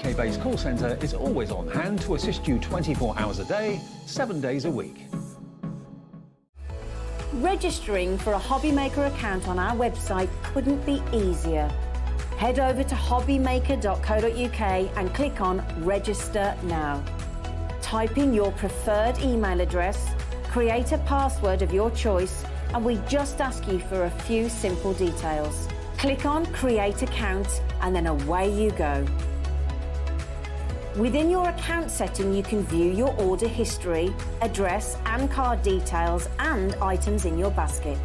UK-based call centre is always on hand to assist you 24 hours a day, 7 days a week. Registering for a HobbyMaker account on our website couldn't be easier. Head over to hobbymaker.co.uk and click on Register Now. Type in your preferred email address, create a password of your choice, and we just ask you for a few simple details. Click on Create Account and then away you go. Within your account setting, you can view your order history, address and card details and items in your basket.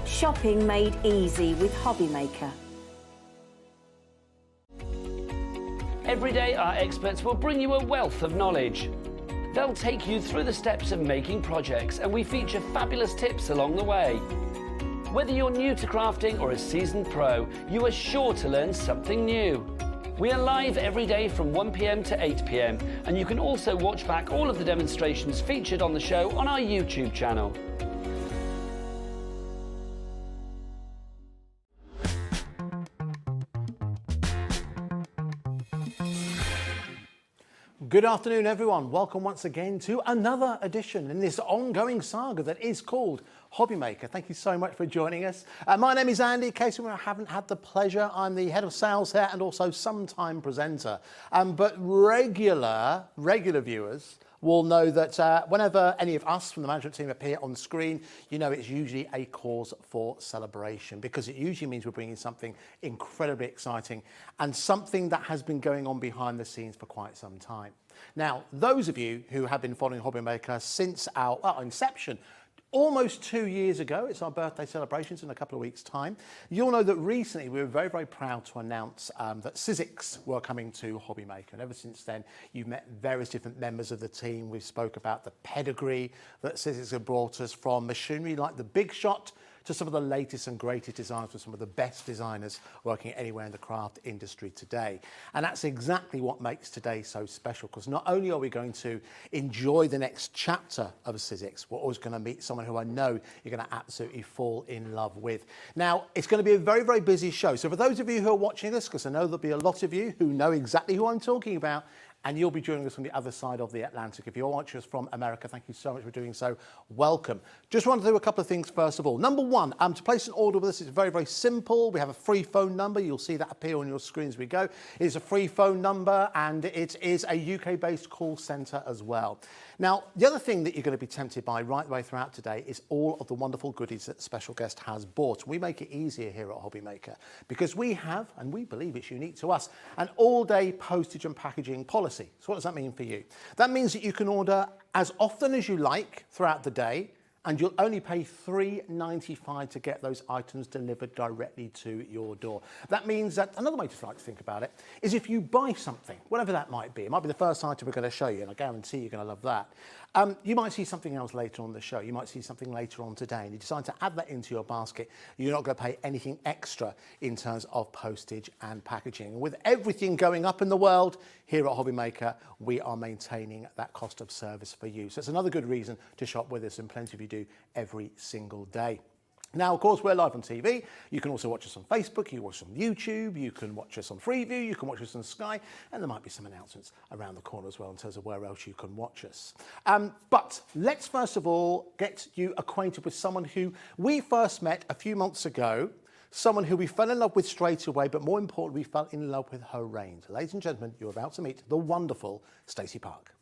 Shopping made easy with HobbyMaker. Every day, our experts will bring you a wealth of knowledge. They'll take you through the steps of making projects, and we feature fabulous tips along the way. Whether you're new to crafting or a seasoned pro, you are sure to learn something new. We are live every day from 1 p.m. to 8 p.m, and you can also watch back all of the demonstrations featured on the show on our YouTube channel. Good afternoon, everyone. Welcome once again to another edition in this ongoing saga that is called HobbyMaker. Thank you so much for joining us. My name is Andy. In case you haven't had the pleasure, I'm the head of sales here and also sometime presenter. But regular viewers will know that whenever any of us from the management team appear on screen, you know it's usually a cause for celebration, because it usually means we're bringing something incredibly exciting and something that has been going on behind the scenes for quite some time. Now, those of you who have been following HobbyMaker since our inception, almost 2 years ago, it's our birthday celebrations in a couple of weeks' time, you'll know that recently we were very, very proud to announce that SIZZIX were coming to HobbyMaker. And ever since then, you've met various different members of the team. We spoke about the pedigree that SIZZIX have brought us, from machinery like the Big Shot to some of the latest and greatest designs from some of the best designers working anywhere in the craft industry today. And that's exactly what makes today so special, because not only are we going to enjoy the next chapter of SIZZIX, we're always going to meet someone who I know you're going to absolutely fall in love with. Now, it's going to be a very, very busy show. So for those of you who are watching this, because I know there'll be a lot of you who know exactly who I'm talking about, and you'll be joining us from the other side of the Atlantic. If you're watching us from America, thank you so much for doing so. Welcome. Just want to do a couple of things first of all. Number one, to place an order with us is very, very simple. We have a free phone number. You'll see that appear on your screen as we go. It is a free phone number, and it is a UK-based call centre as well. Now, the other thing that you're going to be tempted by right the way throughout today is all of the wonderful goodies that the special guest has bought. We make it easier here at HobbyMaker because we have, and we believe it's unique to us, an all-day postage and packaging policy. So what does that mean for you? That means that you can order as often as you like throughout the day, and you'll only pay $3.95 to get those items delivered directly to your door. That means that another way to like to think about it is if you buy something, whatever that might be, it might be the first item we're going to show you, and I guarantee you're going to love that. You might see something else later on the show. You might see something later on today, and you decide to add that into your basket. You're not going to pay anything extra in terms of postage and packaging. And with everything going up in the world, here at HobbyMaker, we are maintaining that cost of service for you. So it's another good reason to shop with us, and plenty of you do every single day. Now, of course, we're live on TV. You can also watch us on Facebook, you can watch us on YouTube, you can watch us on Freeview, you can watch us on Sky, and there might be some announcements around the corner as well in terms of where else you can watch us. But let's first of all get you acquainted with someone who we first met a few months ago, someone who we fell in love with straight away, but more importantly, we fell in love with her range. Ladies and gentlemen, you're about to meet the wonderful Stacey Park.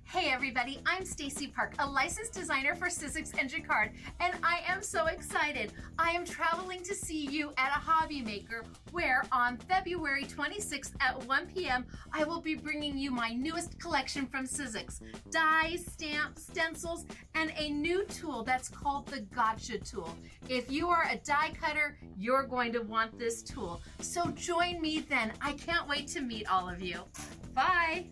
Hey everybody, I'm Stacey Park, a licensed designer for SIZZIX and Jacquard, and I am so excited. I am traveling to see you at a HobbyMaker, where on February 26th at 1 p.m. I will be bringing you my newest collection from SIZZIX: dies, stamps, stencils, and a new tool that's called the Gotcha tool. If you are a die cutter, you're going to want this tool. So join me then. I can't wait to meet all of you. Bye.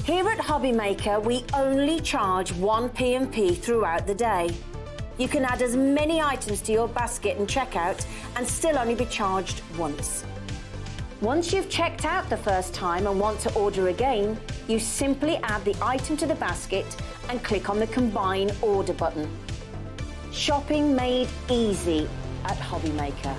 Here at HobbyMaker, we only charge 1 P&P throughout the day. You can add as many items to your basket and checkout and still only be charged once. Once you've checked out the first time and want to order again, You simply add the item to the basket and click on the Combine Order button. Shopping made easy at HobbyMaker.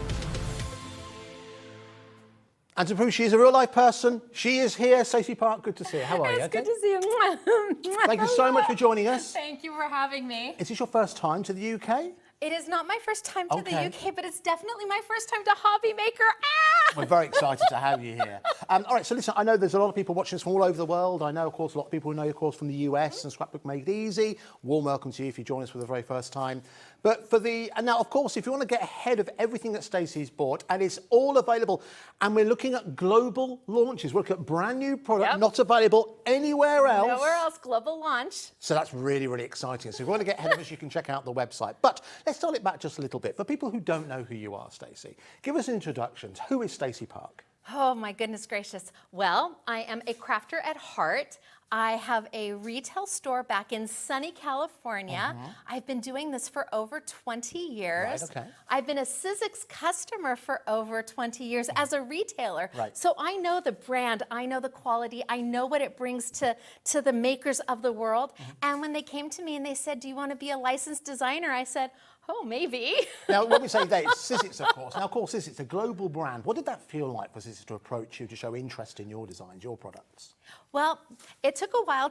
And to prove she is a real life person, she is here. Stacey Park, good to see you. How are you? It's good to see you. Thank you so much for joining us. Thank you for having me. Is this your first time to the UK? It is not my first time to Okay. the UK, but it's definitely my first time to HobbyMaker. Ah! We're very excited to have you here. All right, so listen, I know there's a lot of people watching us from all over the world. I know, of course, a lot of people who know you, of course, from the US and Scrapbook Made Easy. Warm welcome to you if you join us for the very first time. But and now, of course, if you want to get ahead of everything that Stacey's bought, and it's all available, and we're looking at global launches. We're looking at brand new product, not available anywhere else. Nowhere else, global launch. So that's really, really exciting. So if you want to get ahead of us, you can check out the website. But let's dial it back just a little bit. For people who don't know who you are, Stacey, give us an introduction. Who is Stacey Park? Oh my goodness gracious. Well, I am a crafter at heart. I have a retail store back in sunny California. I've been doing this for over 20 years. Right, okay. I've been a SIZZIX customer for over 20 years as a retailer. Right. So I know the brand, I know the quality, I know what it brings to the makers of the world. And when they came to me and they said, do you want to be a licensed designer? I said, oh, maybe. Now, when we say that, it's SIZZIX, of course. Now, of course, SIZZIX, a global brand. What did that feel like for SIZZIX to approach you to show interest in your designs, your products? Well, it took a while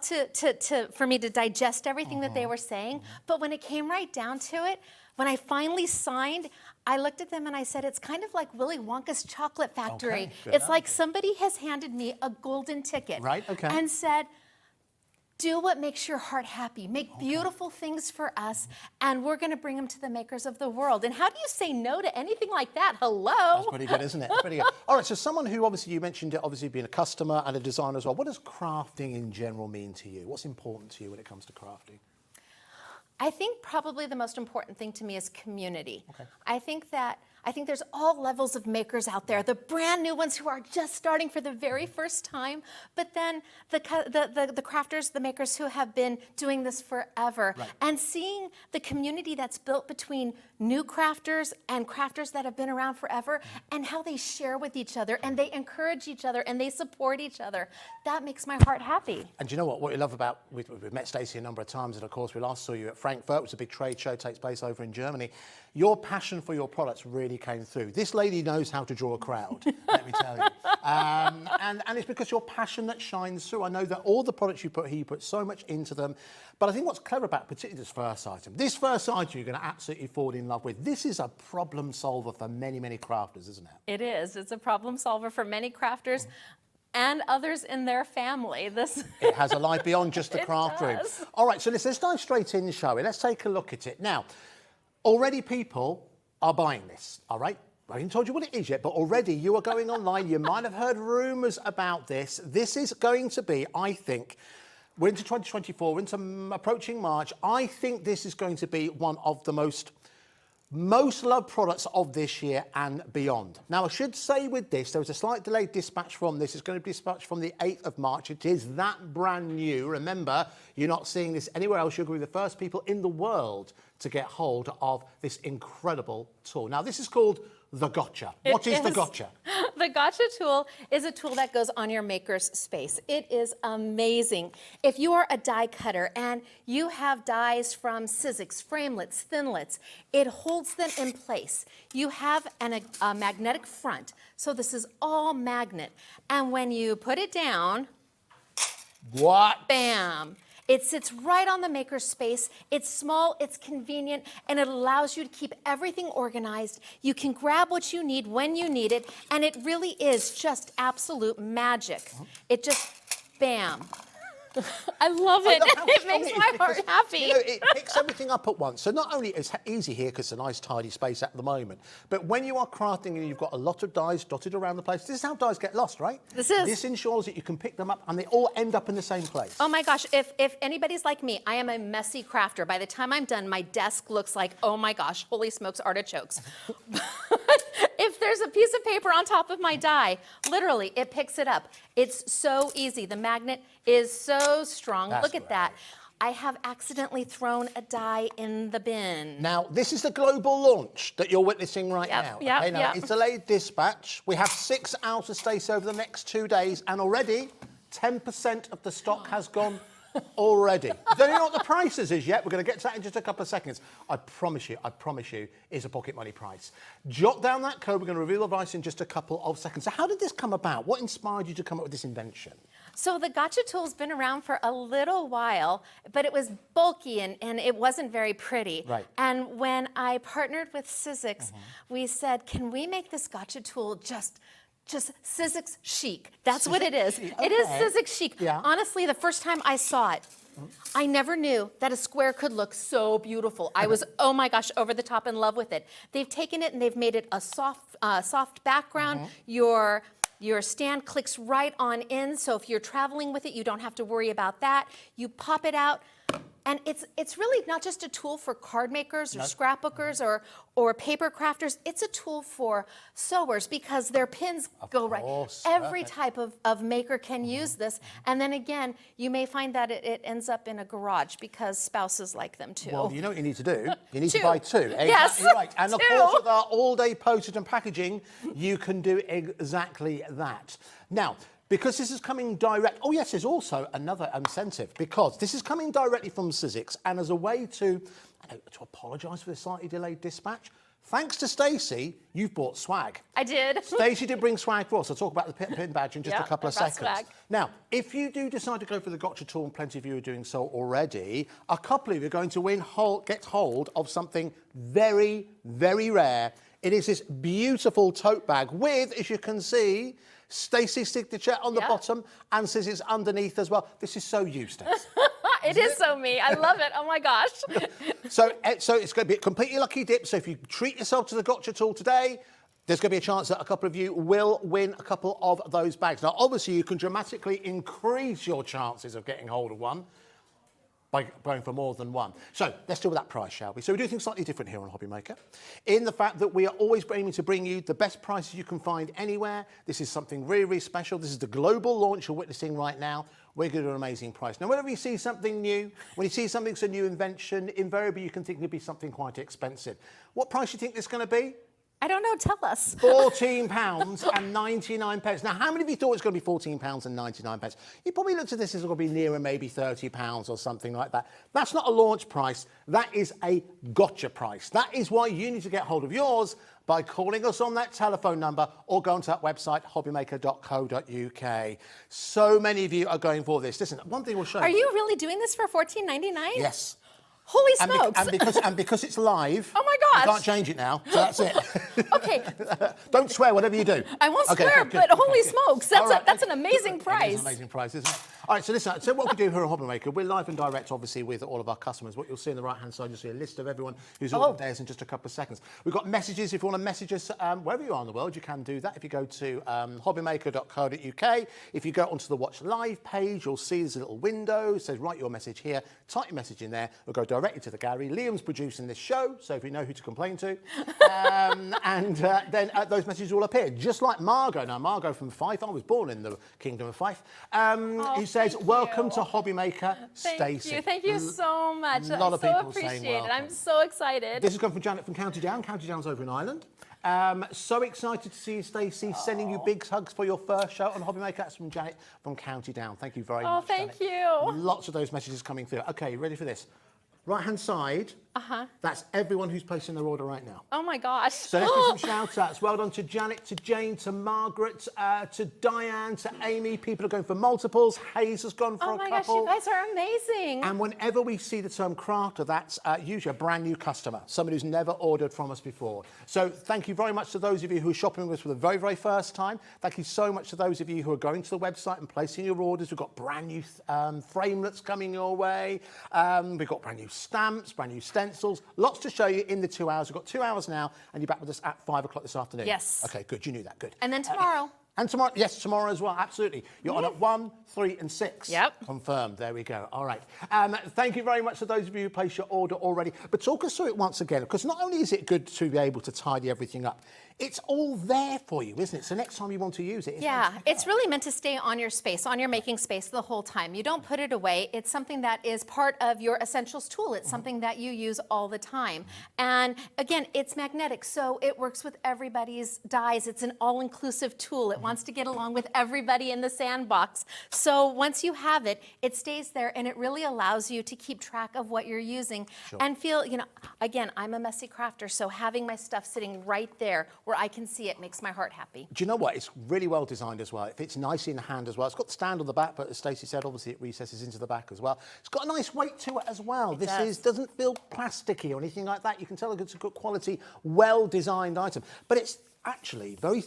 for me to digest everything that they were saying, but when it came right down to it, when I finally signed, I looked at them and I said, it's kind of like Willy Wonka's chocolate factory. Okay, good. It's like somebody has handed me a golden ticket Right, okay. and said, do what makes your heart happy. Make beautiful things for us, and we're going to bring them to the makers of the world. And how do you say no to anything like that? Hello? That's pretty good, isn't it? Pretty good. All right, so someone who obviously, you mentioned it, obviously being a customer and a designer as well. What does crafting in general mean to you? What's important to you when it comes to crafting? I think probably the most important thing to me is community. Okay. I think there's all levels of makers out there, the brand new ones who are just starting for the very first time, but then the crafters, the makers who have been doing this forever, Right. and seeing the community that's built between new crafters and crafters that have been around forever, and how they share with each other, and they encourage each other, and they support each other. That makes my heart happy. And do you know what we love about, we've met Stacey a number of times, and of course we last saw you at Frankfurt, which is a big trade show, takes place over in Germany. Your passion for your products really came through. This lady knows how to draw a crowd, let me tell you. And it's because your passion that shines through. I know that all the products you put here, you put so much into them. But I think what's clever about particularly this first item you're going to absolutely fall in love with. This is a problem solver for many, many crafters, isn't it? It is. It's a problem solver for many crafters and others in their family. It has a life beyond just the It craft room. does. All right, so let's dive straight in, shall we? Let's take a look at it. Now, already people are buying this, all right? I haven't told you what it is yet, but already you are going online. You might have heard rumours about this. This is going to be, I think, we're into 2024, we're into approaching March. I think this is going to be one of the most loved products of this year and beyond. Now, I should say with this, there was a slight delayed dispatch from this. It's going to be dispatched from the 8th of March. It is that brand new. Remember, you're not seeing this anywhere else. You're going to be the first people in the world to get hold of this incredible tool. Now, this is called the Gotcha. What is the Gotcha? The Gotcha tool is a tool that goes on your maker's space. It is amazing. If you are a die cutter and you have dies from SIZZIX, framelits, thinlits, it holds them in place. You have a magnetic front, so this is all magnet. And when you put it down, What? bam! It sits right on the maker's space. It's small, it's convenient, and it allows you to keep everything organized. You can grab what you need when you need it, and it really is just absolute magic. It just, bam. I love it. I love how It strong makes is my heart because, happy. You know, it picks everything up at once. So not only is it easy here because it's a nice tidy space at the moment, but when you are crafting and you've got a lot of dies dotted around the place, this is how dies get lost, right? This is. This ensures that you can pick them up and they all end up in the same place. Oh my gosh, if anybody's like me, I am a messy crafter. By the time I'm done, my desk looks like, oh my gosh, holy smokes, artichokes. If there's a piece of paper on top of my die, literally, it picks it up. It's so easy. The magnet is so strong. That's Look at that. great. I have accidentally thrown a die in the bin. Now, this is the global launch that you're witnessing right Yep, now. yep, Now, yep. it's delayed dispatch. We have 6 out of Stacey over the next 2 days, and already 10% of the stock has gone already. Don't know what the prices is yet. We're going to get to that in just a couple of seconds. I promise you, it's a pocket money price. Jot down that code. We're going to reveal the price in just a couple of seconds. So how did this come about? What inspired you to come up with this invention? So the gotcha tool's been around for a little while, but it was bulky and it wasn't very pretty. Right. And when I partnered with SIZZIX, we said, can we make this gotcha tool just SIZZIX chic? That's what it is. Okay. It is SIZZIX chic. Yeah. Honestly, the first time I saw it, I never knew that a square could look so beautiful. I was, oh my gosh, over the top in love with it. They've taken it and they've made it a soft background. Your stand clicks right on in, so if you're traveling with it, you don't have to worry about that. You pop it out, and it's really not just a tool for card makers or scrapbookers or paper crafters. It's a tool for sewers because their pins go right. Every type of maker can use this, and then again, you may find that it ends up in a garage because spouses like them too. Well, you know what you need to do? You need to buy two. Yes, Exactly right. And of course, with our all-day postage and packaging, you can do exactly that. Now, because this is coming direct, oh yes, there's also another incentive because this is coming directly from SIZZIX, and as a way to apologise for the slightly delayed dispatch, thanks to Stacey, you've bought swag. I did. Stacey did bring swag for us. I'll talk about the pin badge in just a couple of seconds. Swag. Now, if you do decide to go for the gotcha tool, and plenty of you are doing so already, a couple of you are going to get hold of something very, very rare. It is this beautiful tote bag with, as you can see, Stacey's signature on the bottom and SIZZIX underneath as well. This is so you, Stacey. It is so me. I love it. Oh my gosh. So it's going to be a completely lucky dip. So if you treat yourself to the gotcha tool today, there's going to be a chance that a couple of you will win a couple of those bags. Now, obviously, you can dramatically increase your chances of getting hold of one by going for more than one. So let's deal with that price, shall we? So we do things slightly different here on HobbyMaker in the fact that we are always aiming to bring you the best prices you can find anywhere. This is something really, really special. This is the global launch you're witnessing right now. We're going to do an amazing price. Now, whenever you see something new, when you see something that's a new invention, invariably you can think it'll be something quite expensive. What price do you think this is going to be? I don't know, tell us. £14.99. Now, how many of you thought it was going to be £14.99? You probably looked at this as going to be nearer maybe £30 or something like that. That's not a launch price. That is a gotcha price. That is why you need to get hold of yours by calling us on that telephone number or go onto that website, hobbymaker.co.uk. So many of you are going for this. Listen, one thing we'll show you. Are you really doing this for $14.99? Yes. Holy smokes. And because it's live, oh my gosh. I can't change it now, so that's it. Okay. Don't swear, whatever you do. I won't swear, but holy smokes, that's an amazing price. It's an amazing price, isn't it? All right, so listen, so what we do here at HobbyMaker, we're live and direct, obviously, with all of our customers. What you'll see on the right-hand side, you'll see a list of everyone who's ordered theirs in just a couple of seconds. We've got messages. If you want to message us wherever you are in the world, you can do that. If you go to hobbymaker.co.uk, if you go onto the Watch Live page, you'll see there's a little window. It says, write your message here. Type your message in there. We'll go directly to the gallery. Liam's producing this show, so if you know who to complain to. Then those messages will appear, just like Margot. Now, Margot from Fife, I was born in the Kingdom of Fife, who says, welcome to HobbyMaker, Stacey. Thank you so much. A lot of people appreciate saying it. I'm so excited. This is coming from Janet from County Down. County Down's over in Ireland. So excited to see you, Stacey. Sending you big hugs for your first show on HobbyMaker. That's from Janet from County Down. Thank you very much. Oh, thank Janet. you. Lots of those messages coming through. Okay, ready for this? Right-hand side, that's everyone who's placing their order right now. Oh my gosh. So let's do some shout-outs. Well done to Janet, to Jane, to Margaret, to Diane, to Amy. People are going for multiples. Hayes has gone for a couple. Oh my gosh, you guys are amazing. And whenever we see the term crafter, that's usually a brand new customer, somebody who's never ordered from us before. So thank you very much to those of you who are shopping with us for the very, very first time. Thank you so much to those of you who are going to the website and placing your orders. We've got brand new framelets coming your way. We've got brand new stamps, brand new stencils, lots to show you in the 2 hours. We've got 2 hours now, and you're back with us at 5 o'clock this afternoon. Yes. Okay, good. You knew that. Good. And then tomorrow. And tomorrow, yes, tomorrow as well, absolutely. You're on at 1, 3 and 6. Yep. Confirmed, there we go. All right. Thank you very much to those of you who placed your order already. But talk us through it once again, because not only is it good to be able to tidy everything up, it's all there for you, isn't it? So next time you want to use it, it's really meant to stay on your space, on your making space the whole time. You don't put it away. It's something that is part of your essentials tool. It's something that you use all the time. And again, it's magnetic, so it works with everybody's dies. It's an all-inclusive tool. It wants to get along with everybody in the sandbox. So once you have it, it stays there, and it really allows you to keep track of what you're using and feel, you know, again, I'm a messy crafter, so having my stuff sitting right there where I can see it makes my heart happy. Do you know what? It's really well designed as well. It fits nicely in the hand as well. It's got the stand on the back, but as Stacey said, obviously it recesses into the back as well. It's got a nice weight to it as well. Doesn't feel plasticky or anything like that. You can tell it's a good quality, well-designed item. But it's actually very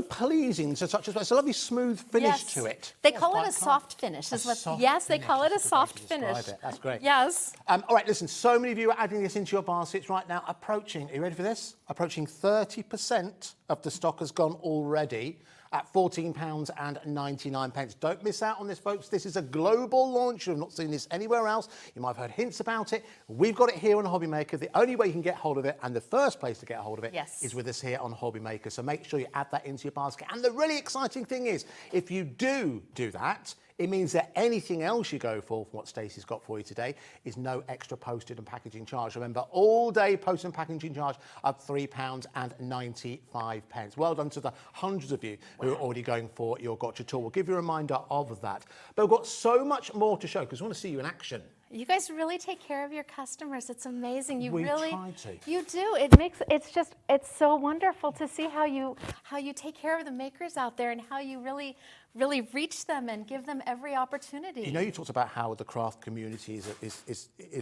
pleasing to touch as well. It's a lovely smooth finish to it. They call it a soft finish. They call it a soft finish. That's great. Yes. All right, listen, so many of you are adding this into your baskets right now. Are you ready for this? Approaching 30% of the stock has gone already at £14.99. Don't miss out on this, folks. This is a global launch. You've not seen this anywhere else. You might have heard hints about it. We've got it here on HobbyMaker. The only way you can get hold of it, and the first place to get hold of it, is with us here on HobbyMaker. So make sure you add that into your basket. And the really exciting thing is, if you do that, it means that anything else you go for, from what Stacey's got for you today, is no extra postage and packaging charge. Remember, all day postage and packaging charge of £3.95. Well done to the hundreds of you who are already going for your gotcha tool. We'll give you a reminder of that. But we've got so much more to show because we want to see you in action. You guys really take care of your customers. It's amazing. We try to. You do. It's so wonderful to see how you take care of the makers out there and how you really reach them and give them every opportunity. You know, you talked about how the craft community is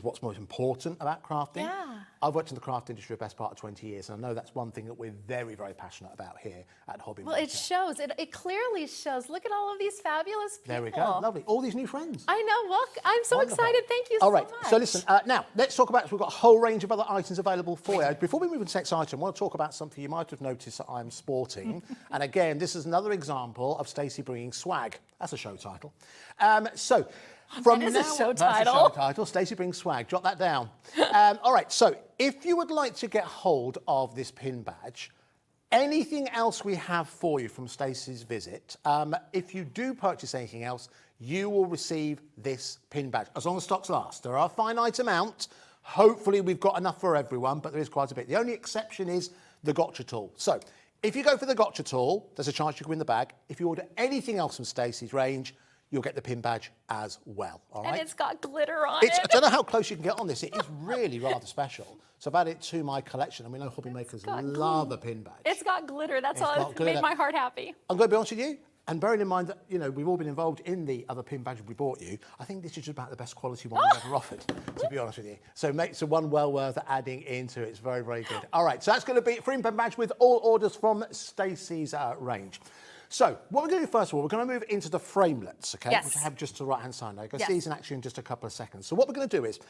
what's most important about crafting. Yeah. I've worked in the craft industry for the best part of 20 years, and I know that's one thing that we're very, very passionate about here at HobbyMaker. Well, it shows. It clearly shows. Look at all of these fabulous people. There we go. Lovely. All these new friends. I know. Well, I'm so excited. Thank you so much. So listen, now let's talk about, we've got a whole range of other items available for you. Before we move into the next item, I want to talk about something you might have noticed that I'm sporting. And again, this is another example of Stacey bringing swag. That's a show title. From that is now, a show that's title. A show title. Stacey brings swag. Jot that down. All right. So if you would like to get hold of this pin badge, anything else we have for you from Stacey's visit, if you do purchase anything else, you will receive this pin badge as long as stocks last. There are a finite amount. Hopefully we've got enough for everyone, but there is quite a bit. The only exception is the gotcha tool. So if you go for the gotcha tool, there's a chance you can win the bag. If you order anything else from Stacey's range, you'll get the pin badge as well. All right? And it's got glitter on it. I don't know how close you can get on this. It is really rather special. So I've added it to my collection, and we know HobbyMakers love a pin badge. It's got glitter. That's all that made my heart happy. I'm going to be honest with you. And bearing in mind that, you know, we've all been involved in the other pin badges we bought you, I think this is just about the best quality one we've ever offered, to be honest with you. So makes one well worth adding into it. It's very, very good. All right, so that's going to be a free pin badge with all orders from Stacey's range. So what we're going to do first of all, we're going to move into the framelets, okay? Yes. Which I have just to the right-hand side now. You're going to see these in action in just a couple of seconds. So what we're going to do is,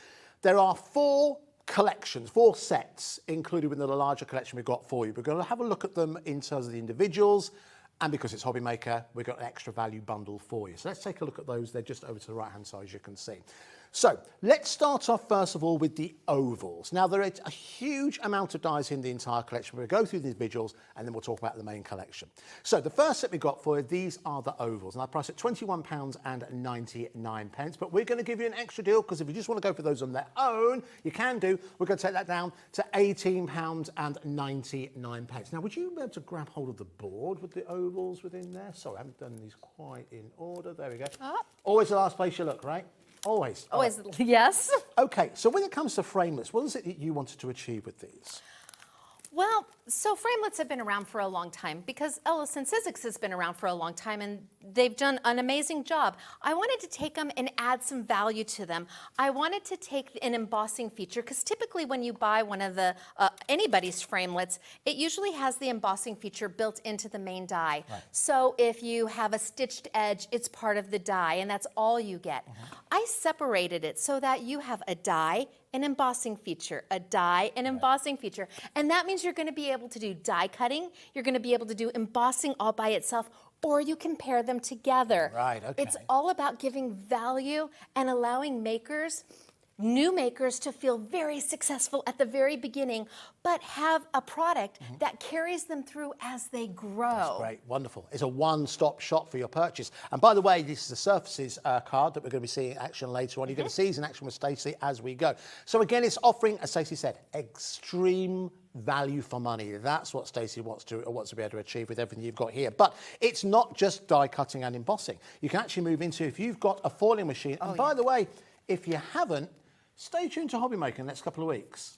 there are 4 collections, 4 sets included within the larger collection we've got for you. We're going to have a look at them in terms of the individuals, and because it's HobbyMaker, we've got an extra value bundle for you. So let's take a look at those. They're just over to the right-hand side, as you can see. So let's start off, first of all, with the ovals. Now, there is a huge amount of dies in the entire collection. We'll go through the individuals, and then we'll talk about the main collection. So the first set we've got for you, these are the ovals. And I price at £21.99. But we're going to give you an extra deal, because if you just want to go for those on their own, you can do. We're going to take that down to £18.99. Now, would you be able to grab hold of the board with the ovals within there? Sorry, I haven't done these quite in order. There we go. Always the last place you look, right? Always. Always, yes. Okay, so when it comes to framelets, what is it that you wanted to achieve with these? Well, so framelets have been around for a long time because Ellison SIZZIX has been around for a long time, and they've done an amazing job. I wanted to take them and add some value to them. I wanted to take an embossing feature, because typically when you buy one of the anybody's framelets, it usually has the embossing feature built into the main die. Right. So if you have a stitched edge, it's part of the die, and that's all you get. I separated it so that you have a die, an embossing feature, a die, an embossing feature. And that means you're going to be able to do die cutting, you're going to be able to do embossing all by itself, or you can pair them together. Right, okay. It's all about giving value and allowing makers new makers to feel very successful at the very beginning, but have a product that carries them through as they grow. That's great, wonderful. It's a one-stop shop for your purchase. And by the way, this is the surfaces card that we're going to be seeing in action later on. You're going to see these in action with Stacey as we go. So again, it's offering, as Stacey said, extreme value for money. That's what Stacey wants to be able to achieve with everything you've got here. But it's not just die cutting and embossing. You can actually move into, if you've got a foiling machine, and by the way, if you haven't, stay tuned to HobbyMaker in the next couple of weeks.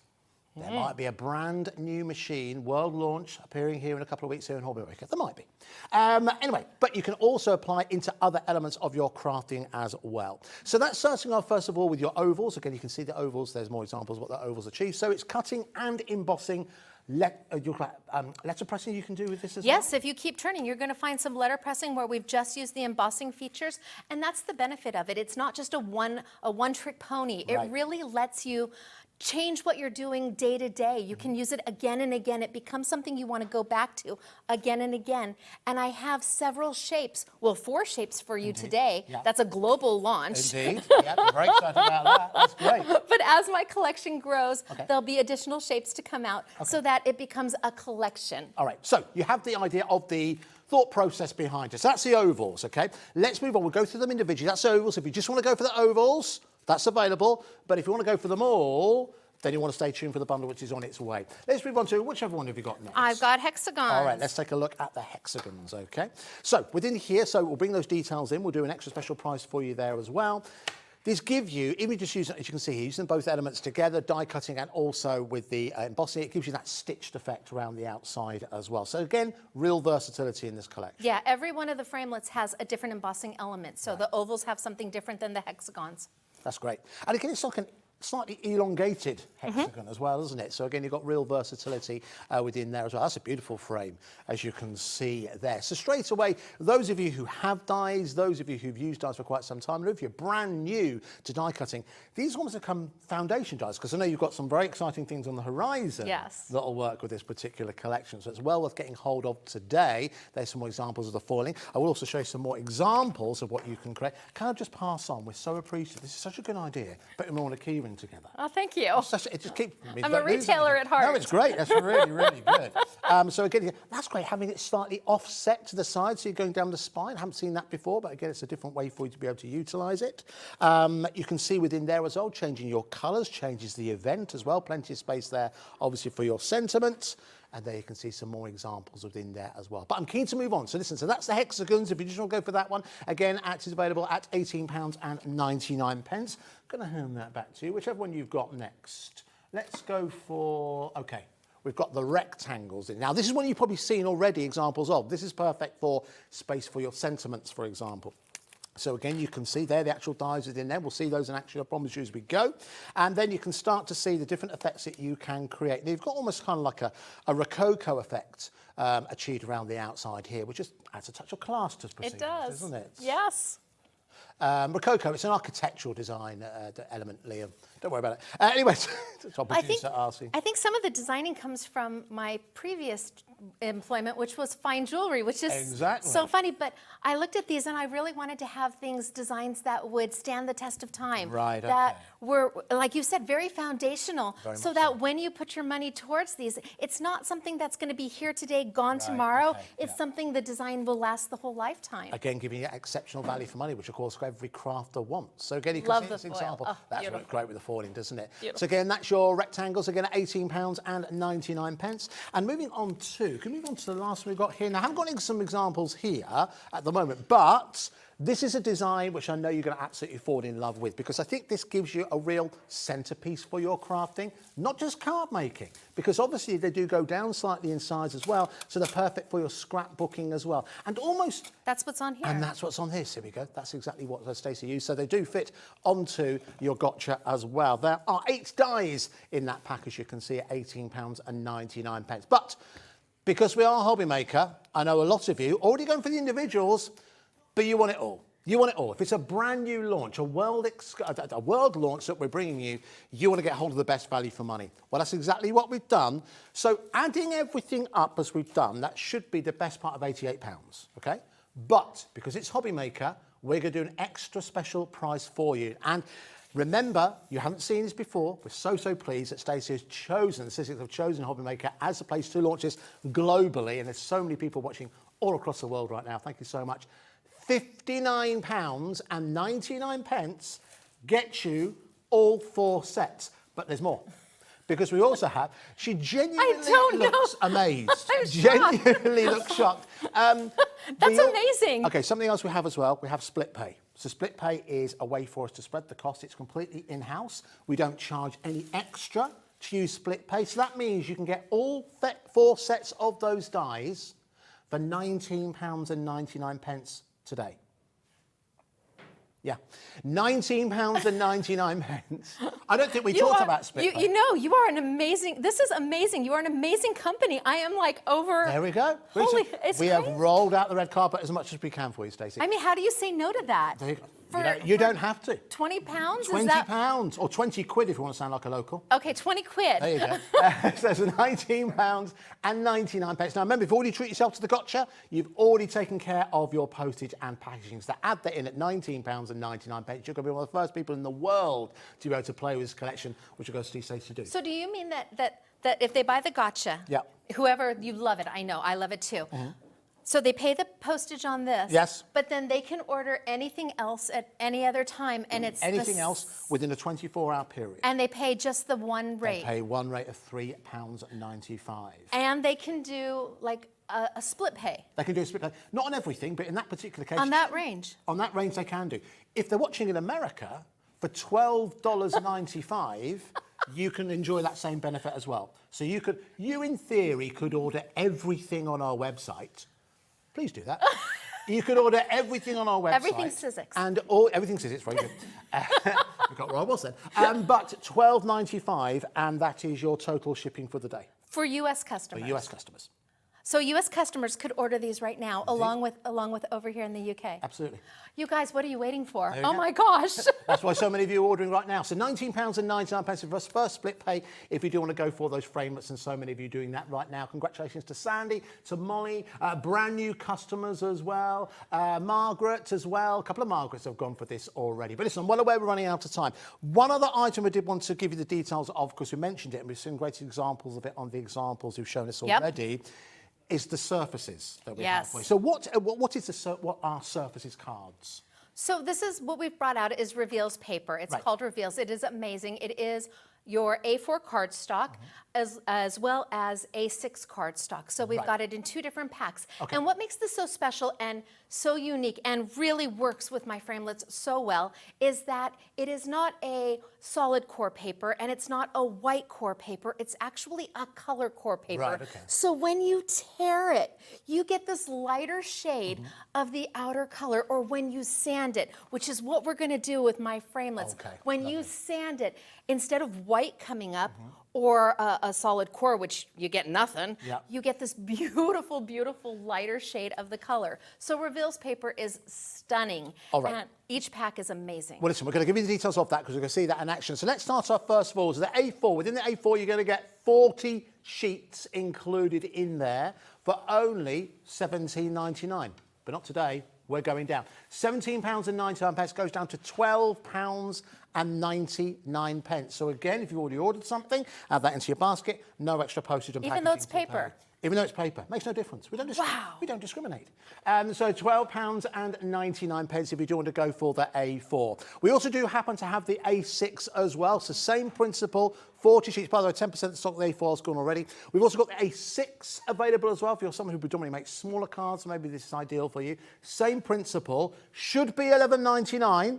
There might be a brand new machine, world launch, appearing here in a couple of weeks here in HobbyMaker. There might be. Anyway, but you can also apply into other elements of your crafting as well. So that's starting off, first of all, with your ovals. Again, you can see the ovals. There's more examples of what the ovals achieve. So it's cutting and embossing. Letter pressing you can do with this as well? Yes, if you keep turning, you're going to find some letter pressing where we've just used the embossing features, and that's the benefit of it. It's not just a one-trick pony. It really lets you change what you're doing day to day. You can use it again and again. It becomes something you want to go back to again and again. And I have several shapes, well, 4 shapes for you today. Yeah. That's a global launch. Indeed. Yeah, I'm very excited about that. That's great. But as my collection grows, there'll be additional shapes to come out so that it becomes a collection. All right, so you have the idea of the thought process behind it. So that's the ovals, okay? Let's move on. We'll go through them individually. That's ovals. If you just want to go for the ovals, that's available. But if you want to go for them all, then you want to stay tuned for the bundle, which is on its way. Let's move on to whichever one have you got next? I've got hexagons. All right, let's take a look at the hexagons, okay? So within here, so we'll bring those details in. We'll do an extra special price for you there as well. These give you, even just using, as you can see here, using both elements together, die cutting and also with the embossing, it gives you that stitched effect around the outside as well. So again, real versatility in this collection. Yeah, every one of the framelits has a different embossing element. So the ovals have something different than the hexagons. That's great. And again, it's like a slightly elongated hexagon as well, isn't it? So again, you've got real versatility within there as well. That's a beautiful frame, as you can see there. So straight away, those of you who have dies, those of you who've used dies for quite some time, and if you're brand new to die cutting, these ones become foundation dies, because I know you've got some very exciting things on the horizon that'll work with this particular collection. So it's well worth getting hold of today. There's some more examples of the foiling. I will also show you some more examples of what you can create. Can I just pass on? We're so appreciative. This is such a good idea. Putting them all on a keyring together. Oh, thank you. It just keeps. I'm a retailer at heart. No, it's great. That's really, really good. So again, that's great. Having it slightly offset to the side, so you're going down the spine. I haven't seen that before, but again, it's a different way for you to be able to utilise it. You can see within there as well, changing your colours, changes the event as well. Plenty of space there, obviously, for your sentiment. And there you can see some more examples within there as well. But I'm keen to move on. So listen, so that's the hexagons. If you just want to go for that one, again, it is available at £18.99. Going to hand that back to you, whichever one you've got next. Let's go for, okay, we've got the rectangles in. Now, this is one you've probably seen already examples of. This is perfect for space for your sentiments, for example. So again, you can see there the actual dies within there. We'll see those in action, I promise you, as we go. And then you can start to see the different effects that you can create. Now, you've got almost kind of like a Rococo effect achieved around the outside here, which just adds a touch of class to proceedings, doesn't it? Yes. Rococo, it's an architectural design element, Liam. Don't worry about it. Anyway, I think some of the designing comes from my previous employment, which was fine jewelry, which is so funny. But I looked at these and I really wanted to have designs that would stand the test of time. Right, that were, like you said, very foundational. So that when you put your money towards these, it's not something that's going to be here today, gone tomorrow. It's something the design will last the whole lifetime. Again, giving you exceptional value for money, which of course every crafter wants. So again, you can see this example. Oh, that's great with the foiling, doesn't it? Beautiful. So again, that's your rectangles, again at £18.99. And moving on to, can we move on to the last one we've got here? Now, I haven't got some examples here at the moment, but this is a design which I know you're going to absolutely fall in love with, because I think this gives you a real centerpiece for your crafting, not just card making, because obviously they do go down slightly in size as well, so they're perfect for your scrapbooking as well. And almost... That's what's on here. And that's what's on this. Here we go. That's exactly what Stacey used. So they do fit onto your gotcha as well. There are 8 dies in that pack, as you can see, at £18.99. But because we are a HobbyMaker, I know a lot of you already going for the individuals, but you want it all. You want it all. If it's a brand new launch, a world launch that we're bringing you, you want to get hold of the best value for money. Well, that's exactly what we've done. So adding everything up as we've done, that should be the best part of £88, okay? But because it's HobbyMaker, we're going to do an extra special price for you. And Remember, you haven't seen this before. We're so pleased that Stacey has chosen, the SIZZIX have chosen HobbyMaker as a place to launch this globally. And there's so many people watching all across the world right now. Thank you so much. £59.99 gets you all 4 sets. But there's more. Because we also have, she genuinely looks amazed. Genuinely looks shocked. That's amazing. Okay, something else we have as well, we have split pay. So split pay is a way for us to spread the cost. It's completely in-house. We don't charge any extra to use split pay. So that means you can get all 4 sets of those dies for £19.99 today. Yeah, £19.99. I don't think we talked about split pay. You know, you are an amazing, this is amazing. You are an amazing company. I am like over. There we go. Holy, we have rolled out the red carpet as much as we can for you, Stacey. I mean, how do you say no to that? There you go. You don't have to. £20? £20 or 20 quid if you want to sound like a local. Okay, 20 quid. There you go. So it's £19.99. Now remember, if you already treat yourself to the gotcha, you've already taken care of your postage and packaging. So add that in at £19.99. You're going to be one of the first people in the world to be able to play with this collection, which will go to Stacey to do. So do you mean that if they buy the gotcha, whoever, you love it, I know, I love it too. So they pay the postage on this. Yes. But then they can order anything else at any other time, and it's anything else within a 24-hour period. And they pay just the one rate. They pay one rate of £3.95. And they can do like a split pay. They can do a split pay. Not on everything, but in that particular case. On that range. On that range, they can do. If they're watching in America, for $12.95, you can enjoy that same benefit as well. So you in theory, could order everything on our website. Please do that. You could order everything on our website. Everything's SIZZIX. And everything's SIZZIX, very good. We got where I was then. But $12.95, and that is your total shipping for the day. For US customers. For US customers. So US customers could order these right now, along with over here in the UK. Absolutely. You guys, what are you waiting for? Oh my gosh. That's why so many of you are ordering right now. So £19.99 for first split pay if you do want to go for those framelits, and so many of you doing that right now. Congratulations to Sandy, to Molly, brand new customers as well, Margaret as well. A couple of Margarets have gone for this already. But listen, I'm well aware we're running out of time. One other item I did want to give you the details of, because we mentioned it and we've seen great examples of it on the examples you've shown us already. Is the surfaces that we have. So what are surfaces cards? So this is what we've brought out is Reveals paper. It's called Reveals. It is amazing. It is your A4 cardstock as well as A6 cardstock. So we've got it in 2 different packs. And what makes this so special and so unique and really works with my framelits so well is that it is not a solid core paper and it's not a white core paper. It's actually a color core paper. So when you tear it, you get this lighter shade of the outer color, or when you sand it, which is what we're going to do with my framelits. When you sand it, instead of white coming up, or a solid core, which you get nothing, you get this beautiful, beautiful lighter shade of the color. So Reveals paper is stunning. And each pack is amazing. Well, listen, we're going to give you the details of that because we're going to see that in action. So let's start off first of all. So the A4, within the A4, you're going to get 40 sheets included in there for only £17.99. But not today. We're going down. £17.99 goes down to £12.99. So again, if you've already ordered something, add that into your basket. No extra postage and packaging. Even though it's paper. Even though it's paper, makes no difference. We don't discriminate. So £12.99 if you do want to go for the A4. We also do happen to have the A6 as well. So same principle, 40 sheets. By the way, 10% of the stock of the A4 is gone already. We've also got the A6 available as well. If you're someone who predominantly makes smaller cards, maybe this is ideal for you. Same principle, should be £11.99.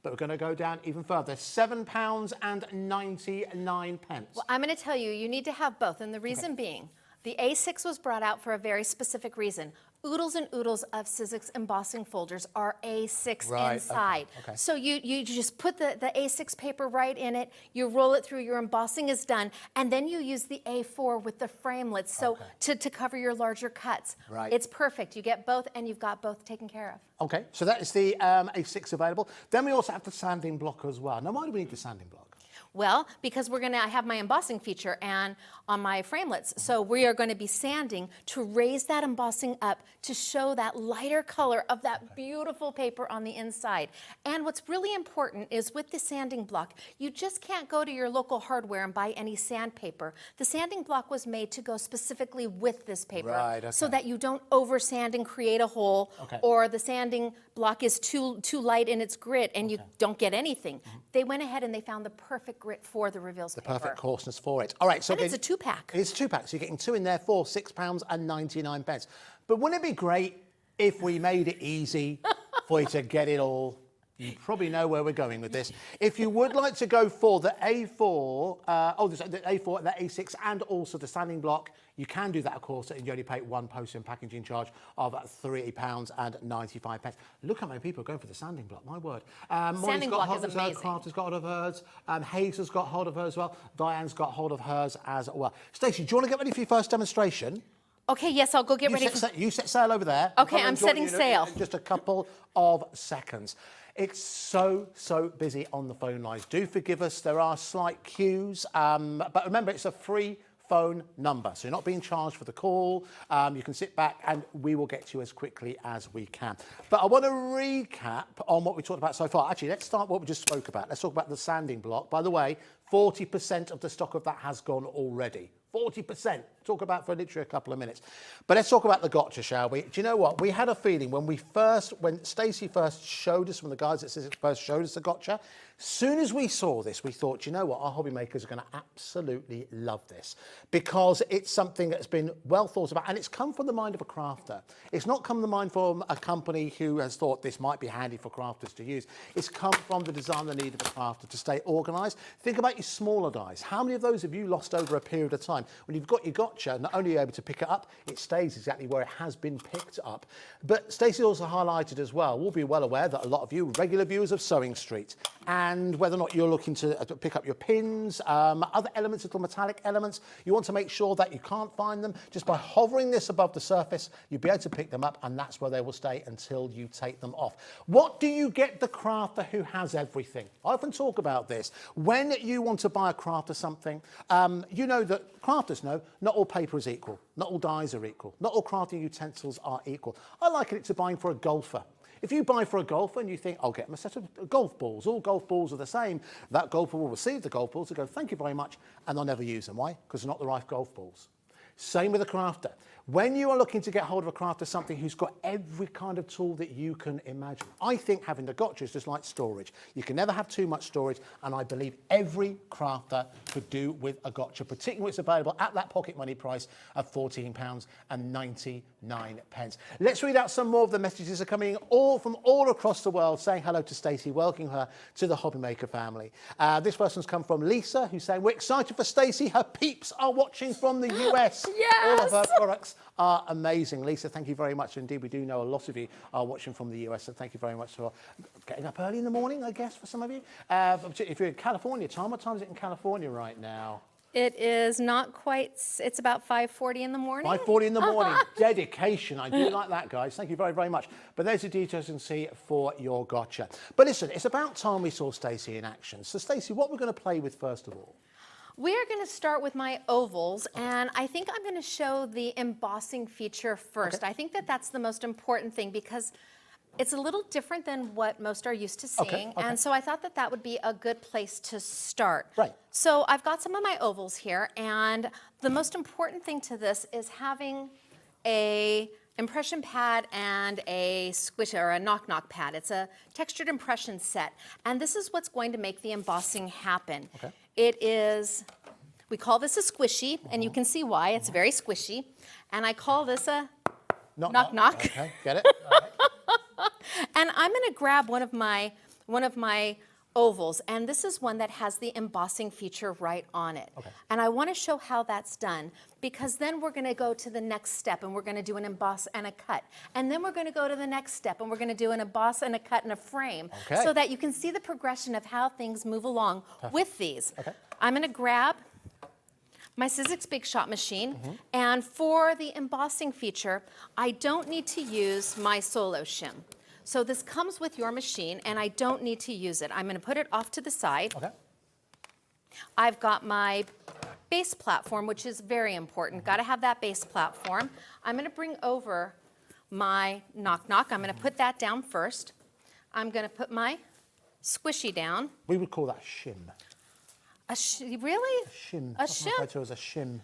But we're going to go down even further, £7.99. Well, I'm going to tell you, you need to have both. And the reason being, the A6 was brought out for a very specific reason. Oodles and oodles of SIZZIX embossing folders are A6 inside. So you just put the A6 paper right in it, you roll it through, your embossing is done, and then you use the A4 with the framelits to cover your larger cuts. It's perfect. You get both, and you've got both taken care of. Okay, so that is the A6 available. Then we also have the sanding block as well. Now, why do we need the sanding block? Well, because I have my embossing feature and on my framelits, so we are going to be sanding to raise that embossing up to show that lighter color of that beautiful paper on the inside. And what's really important is with the sanding block, you just can't go to your local hardware and buy any sandpaper. The sanding block was made to go specifically with this paper, so that you don't over sand and create a hole, or the sanding block is too light in its grit and you don't get anything. They went ahead and they found the perfect grit for the reveals paper. The perfect coarseness for it. All right, so and it's a 2-pack. It's a 2-pack, so you're getting 2 in there for £6.99. But wouldn't it be great if we made it easy for you to get it all? You probably know where we're going with this. If you would like to go for the A4, the A4, the A6, and also the sanding block, you can do that, of course, and you only pay one postage and packaging charge of £3.95. Look how many people are going for the sanding block, my word. Sanding block is amazing. Craft has got hold of hers. Hazel's got hold of hers as well. Diane's got hold of hers as well. Stacey, do you want to get ready for your first demonstration? Okay, yes, I'll go get ready. You set sail over there. Okay, I'm setting sail. In just a couple of seconds. It's so busy on the phone lines. Do forgive us, there are slight queues, but remember, it's a free phone number, so you're not being charged for the call. You can sit back and we will get to you as quickly as we can. But I want to recap on what we talked about so far. Actually, let's start what we just spoke about. Let's talk about the sanding block. By the way, 40% of the stock of that has gone already. 40%. Talk about for literally a couple of minutes. But let's talk about the gotcha, shall we? Do you know what? We had a feeling when Stacey first showed us, when the guys at SIZZIX first showed us the gotcha, soon as we saw this, we thought, do you know what? Our hobby makers are going to absolutely love this, because it's something that's been well thought about, and it's come from the mind of a crafter. It's not come from the mind from a company who has thought this might be handy for crafters to use. It's come from the desire, the need of a crafter to stay organised. Think about your smaller dies. How many of those have you lost over a period of time? When you've got your gotcha, not only are you able to pick it up, it stays exactly where it has been picked up. But Stacey also highlighted as well, we'll be well aware that a lot of you, regular viewers of Sewing Street, and whether or not you're looking to pick up your pins, other elements, little metallic elements, you want to make sure that you can't find them. Just by hovering this above the surface, you'll be able to pick them up, and that's where they will stay until you take them off. What do you get the crafter who has everything? I often talk about this. When you want to buy a crafter something, you know that crafters know not all paper is equal, not all dies are equal, not all crafting utensils are equal. I liken it to buying for a golfer. If you buy for a golfer and you think, I'll get him a set of golf balls, all golf balls are the same, that golfer will receive the golf balls and go, thank you very much, and they'll never use them. Why? Because they're not the right golf balls. Same with a crafter. When you are looking to get hold of a crafter, something who's got every kind of tool that you can imagine, I think having the gotcha is just like storage. You can never have too much storage, and I believe every crafter could do with a gotcha, particularly when it's available at that pocket money price of £14.99. Let's read out some more of the messages that are coming in from all across the world, saying hello to Stacey, welcoming her to the HobbyMaker family. This person's come from Lisa, who's saying, we're excited for Stacey. Her peeps are watching from the US. Yes! All of her products are amazing. Lisa, thank you very much. Indeed, we do know a lot of you are watching from the US, so thank you very much for getting up early in the morning, I guess, for some of you. If you're in California, Tom, what time is it in California right now? It is not quite, it's about 5:40 in the morning. 5:40 in the morning. Dedication. I do like that, guys. Thank you very, very much. But there's the details you can see for your gotcha. But listen, it's about time we saw Stacey in action. So, Stacey, what we're going to play with first of all? We are going to start with my ovals, and I think I'm going to show the embossing feature first. Okay. I think that that's the most important thing because it's a little different than what most are used to seeing, and so I thought that that would be a good place to start. Right. So I've got some of my ovals here, and the most important thing to this is having a impression pad and a squish or a knock-knock pad. It's a textured impression set, and this is what's going to make the embossing happen. Okay. It is, we call this a squishy, and you can see why. It's very squishy, and I call this a knock-knock. Okay, get it? All right. And I'm going to grab one of my ovals, and this is one that has the embossing feature right on it. Okay. And I want to show how that's done, because then we're going to go to the next step, and we're going to do an emboss and a cut. And then we're going to go to the next step, and we're going to do an emboss and a cut and a frame, so that you can see the progression of how things move along with these. Okay. I'm going to grab my SIZZIX Big Shot machine, and for the embossing feature, I don't need to use my solo shim. So this comes with your machine, and I don't need to use it. I'm going to put it off to the side. Okay. I've got my base platform, which is very important. Got to have that base platform. I'm going to bring over my knock-knock. I'm going to put that down first. I'm going to put my squishy down. We would call that shim. Really? Shim. A That's shim? referred to as a shim.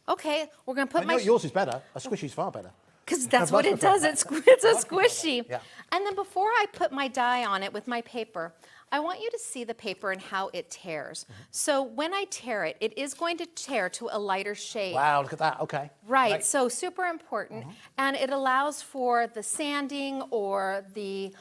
Okay, we're going to put I my... know yours is better. A squishy's far better. Because that's what it does. It's a squishy. Yeah. And then before I put my die on it with my paper, I want you to see the paper and how it tears. So when I tear it, it is going to tear to a lighter shade. Wow, look at that. Okay. Right, so super important. And it allows for the sanding or the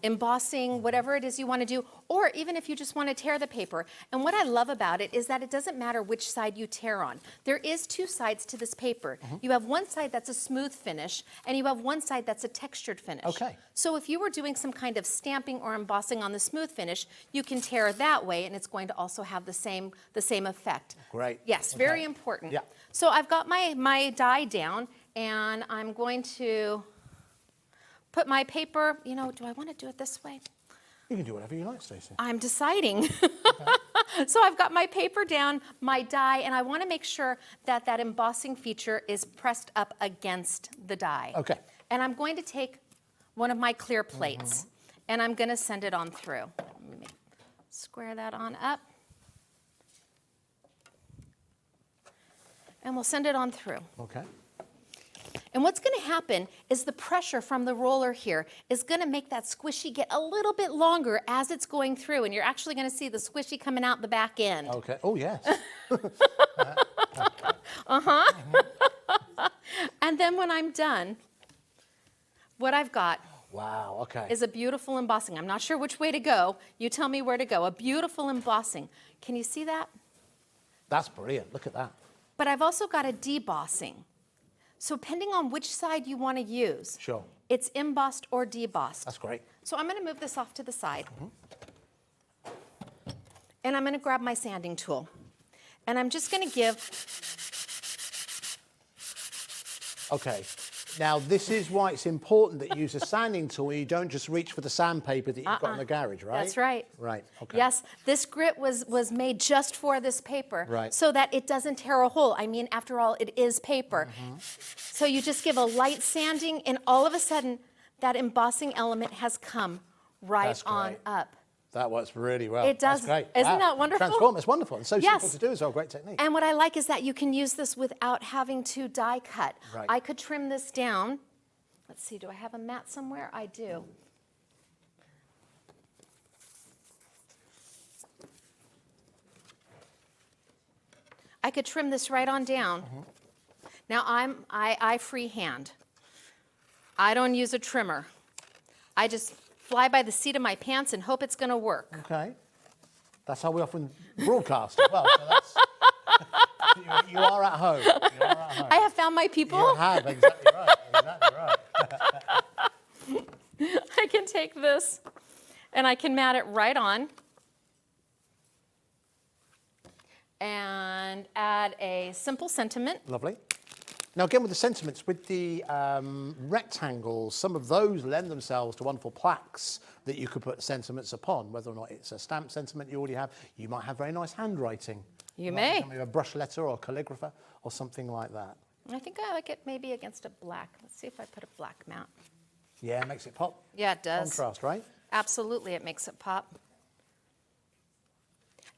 embossing, whatever it is you want to do, or even if you just want to tear the paper. And what I love about it is that it doesn't matter which side you tear on. There is two sides to this paper. You have one side that's a smooth finish, and you have one side that's a textured finish. Okay. So if you were doing some kind of stamping or embossing on the smooth finish, you can tear that way, and it's going to also have the same effect. Great. Yes, very important. Yeah. So I've got my die down, and I'm going to put my paper, you know, do I want to do it this way? You can do whatever you like, Stacey. I'm deciding. So I've got my paper down, my die, and I want to make sure that that embossing feature is pressed up against the die. Okay. And I'm going to take one of my clear plates, and I'm going to send it on through. Let me square that on up. And we'll send it on through. Okay. And what's going to happen is the pressure from the roller here is going to make that squishy get a little bit longer as it's going through, and you're actually going to see the squishy coming out the back end. Okay. Oh, yes. And then when I'm done, what I've got Wow. Okay. is a beautiful embossing. I'm not sure which way to go. You tell me where to go. A beautiful embossing. Can you see that? That's brilliant. Look at that. But I've also got a debossing. So depending on which side you want to use, Sure. it's embossed or debossed. That's great. So I'm going to move this off to the side. And I'm going to grab my sanding tool. And I'm just going to give... Okay. Now, this is why it's important that you use a sanding tool and you don't just reach for the sandpaper that you've got in the garage, right? That's right. Right. Okay. Yes, this grit was made just for this paper. Right. So that it doesn't tear a hole. I mean, after all, it is paper. So you just give a light sanding, and all of a sudden, that embossing element has come right That's on great. up. That works really well. It does. That's great. Isn't that wonderful? Transform. It's wonderful. And so Yes. simple to do as well. Great technique. And what I like is that you can use this without having to die cut. Right. I could trim this down. Let's see, do I have a mat somewhere? I do. I could trim this right on down. Now I freehand. I don't use a trimmer. I just fly by the seat of my pants and hope it's going to work. Okay. That's how we often broadcast as well. So that's, you are at home. You are at home. I have found my people. You have, exactly right. Exactly right. I can take this and I can mat it right on and add a simple sentiment. Lovely. Now, again, with the sentiments, with the rectangles, some of those lend themselves to wonderful plaques that you could put sentiments upon, whether or not it's a stamped sentiment you already have. You might have very nice handwriting. You might may. have maybe a brush letter or a calligrapher or something like that. I think I like it maybe against a black. Let's see if I put a black mat. Yeah, it makes it pop. Yeah, it does. Contrast, right? Absolutely, it makes it pop.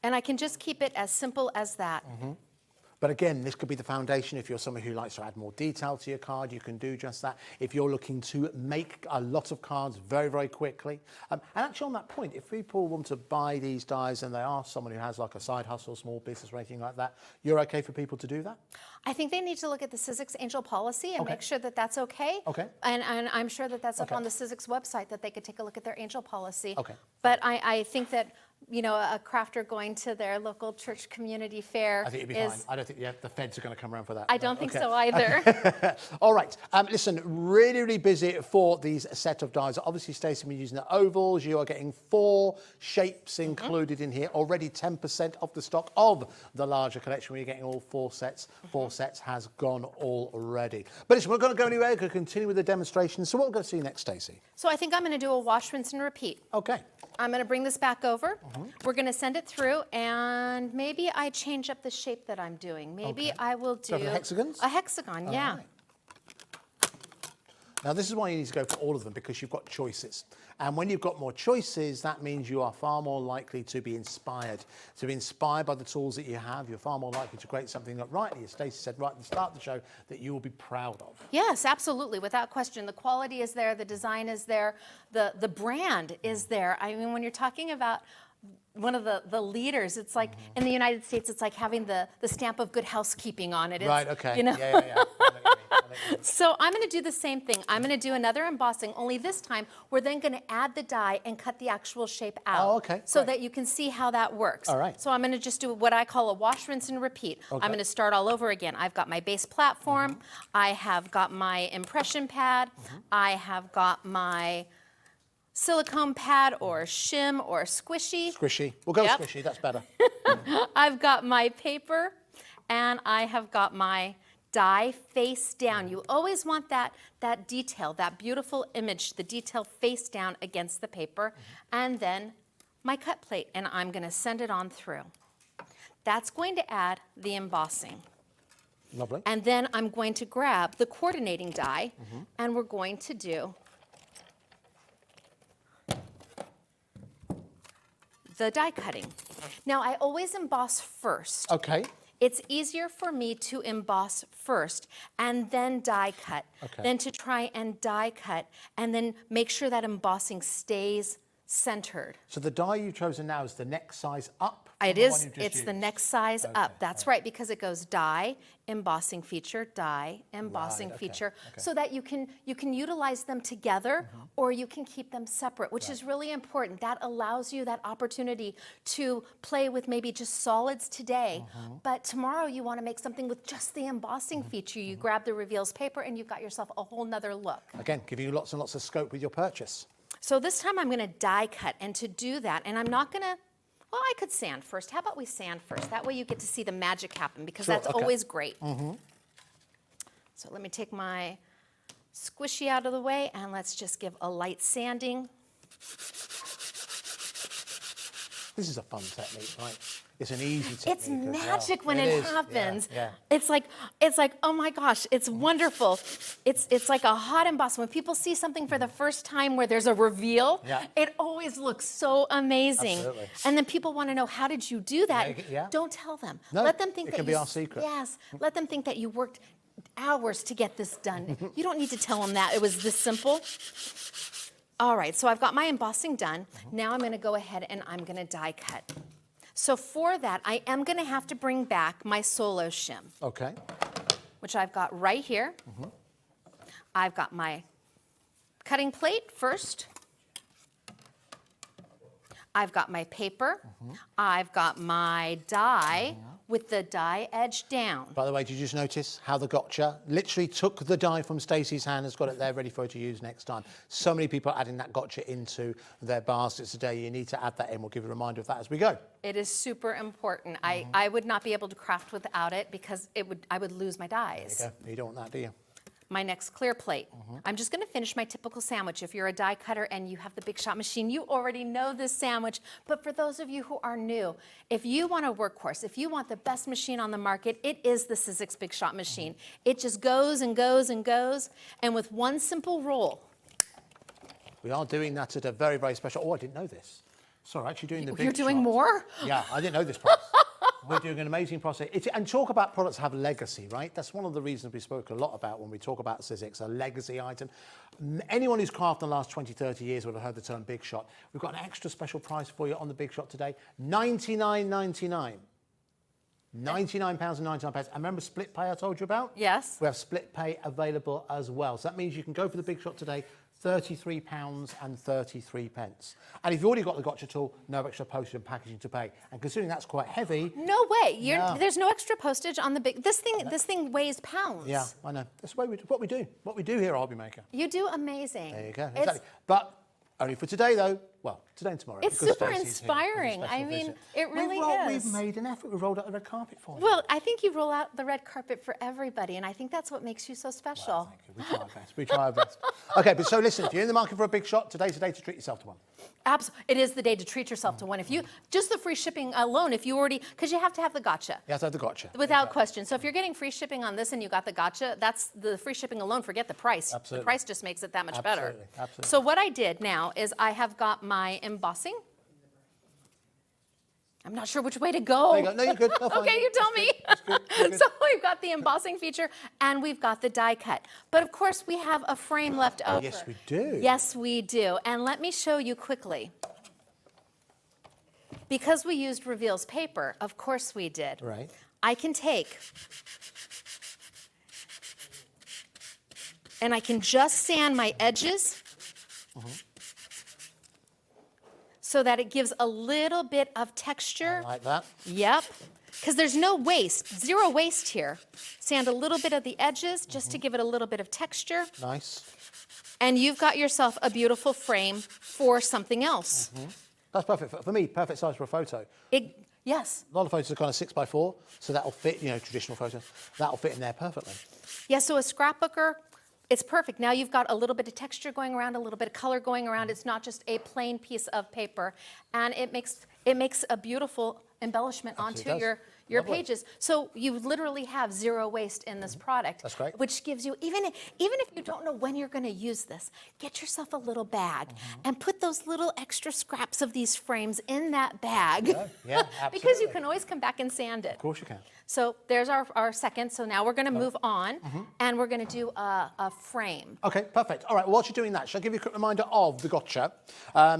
And I can just keep it as simple as that. But again, this could be the foundation. If you're someone who likes to add more detail to your card, you can do just that. If you're looking to make a lot of cards very, very quickly. And actually on that point, if people want to buy these dies and they are someone who has like a side hustle, small business or anything like that, you're okay for people to do that? I think they need to look at the SIZZIX Angel policy and Okay. make sure that that's okay. Okay. And I'm sure that that's up Okay. on the SIZZIX website, that they could take a look at their angel policy. Okay. But I think that, you know, a crafter going to their local church community fair I think you'll be fine. I don't think the feds are going to come around for that. I don't think Okay. so either. All right. Listen, really, really busy for these set of dies. Obviously, Stacey, we're using the ovals. You are getting 4 shapes included in here. Already 10% of the stock of the larger collection. We're getting all 4 sets. 4 sets has gone already. But listen, we're going to go anywhere. We're going to continue with the demonstration. So what we're going to see next, Stacey? So I think I'm going to do a wash, rinse, and repeat. Okay. I'm going to bring this back over. We're going to send it through, and maybe I change up the shape that I'm doing. Maybe I will do Go for the hexagons? a hexagon, yeah. Right. Now, this is why you need to go for all of them, because you've got choices. And when you've got more choices, that means you are far more likely to be inspired. To be inspired by the tools that you have, you're far more likely to create something that, rightly, as Stacey said right at the start of the show, that you will be proud of. Yes, absolutely, without question. The quality is there, the design is there, the brand is there. I mean, when you're talking about one of the leaders, it's like, in the United States, it's like having the stamp of good housekeeping on it. It's, Right, okay. You know? Yeah. I know what you mean. I know what you mean. So I'm going to do the same thing. I'm going to do another embossing, only this time we're then going to add the die and cut the actual shape out. Oh, okay, So great. that you can see how that works. All right. So I'm going to just do what I call a wash, rinse, and repeat. Okay. I'm going to start all over again. I've got my base platform. I have got my impression pad. I have got my silicone pad or shim or squishy. Squishy. We'll go Yep. with squishy, that's better. I've got my paper, and I have got my die face down. You always want that detail, that beautiful image, the detail face down against the paper, and then my cut plate, and I'm going to send it on through. That's going to add the embossing. Lovely. And then I'm going to grab the coordinating die, and we're going to do the die cutting. Now, I always emboss first. Okay. It's easier for me to emboss first and then die cut than to try and die cut and then make sure that embossing stays centered. So the die you've chosen now is the next size up? from It the one is, you've just it's the used? next size up. That's right, because it goes die, embossing feature, die, embossing Right, okay, feature, okay. so that you can utilize them together or you can keep them separate, which is really important. That allows you that opportunity to play with maybe just solids today, but tomorrow you want to make something with just the embossing feature. You grab the reveals paper and you've got yourself a whole nother look. Again, giving you lots and lots of scope with your purchase. So this time I'm going to die cut, and to do that, and I'm not going to, well, I could sand first. How about we sand first? That way you get to see the magic happen, because Sure, that's okay. always great. So let me take my squishy out of the way, and let's just give a light sanding. This is a fun technique, right? It's an easy technique. It's as well. magic when it is, happens. Yeah. It's like, oh my gosh, it's wonderful. It's like a hot emboss. When people see something for the first time where there's a reveal, Yeah. it always looks so amazing. Absolutely. And then people want to know, how did you do that? Yeah. Don't tell them. No, let them think it that can be our secret. Yes, let them think that you worked hours to get this done. You don't need to tell them that it was this simple. All right, so I've got my embossing done. Now I'm going to go ahead and I'm going to die cut. So for that, I am going to have to bring back my solo shim, Okay. which I've got right here. I've got my cutting plate first. I've got my paper. I've got my die with the die edge down. By the way, did you just notice how the gotcha literally took the die from Stacey's hand, has got it there ready for her to use next time? So many people are adding that gotcha into their baskets today. You need to add that in. We'll give you a reminder of that as we go. It is super important. I would not be able to craft without it, because I would lose my dies. There you go. You don't want that, do you? My next clear plate. I'm just going to finish my typical sandwich. If you're a die cutter and you have the Big Shot machine, you already know this sandwich. But for those of you who are new, if you want a workhorse, if you want the best machine on the market, it is the SIZZIX Big Shot machine. It just goes and goes and goes, and with one simple roll. We are doing that at a very, very special... Oh, I didn't know this. Sorry, actually doing the big You're doing shots. more? Yeah, I didn't know this process. We're doing an amazing process. And talk about products have legacy, right? That's one of the reasons we spoke a lot about when we talk about SIZZIX, a legacy item. Anyone who's crafted in the last 20, 30 years would have heard the term Big Shot. We've got an extra special price for you on the Big Shot today, $99.99. £99.99. And remember split pay I told you about? Yes. We have split pay available as well. So that means you can go for the Big Shot today, £33.33. And if you've already got the gotcha tool, no extra postage and packaging to pay. And considering that's quite heavy... No way. No. There's no extra postage on the big... This thing weighs pounds. Yeah, I know. That's what we do here at HobbyMaker. You do amazing. There you go. Exactly. But only for today, though. well, today and tomorrow. It's because super Stacey's here inspiring. on a special I mean, visit. it really is. We've made an effort. We've rolled out the red carpet for you. Well, I think you roll out the red carpet for everybody, and I think that's what makes you so special. Well, thank you. We try our best. We try our best. Okay, but so listen, if you're in the market for a big shot, today's the day to treat yourself to one. Absolutely. It is the day to treat yourself to one. If you, just the free shipping alone, if you already, because you have to have the gotcha. You have to have the gotcha. Without question. So if you're getting free shipping on this and you got the gotcha, that's the free shipping alone, forget the price. Absolutely. The price just makes it that much better. Absolutely, absolutely. So what I did now is I have got my embossing. I'm not sure which way to go. There you go. No, you're good. No, fine. Okay, you tell me. Good. So we've got the embossing feature and we've got the die cut. But of course we have a frame left over. Yes, we do. Yes, we do. And let me show you quickly. Because we used Reveals paper, of course we did. Right. I can take and I can just sand my edges so that it gives a little bit of texture. Like that. Yep. Because there's no waste, zero waste here. Sand a little bit of the edges just to give it a little bit of texture. Nice. And you've got yourself a beautiful frame for something else. That's perfect. For me, perfect size for a photo. Yes. A lot of photos are kind of 6x4, so that'll fit, traditional photos. That'll fit in there perfectly. Yeah, so a scrapbooker, it's perfect. Now you've got a little bit of texture going around, a little bit of color going around. It's not just a plain piece of paper. And it makes a beautiful embellishment onto Absolutely your Lovely. pages. So you literally have zero waste in this product. That's great. Which gives you, even if you don't know when you're going to use this, get yourself a little bag and put those little extra scraps of these frames in that bag. Yeah, Because you absolutely. can always come back and sand it. Of course you can. So there's our second. So now we're going to move on and we're going to do a frame. Okay, perfect. All right, whilst you're doing that, shall I give you a quick reminder of the gotcha?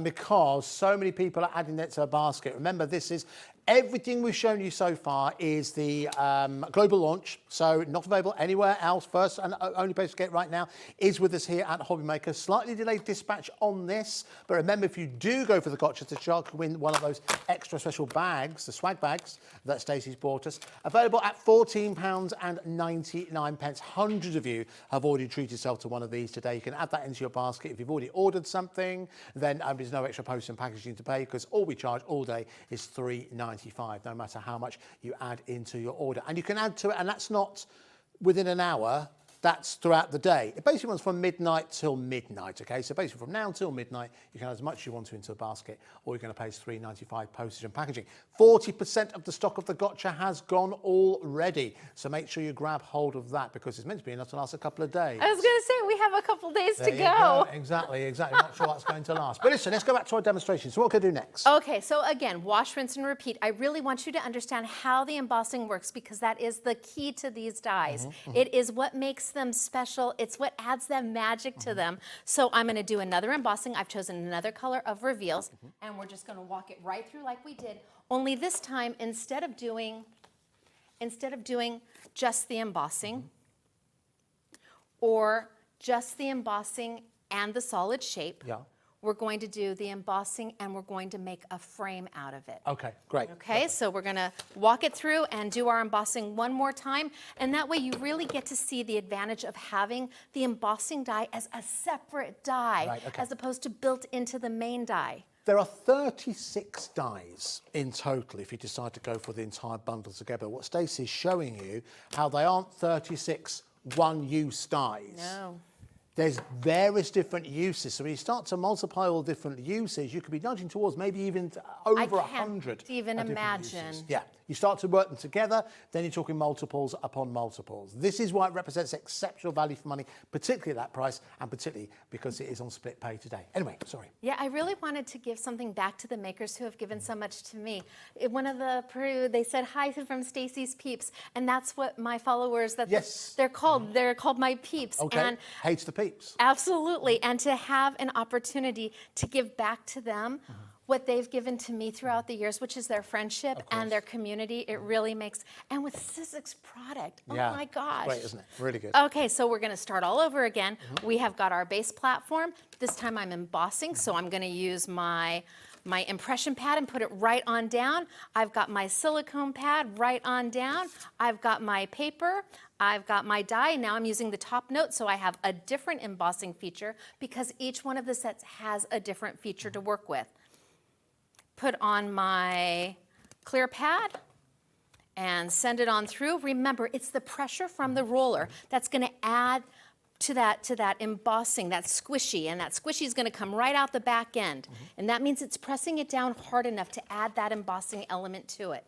Because so many people are adding it to a basket. Remember, everything we've shown you so far is the global launch, so not available anywhere else. First and only place to get right now is with us here at HobbyMaker. Slightly delayed dispatch on this, but remember, if you do go for the gotcha, the shark can win one of those extra special bags, the swag bags that Stacey's bought us. Available at £14.99. Hundreds of you have already treated yourself to one of these today. You can add that into your basket. If you've already ordered something, then there's no extra post and packaging to pay, because all we charge all day is $3.95, no matter how much you add into your order. And you can add to it, and that's not within an hour, that's throughout the day. It basically runs from midnight till midnight, okay? So basically from now until midnight, you can add as much as you want to into a basket. All you're going to pay is $3.95 postage and packaging. 40% of the stock of the gotcha has gone already. So make sure you grab hold of that, because it's meant to be enough to last a couple of days. I was going to say, we have a couple days to There you go. Exactly. Not sure that's going to last. But listen, let's go back to our demonstration. So what can I do next? Okay, so again, wash, rinse, and repeat. I really want you to understand how the embossing works, because that is the key to these dies. It is what makes them special. It's what adds that magic to them. So I'm going to do another embossing. I've chosen another color of Reveals, and we're just going to walk it right through like we did. Only this time, instead of doing just the embossing, or just the embossing and the solid shape, we're going to do the embossing and we're going to make a frame out of it. Okay, great. Okay, so we're going to walk it through and do our embossing one more time, and that way you really get to see the advantage of having the embossing die as a separate die, as opposed to built into the main die. There are 36 dies in total if you decide to go for the entire bundle together. What Stacey's showing you, how they aren't 36 one-use dies. No. There's various different uses. So when you start to multiply all different uses, you could be nudging towards maybe even over 100. I can't even imagine. Yeah, you start to work them together, then you're talking multiples upon multiples. This is why it represents exceptional value for money, particularly at that price, and particularly because it is on split pay today. Anyway, sorry. Yeah, I really wanted to give something back to the makers who have given so much to me. One of the Peru, they said hi from Stacey's Peeps, and that's what my followers, they're called. They're called my peeps. Okay, and hates the peeps. Absolutely, and to have an opportunity to give back to them what they've given to me throughout the years, which is their friendship and their community, it really makes, and with SIZZIX product, oh my gosh. Great, isn't it? Really good. Okay, so we're gonna start all over again. We have got our base platform. This time I'm embossing, so I'm gonna use my my impression pad and put it right on down. I've got my silicone pad right on down. I've got my paper. I've got my die. Now I'm using the top note, so I have a different embossing feature because each one of the sets has a different feature to work with. Put on my clear pad and send it on through. Remember, it's the pressure from the roller that's going to add to that embossing, that squishy, and that squishy is going to come right out the back end. And that means it's pressing it down hard enough to add that embossing element to it.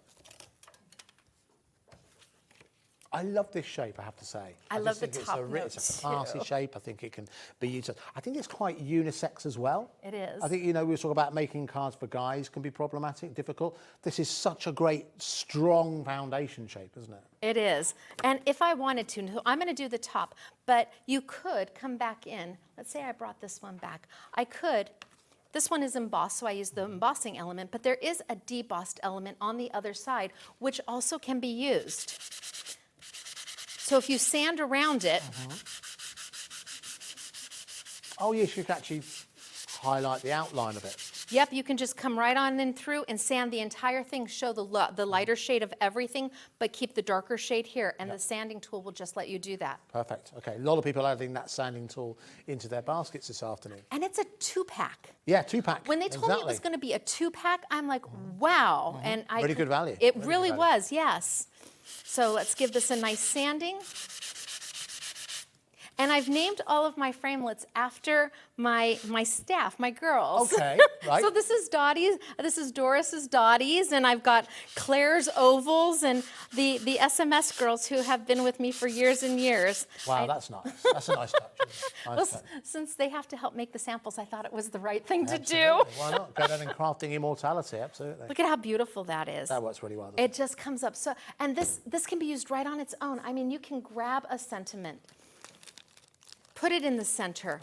I love this shape, I have to say. I love the just top think note, it's a classy too. shape. I think it can be used. I think it's quite unisex as well. It is. I think, you know, we were talking about making cards for guys can be problematic, difficult. This is such a great, strong foundation shape, isn't it? It is. And if I wanted to, so I'm going to do the top, but you could come back in. Let's say I brought this one back. I could. This one is embossed, so I use the embossing element, but there is a debossed element on the other side, which also can be used. So if you sand around it. Oh, yes, you can actually highlight the outline of it. Yep, you can just come right on in through and sand the entire thing, show the lighter shade of everything, but keep the darker shade here, and the sanding tool will just let you do that. Perfect. Okay, a lot of people are adding that sanding tool into their baskets this afternoon. And it's a 2-pack. Yeah, 2-pack. When they told me it was going to be a 2-pack, I'm like, wow. And Really good value. It Really really good value. was, yes. So let's give this a nice sanding. And I've named all of my framelits after my staff, my girls. Okay, right. So this is Dottie's, this is Doris's Dottie's, and I've got Claire's ovals, and the SMS girls who have been with me for years and years. Wow, that's nice. That's a nice touch. Nice Well, touch. since they have to help make the samples, I thought it was the right thing to do. Absolutely. Why not? Go down and crafting immortality, absolutely. Look at how beautiful that is. That works really well. doesn't It just comes up so, and this can be used right on its own. I mean, you can grab a sentiment, put it in the center,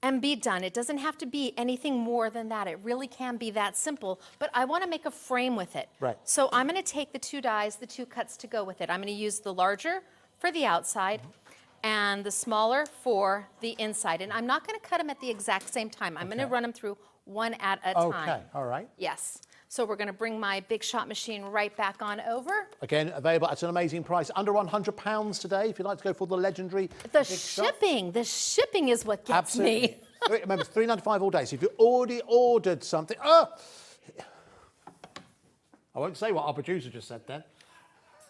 and be done. It doesn't have to be anything more than that. It really can be that simple, but I want to make a frame with it. Right. So I'm going to take the 2 dies, the 2 cuts to go with it. I'm going to use the larger for the outside and the smaller for the inside. And I'm not going to cut them at the exact same time. I'm going to run them through one at a time. Okay, all right. Yes. So we're going to bring my Big Shot machine right back on over. Again, available at an amazing price, under £100 today. If you'd like to go for the legendary The Big Shot. shipping is what gets Absolutely. me. Remember, it's $3.95 all day. So if you already ordered something, I won't say what our producer just said then.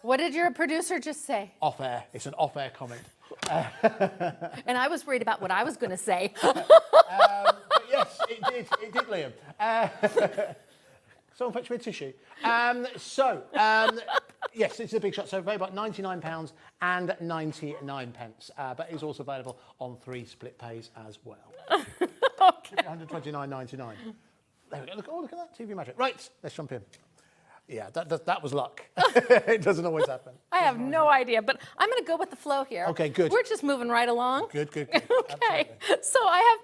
What did your producer just say? Off air. It's an off air comment. And I was worried about what I was going to say. But yes, it did, Liam. Someone fetch me a tissue. Yes, it's a Big Shot. So available at £99 and 99 pence. But it's also available on 3 split pays as well. Okay. £129.99. There we go. Look, look at that TV magic. Right, let's jump in. Yeah, that was luck. It doesn't always happen. I have no idea, but I'm going to go with the flow here. Okay, good. We're just moving right along. Good. Okay, Absolutely. so I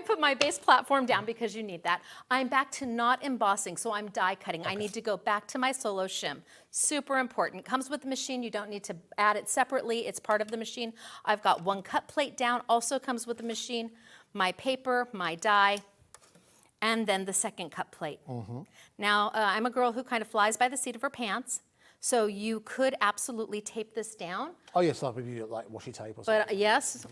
put my base platform down because you need that. I'm back to not embossing, so I'm die cutting. I need to go back to my solo shim. Super important. Comes with the machine. You don't need to add it separately. It's part of the machine. I've got 1 cut plate down. Also comes with the machine. My paper, my die, and then the 2nd cut plate. Now, I'm a girl who kind of flies by the seat of her pants. So you could absolutely tape this down. Oh, yes, like washi tape or something. But yes,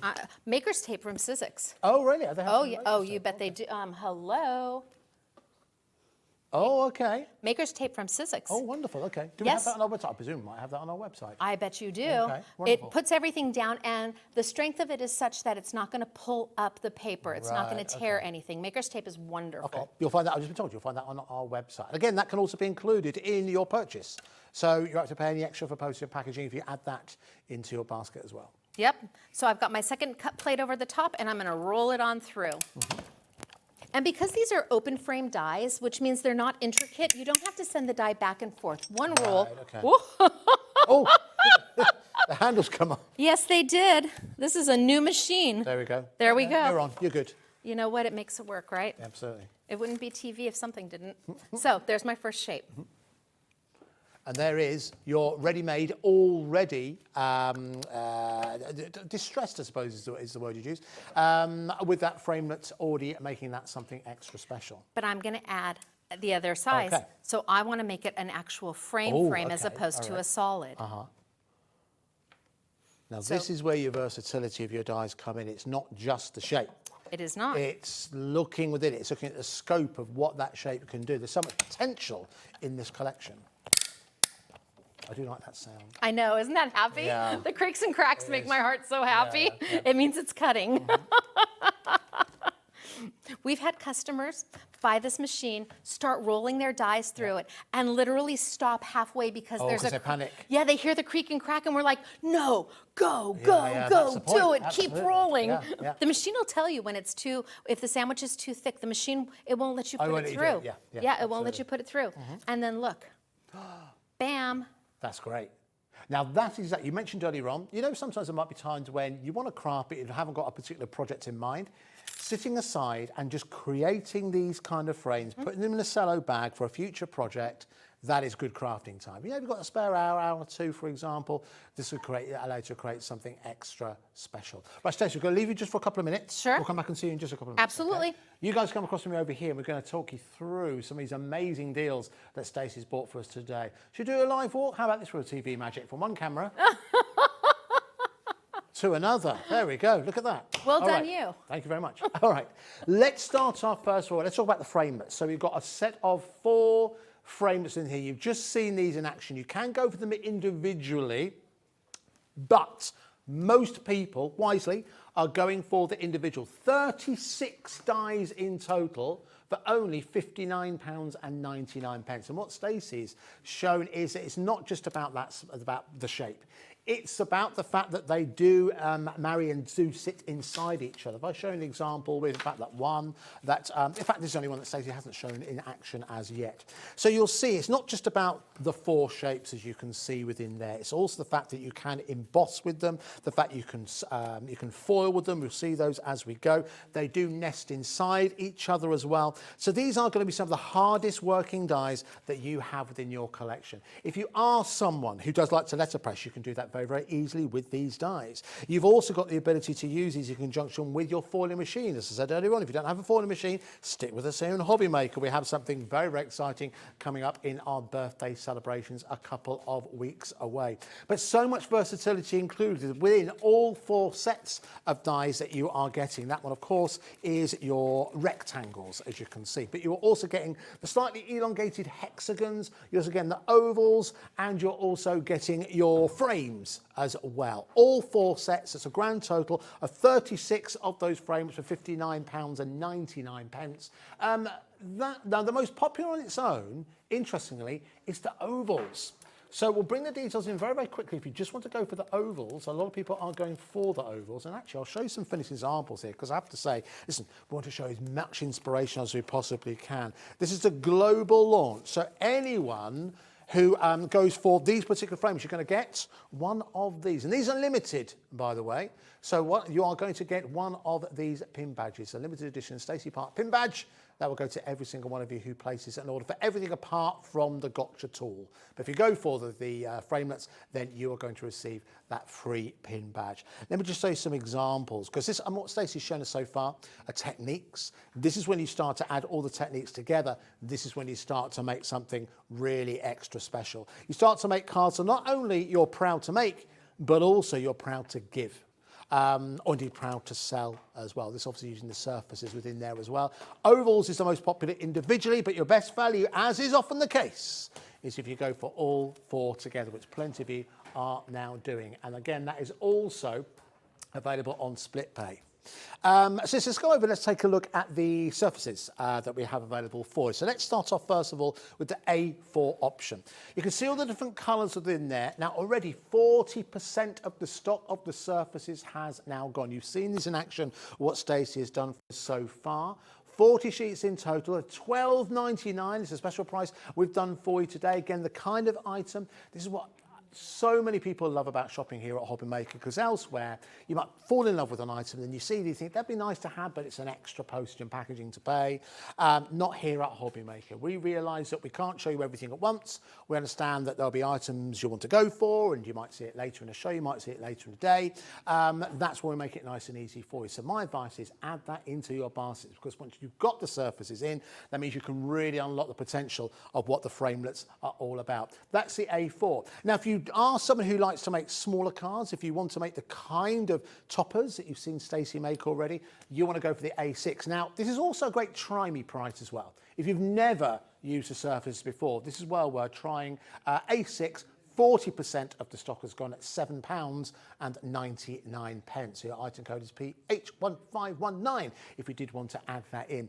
Maker's tape from SIZZIX. Oh, really? Are they Oh, having yeah. Maker's Oh, tape? you bet they do. Hello. Oh, okay. Maker's tape from SIZZIX. Oh, wonderful. Okay. Do we Yes. have that on our website? I presume we might have that on our website. I bet you do. Okay, It wonderful. puts everything down, and the strength of it is such that it's not going to pull up the paper. It's not going Right, to tear anything. Maker's tape is wonderful. Okay. You'll find that, I've just been told, you'll find that on our website. Again, that can also be included in your purchase. So you don't have to pay any extra for postage and packaging if you add that into your basket as well. Yep. So I've got my 2nd cut plate over the top, and I'm going to roll it on through. And because these are open frame dies, which means they're not intricate, you don't have to send the die back and forth. One roll. Right, okay. Whoa. Oh, the handles come off. Yes, they did. This is a new machine. There we go. There we Yeah, go. You're on. You're good. You know what? It makes it work, right? Absolutely. It wouldn't be TV if something didn't. So there's my first shape. And there is your ready-made, already distressed, I suppose is the word you'd use, with that framelit already making that something extra special. But I'm going to add the other size. Okay. So I want to make it an actual frame as okay. opposed to All right. a solid. Now this is where your versatility of your dies come in. It's not just the shape. It is not. It's looking within it. It's looking at the scope of what that shape can do. There's so much potential in this collection. I do like that sound. I know, isn't that happy? Yeah. The creaks and cracks make my heart so happy. Yeah. It means it's cutting. We've had customers buy this machine, start rolling their dies through it, and literally stop halfway because there's a... they panic. Yeah, they hear the creak and crack, and we're like, no, go, that's the do point. it, keep Absolutely. rolling. Yeah. The machine will tell you when it's too, if the sandwich is too thick, the machine, it won't let you put won't it let you through. do it. Yeah, it won't let absolutely. you put it through. And then look, bam. That's great. Now that is that you mentioned earlier on, you know, sometimes there might be times when you want to craft it and haven't got a particular project in mind. Sitting aside and just creating these kind of frames, putting them in a cello bag for a future project, that is good crafting time. You know, you've got a spare hour or two, for example, this would allow you to create something extra special. Right, Stacey, we're going to leave you just for a couple of minutes. Sure. We'll come back and see you in just a couple of minutes. Absolutely. Okay? You guys come across to me over here and we're going to talk you through some of these amazing deals that Stacey's bought for us today. Should we do a live walk? How about this for a TV magic? From one camera to another. There we go. Look at that. Well All done, right. you. Thank you very much. All right. Let's start off first of all. Let's talk about the framelets. So we've got a set of 4 framelets in here. You've just seen these in action. You can go for them individually, but most people, wisely, are going for the individual. 36 dies in total for only £59.99. And what Stacey's shown is that it's not just about the shape. It's about the fact that they do marry and do sit inside each other. If I show an example with, in fact, that one, that, in fact, this is the only one that Stacey hasn't shown in action as yet. So you'll see it's not just about the 4 shapes, as you can see within there. It's also the fact that you can emboss with them, the fact you can foil with them. We'll see those as we go. They do nest inside each other as well. So these are going to be some of the hardest working dies that you have within your collection. If you are someone who does like to letterpress, you can do that very, very easily with these dies. You've also got the ability to use these in conjunction with your foiling machine. As I said earlier on, if you don't have a foiling machine, stick with us here in HobbyMaker. We have something very, very exciting coming up in our birthday celebrations a couple of weeks away. But so much versatility included within all 4 sets of dies that you are getting. That one, of course, is your rectangles, as you can see. But you're also getting the slightly elongated hexagons, you're also getting the ovals, and you're also getting your frames as well. All 4 sets, it's a grand total of 36 of those frames for £59.99. Now, the most popular on its own, interestingly, is the ovals. So we'll bring the details in very, very quickly. If you just want to go for the ovals, a lot of people are going for the ovals. And actually, I'll show you some finished examples here, because I have to say, listen, we want to show as much inspiration as we possibly can. This is a global launch, so anyone who goes for these particular frames, you're going to get one of these. And these are limited, by the way. So what you are going to get one of these pin badges, a limited edition Stacey Park pin badge. That will go to every single one of you who places an order for everything apart from the gotcha tool. But if you go for the framelets, then you are going to receive that free pin badge. Let me just show you some examples, because this and what Stacey's shown us so far are techniques. This is when you start to add all the techniques together. This is when you start to make something really extra special. You start to make cards that not only you're proud to make, but also you're proud to give. Or indeed proud to sell as well. This obviously using the surfaces within there as well. Ovals is the most popular individually, but your best value, as is often the case, is if you go for all 4 together, which plenty of you are now doing. And again, that is also available on split pay. So let's go over, let's take a look at the surfaces that we have available for you. So let's start off first of all with the A4 option. You can see all the different colours within there. Now already 40% of the stock of the surfaces has now gone. You've seen this in action, what Stacey has done so far. 40 sheets in total at £12.99. It's a special price we've done for you today. Again, the kind of item, this is what so many people love about shopping here at HobbyMaker, because elsewhere you might fall in love with an item and you see it, you think that'd be nice to have, but it's an extra postage and packaging to pay. Not here at HobbyMaker. We realise that we can't show you everything at once. We understand that there'll be items you want to go for, and you might see it later in a show, you might see it later in the day. That's why we make it nice and easy for you. So my advice is add that into your baskets, because once you've got the surfaces in, that means you can really unlock the potential of what the framelits are all about. That's the A4. Now, if you are someone who likes to make smaller cards, if you want to make the kind of toppers that you've seen Stacey make already, you want to go for the A6. Now, this is also a great try me price as well. If you've never used a surface before, this is well worth trying. A6, 40% of the stock has gone at £7.99. So your item code is PH1519 if you did want to add that in.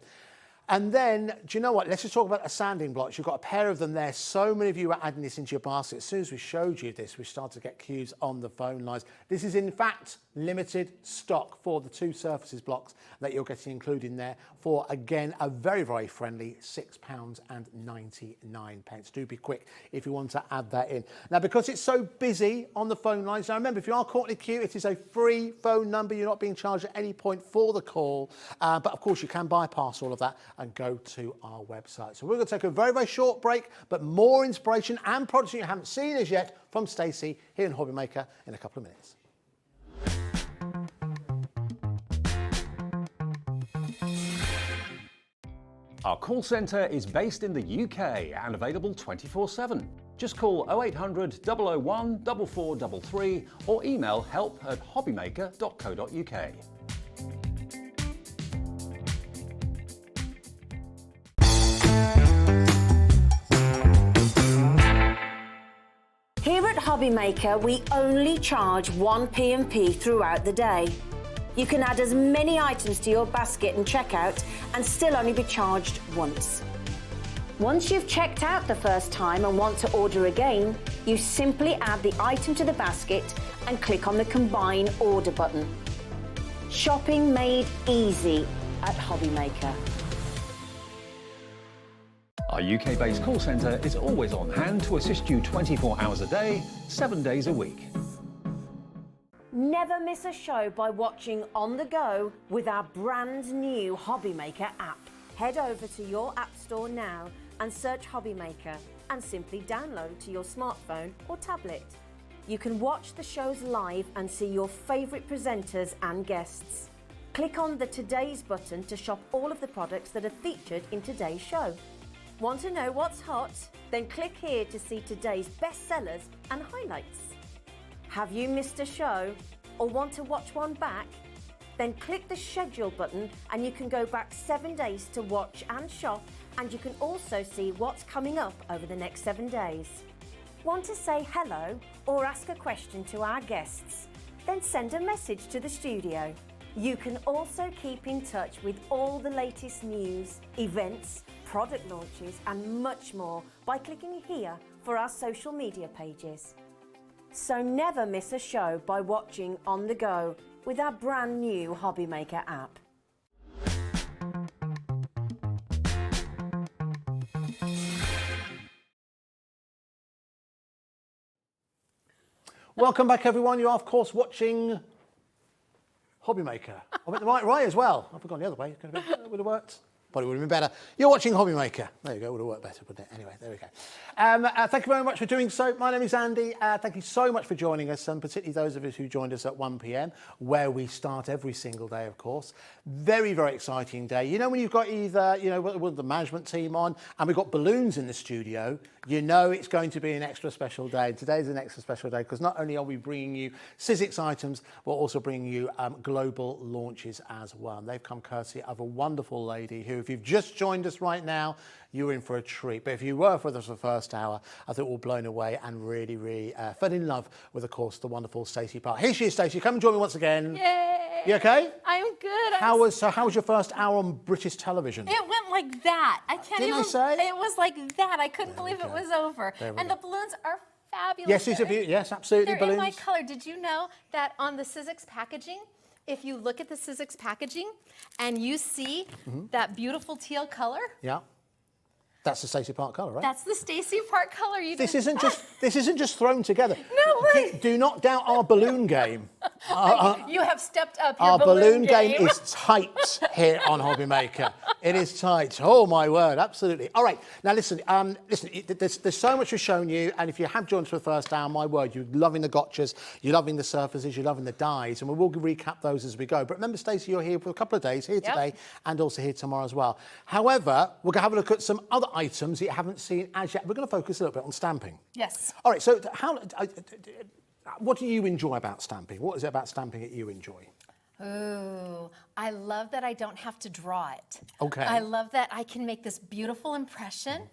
And then, do you know what? Let's just talk about the sanding blocks. You've got a pair of them there. So many of you are adding this into your basket. As soon as we showed you this, we started to get queues on the phone lines. This is, in fact, limited stock for the 2 surfaces blocks that you're getting included in there for, again, a very, very friendly £6.99. Do be quick if you want to add that in. Now, because it's so busy on the phone lines, now remember, if you are caught in a queue, it is a free phone number. You're not being charged at any point for the call. But, of course, you can bypass all of that and go to our website. So we're going to take a very, very short break, but more inspiration and products you haven't seen as yet from Stacey here in HobbyMaker in a couple of minutes. Our call centre is based in the UK and available 24/7. Just call 0800 001 4433 or email help@hobbymaker.co.uk. Here at HobbyMaker, we only charge 1 P&P throughout the day. You can add as many items to your basket and checkout and still only be charged once. Once you've checked out the first time and want to order again, you simply add the item to the basket and click on the Combine Order button. Shopping made easy at HobbyMaker. Our UK-based call centre is always on hand to assist you 24 hours a day, 7 days a week. Never miss a show by watching on the go with our brand new HobbyMaker app. Head over to your app store now and search HobbyMaker and simply download to your smartphone or tablet. You can watch the shows live and see your favourite presenters and guests. Click on the Today's button to shop all of the products that are featured in today's show. Want to know what's hot? Then click here to see today's bestsellers and highlights. Have you missed a show or want to watch one back? Then click the schedule button and you can go back 7 days to watch and shop, and you can also see what's coming up over the next 7 days. Want to say hello or ask a question to our guests? Then send a message to the studio. You can also keep in touch with all the latest news, events, product launches and much more by clicking here for our social media pages. So never miss a show by watching on the go with our brand new HobbyMaker app. Welcome back, everyone. You are, of course, watching HobbyMaker. I went the right way as well. I've gone the other way. It would have worked. Probably would have been better. You're watching HobbyMaker. There you go. Would have worked better, wouldn't it? Anyway, there we go. Thank you very much for doing so. My name is Andy. Thank you so much for joining us, and particularly those of us who joined us at 1 p.m, where we start every single day, of course. Very, very exciting day. You know, when you've got either, you know, with the management team on, and we've got balloons in the studio, you know it's going to be an extra special day. Today's an extra special day because not only are we bringing you SIZZIX items, we're also bringing you global launches as well. And they've come courtesy of a wonderful lady who, if you've just joined us right now, you're in for a treat. But if you were with us for the first hour, I think we're all blown away and really, really fell in love with, of course, the wonderful Stacey Park. Here she is, Stacey. Come and join me once again. Yay! You okay? I'm good. How was your first hour on British television? It went like that. I can't Didn't even. I say? It was like that. I couldn't believe it was over. And the balloons are fabulous. Yes, these are beautiful. Yes, absolutely. They're balloons. in my color. Did you know that on the SIZZIX packaging, if you look at the SIZZIX packaging and you see that beautiful teal color, Yeah. That's the Stacey Park colour, right? That's the Stacey Park color. This isn't just thrown together. No, look. Do not doubt our balloon game. You have stepped up your Our balloon game. game is tight here on HobbyMaker. It is tight. Oh my word, absolutely. All right, now listen. There's so much we've shown you, and if you have joined us for the first time, my word, you're loving the gotchas, you're loving the surfaces, you're loving the dies, and we will recap those as we go. But remember, Stacey, you're here for a couple of days, here today, and also here tomorrow as well. However, we're going to have a look at some other items that you haven't seen as yet. We're going to focus a little bit on stamping. Yes. All right. So, what do you enjoy about stamping? What is it about stamping that you enjoy? Ooh, I love that I don't have to draw it. Okay. I love that I can make this beautiful impression,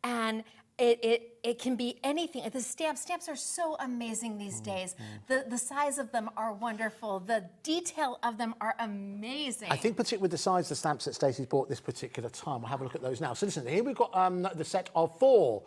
and it can be anything. The stamps are so amazing these days. The size of them are wonderful. The detail of them are amazing. I think particularly with the size of the stamps that Stacey's bought this particular time, we'll have a look at those now. So listen, here we've got the set of four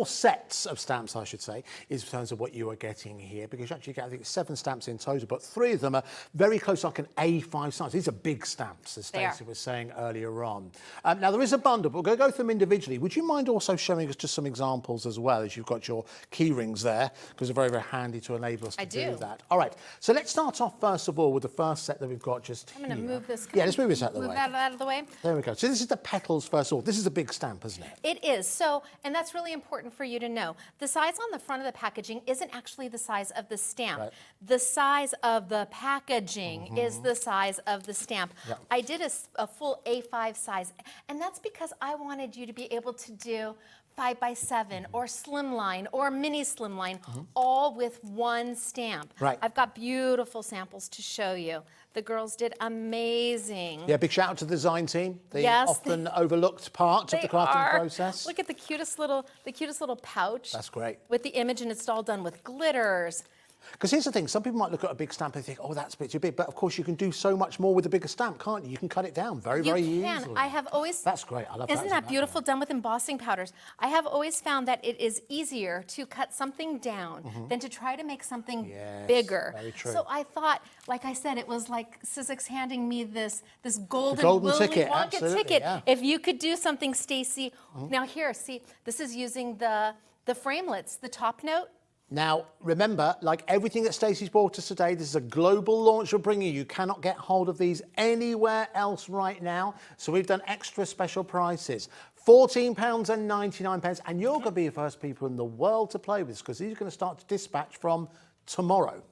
sets of stamps, I should say, in terms of what you are getting here, because you actually get, I think, 7 stamps in total, but 3 of them are very close, like an A5 size. These are big stamps, as Stacey was saying earlier on. Now, there is a bundle, but we're going to go through them individually. Would you mind also showing us just some examples as well, as you've got your key rings there, because they're very, very handy to enable us to do that. All right, so let's start off first of all with the first set that we've got just I'm going to move this. Yeah, let's move this out of the way. Move that out of the way. There we go. So this is the petals first of all. This is a big stamp, isn't it? It is. So, and that's really important for you to know. The size on the front of the packaging isn't actually the size of the stamp. Right. The size of the packaging is the size of the stamp. Yep. I did a full A5 size, and that's because I wanted you to be able to do 5x7 or slimline or mini slimline, all with one stamp. Right. I've got beautiful samples to show you. The girls did amazing. Yeah, big shout out to the design team. The Yes, often overlooked part of the crafting process. Look at the cutest little pouch. That's great. With the image, and it's all done with glitters. Because here's the thing, some people might look at a big stamp and think, oh, that's a bit too big. But of course, you can do so much more with a bigger stamp, can't you? You can cut it down very easily. I have always... That's great. I love that. Isn't that beautiful, done with embossing powders? I have always found that it is easier to cut something down than to try to make something bigger. Very true. So I thought, like I said, it was like SIZZIX handing me this golden Willy ticket, Wonka ticket. Yeah. If you could do something, Stacey. Now here, see, this is using the framelets, the top note. Now, remember, like everything that Stacey's brought us today, this is a global launch we're bringing you. You cannot get hold of these anywhere else right now. So we've done extra special prices. £14.99, and you're going to be the first people in the world to play with this, because these are going to start to dispatch from tomorrow.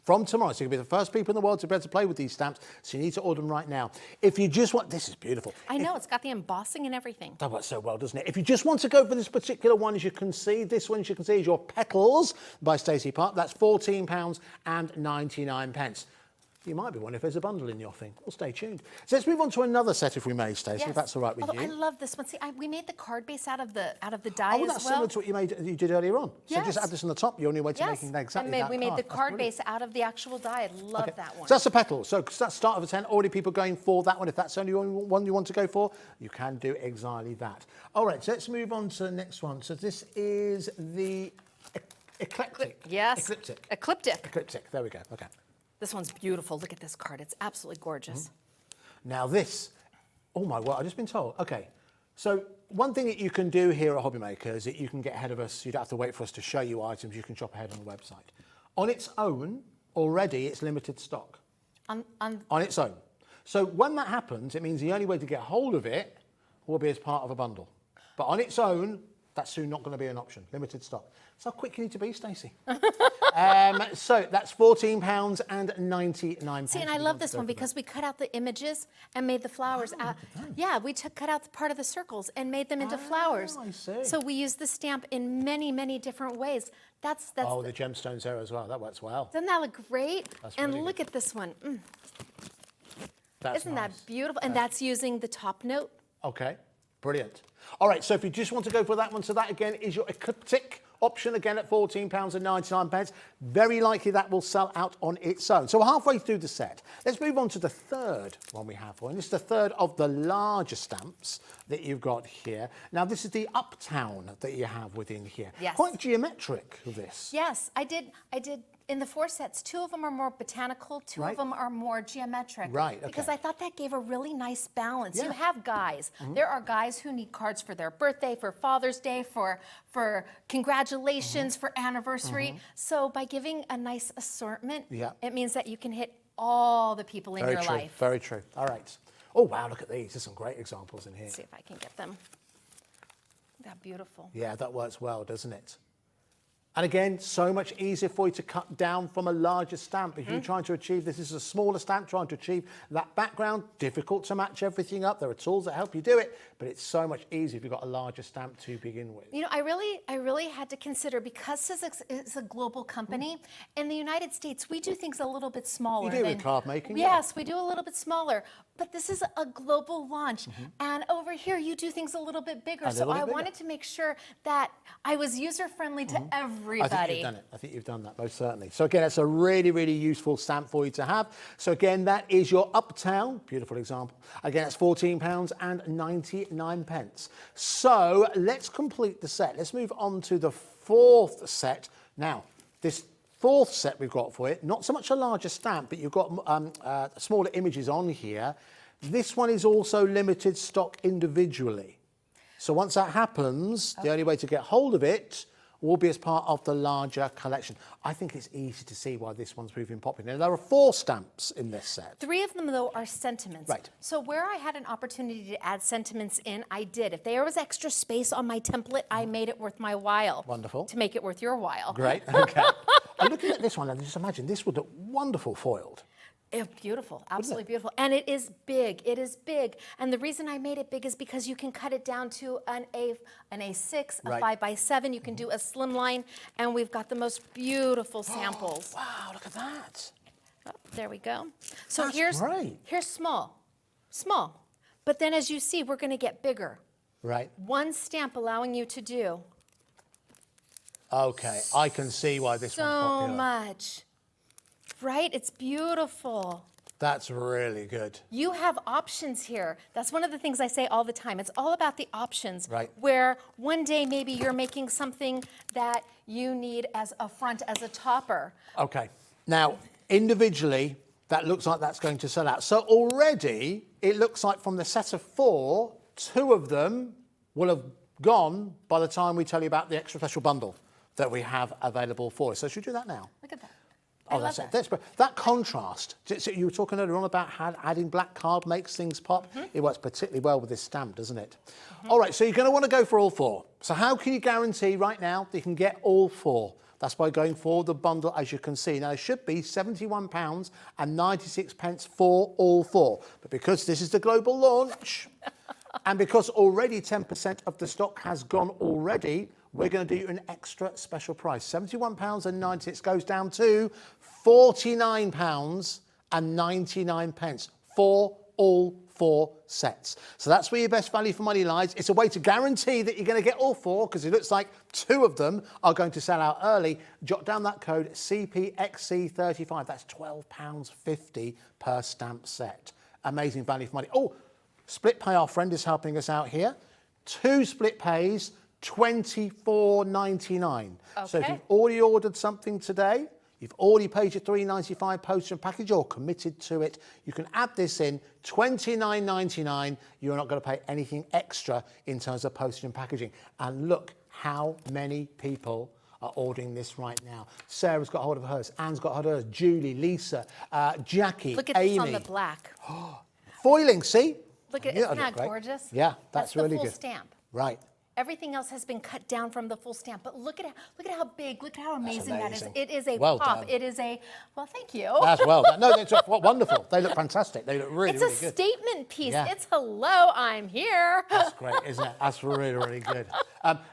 From tomorrow. So you'll be the first people in the world to be able to play with these stamps. So you need to order them right now. If you just want, this is beautiful. I know, it's got the embossing and everything. That works so well, doesn't it? If you just want to go for this particular one, as you can see, this one, as you can see, is your Petals by Stacey Park. That's £14.99. You might be one if there's a bundle in the offing. Well, stay tuned. So let's move on to another set, if we may, Stacey, if that's all right with you. I love this one. See, we made the card base out of the die Oh, that's similar to what you did earlier on. So just add this on the top. You're on your way to making exactly that we made card. the card base out of the actual die. I love that one. So that's the Petals. So that's start of a 10. Already people going for that one. If that's the only one you want to go for, you can do exactly that. All right, so let's move on to the next one. So this is the Eclectic. Yes. Ecliptic. Ecliptic. There we go. Okay. This one's beautiful. Look at this card. It's absolutely gorgeous. Now this, oh my word, I've just been told. Okay, so one thing that you can do here at HobbyMaker is that you can get ahead of us. You don't have to wait for us to show you items. You can shop ahead on the website. On its own, already it's limited stock. On its own. So when that happens, it means the only way to get hold of it will be as part of a bundle. But on its own, that's soon not going to be an option. Limited stock. So how quick you need to be, Stacey? So that's £14.99. See, and I love this one because we cut out the images and made the flowers out. Yeah, we cut out the part of the circles and made them into flowers. I see. So we use the stamp in many, many different ways. That's oh, the gemstones there as well. That works well. Doesn't that look great? That's and really look good. at this one. That's Isn't nice. that beautiful? And that's using the top note. Okay, brilliant. All right, so if you just want to go for that one, so that again is your Ecliptic option again at £14.99. Very likely that will sell out on its own. So we're halfway through the set. Let's move on to the third one we have for you. And this is the third of the larger stamps that you've got here. Now, this is the Uptown that you have within here. Yes. Quite geometric, this. Yes, I did. In the 4 sets, 2 of them are more botanical, 2 Right. of them are more geometric. Right, okay. Because I thought that gave a really nice balance. Yeah. You have guys. There are guys who need cards for their birthday, for Father's Day, for congratulations, for anniversary. So by giving a nice assortment, Yeah. it means that you can hit all the people in your true, life. very true. All right. Oh, wow, look at these. There's some great examples in here. Let's see if I can get them. That beautiful. Yeah, that works well, doesn't it? And again, so much easier for you to cut down from a larger stamp. If you're trying to achieve this is a smaller stamp, trying to achieve that background, difficult to match everything up. There are tools that help you do it, but it's so much easier if you've got a larger stamp to begin with. You know, I really had to consider, because SIZZIX is a global company, in the United States, we do things a little bit smaller. You do with card making, yeah. Yes, we do a little bit smaller. But this is a global launch. And over here, you do things a little bit bigger. So I wanted to make sure that I was user-friendly to everybody. I think you've done it. I think you've done that, most certainly. So again, it's a really, really useful stamp for you to have. So again, that is your Uptown. Beautiful example. Again, it's £14.99. So let's complete the set. Let's move on to the 4th set. Now, this 4th set we've got for you, not so much a larger stamp, but you've got smaller images on here. This one is also limited stock individually. So once that happens, the only way to get hold of it will be as part of the larger collection. I think it's easy to see why this one's proving popular. Now, there are 4 stamps in this set. 3 of them, though, are sentiments. Right. So where I had an opportunity to add sentiments in, I did. If there was extra space on my template, I made it worth my while. Wonderful. To make it worth your while. Great, okay. I'm looking at this one, and just imagine, this would look wonderful foiled. Beautiful, absolutely beautiful. And it is big, it is big. And the reason I made it big is because you can cut it down to an A6, a 5x7. You can do a slimline, and we've got the most beautiful samples. Wow, look at that. Oh, there we go. So That's here's great. small. But then as you see, we're gonna get bigger. Right. One stamp allowing you to do Okay, I can see why this one's so popular. much. Right? It's beautiful. That's really good. You have options here. That's one of the things I say all the time. It's all about the options. Right. Where one day maybe you're making something that you need as a front, as a topper. Okay. Now, individually, that looks like that's going to sell out. So already, it looks like from the set of 4, 2 of them will have gone by the time we tell you about the extra special bundle that we have available for us. So should we do that now? Look at that. Oh, that's it. That contrast. So you were talking earlier on about how adding black card makes things pop. It works particularly well with this stamp, doesn't it? All right, so you're going to want to go for all 4. So how can you guarantee right now that you can get all 4? That's by going for the bundle, as you can see. Now, it should be £71.96 for all 4. But because this is the global launch, and because already 10% of the stock has gone already, we're going to do an extra special price. £71.96 goes down to £49.99 for all 4 sets. So that's where your best value for money lies. It's a way to guarantee that you're going to get all 4, because it looks like 2 of them are going to sell out early. Jot down that code CPXC35. That's £12.50 per stamp set. Amazing value for money. Oh, Split Pay, our friend, is helping us out here. 2 split pays, $24.99. Okay. So if you've already ordered something today, you've already paid your $3.95 postage and package, or committed to it, you can add this in, $29.99. You're not going to pay anything extra in terms of postage and packaging. And look how many people are ordering this right now. Sarah's got hold of hers, Anne's got hold of hers, Julie, Lisa, Jackie, Look at Amy. this on the black. Foiling, see? Look at, Yeah, isn't that great. gorgeous? Yeah, that's really the full good. stamp. Right. Everything else has been cut down from the full stamp, but look at how big, look at how amazing that is. amazing. It is a Well pop. done. It is a, well, thank you. That's well done. No, it's wonderful. They look fantastic. They look really, It's really a good. statement piece. Yeah. It's hello, I'm here. That's great, isn't it? That's really, really good.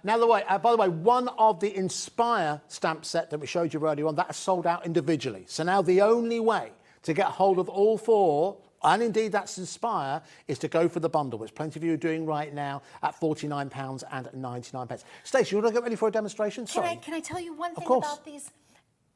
Now, by the way, one of the Inspire stamp set that we showed you earlier on, that is sold out individually. So now the only way to get hold of all 4 and indeed that's Inspire, is to go for the bundle, which plenty of you are doing right now at £49.99. Stacey, you want to get ready for a demonstration? Sorry. Can I tell you one thing course. about these?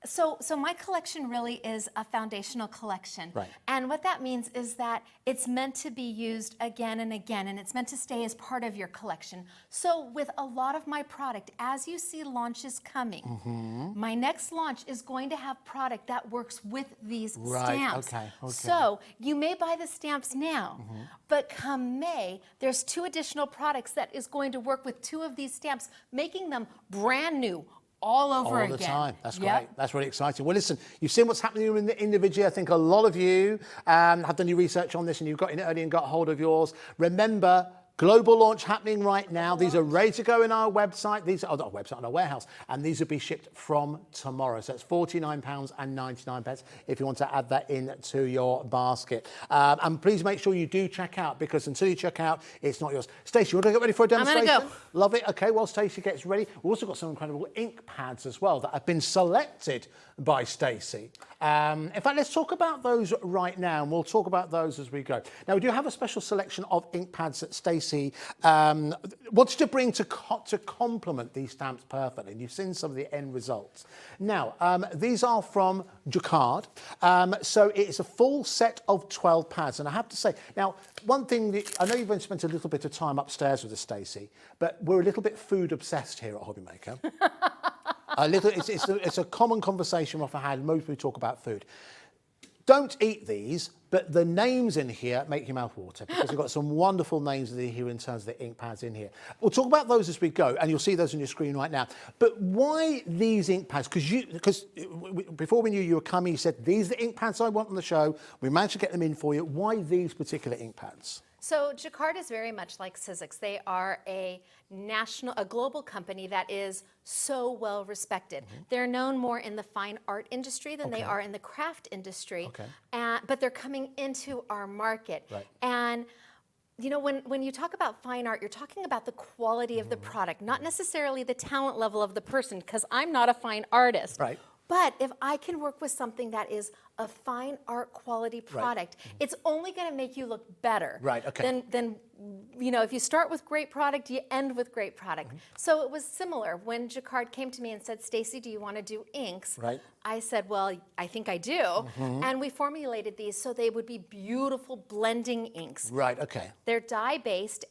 So my collection really is a foundational collection. Right. And what that means is that it's meant to be used again and again, and it's meant to stay as part of your collection. So with a lot of my product, as you see launches coming, my next launch is going to have product that works with these stamps. Okay. So you may buy the stamps now, but come May, there's 2 additional products that is going to work with 2 of these stamps, making them brand new, all over again. All the time. That's great. That's really exciting. Well, listen, you've seen what's happening in the individually. I think a lot of you have done your research on this and you've got in early and got hold of yours. Remember, global launch happening right now. These are ready to go in our website. These are on our website, on our warehouse, and these will be shipped from tomorrow. So it's £49.99 if you want to add that into your basket. And please make sure you do check out, because until you check out, it's not yours. Stacey, you want to get ready for a demonstration? I'm gonna go. Love it. Okay, while Stacey gets ready, we've also got some incredible ink pads as well that have been selected by Stacey. In fact, let's talk about those right now, and we'll talk about those as we go. Now, we do have a special selection of ink pads that Stacey wanted to bring to complement these stamps perfectly. And you've seen some of the end results. Now, these are from Jacquard. So it's a full set of 12 pads. And I have to say, now, one thing, that, I know you've spent a little bit of time upstairs with us, Stacey, but we're a little bit food obsessed here at HobbyMaker. It's a common conversation I've had. Most people talk about food. Don't eat these, but the names in here make your mouth water, because we've got some wonderful names in here in terms of the ink pads in here. We'll talk about those as we go, and you'll see those on your screen right now. But why these ink pads? Because before we knew you were coming, you said, these are the ink pads I want on the show. We managed to get them in for you. Why these particular ink pads? So Jacquard is very much like SIZZIX. They are a global company that is so well respected. They're known more in the fine art industry than they are in the craft industry. But they're coming into our market. And you know, when you talk about fine art, you're talking about the quality of the product, not necessarily the talent level of the person, because I'm not a fine artist. But if I can work with something that is a fine art quality product, it's only going to make you look better. Than you know, if you start with great product, you end with great product. So it was similar when Jacquard came to me and said, Stacey, do you want to do inks? I said, well, I think I do. And we formulated these so they would be beautiful blending inks. They're dye-based,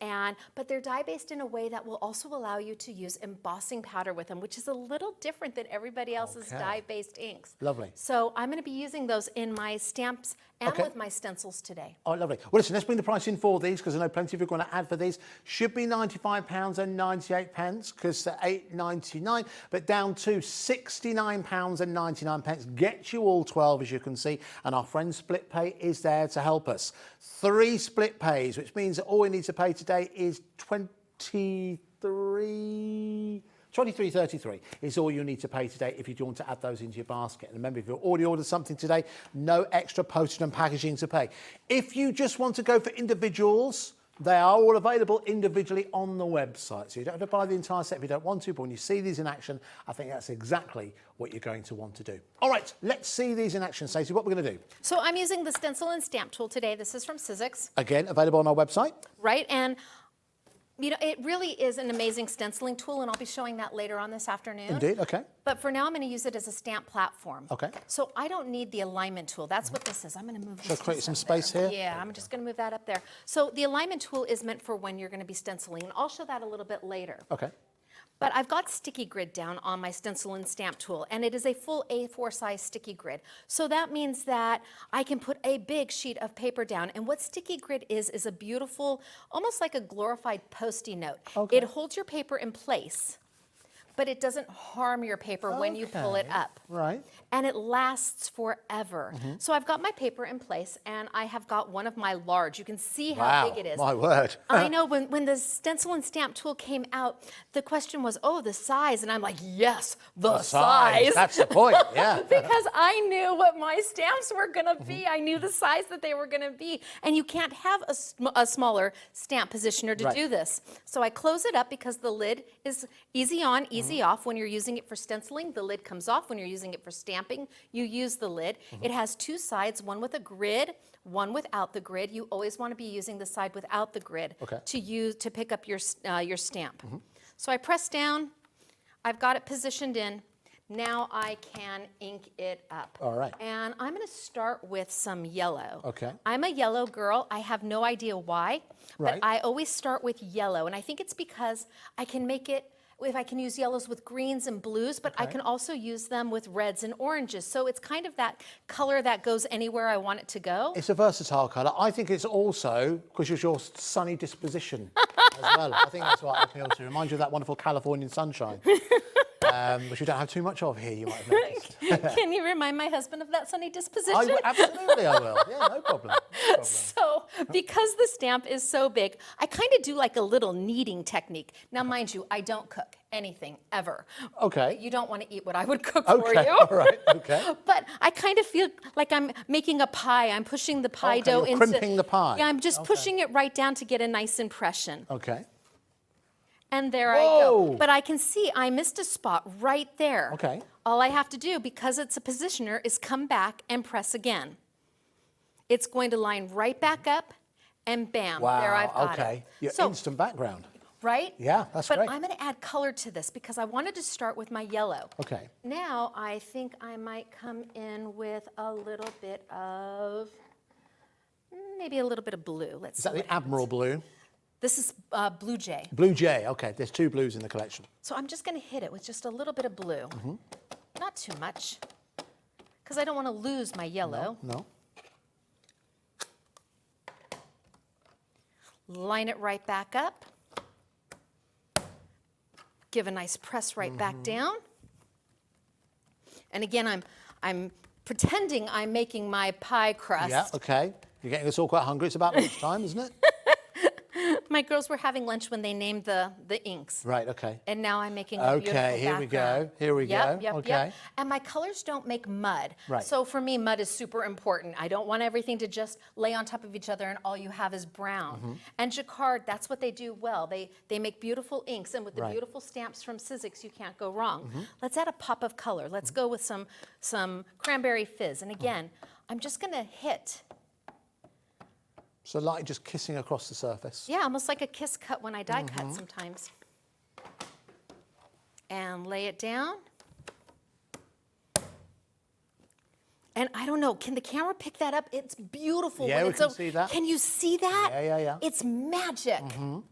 but they're dye-based in a way that will also allow you to use embossing powder with them, which is a little different than everybody else's dye-based inks. Lovely. So I'm going to be using those in my stamps and with my stencils today. Oh, lovely. Well, listen, let's bring the price in for these, because I know plenty of you are going to add for these. Should be £95.98, because they're £8.99, but down to £69.99. Get you all 12, as you can see, and our friend Split Pay is there to help us. 3 split pays, which means that all you need to pay today is $23.33 is all you need to pay today if you do want to add those into your basket. And remember, if you've already ordered something today, no extra postage and packaging to pay. If you just want to go for individuals, they are all available individually on the website. So you don't have to buy the entire set if you don't want to, but when you see these in action, I think that's exactly what you're going to want to do. All right, let's see these in action, Stacey. What we're going to do? So I'm using the stencil and stamp tool today. This is from SIZZIX. Again, available on our website. And you know, it really is an amazing stenciling tool, and I'll be showing that later on this afternoon. Indeed, But for now, I'm going to use it as a stamp platform. Okay. So I don't need the alignment tool. That's what this is. I'm going to move this. So create some space here? Yeah, I'm just going to move that up there. So the alignment tool is meant for when you're going to be stenciling, and I'll show that a little bit later. Okay. But I've got sticky grid down on my stencil and stamp tool, and it is a full A4 size sticky grid. So that means that I can put a big sheet of paper down. And what sticky grid is a beautiful, almost like a glorified Post-it note. It holds your paper in place, but it doesn't harm your paper when you pull it up. And it lasts forever. So I've got my paper in place, and I have got one of my large. You can see how big it is. My word. I know, when the stencil and stamp tool came out, the question was, oh, the size. And I'm like, yes, the size. That's the point, yeah. Because I knew what my stamps were going to be. I knew the size that they were going to be. And you can't have a smaller stamp positioner to do this. So I close it up, because the lid is easy on, easy off. When you're using it for stenciling, the lid comes off. When you're using it for stamping, stamping, you use the lid. It has two sides, one with a grid, one without the grid. You always want to be using the side without the grid to pick up your stamp. So I press down, I've got it positioned in. Now I can ink it up. All right. And I'm going to start with some yellow. Okay. I'm a yellow girl. I have no idea why, Right. but I always start with yellow. And I think it's because I can make it, if I can use yellows with greens and blues, but I can also use them with reds and oranges. So it's kind of that color that goes anywhere I want it to go. It's a versatile colour. I think it's also because of your sunny disposition as well. I think that's what it appeals to. Reminds you of that wonderful Californian sunshine. Which we don't have too much of here, you might have noticed. Can you remind my husband of that sunny disposition? Absolutely, I will. Yeah, no problem. So, because the stamp is so big, I kind of do like a little kneading technique. Now, mind you, I don't cook anything ever. Okay. You don't want to eat what I would cook for you. All right, okay. But I kind of feel like I'm making a pie. I'm pushing the pie dough you're into... crimping the pie. Yeah, I'm just pushing it right down to get a nice impression. Okay. And there I go. But I can see I missed a spot right there. Okay. All I have to do, because it's a positioner, is come back and press again. It's going to line right back up, and bam, there I've got it. Your So, instant background. right? Yeah, that's but great. I'm going to add color to this because I wanted to start with my yellow. Okay. Now I think I might come in with a little bit of, maybe a little bit of blue. Let's Is that the Admiral blue? This is Blue Jay. Blue Jay, okay. There's two blues in the collection. So I'm just going to hit it with just a little bit of blue. Not too much, because I don't want to lose my yellow. No. Line it right back up. Give a nice press right back down. And again, I'm pretending I'm making my pie crust. Yeah, okay. You're getting us all quite hungry. It's about lunchtime, isn't it? My girls were having lunch when they named the inks. Right, okay. And now I'm making a beautiful Okay, here we background. go. Here we go. Yep, Okay. yep. And my colors don't make mud. Right. So for me, mud is super important. I don't want everything to just lay on top of each other and all you have is brown. And jacquard, that's what they do well. They make beautiful inks, and with the Right. beautiful stamps from SIZZIX, you can't go wrong. Let's add a pop of color. Let's go with some cranberry fizz. And again, I'm just gonna hit. So light just kissing across the surface. Yeah, almost like a kiss cut when I die cut sometimes. And lay it down. And I don't know, can the camera pick that up? It's beautiful. Yeah, when we it's can see that. Can you see that? Yeah. It's magic. And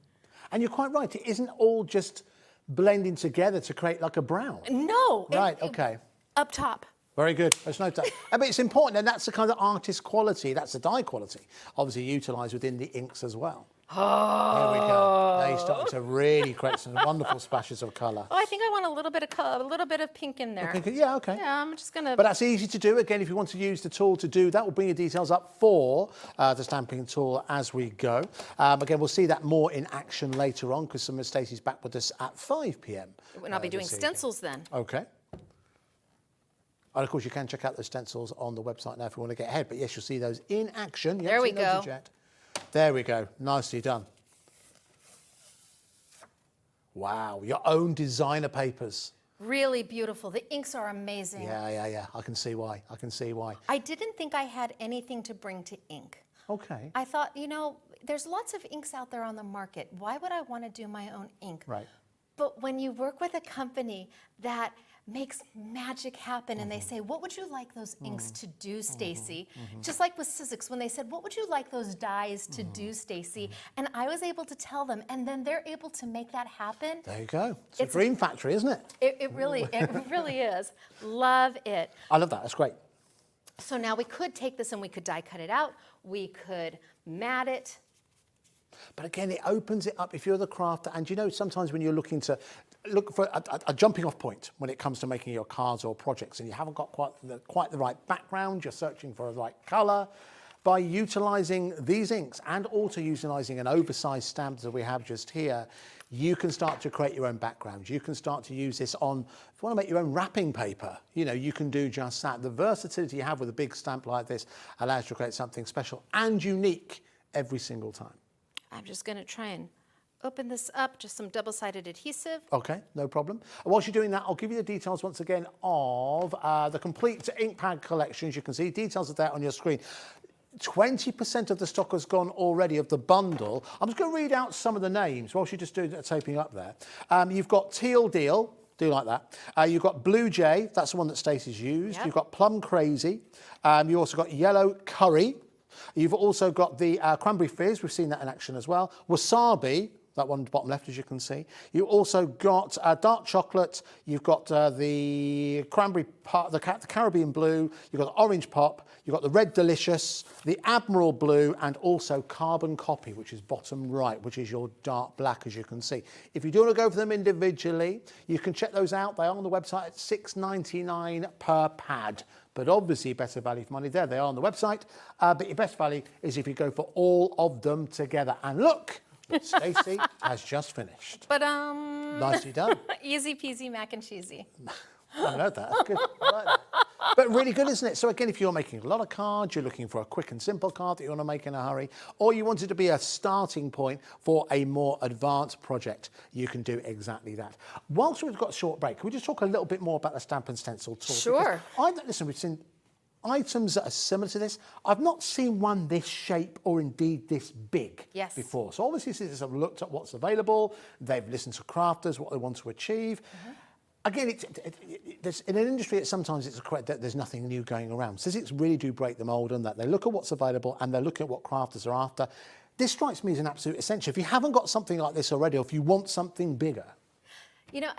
you're quite right. It isn't all just blending together to create like a brown. No. Right, okay. Up top. Very good. Let's note that. But it's important, and that's the kind of artist quality, that's the dye quality, obviously utilised within the inks as well. Oh. There we go. Now you're starting to really create some wonderful splashes of colour. Oh, I think I want a little bit of color, a little bit of pink in there. Yeah, okay. Yeah, I'm just gonna. But that's easy to do. Again, if you want to use the tool to do that, we'll bring your details up for the stamping tool as we go. Again, we'll see that more in action later on because some of Stacey's back with us at 5 p.m. And I'll be doing stencils then. Okay. And of course, you can check out those stencils on the website now if you want to get ahead. But yes, you'll see those in action. You There haven't we seen those go. as yet. There we go. Nicely done. Wow, your own designer papers. Really beautiful. The inks are amazing. Yeah. I can see why. I didn't think I had anything to bring to ink. Okay. I thought, there's lots of inks out there on the market. Why would I want to do my own ink? Right. But when you work with a company that makes magic happen and they say, what would you like those inks to do, Stacey? Just like with SIZZIX, when they said, what would you like those dyes to do, Stacey? And I was able to tell them, and then they're able to make that happen. There you go. It's a dream factory, isn't it? It really is. Love it. I love that. That's great. So now we could take this and we could die cut it out. We could mat it. But again, it opens it up if you're the crafter. And sometimes when you're looking to look for a jumping off point when it comes to making your cards or projects and you haven't got quite the right background, you're searching for the right colour, by utilising these inks and also utilising an oversized stamp that we have just here, you can start to create your own backgrounds. You can start to use this on, if you want to make your own wrapping paper, you can do just that. The versatility you have with a big stamp like this allows you to create something special and unique every single time. I'm just going to try and open this up, just some double-sided adhesive. Okay, no problem. And whilst you're doing that, I'll give you the details once again of the complete ink pad collection. As you can see, details are there on your screen. 20% of the stock has gone already of the bundle. I'm just going to read out some of the names whilst you're just doing taping up there. You've got Teal Deal, do like that. You've got Blue Jay, that's the one that Stacey's used. Yep. You've got Plum Crazy. You also got Yellow Curry. You've also got the Cranberry Fizz, we've seen that in action as well. Wasabi, that one bottom left, as you can see. You also got dark chocolate. You've got the cranberry pop, the Caribbean blue. You've got the orange pop. You've got the red delicious, the Admiral blue, and also carbon copy, which is bottom right, which is your dark black, as you can see. If you do want to go for them individually, you can check those out. They are on the website at $6.99 per pad. But obviously, better value for money. There they are on the website. But your best value is if you go for all of them together. And look, Stacey has just finished. But Nicely done. easy peasy mac and cheesy. I haven't heard that. That's good. I like that. But really good, isn't it? So again, if you're making a lot of cards, you're looking for a quick and simple card that you want to make in a hurry, or you want it to be a starting point for a more advanced project, you can do exactly that. Whilst we've got a short break, can we just talk a little bit more about the stamp and stencil tool? Sure. Listen, we've seen items that are similar to this. I've not seen one this shape or indeed this big before. So obviously, SIZZIX have looked at what's available. They've listened to crafters, what they want to achieve. Again, in an industry, sometimes it's correct that there's nothing new going around. SIZZIX really do break the mould on that. They look at what's available and they're looking at what crafters are after. This strikes me as an absolute essential. If you haven't got something like this already, or if you want something bigger. You know,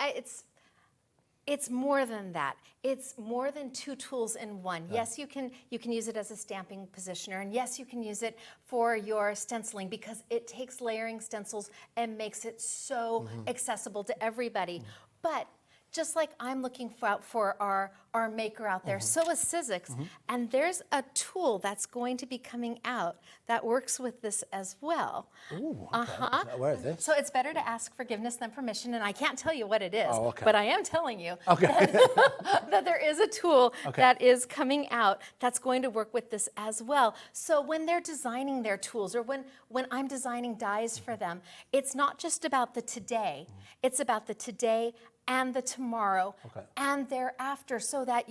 it's more than that. It's more than two tools in one. Yeah. Yes, you can use it as a stamping positioner, and yes, you can use it for your stenciling because it takes layering stencils and makes it so accessible to everybody. But just like I'm looking out for our maker out there, so is SIZZIX. And there's a tool that's going to be coming out that works with this as well. Ooh, okay. Where is this? So it's better to ask forgiveness than permission, and I can't tell you what it is, but I am telling you that there is a tool that is coming out that's going to work with this as well. So when they're designing their tools, or when I'm designing dies for them, it's not just about the today, it's about the today and the tomorrow and thereafter, so that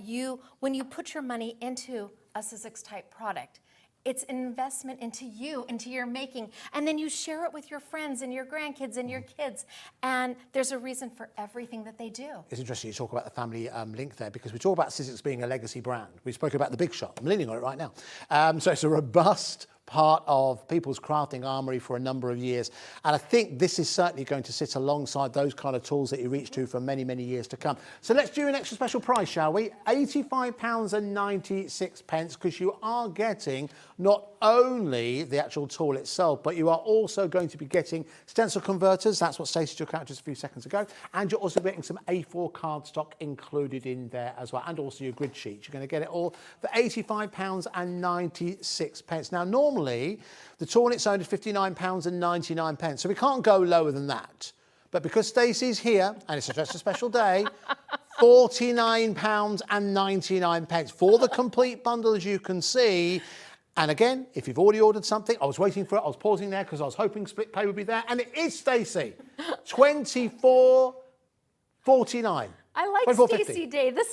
when you put your money into a SIZZIX type product, it's an investment into you, into your making, and then you share it with your friends and your grandkids and your kids, and there's a reason for everything that they do. It's interesting you talk about the family link there, because we talk about SIZZIX being a legacy brand. We spoke about the big shot. I'm leaning on it right now. So it's a robust part of people's crafting armory for a number of years. And I think this is certainly going to sit alongside those kind of tools that you reach to for many, many years to come. So let's do an extra special price, shall we? £85.96, because you are getting not only the actual tool itself, but you are also going to be getting stencil converters. That's what Stacey took out just a few seconds ago. And you're also getting some A4 cardstock included in there as well, and also your grid sheets. You're going to get it all for £85.96. Now, normally, the tool on its own is £59.99, so we can't go lower than that. But because Stacey's here, and it's just a special day, £49.99 for the complete bundle, as you can see. And again, if you've already ordered something, I was waiting for it, I was pausing there because I was hoping split pay would be there, and it is, Stacey, $24.49. I like Stacey Day. There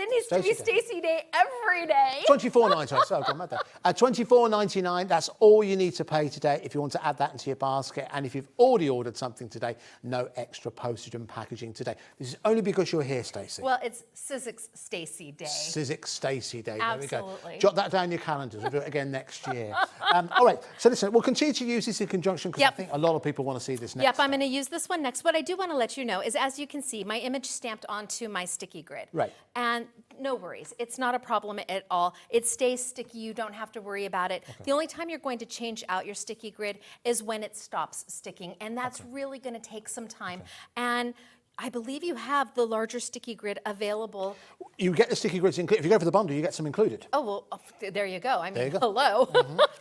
needs to be Stacey Day every day. $24.99. So I'm mad there. $24.99. That's all you need to pay today if you want to add that into your basket. And if you've already ordered something today, no extra postage and packaging today. This is only because you're here, Stacey. Well, it's SIZZIX Stacey Day. SIZZIX Stacey Day. Absolutely. There we go. Jot that down in your calendars. We'll do it again next year. All right. So listen, we'll continue to use this in conjunction because I think a lot of people want to see this next. Yep, I'm going to use this one next. What I do want to let you know is, as you can see, my image stamped onto my sticky grid. Right. And no worries. It's not a problem at all. It stays sticky. You don't have to worry about it. The only time you're going to change out your sticky grid is when it stops sticking. And that's really going to take some time. And I believe you have the larger sticky grid available. You get the sticky grids included. If you go for the bundle, you get some included. Oh, well, there you go. I mean, hello.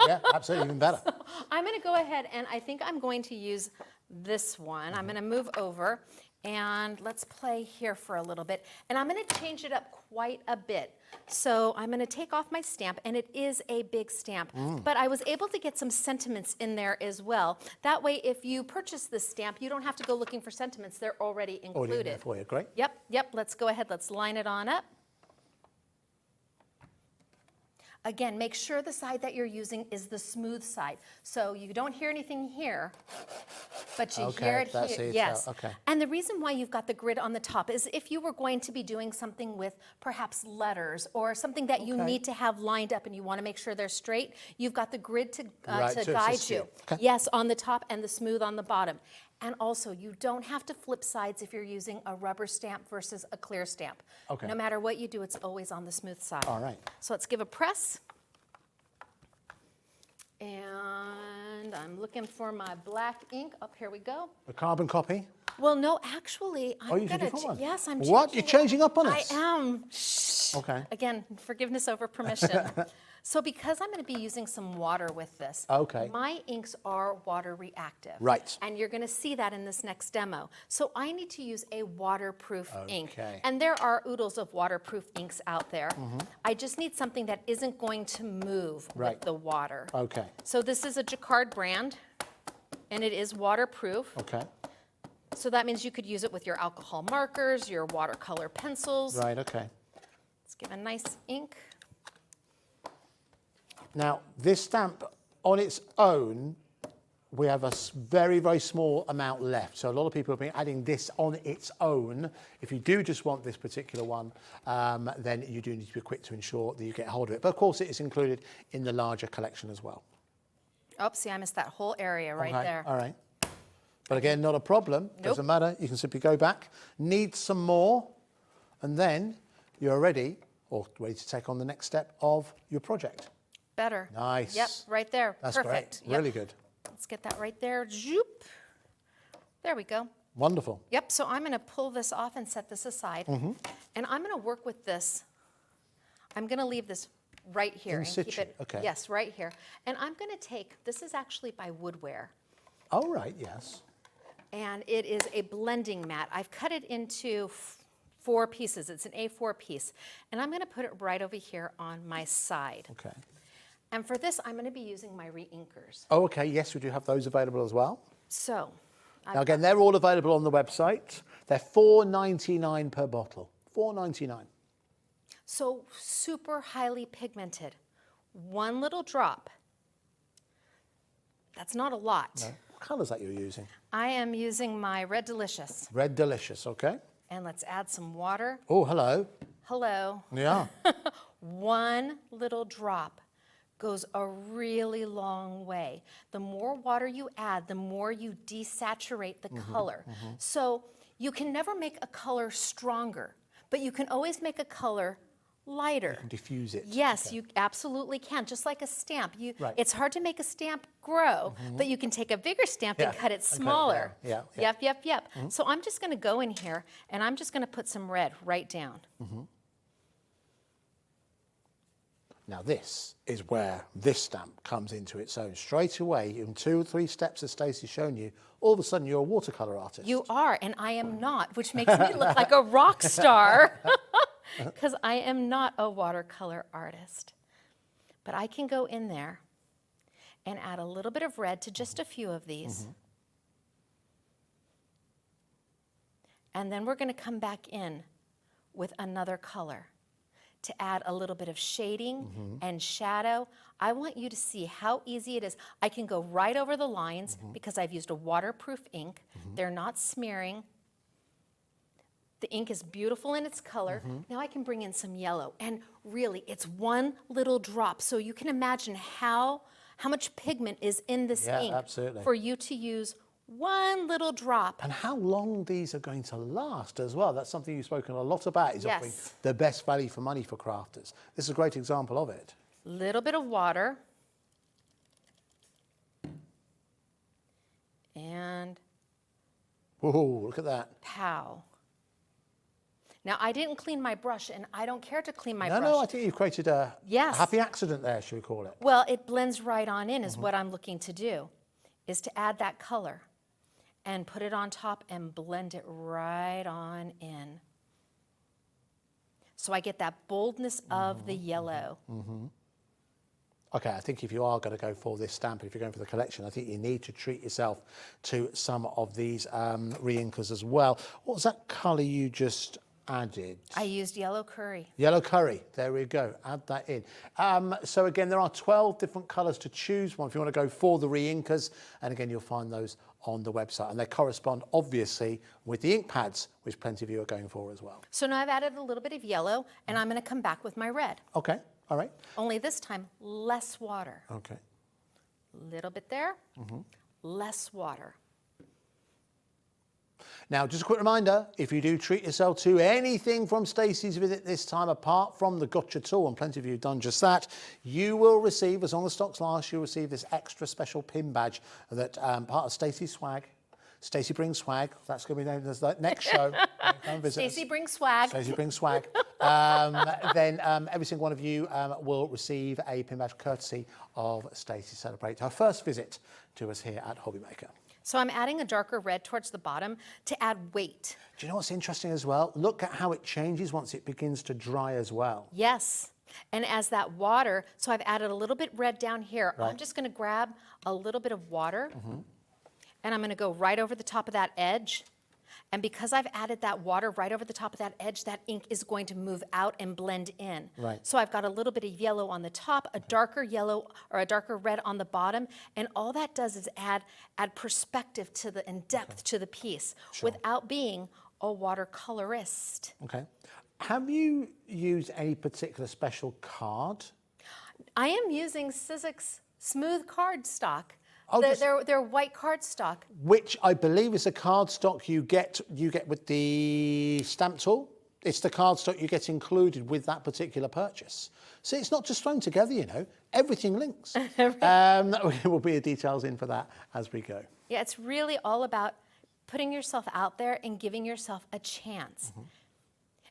Yeah, absolutely, even better. So I'm going to go ahead and I think I'm going to use this one. I'm going to move over And let's play here for a little bit. And I'm going to change it up quite a bit. So I'm going to take off my stamp, and it is a big stamp. But I was able to get some sentiments in there as well. That way, if you purchase this stamp, you don't have to go looking for sentiments. They're already included. Already in there for you, great. Yep. Let's go ahead. Let's line it on up. Again, make sure the side that you're using is the smooth side. So you don't hear anything here, but you hear it that's here. it. Yes. Okay. And the reason why you've got the grid on the top is if you were going to be doing something with perhaps letters or something that you need to have lined up and you want to make sure they're straight, you've got the grid to guide you. Okay. Yes, on the top and the smooth on the bottom. And also, you don't have to flip sides if you're using a rubber stamp versus a clear stamp. Okay. No matter what you do, it's always on the smooth side. All right. So let's give a press. And I'm looking for my black ink. Oh, here we go. A carbon copy? Well, no, actually, I'm you gonna. different one? Yes, I'm. What? You're changing up on I us? am. Shh. Okay. Again, forgiveness over permission. So because I'm going to be using some water with this, Okay. my inks are water reactive. Right. And you're going to see that in this next demo. So I need to use a waterproof ink. Okay. And there are oodles of waterproof inks out there. I just need something that isn't going to move with the water. Okay. So this is a Jacquard brand, and it is waterproof. Okay. So that means you could use it with your alcohol markers, your watercolor pencils. Right, okay. Let's give a nice ink. Now, this stamp on its own, we have a very, very small amount left. So a lot of people have been adding this on its own. If you do just want this particular one, then you do need to be quick to ensure that you get hold of it. But of course, it is included in the larger collection as well. Oh, see, I missed that whole area right Okay, there. all right. But again, not a problem. Doesn't matter. You can simply go back, need some more, and then you're ready to take on the next step of your project. Better. Nice. Yep, right there. That's Perfect. great. Really good. Let's get that right there. Zoop. There we go. Wonderful. Yep, so I'm going to pull this off and set this aside. And I'm going to work with this. I'm going to leave this right here. In and keep situ, it, okay. Yes, right here. And I'm going to take, this is actually by Woodware. Oh, right, yes. And it is a blending mat. I've cut it into 4 pieces. It's an A4 piece. And I'm going to put it right over here on my side. Okay. And for this, I'm going to be using my re-inkers. Oh, okay, yes, we do have those available as well. So, Now, again, they're all available on the website. They're $4.99 per bottle. $4.99. so super highly pigmented. 1 little drop. That's not a lot. No. What colour is that you're using? I am using my Red Delicious. Red Delicious, okay. And let's add some water. Oh, hello. Hello. Yeah. 1 little drop goes a really long way. The more water you add, the more you desaturate the color. So you can never make a color stronger, but you can always make a color lighter. Diffuse it. Yes, Okay. you absolutely can. Just like a stamp. Right. It's hard to make a stamp grow, but you can take a bigger stamp and cut it smaller. Yeah. Yep. So I'm just going to go in here, and I'm just going to put some red right down. Now this is where this stamp comes into its own. Straight away, in 2 or 3 steps as Stacey's shown you, all of a sudden you're a watercolour artist. You are, and I am not, which makes me look like a rock star, because I am not a watercolor artist. But I can go in there and add a little bit of red to just a few of these. And then we're going to come back in with another color to add a little bit of shading and shadow. I want you to see how easy it is. I can go right over the lines because I've used a waterproof ink. They're not smearing. The ink is beautiful in its color. Now I can bring in some yellow. And really, it's 1 little drop. So you can imagine how much pigment is in this ink absolutely. for you to use 1 little drop. And how long these are going to last as well. That's something you've spoken a lot about, is offering Yes. the best value for money for crafters. This is a great example of it. Little bit of water. And Whoa, look at that. pow. Now, I didn't clean my brush, and I don't care to clean my brush. No, I think you've created a Yes. happy accident there, should we call it? Well, it blends right on in is what I'm looking to do, is to add that color. and put it on top and blend it right on in. So I get that boldness of the yellow. Okay, I think if you are going to go for this stamp, if you're going for the collection, I think you need to treat yourself to some of these re-inkers as well. What was that colour you just added? I used yellow curry. Yellow curry, there we go, add that in. So again, there are 12 different colours to choose from if you want to go for the re-inkers, and again, you'll find those on the website, and they correspond obviously with the ink pads, which plenty of you are going for as well. So now I've added a little bit of yellow, and I'm going to come back with my red. Okay, all right. Only this time, less water. Okay. Little bit there, less water. Now, just a quick reminder, if you do treat yourself to anything from Stacey's visit this time, apart from the gotcha tool, and plenty of you have done just that, you will receive, as long as stock's last, you'll receive this extra special pin badge that part of Stacey's swag. Stacey brings swag. That's going to be named as the next show. Stacey brings swag. Stacey brings swag. Then every single one of you will receive a pin badge courtesy of Stacey Celebrate, her first visit to us here at HobbyMaker. So I'm adding a darker red towards the bottom to add weight. Do you know what's interesting as well? Look at how it changes once it begins to dry as well. Yes. And as that water, so I've added a little bit red down here. Right. I'm just going to grab a little bit of water and I'm going to go right over the top of that edge. And because I've added that water right over the top of that edge, that ink is going to move out and blend in. Right. So I've got a little bit of yellow on the top, a darker yellow or a darker red on the bottom, and all that does is add perspective to the and depth to the piece without being a watercolorist. Okay. Have you used any particular special card? I am using SIZZIX smooth cardstock. Oh, They're white cardstock. Which I believe is the cardstock you get with the stamp tool. It's the cardstock you get included with that particular purchase. So it's not just thrown together, you know, everything links. There will be details in for that as we go. Yeah, it's really all about putting yourself out there and giving yourself a chance.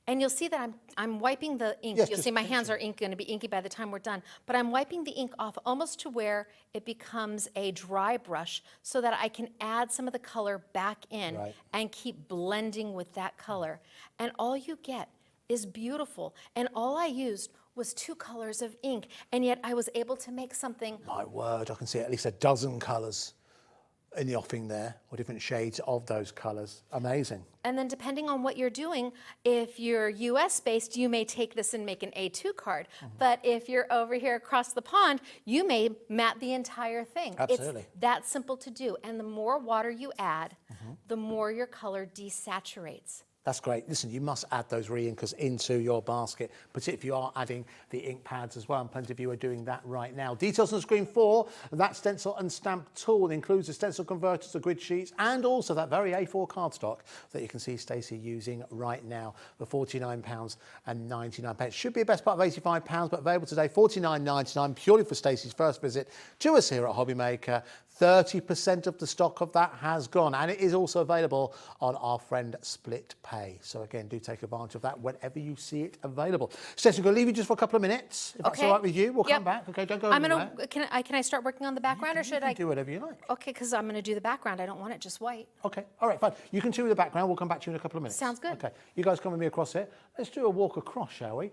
And you'll see that I'm wiping the ink. Yes, You'll see my hands are going to be inky by the time we're done. But I'm wiping the ink off almost to where it becomes a dry brush so that I can add some of the color back in and keep blending with that color. And all you get is beautiful. And all I used was 2 colors of ink. And yet I was able to make something. My word, I can see at least a dozen colours in the offing there, or different shades of those colours. Amazing. And then depending on what you're doing, if you're US based, you may take this and make an A2 card. But if you're over here across the pond, you may mat the entire thing. Absolutely. It's that simple to do. And the more water you add, the more your color desaturates. That's great. Listen, you must add those re-inkers into your basket, particularly if you are adding the ink pads as well, and plenty of you are doing that right now. Details on the screen for that stencil and stamp tool. It includes the stencil converters, the grid sheets, and also that very A4 cardstock that you can see Stacey using right now for £49.99. Should be a best part of £85, but available today, £49.99, purely for Stacey's first visit to us here at HobbyMaker. 30% of the stock of that has gone, and it is also available on our friend Split Pay. So again, do take advantage of that whenever you see it available. Stacey, I'm going to leave you just for a couple of minutes. If that's all right with you, we'll come back. Okay, don't go anywhere. Can I start working on the background, or should I do whatever you like? Okay, because I'm going to do the background. I don't want it just white. Okay, all right, fine. You can do the background. We'll come back to you in a couple of minutes. Sounds good. Okay, you guys come with me across here. Let's do a walk across, shall we?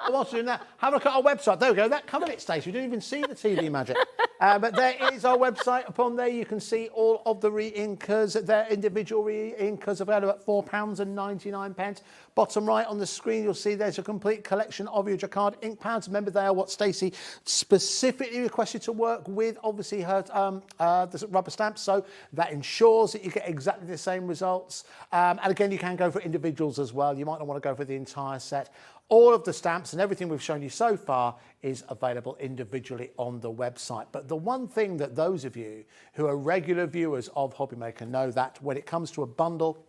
Whilst doing that, have a look at our website. There we go. That covered it, Stacey. We didn't even see the TV magic. But there is our website. Upon there, you can see all of the re-inkers. They're individual re-inkers available at £4.99. Bottom right on the screen, you'll see there's a complete collection of your Jacquard ink pads. Remember, they are what Stacey specifically requested to work with, obviously, her the rubber stamps. So that ensures that you get exactly the same results. And again, you can go for individuals as well. You might not want to go for the entire set. All of the stamps and everything we've shown you so far is available individually on the website. But the one thing that those of you who are regular viewers of HobbyMaker know, that when it comes to a bundle,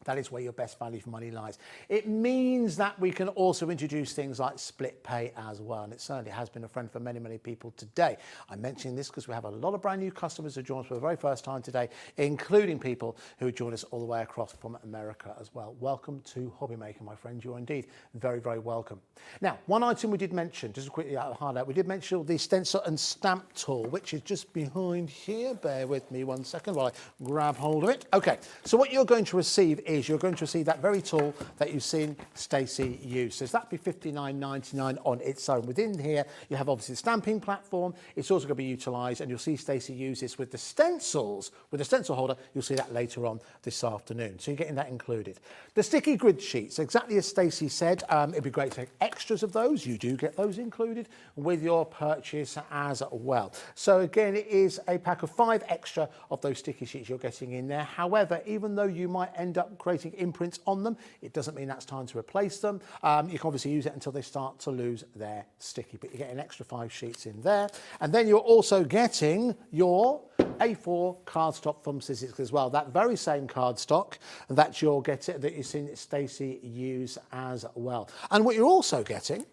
That is where your best value for money lies. It means that we can also introduce things like split pay as well, and it certainly has been a friend for many, many people today. I'm mentioning this because we have a lot of brand new customers who join us for the very first time today, including people who joined us all the way across from America as well. Welcome to HobbyMaker, my friend. You're indeed very, very welcome. Now, one item we did mention, just quickly out of highlight, we did mention the stencil and stamp tool, which is just behind here. Bear with me one second while I grab hold of it. Okay, so what you're going to receive is you're going to receive that very tool that you've seen Stacey use. So that'd be $59.99 on its own. Within here, you have obviously the stamping platform. It's also going to be utilised, and you'll see Stacey use this with the stencils, with the stencil holder. You'll see that later on this afternoon. So you're getting that included. The sticky grid sheets, exactly as Stacey said, it'd be great to take extras of those. You do get those included with your purchase as well. So again, it is a pack of 5 extra of those sticky sheets you're getting in there. However, even though you might end up creating imprints on them, it doesn't mean that's time to replace them. You can obviously use it until they start to lose their sticky, but you get an extra 5 sheets in there. And then you're also getting your A4 cardstock from SIZZIX as well. That very same cardstock that you'll get it, that you've seen Stacey use as well. And what you're also getting,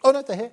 oh no, they're here.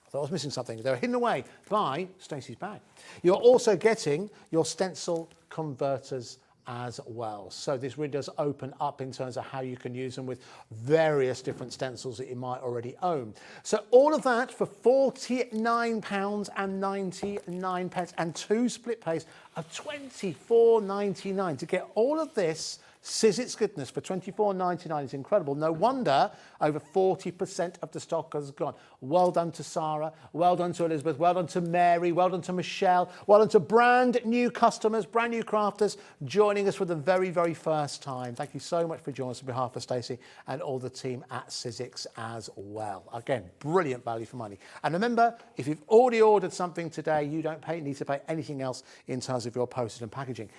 I thought I was missing something. They're hidden away by Stacey's bag. You're also getting your stencil converters as well. So this really does open up in terms of how you can use them with various different stencils that you might already own. So all of that for £49.99 and 2 split pays of $24.99. To get all of this SIZZIX goodness for $24.99 is incredible. No wonder over 40% of the stock has gone. Well done to Sarah, well done to Elizabeth, well done to Mary, well done to Michelle, well done to brand new customers, brand new crafters joining us for the very, very first time. Thank you so much for joining us on behalf of Stacey and all the team at SIZZIX as well. Again, brilliant value for money. And remember, if you've already ordered something today, you don't need to pay anything else in terms of your postage and packaging.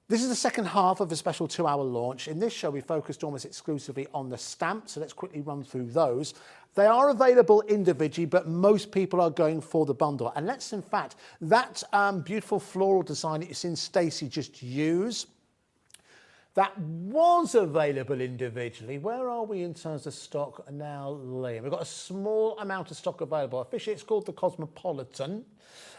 This is the second half of a special 2-hour launch. In this show, we focused almost exclusively on the stamps, so let's quickly run through those. They are available individually, but most people are going for the bundle. And let's, in fact, that beautiful floral design that you've seen Stacey just use, that was available individually. Where are we in terms of stock now, Liam? We've got a small amount of stock available. Officially, it's called the Cosmopolitan.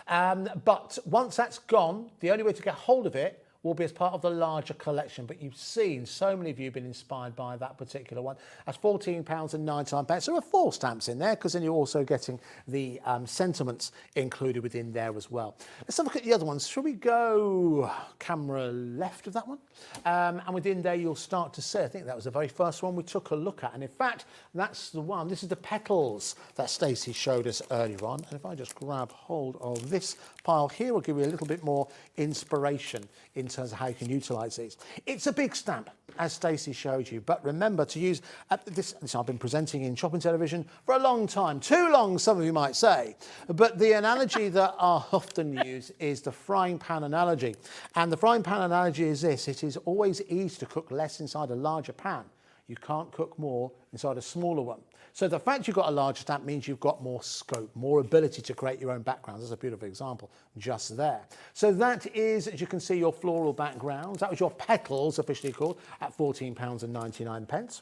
But once that's gone, the only way to get hold of it will be as part of the larger collection. But you've seen, so many of you have been inspired by that particular one. That's £14.99. So there are 4 stamps in there, because then you're also getting the sentiments included within there as well. Let's have a look at the other ones. Shall we go camera left of that one? And within there, you'll start to see, I think that was the very first one we took a look at. And in fact, that's the one. This is the petals that Stacey showed us earlier on. And if I just grab hold of this pile here, we'll give you a little bit more inspiration in terms of how you can utilise these. It's a big stamp, as Stacey showed you, but remember to use this I've been presenting in shopping television for a long time, too long, some of you might say, but the analogy that I often use is the frying pan analogy. And the frying pan analogy is this: it is always easy to cook less inside a larger pan. You can't cook more inside a smaller one. So the fact you've got a larger stamp means you've got more scope, more ability to create your own backgrounds. That's a beautiful example just there. So that is, as you can see, your floral backgrounds. That was your petals, officially called, at £14.99.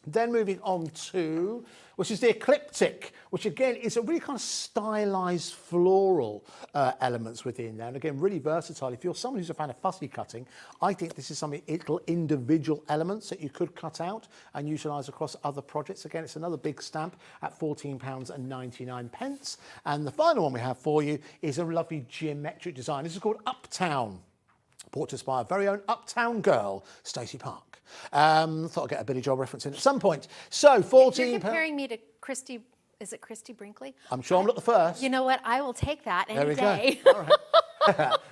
Then moving on to, which is the ecliptic, which again is a really kind of stylized floral elements within there. And again, really versatile. If you're someone who's a fan of fussy cutting, I think this is some little individual elements that you could cut out and utilize across other projects. Again, it's another big stamp at £14.99. And the final one we have for you is a lovely geometric design. This is called Uptown, brought to us by our very own Uptown girl, Stacey Park. Thought I'd get a Billy Joel reference in at some point. So £14. You're comparing me to Christy. Is it Christy Brinkley? I'm sure I'm not the first. You know what? I will take that any day. Go. All right.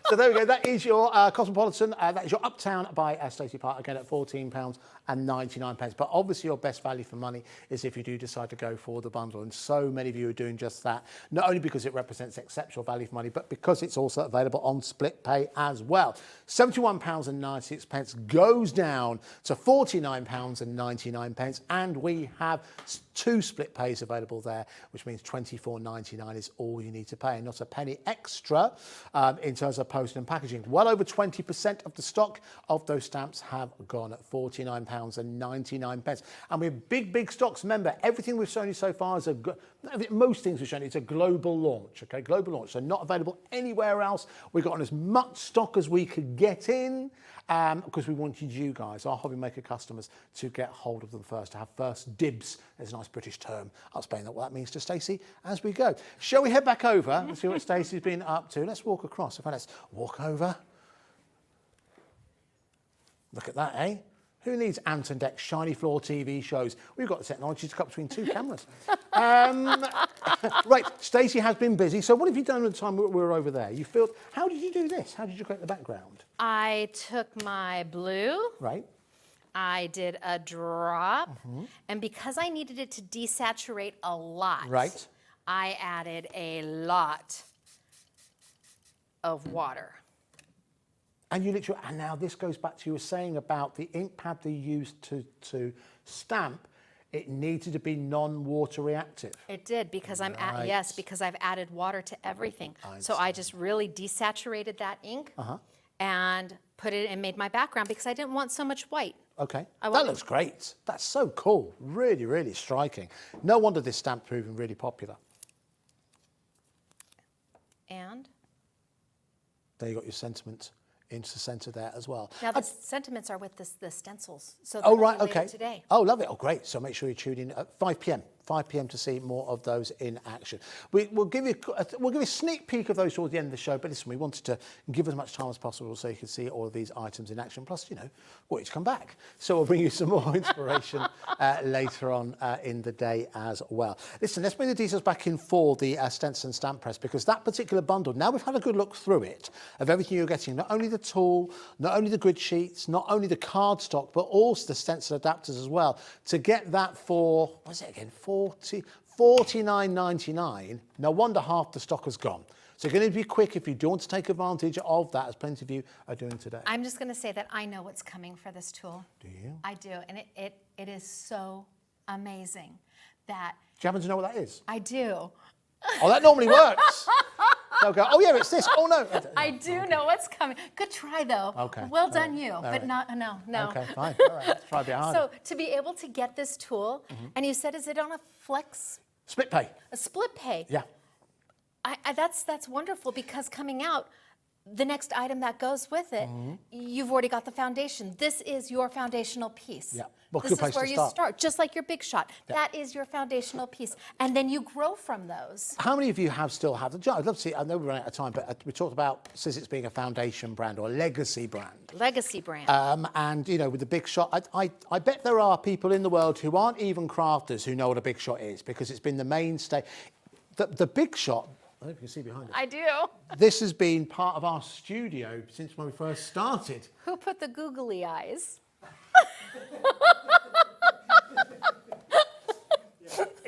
So there we go. That is your Cosmopolitan. That is your Uptown by Stacey Park, again at £14.99. But obviously your best value for money is if you do decide to go for the bundle. And so many of you are doing just that, not only because it represents exceptional value for money, but because it's also available on split pay as well. £71.96 goes down to £49.99. And we have 2 split pays available there, which means £24.99 is all you need to pay, and not a penny extra in terms of postage and packaging. Well over 20% of the stock of those stamps have gone at £49.99. And we have big stocks. Remember, everything we've shown you so far is most things we've shown you, it's a global launch, okay? Global launch, so not available anywhere else. We've got as much stock as we could get in because we wanted you guys, our HobbyMaker customers, to get hold of them first, to have first dibs. There's a nice British term. I'll explain what that means to Stacey as we go. Shall we head back over and see what Stacey's been up to? Let's walk across. In fact, let's walk over. Look at that, eh? Who needs Ant and Dec's shiny floor TV shows? We've got the technology to cut between two cameras. Right, Stacey has been busy. So what have you done at the time we were over there? You filmed. How did you do this? How did you create the background? I took my blue. Right. I did a drop. And because I needed it to desaturate a lot, Right. I added a lot of water. And you literally, and now this goes back to you were saying about the ink pad they used to stamp. It needed to be non-water reactive. It did because Right. yes, because I've added water to everything. So I just really desaturated that ink and put it and made my background because I didn't want so much white. Okay, that looks great. That's so cool. Really, really striking. No wonder this stamp's proving really popular. And There you got your sentiment into the centre there as well. now the sentiments are with the stencils. So Oh, they'll right, be later okay. today. Oh, love it. Oh, great. So make sure you tune in at 5 p.m. 5 p.m. to see more of those in action. We'll give you a sneak peek of those towards the end of the show, but listen, we wanted to give as much time as possible so you can see all of these items in action. Plus, you know, want you to come back. So we'll bring you some more inspiration later on in the day as well. Listen, let's bring the details back in for the Stencil stamp press, because that particular bundle, now we've had a good look through it, of everything you're getting, not only the tool, not only the grid sheets, not only the card stock, but also the stencil adapters as well. To get that for, what is it again, $49.99, no wonder half the stock has gone. So you're going to be quick if you do want to take advantage of that, as plenty of you are doing today. I'm just going to say that I know what's coming for this tool. Do you? I do, and it is so amazing that Do you happen to know what that is? I do. Oh, that normally works. They'll go, oh yeah, it's this. Oh no. I do know what's coming. Good try though. Okay. Well done you, All but right. no. Okay, fine. All right, let's try a bit harder. So to be able to get this tool, and you said, is it on a flex, Split pay. a split pay? Yeah. That's wonderful, because coming out, the next item that goes with it, you've already got the foundation. This is your foundational piece. Yeah. Well, this good place is where to you start. start, just like your big shot. Yeah. That is your foundational piece, and then you grow from those. How many of you still have? I'd love to see. I know we're running out of time, but we talked about SIZZIX being a foundation brand or a legacy brand. Legacy brand. And you know, with the Big Shot, I bet there are people in the world who aren't even crafters who know what a Big Shot is, because it's been the mainstay. The Big Shot. I don't know if you can see behind it. I do. This has been part of our studio since when we first started. Who put the googly eyes?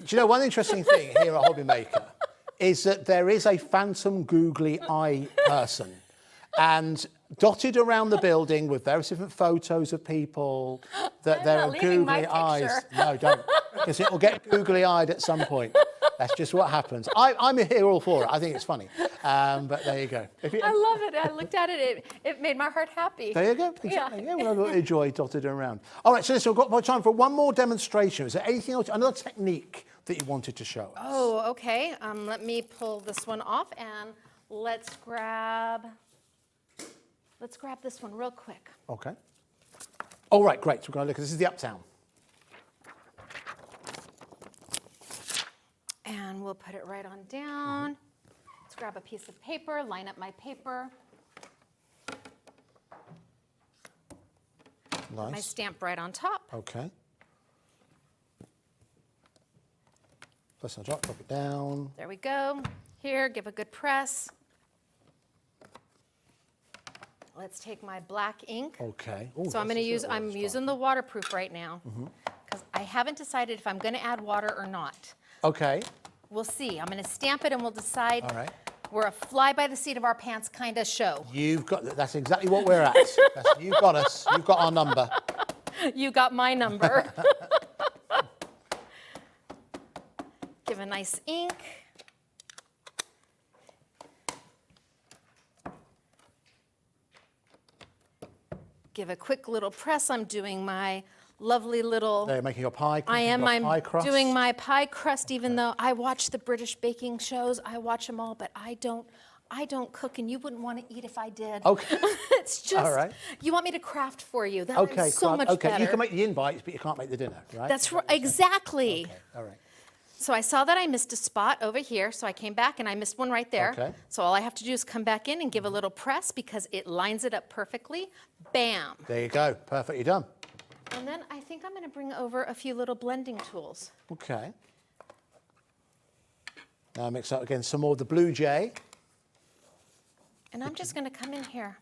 Do you know one interesting thing here at HobbyMaker is that there is a phantom googly eye person, and dotted around the building with various different photos of people that I'm there not are leaving my googly eyes. picture. No, don't, because it will get googly eyed at some point. That's just what happens. I'm here all for it. I think it's funny, but there you go. I love it. I looked at it. It made my heart happy. There you go. Exactly. Yeah, well, enjoy dotted around. All right, so listen, we've got more time for one more demonstration. Is there anything else, another technique that you wanted to show us? Oh, okay. Let me pull this one off, and let's grab this one real quick. Okay. All right, great. So we're going to look at this is the Uptown. And we'll put it right on down. Let's grab a piece of paper, line up my paper. Nice. My stamp right on top. Okay. Let's not drop it down. There we go. Here, give a good press. Let's take my black ink. Okay. Ooh, So I'm this going to is use, really I'm strong. using the waterproof right now, because I haven't decided if I'm going to add water or not. Okay. We'll see. I'm going to stamp it, and we'll decide. All right. We're a fly by the seat of our pants kind of show. You've got, that's exactly what we're at. You've got us. You've got our number. You got my number. Give a nice ink. give a quick little press. I'm doing my lovely little... They're making your pie. I'm pie crust. doing my pie crust, even though I watch the British baking shows. I watch them all, but I don't cook, and you wouldn't want to eat if I did. Okay. It's just, all right. You want me to craft for you. That Okay, is so much better. You can make the invites, but you can't make the dinner, right? That's right, exactly. Okay, all right. So I saw that I missed a spot over here, so I came back and I missed one right there. Okay. So all I have to do is come back in and give a little press because it lines it up perfectly. Bam. There you go, perfectly done. And then I think I'm going to bring over a few little blending tools. Okay. Now mix up again some more of the Blue Jay. And I'm just going to come in here.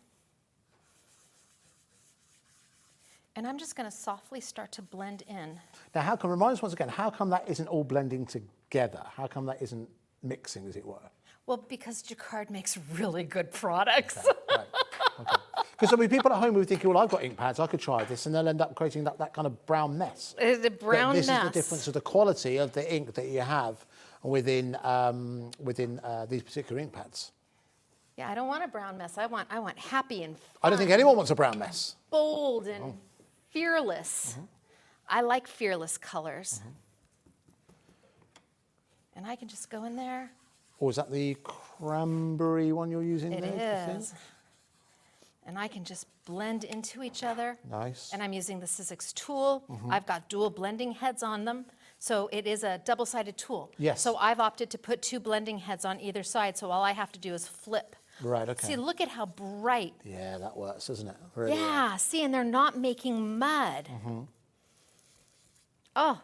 And I'm just going to softly start to blend in. Now, remind us once again, how come that isn't all blending together? How come that isn't mixing, as it were? Well, because Jacquard makes really good products. Okay, right. Okay. Because there'll be people at home who are thinking, well, I've got ink pads, I could try this, and they'll end up creating that kind of brown mess. It's a brown mess. This is the difference of the quality of the ink that you have within these particular ink pads. Yeah, I don't want a brown mess. I want happy and fun. I don't think anyone wants a brown mess. Bold and fearless. I like fearless colors. And I can just go in there. Or is that the cranberry one you're using It there? is. And I can just blend into each other. Nice. And I'm using the SIZZIX tool. I've got dual blending heads on them. So it is a double-sided tool. Yes. So I've opted to put 2 blending heads on either side. So all I have to do is flip. Right, okay. See, look at how bright. Yeah, that works, doesn't it? Really Yeah, see, and they're not making mud. Oh,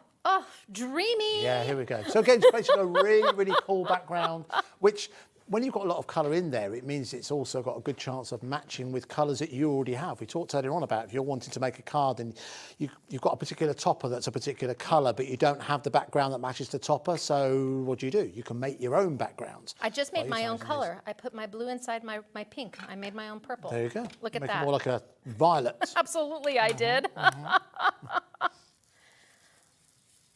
dreamy. Yeah, here we go. So again, it's basically a really, really cool background, which when you've got a lot of colour in there, it means it's also got a good chance of matching with colours that you already have. We talked earlier on about if you're wanting to make a card and you've got a particular topper that's a particular colour, but you don't have the background that matches the topper, so what do? You can make your own backgrounds. I just made my own color. I put my blue inside my pink. I made my own purple. There you go. Look at Make that. it more like a violet. Absolutely, I did.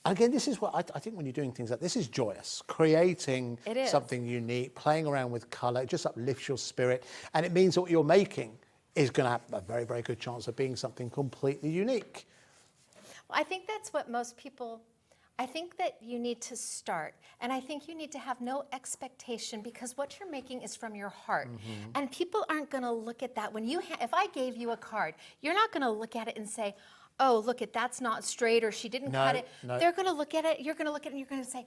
Again, this is what I think when you're doing things like this is joyous. Creating It is. something unique, playing around with colour, it just uplifts your spirit. And it means that what you're making is going to have a very, very good chance of being something completely unique. Well, I think that's what most people, I think that you need to start. And I think you need to have no expectation because what you're making is from your heart. And people aren't going to look at that. When you, if I gave you a card, you're not going to look at it and say, oh, look at that's not straight or she didn't cut it. No. They're going to look at it, you're going to look at it and you're going to say,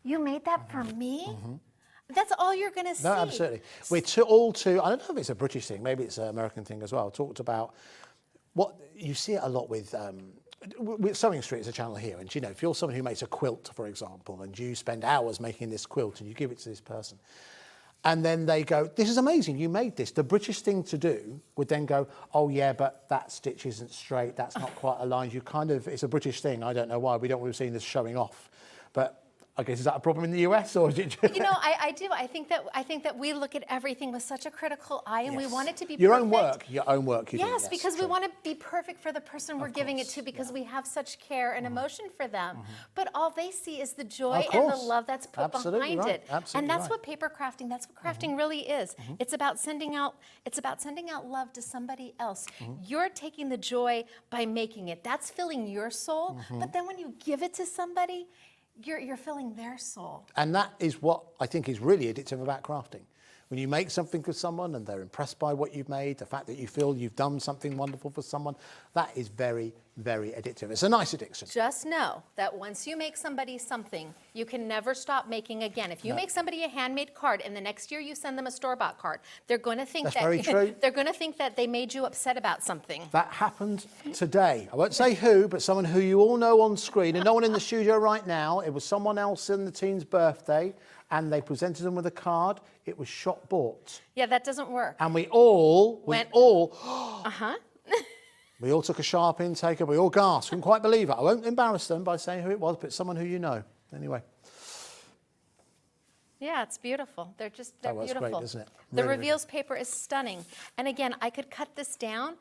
you made that for me? That's all you're going to see. No, absolutely. We're all too, I don't know if it's a British thing, maybe it's an American thing as well, talked about what, you see it a lot with Sewing Street is a channel here, and you know, if you're someone who makes a quilt, for example, and you spend hours making this quilt and you give it to this person, and then they go, this is amazing, you made this. The British thing to do would then go, oh yeah, but that stitch isn't straight, that's not quite aligned. You kind of, it's a British thing, I don't know why, we don't want to see this showing off. But I guess, is that a problem in the US or is it just... You know, I do. I think that we look at everything with such a critical eye and we want it to be your perfect. Your own work. You do, yes, because we true. want to be perfect for the person we're giving it to because we have such care and emotion for them. But all they see is the joy and the love that's put behind it. Absolutely and that's what paper crafting, that's what crafting really is. It's about sending out love to somebody else. You're taking the joy by making it. That's filling your soul. But then when you give it to somebody, you're filling their soul. And that is what I think is really addictive about crafting. When you make something for someone and they're impressed by what you've made, the fact that you feel you've done something wonderful for someone, that is very, very addictive. It's a nice addiction. Just know that once you make somebody something, you can never stop making again. If you make somebody a handmade card and the next year you send them a store-bought card, they're going to think That's very true. They're going to think that they made you upset about something. That happened today. I won't say who, but someone who you all know on screen, and no one in the studio right now. It was someone else in the teen's birthday, and they presented them with a card. It was shop bought. Yeah, that doesn't work. And we all Uh-huh. we all took a sharp intake and we all gasped. Couldn't quite believe it. I won't embarrass them by saying who it was, but someone who you know. Anyway. Yeah, it's beautiful. They're beautiful. Great, doesn't it? The Really, reveals paper is stunning. And again, I could cut this down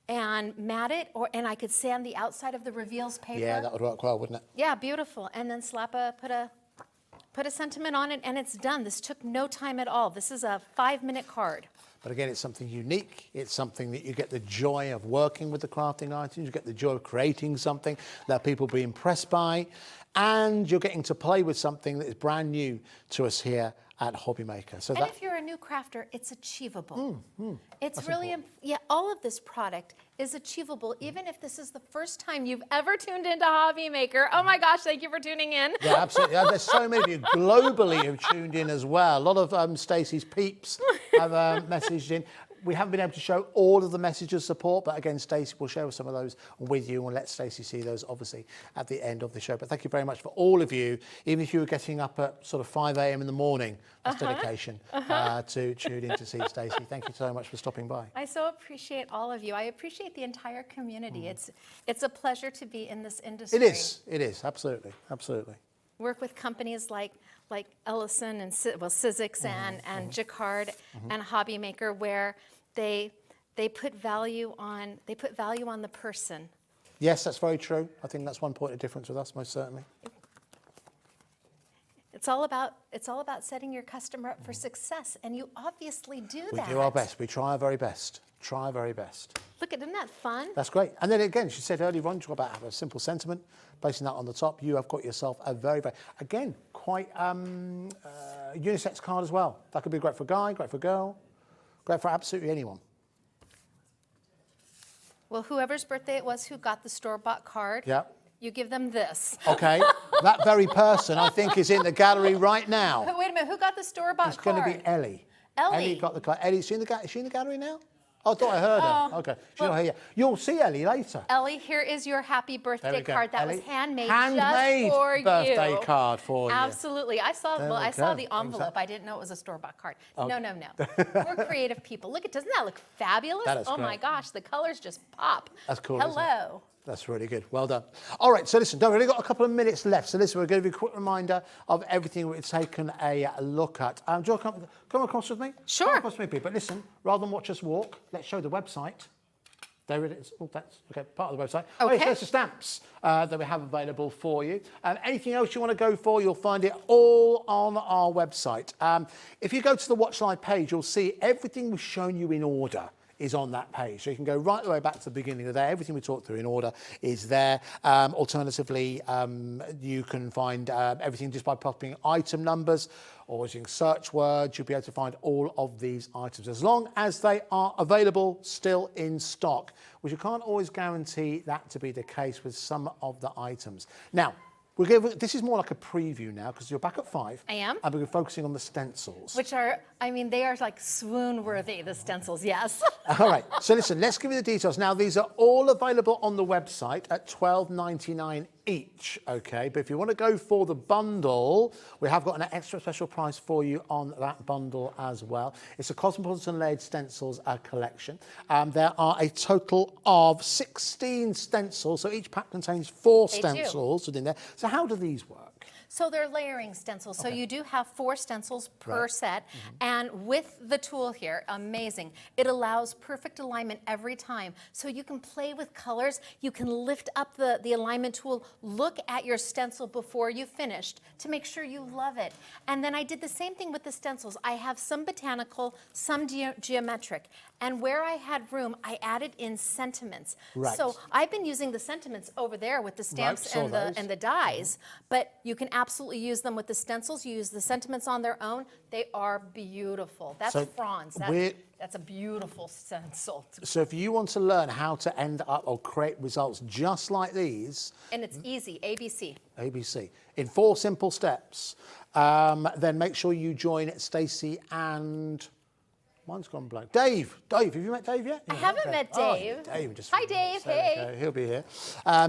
and mat it, and I could sand the outside of the reveals paper. Yeah, that would work well, wouldn't it? Yeah, beautiful. And then put a sentiment on it, and it's done. This took no time at all. This is a 5-minute card. But again, it's something unique. It's something that you get the joy of working with the crafting items. You get the joy of creating something that people be impressed by. And you're getting to play with something that is brand new to us here at HobbyMaker. So and if you're a new crafter, it's achievable. It's That's really, important. yeah, all of this product is achievable, even if this is the first time you've ever tuned into HobbyMaker. Oh my gosh, thank you for tuning in. Yeah, absolutely. There's so many of you globally who've tuned in as well. A lot of Stacey's peeps have messaged in. We haven't been able to show all of the messages of support, but again, Stacey will share some of those with you, and we'll let Stacey see those, obviously, at the end of the show. But thank you very much for all of you, even if you were getting up at sort of 5 a.m. in the morning. That's dedication to tune in to see Stacey. Thank you so much for stopping by. I so appreciate all of you. I appreciate the entire community. It's a pleasure to be in this industry. It is, absolutely, absolutely. Work with companies like Ellison and SIZZIX and Jacquard and HobbyMaker, where they put value on the person. Yes, that's very true. I think that's one point of difference with us, most certainly. It's all about setting your customer up for success, and you obviously do that. We do our best. We try our very best. Try our very best. Look, isn't that fun? That's great. And then again, she said earlier on, you talk about a simple sentiment, placing that on the top. You have got yourself a very, very, again, quite unisex card as well. That could be great for a guy, great for a girl, great for absolutely anyone. Well, whoever's birthday it was who got the store-bought card, you give them this. Okay, that very person, I think, is in the gallery right now. Wait a minute, who got the store-bought card? It's going to be Ellie. Ellie. Ellie got the card. Ellie, is she in the gallery now? Oh, I thought I heard her. Okay, she's not here yet. You'll see Ellie later. Ellie, here is your happy birthday card. That was handmade handmade just for birthday you. card for you. Absolutely. I saw the envelope. I didn't know it was a store-bought card. Okay. No. We're creative people. Look, doesn't that look fabulous? That is oh great. my gosh, the colors just pop. That's cool. Hello. That's really good. Well done. All right, so listen, we've only got a couple of minutes left. So listen, we're going to give you a quick reminder of everything we've taken a look at. Do you want to come across with me? Sure. Come across with me, but listen, rather than watch us walk, let's show the website. There it is. Oh, that's okay, part of the website. Okay. There's the stamps that we have available for you. Anything else you want to go for, you'll find it all on our website. If you go to the Watch Live page, you'll see everything we've shown you in order is on that page. So you can go right the way back to the beginning of the day. Everything we talked through in order is there. Alternatively, you can find everything just by popping item numbers or using search words. You'll be able to find all of these items as long as they are available still in stock, which you can't always guarantee that to be the case with some of the items. Now, this is more like a preview now because you're back at 5. I am. And we're focusing on the stencils. Which are, I mean, they are like swoon-worthy, the stencils, yes. All right, so listen, let's give you the details. Now, these are all available on the website at $12.99 each, okay? But if you want to go for the bundle, we have got an extra special price for you on that bundle as well. It's a Cosmopolitan Layered Stencils collection. There are a total of 16 stencils, so each pack contains 4 stencils within there. So how do these work? So they're layering stencils. So you do have 4 stencils per set. And with the tool here, amazing, it allows perfect alignment every time. So you can play with colors. You can lift up the alignment tool, look at your stencil before you finished to make sure you love it. And then I did the same thing with the stencils. I have some botanical, some geometric. And where I had room, I added in sentiments. Right. So I've been using the sentiments over there with the stamps and the dies, but you can absolutely use them with the stencils. You use the sentiments on their own. They are beautiful. That's Franz. That's a beautiful stencil. So if you want to learn how to end up or create results just like these. And it's easy, ABC. ABC. In 4 simple steps, then make sure you join Stacey and... Mine's gone blank. Dave, have you met Dave yet? I haven't met Dave. Hi, Dave. Hey. He'll be here.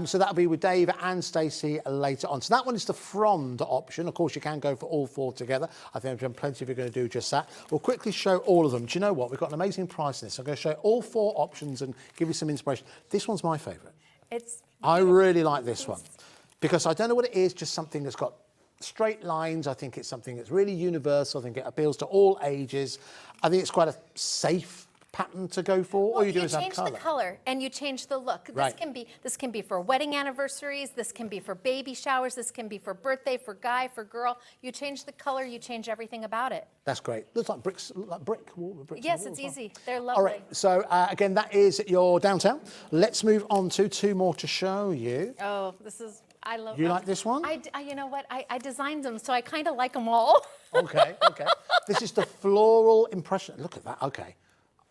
So that'll be with Dave and Stacey later on. So that one is the frond option. Of course, you can go for all 4 together. I think there's plenty of you are going to do just that. We'll quickly show all of them. Do you know what? We've got an amazing price in this. I'm going to show all 4 options and give you some inspiration. This one's my favourite. I really like this one because I don't know what it is, just something that's got straight lines. I think it's something that's really universal. I think it appeals to all ages. I think it's quite a safe pattern to go for? Well, or you do you is add change colour? the color and you change the look. Right. This can be for wedding anniversaries. This can be for baby showers. This can be for birthday, for guy, for girl. You change the color. You change everything about it. That's great. Looks like bricks, like brick. Bricks Yes, on it's the wall as well. easy. They're lovely. All right. So again, that is your downtown. Let's move on to 2 more to show you. Oh, this is. I love. You like this one? You know what? I designed them, so I kind of like them all. Okay. This is the floral impression. Look at that. Okay.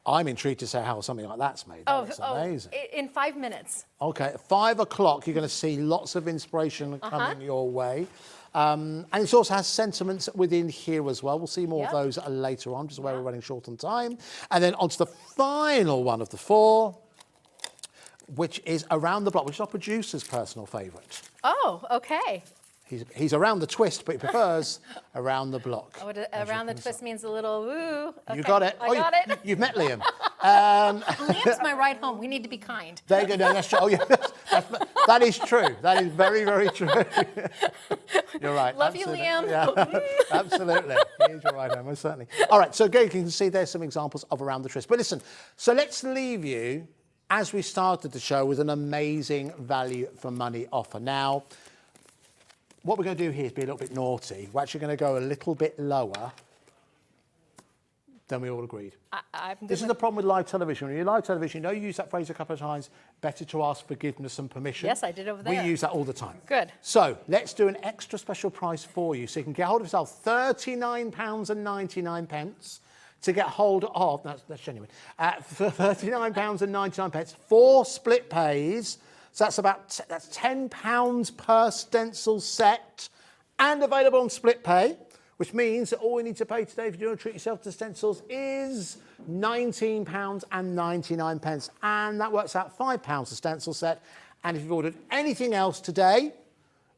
I'm intrigued to see how something like that's made. That's amazing. In 5 minutes. Okay, at 5 o'clock, you're going to see lots of inspiration coming your way. And it also has sentiments within here as well. We'll see more of those later on, just where we're running short on time. And then on to the final one of the 4, which is Around the Block, which is our producer's personal favourite. Oh, okay. He's around the twist, but he prefers around the block. Oh, around the twist means a little woo. Okay, You got it. I got it. You've met Liam. Liam's my ride home. We need to be kind. There you go. No, that's true. Oh, yeah, that is true. That is very, very true. You're right. Love you, Liam. Yeah, absolutely. He's your right home, most certainly. All right, so again, you can see there's some examples of Around the Twist. But listen, so let's leave you, as we started the show, with an amazing value for money offer. Now, what we're going to do here is be a little bit naughty. We're actually going to go a little bit lower than we all agreed. This is the problem with live television. When you're live television, you know you use that phrase a couple of times, better to ask forgiveness and permission. Yes, I did over there. We use that all the time. Good. So let's do an extra special price for you so you can get hold of yourself £39.99 to get hold of, that's genuine, for £39.99, 4 split pays. So that's £10 per stencil set and available on split pay, which means that all you need to pay today if you want to treat yourself to stencils is £19.99. And that works out £5 a stencil set. And if you've ordered anything else today,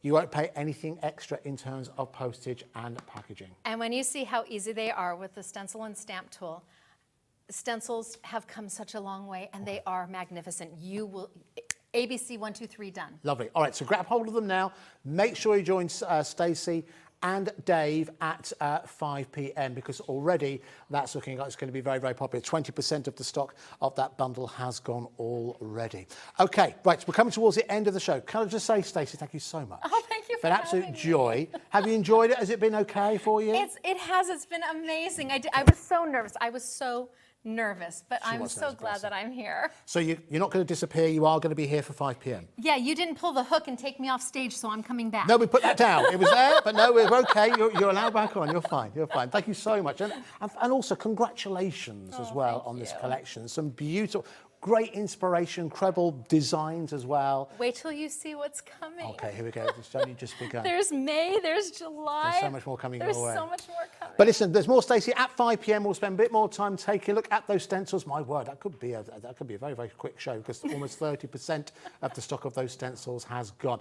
you won't pay anything extra in terms of postage and packaging. And when you see how easy they are with the stencil and stamp tool, stencils have come such a long way and they are magnificent. You will... ABC 1, 2, 3 done. Lovely. All right, so grab hold of them now. Make sure you join Stacey and Dave at 5 p.m. because already that's looking like it's going to be very, very popular. 20% of the stock of that bundle has gone already. Okay, right, we're coming towards the end of the show. Can I just say, Stacey, thank you so much. Oh, thank you for an absolute having me. joy. Have you enjoyed it? Has it been okay for you? It has. It's been amazing. I was so nervous. I was so nervous, but I'm was so nervous, glad that I'm here. So you're not going to disappear. You are going to be here for 5 p.m. Yeah, you didn't pull the hook and take me off stage, so I'm coming back. No, we put that down. It was there, but no, we're okay. You're allowed back on. You're fine. You're fine. Thank you so much. And also, congratulations as well on this collection. Some beautiful, great inspiration, incredible designs as well. Wait till you see what's coming. Okay, here we go. It's only just begun. There's May, there's July. There's so much more coming your way. There's so much more coming. But listen, there's more, Stacey. At 5 p.m, we'll spend a bit more time taking a look at those stencils. My word, that could be a very, very quick show because almost 30% of the stock of those stencils has gone.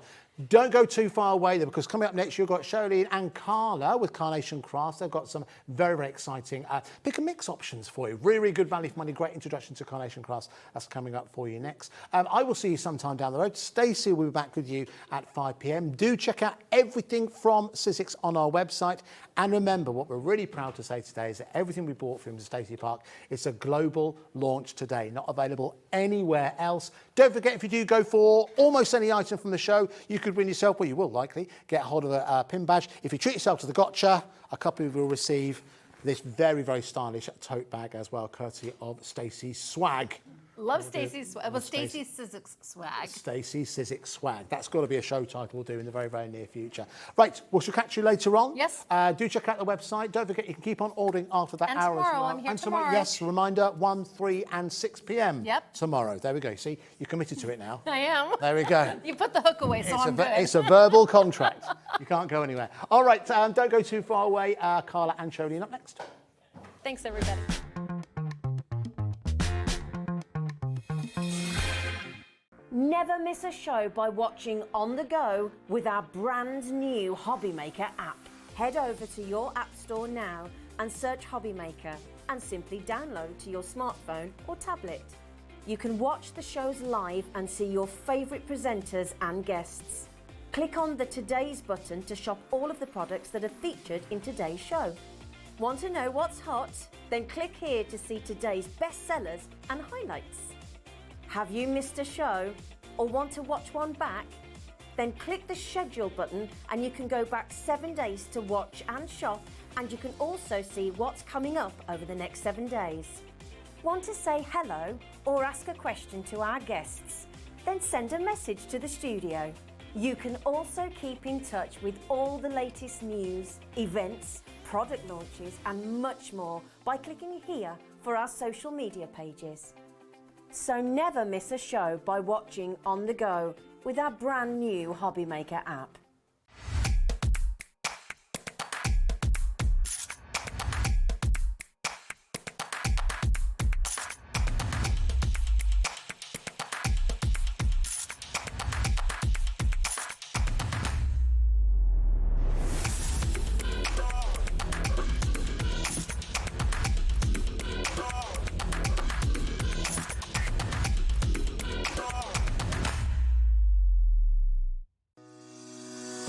Don't go too far away though, because coming up next, you've got Charlene and Carla with Carnation Crafts. They've got some very, very exciting pick and mix options for you. Really, really good value for money. Great introduction to Carnation Crafts. That's coming up for you next. I will see you sometime down the road. Stacey will be back with you at 5 p.m. Do check out everything from SIZZIX on our website. And remember, what we're really proud to say today is that everything we bought from Stacey Park, it's a global launch today, not available anywhere else. Don't forget, if you do go for almost any item from the show, you could win yourself, well, you will likely get hold of a pin badge. If you treat yourself to the gotcha, a couple of you will receive this very, very stylish tote bag as well, courtesy of Stacey's Swag. Love Stacey's swag. Well, Stacey's SIZZIX swag. Stacey's SIZZIX Swag. That's got to be a show title we'll do in the very, very near future. Right, we shall catch you later on. Yes. Do check out the website. Don't forget, you can keep on ordering after that And hour as tomorrow, well. I'm here And tomorrow. Yes, reminder, 1, 3 and 6 p.m. Yep. Tomorrow. There we go. See, you're committed to it now. I am. There we go. You put the hook away, so I'm good. It's a verbal contract. You can't go anywhere. All right, don't go too far away. Carla and Charlene up next. Thanks, everybody. Never miss a show by watching on the go with our brand new HobbyMaker app. Head over to your app store now and search HobbyMaker and simply download to your smartphone or tablet. You can watch the shows live and see your favourite presenters and guests. Click on the Today's button to shop all of the products that are featured in today's show. Want to know what's hot? Then click here to see today's bestsellers and highlights. Have you missed a show or want to watch one back? Then click the schedule button and you can go back 7 days to watch and shop, and you can also see what's coming up over the next 7 days. Want to say hello or ask a question to our guests? Then send a message to the studio. You can also keep in touch with all the latest news, events, product launches and much more by clicking here for our social media pages. So never miss a show by watching on the go with our brand new HobbyMaker app.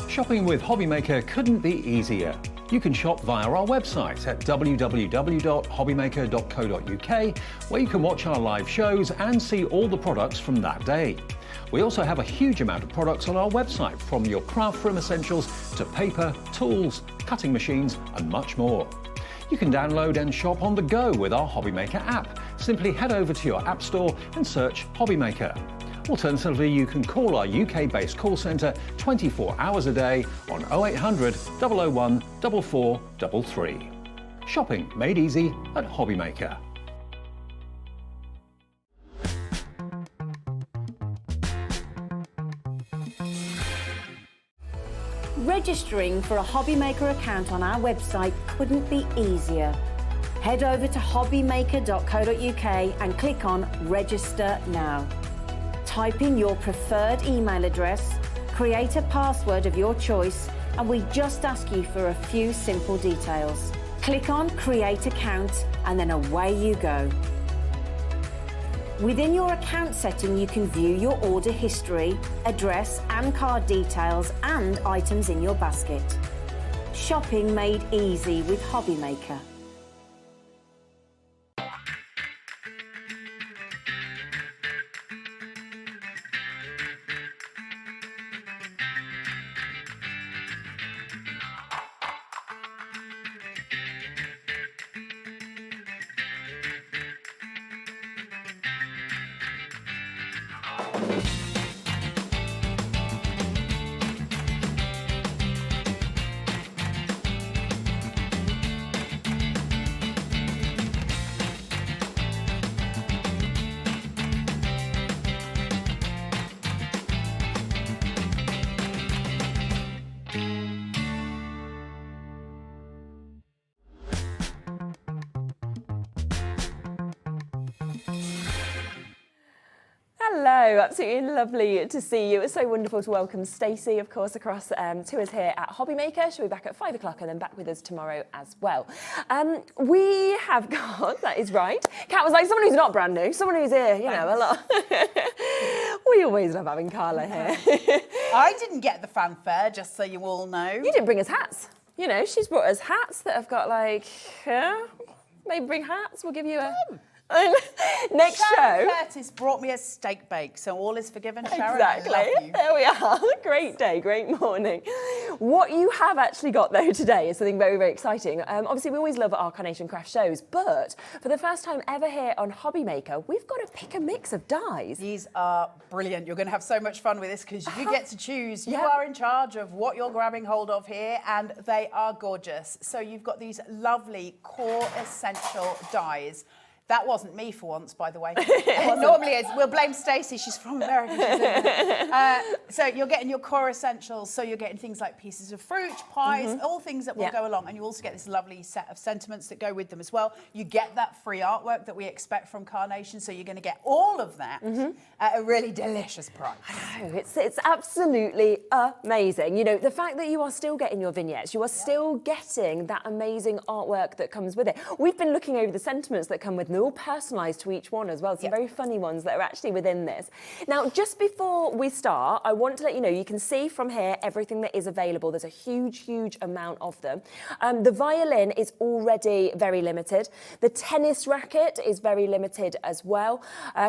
Shopping with HobbyMaker couldn't be easier. You can shop via our website at www.hobbymaker.co.uk, where you can watch our live shows and see all the products from that day. We also have a huge amount of products on our website, from your craft room essentials to paper, tools, cutting machines and much more. You can download and shop on the go with our HobbyMaker app. Simply head over to your app store and search HobbyMaker. Alternatively, you can call our UK-based call centre 24 hours a day on 0800 001 4433. Shopping made easy at HobbyMaker. Registering for a HobbyMaker account on our website couldn't be easier. Head over to hobbymaker.co.uk and click on Register Now. Type in your preferred email address, create a password of your choice, and we just ask you for a few simple details. Click on Create Account and then away you go. Within your account setting, you can view your order history, address and card details and items in your basket. Shopping made easy with HobbyMaker. Hello, absolutely lovely to see you. It's so wonderful to welcome Stacey, of course, across to us here at HobbyMaker. She'll be back at 5 o'clock and then back with us tomorrow as well. We have got, that is right, Kat was like someone who's not brand new, someone who's here, you know, a lot. We always love having Carla here. I didn't get the fanfare, just so you all know. You didn't bring us hats. You know, she's brought us hats that have got like, maybe bring hats, we'll give you a... Next Sharon show. Curtis brought me a steak bake, so all is forgiven, Sharon. Exactly. I love you. There we are. Great day, great morning. What you have actually got though today is something very, very exciting. Obviously, we always love our Carnation Crafts shows, but for the first time ever here on HobbyMaker, we've got to pick a mix of dyes. These are brilliant. You're going to have so much fun with this because you get to choose. You Yeah. are in charge of what you're grabbing hold of here, and they are gorgeous. So you've got these lovely core essential dyes. That wasn't me for once, by the way. It normally is. We'll blame Stacey. She's from America. So you're getting your core essentials. So you're getting things like pieces of fruit, pies, all things that will go along. And you also get this lovely set of sentiments that go with them as well. You get that free artwork that we expect from Carnation. So you're going to get all of that at a really delicious price. I know, it's absolutely amazing. You know, the fact that you are still getting your vignettes, you are still getting that amazing artwork that comes with it. We've been looking over the sentiments that come with them. they're all personalised to each one as well. Some very funny ones that are actually within this. Now, just before we start, I want to let you know, you can see from here everything that is available. There's a huge, huge amount of them. The violin is already very limited. The tennis racket is very limited as well.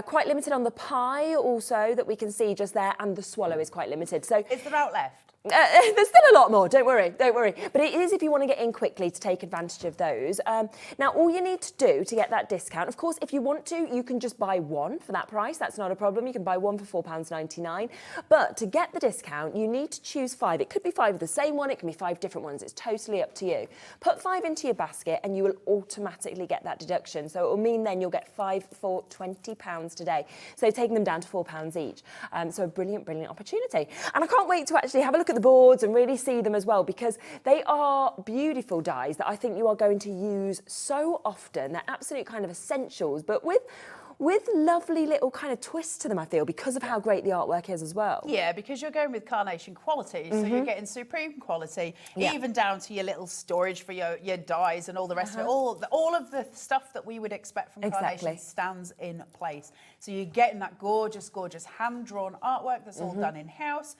Quite limited on the pie also that we can see just there, and the swallow is quite limited. So Is there out left? There's still a lot more, don't worry. But it is if you want to get in quickly to take advantage of those. Now, all you need to do to get that discount, of course, if you want to, you can just buy one for that price. That's not a problem. You can buy one for £4.99. But to get the discount, you need to choose 5. It could be 5 of the same one. It can be 5 different ones. It's totally up to you. Put 5 into your basket and you will automatically get that deduction. So it will mean then you'll get 5 for £20 today. So taking them down to £4 each. So a brilliant, brilliant opportunity. And I can't wait to actually have a look at the boards and really see them as well, because they are beautiful dies that I think you are going to use so often. They're absolute kind of essentials, but with lovely little kind of twists to them, I feel, because of how great the artwork is as well. Yeah, because you're going with Carnation quality, so you're getting supreme quality, even down to your little storage for your dies and all the rest of it. All of the stuff that we would expect from Carnation stands in place. So you're getting that gorgeous, gorgeous hand-drawn artwork that's all done in-house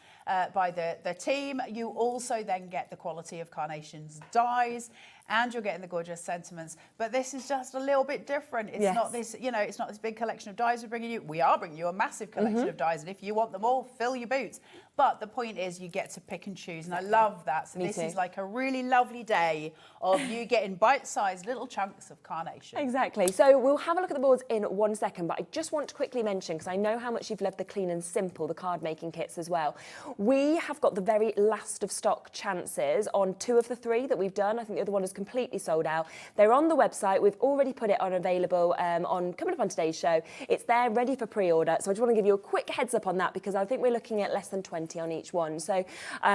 by the team. You also then get the quality of Carnation's dies, and you're getting the gorgeous sentiments. But this is just a little bit different. It's not this, it's not this big collection of dies we're bringing you. We are bringing you a massive collection of dies, and if you want them all, fill your boots. But the point is, you get to pick and choose, and I love that. So this is like a really lovely day of you getting bite-sized little chunks of Carnation. Exactly. So we'll have a look at the boards in 1 second, but I just want to quickly mention, because I know how much you've loved the Clean and Simple, the card making kits as well. We have got the very last of stock chances on 2 of the 3 that we've done. I think the other one is completely sold out. They're on the website. We've already put it on available coming up on today's show. It's there ready for pre-order. So I just want to give you a quick heads up on that, because I think we're looking at less than 20 on each one. So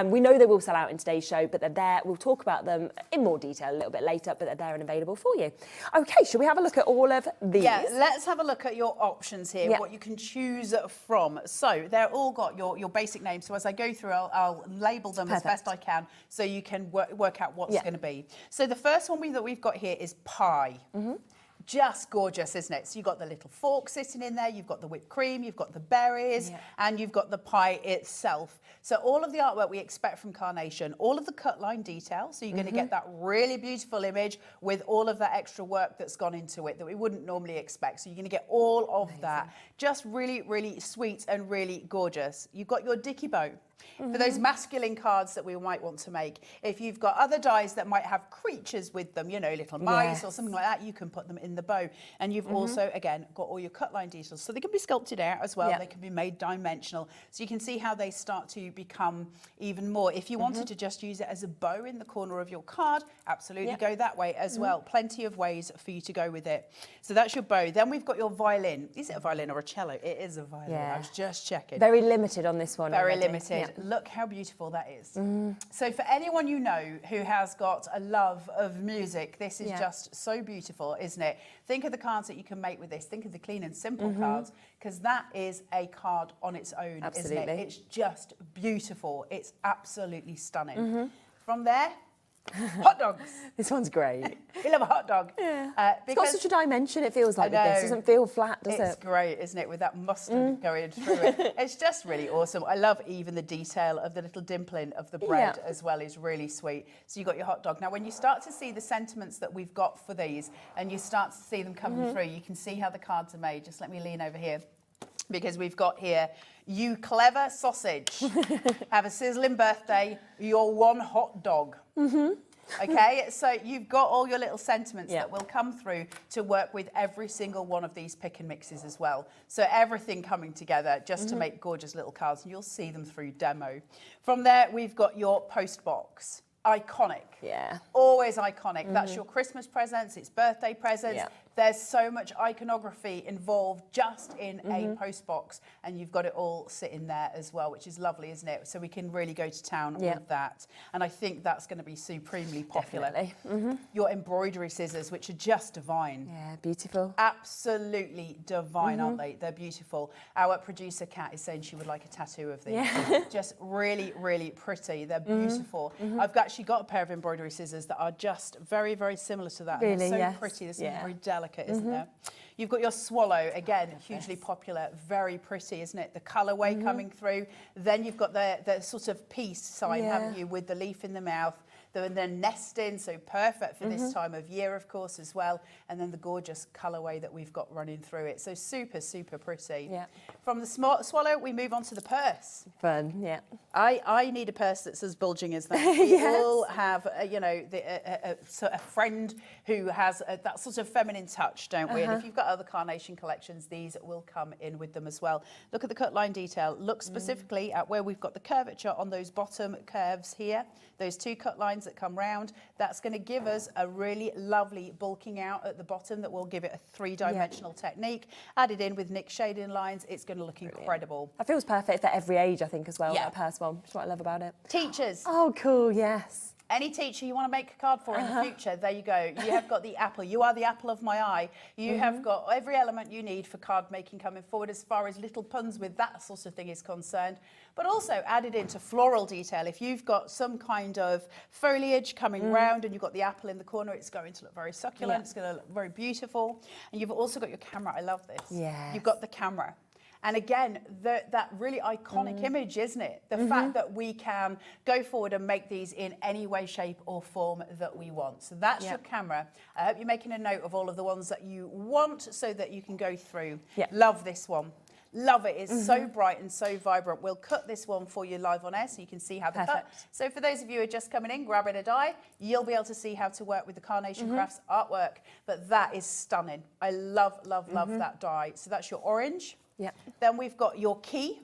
we know they will sell out in today's show, but they're there. We'll talk about them in more detail a little bit later, but they're there and available for you. Okay, shall we have a look at all of these? Yeah, let's have a look at your options here, what you can choose from. So they're all got your basic names. So as I go through, I'll label them as best I can so you can work out what's going to be. So the first one that we've got here is pie. Just gorgeous, isn't it? So you've got the little fork sitting in there, you've got the whipped cream, you've got the berries, and you've got the pie itself. So all of the artwork we expect from Carnation, all of the cut line detail, so you're going to get that really beautiful image with all of that extra work that's gone into it that we wouldn't normally expect. So you're going to get all of that. Just really, really sweet and really gorgeous. You've got your dicky bow. For those masculine cards that we might want to make. If you've got other dies that might have creatures with them, little mice or something like that, you can put them in the bow. And you've also, again, got all your cut line details. So they can be sculpted out as well. They can be made dimensional. So you can see how they start to become even more. If you wanted to just use it as a bow in the corner of your card, absolutely go that way as well. Plenty of ways for you to go with it. So that's your bow. Then we've got your violin. Is it a violin or a cello? It is a violin. I was just checking. Very limited on this one. Very limited. Look how beautiful that is. So for anyone you know who has got a love of music, this is just so beautiful, isn't it? Think of the cards that you can make with this. Think of the Clean and Simple cards, because that is a card on its own, isn't it? It's just beautiful. It's absolutely stunning. From there, hot dogs. This one's great. We love a hot dog. It's got such a dimension, it feels like with this. It doesn't feel flat, does it? It's great, isn't it, with that mustard going through it. It's just really awesome. I love even the detail of the little dimpling of the bread as well is really sweet. So you've got your hot dog. Now, when you start to see the sentiments that we've got for these and you start to see them coming through, you can see how the cards are made. Just let me lean over here. Because we've got here, you clever sausage, have a sizzling birthday, you're one hot dog. Okay, so you've got all your little sentiments that will come through to work with every single one of these pick and mixes as well. So everything coming together just to make gorgeous little cards, and you'll see them through demo. From there, we've got your post box. Iconic. Always iconic. That's your Christmas presents, it's birthday presents. There's so much iconography involved just in a post box, and you've got it all sitting there as well, which is lovely, isn't it? So we can really go to town with that. And I think that's going to be supremely popular. Definitely. Your embroidery scissors, which are just divine. Yeah, beautiful. Absolutely divine, aren't they? They're beautiful. Our producer, Kat, is saying she would like a tattoo of these. Just really, really pretty. They're beautiful. I've actually got a pair of embroidery scissors that are just very, very similar to that. Really, and they're so yes. pretty. They're something Yeah. very delicate, isn't there? You've got your swallow, again, hugely popular, very pretty, isn't it? The colourway coming through. Then you've got the sort of peace sign, haven't you, with the leaf in the mouth. They're nesting, so perfect for this time of year, of course, as well. And then the gorgeous colourway that we've got running through it. So super, super pretty. Yeah. From the swallow, we move on to the purse. Fun, yeah. I need a purse that's as bulging as that. We all have, you know, a friend who has that sort of feminine touch, don't we? And if you've got other Carnation collections, these will come in with them as well. Look at the cut line detail. Look specifically at where we've got the curvature on those bottom curves here. Those two cut lines that come round. That's going to give us a really lovely bulking out at the bottom that will give it a three-dimensional technique. Added in with Nick shading lines, it's going to look incredible. That feels perfect for every age, I think, as well, Yeah. that purse one. That's what I love about it. Teachers. Oh, cool, yes. Any teacher you want to make a card for in the future, there you go. You have got the apple. You are the apple of my eye. You have got every element you need for card making coming forward as far as little puns with that sort of thing is concerned. But also added into floral detail. If you've got some kind of foliage coming round and you've got the apple in the corner, it's going to look very succulent. It's going to look very beautiful. And you've also got your camera. I love this. Yes. You've got the camera. And again, that really iconic image, isn't it? The fact that we can go forward and make these in any way, shape or form that we want. So that's your camera. I hope you're making a note of all of the ones that you want so that you can go through. Yeah. Love this one. Love it. It's so bright and so vibrant. We'll cut this one for you live on air so you can see how to cut. So for those of you who are just coming in, grabbing a die, you'll be able to see how to work with the Carnation Crafts artwork. But that is stunning. I love, love, love that die. So that's your orange. Yeah. Then we've got your key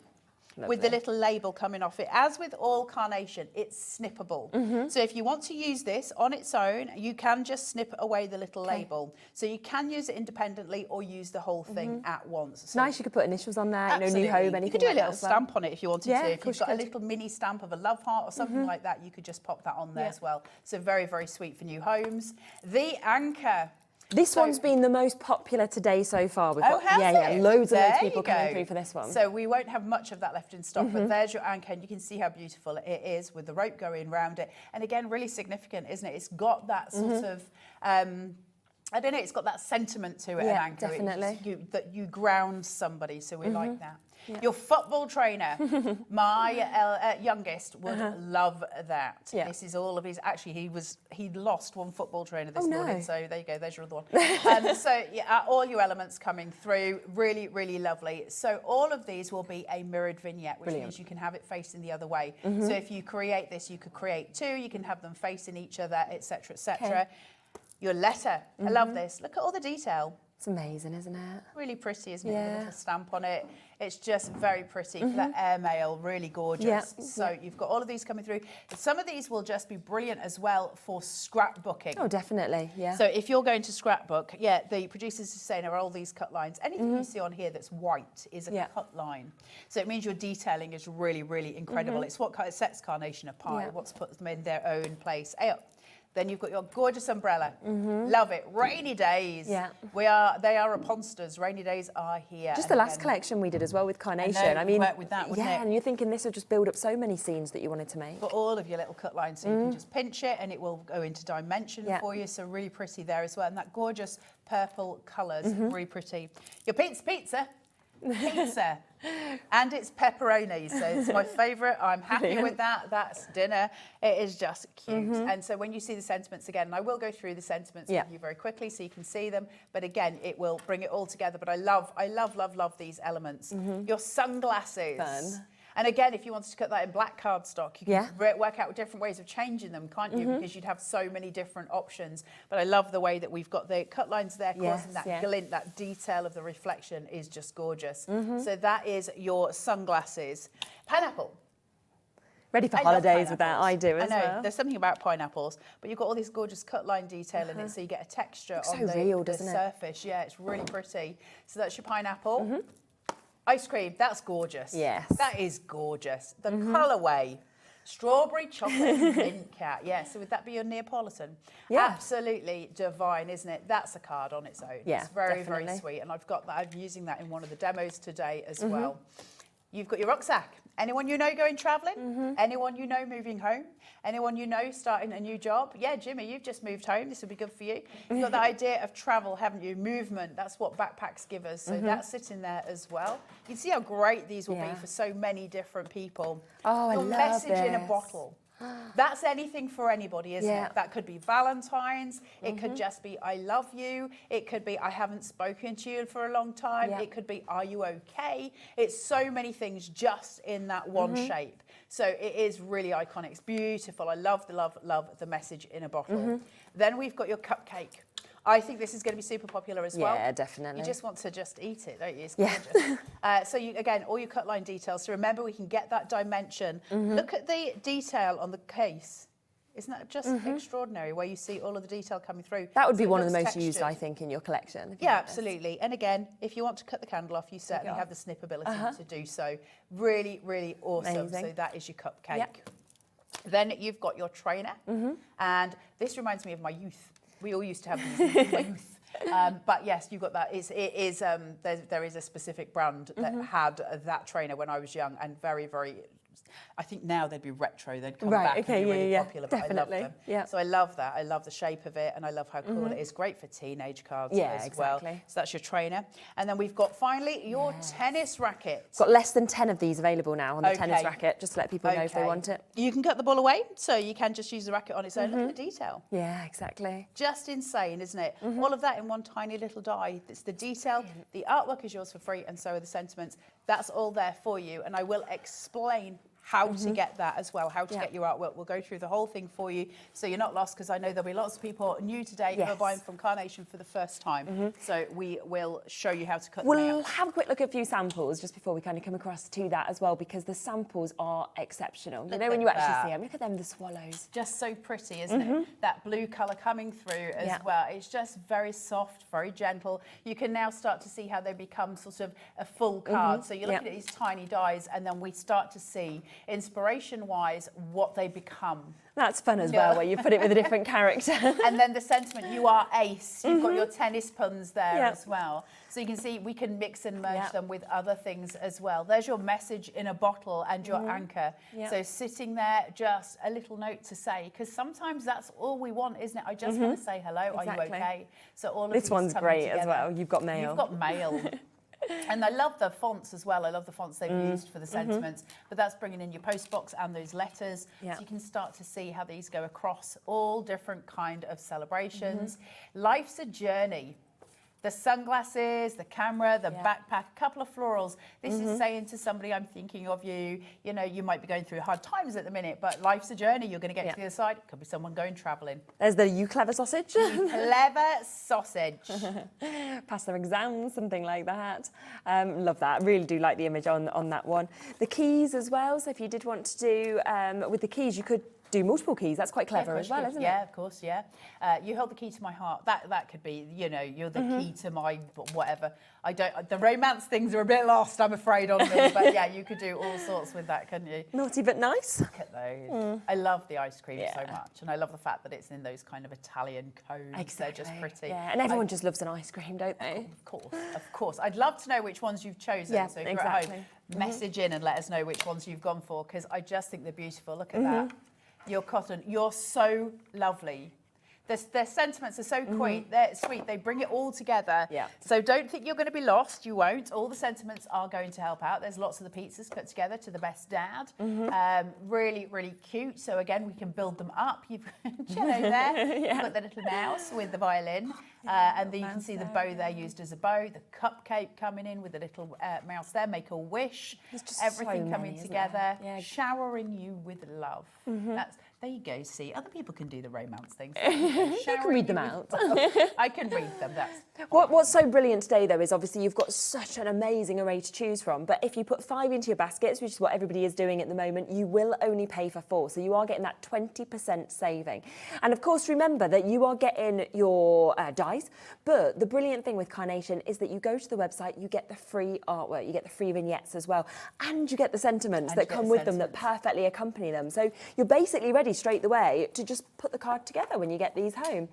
with the little label coming off it. As with all Carnation, it's snippable. So if you want to use this on its own, you can just snip away the little label. So you can use it independently or use the whole thing at once. It's nice, you could put initials on there, Absolutely. you know, new home, anything you could do a like little that as well. stamp on it if you wanted Yeah, to. of If course you've got you a could. little mini stamp of a love heart or something like that, you could just pop that on there as well. So very, very sweet for new homes. The anchor. This one's been the most popular today so far. We've got, has it? loads There of you people go. coming through for this one. So we won't have much of that left in stock, but there's your anchor, and you can see how beautiful it is with the rope going round it. And again, really significant, isn't it? It's got that sort of, I don't know, it's got that sentiment to it, Yeah, an anchor. definitely. That you ground somebody, so we like that. Your football trainer, my youngest would love that. Yeah. This is all of his. Actually, he'd lost one football trainer this morning. No. So there you go. There's your other one. So yeah, all your elements coming through, really, really lovely. So all of these will be a mirrored vignette, which means you can have it facing the other way. So if you create this, you could create two. You can have them facing each other, etc., etc. Okay. Your letter. I love this. Look at all the detail. It's amazing, isn't it? Really pretty, isn't it? With a Yeah. little stamp on it. It's just very pretty for that airmail, really gorgeous. Yeah. So you've got all of these coming through. Some of these will just be brilliant as well for scrapbooking. Oh, definitely, yeah. So if you're going to scrapbook, the producers are saying are all these cut lines. Anything you see on here that's white is a cut line. So it means your detailing is really, really incredible. It's what sets Carnation apart, what's put them in their own place. Then you've got your gorgeous umbrella. Love it. Rainy days. Yeah. They are upon us. Rainy days are here. Just the last collection we did as well with Carnation. I mean, work with that, wouldn't it? And you're thinking this would just build up so many scenes that you wanted to make. Got all of your little cut lines, so you can just pinch it and it will go into dimension for you. So really pretty there as well. And that gorgeous purple colours, really pretty. Your pizza. And it's pepperoni, so it's my favourite. I'm happy with that. That's dinner. It is just cute. And so when you see the sentiments again, and I will go through the sentiments with you very quickly so you can see them, but again, it will bring it all together. But I love these elements. Your sunglasses. Fun. And again, if you wanted to cut that in black cardstock, you can work out different ways of changing them, can't you? Because you'd have so many different options. But I love the way that we've got the cut lines there, causing that glint, that detail of the reflection is just gorgeous. So that is your sunglasses. Pineapple. Ready for I love holidays with that, pineapples. I do as I know, well. there's something about pineapples, but you've got all this gorgeous cut line detail in it, so you get a texture Looks on so the real, doesn't it? surface. Yeah, it's really pretty. So that's your pineapple. Ice cream, that's gorgeous. Yes. That is gorgeous. The colourway, strawberry chocolate mint cat. Yeah, so would that be your Neapolitan? Yeah. Absolutely divine, isn't it? That's a card on its own. Yeah, it's very, definitely. very sweet. And I've got that, I'm using that in one of the demos today as well. You've got your rucksack. Anyone you know going travelling? Anyone you know moving home? Anyone you know starting a new job? Yeah, Jimmy, you've just moved home. This would be good for you. You've got the idea of travel, haven't you? Movement. That's what backpacks give us. So that's sitting there as well. You see how great these will be for so many different people. Oh, Your I love message in a this. bottle. That's anything for anybody, isn't it? That could be Valentine's. It could just be I love you. It could be I haven't spoken to you for a long time. It could be are you okay? It's so many things just in that one shape. So it is really iconic. It's beautiful. I love the message in a bottle. Then we've got your cupcake. I think this is going to be super popular as well. Yeah, definitely. You just want to just eat it, don't you? It's gorgeous. So you, again, all your cut line details. So remember, we can get that dimension. Look at the detail on the case. Isn't that just extraordinary, where you see all of the detail coming through? That would be So it one of the looks most used, textured. I think, in your collection. Yeah, absolutely. And again, if you want to cut the candle off, you certainly have the snip ability to do so. Really, really awesome. Amazing. So that is your cupcake. Then you've got your trainer. And this reminds me of my youth. We all used to have these in my youth. But yes, you've got that. There is a specific brand that had that trainer when I was young, and very, very. I think now they'd be retro. They'd come back and be really popular. But definitely. I love them. Yeah. So I love that. I love the shape of it, and I love how cool it is. Great for teenage cards as well. So that's your trainer, and then we've got finally your tennis racket. Got less than 10 of these available now on the tennis racket, just to let people know if they want it. You can cut the ball away, so you can just use the racket on its own. Look at the detail. Yeah, exactly. Just insane, isn't it? All of that in one tiny little die. It's the detail. The artwork is yours for free, and so are the sentiments. That's all there for you, and I will explain how to get that as well, how to get your artwork. We'll go through the whole thing for you so you're not lost, because I know there'll be lots of people new today who are buying from Carnation for the first time. So we will show you how to cut them We'll out. have a quick look at a few samples just before we kind of come across to that as well, because the samples are exceptional. You know, when you actually see them, look at them, the swallows. Just so pretty, isn't it? That blue colour coming through as well. It's just very soft, very gentle. You can now start to see how they become sort of a full card. So you're looking at these tiny dies, and then we start to see, inspiration-wise, what they become. That's fun as well, where you put it with a different character. And then the sentiment, you are ace. You've got your tennis puns there as well. So you can see we can mix and merge them with other things as well. There's your message in a bottle and your anchor. So sitting there, just a little note to say, because sometimes that's all we want, isn't it? I just want to say hello, are you okay? So all of This these one's coming great together. as well. You've got mail. You've got mail. And I love the fonts as well. I love the fonts they've used for the sentiments. But that's bringing in your postbox and those letters. So you can start to see how these go across all different kind of celebrations. Life's a journey. The sunglasses, the camera, the backpack, a couple of florals. This is saying to somebody, I'm thinking of you. You know, you might be going through hard times at the minute, but life's a journey. You're going to get to the other side. Could be someone going travelling. There's the You Clever sausage. Clever sausage. Pass their exams, something like that. Love that. Really do like the image on that one. The keys as well. So if you did want to do, with the keys, you could do multiple keys. That's quite clever as well, isn't it? Yeah, of course, yeah. You hold the key to my heart. That could be, you know, you're the key to my whatever. The romance things are a bit lost, I'm afraid, on me. But yeah, you could do all sorts with that, couldn't you? Naughty but nice. Look at those. I love the ice cream so much. And I love the fact that it's in those kind of Italian cones. Exactly. They're just pretty. Yeah, and everyone just loves an ice cream, don't they? Of course. I'd love to know which ones you've chosen. Yeah, so if you're at home, message in and let us know which ones you've gone for, because I just think they're beautiful. Look at that. Your cotton, you're so lovely. Their sentiments are so they're sweet. They bring it all together. Yeah. So don't think you're going to be lost. You won't. All the sentiments are going to help out. There's lots of the pizzas cut together to the best dad. Really, really cute. So again, we can build them up. You've cello there. You've got the little mouse with the violin. And then you can see the bow there used as a bow. The cupcake coming in with the little mouse there. Make a wish. Everything coming together. Showering you with love. There you go. See, other people can do the romance things. You can read them out. I can read them. That's What's so brilliant today, though, is obviously you've got such an amazing array to choose from. But if you put 5 into your baskets, which is what everybody is doing at the moment, you will only pay for 4. So you are getting that 20% saving. And of course, remember that you are getting your dies. But the brilliant thing with Carnation is that you go to the website, you get the free artwork, you get the free vignettes as well, and you get the sentiments that come with them that perfectly accompany them. So you're basically ready ready straight away to just put the card together when you get these home.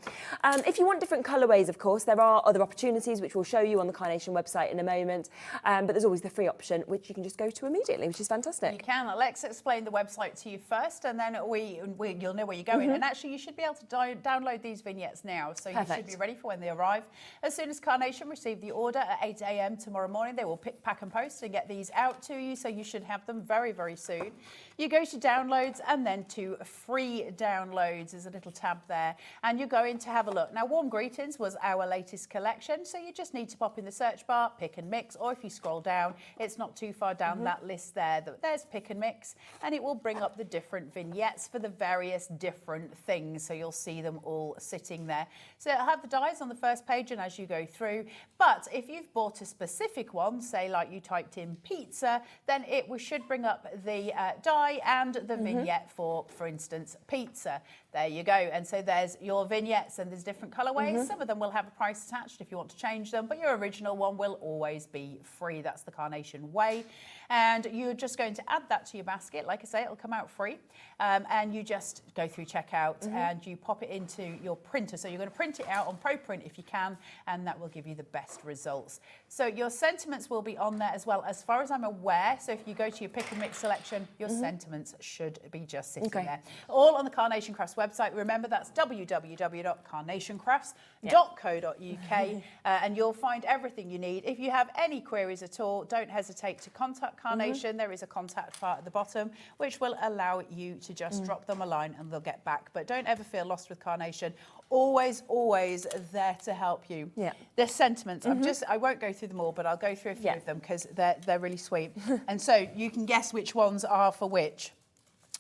If you want different colourways, of course, there are other opportunities which we'll show you on the Carnation website in a moment, but there's always the free option, which you can just go to immediately, which is fantastic. You can. Let's explain the website to you first, and then you'll know where you're going. And actually, you should be able to download these vignettes now, so you should be ready for when they arrive. As soon as Carnation receive the order at 8 a.m. tomorrow morning, they will pick, pack and post and get these out to you, so you should have them very, very soon. You go to downloads and then to free downloads. There's a little tab there, and you're going to have a look. Now, Warm Greetings was our latest collection, so you just need to pop in the search bar, pick and mix, or if you scroll down, it's not too far down that list there. There's pick and mix, and it will bring up the different vignettes for the various different things, so you'll see them all sitting there. So it'll have the dies on the first page and as you go through, but if you've bought a specific one, say like you typed in pizza, then it should bring up the die and the vignette for instance, pizza. There you go. And so there's your vignettes, and there's different colorways. Some of them will have a price attached if you want to change them, but your original one will always be free. That's the Carnation way. And you're just going to add that to your basket. Like I say, it'll come out free. And you just go through checkout and you pop it into your printer. So you're going to print it out on ProPrint if you can, and that will give you the best results. So your sentiments will be on there as well, as far as I'm aware. So if you go to your pick and mix selection, your sentiments should be just sitting there. All on the Carnation Crafts website. Remember, that's www.carnationcrafts.co.uk, and you'll find everything you need. If you have any queries at all, don't hesitate to contact Carnation. There is a contact part at the bottom, which will allow you to just drop them a line and they'll get back. But don't ever feel lost with Carnation. Always, always there to help you. The sentiments, I won't go through them all, but I'll go through a few of them because they're really sweet. And so you can guess which ones are for which.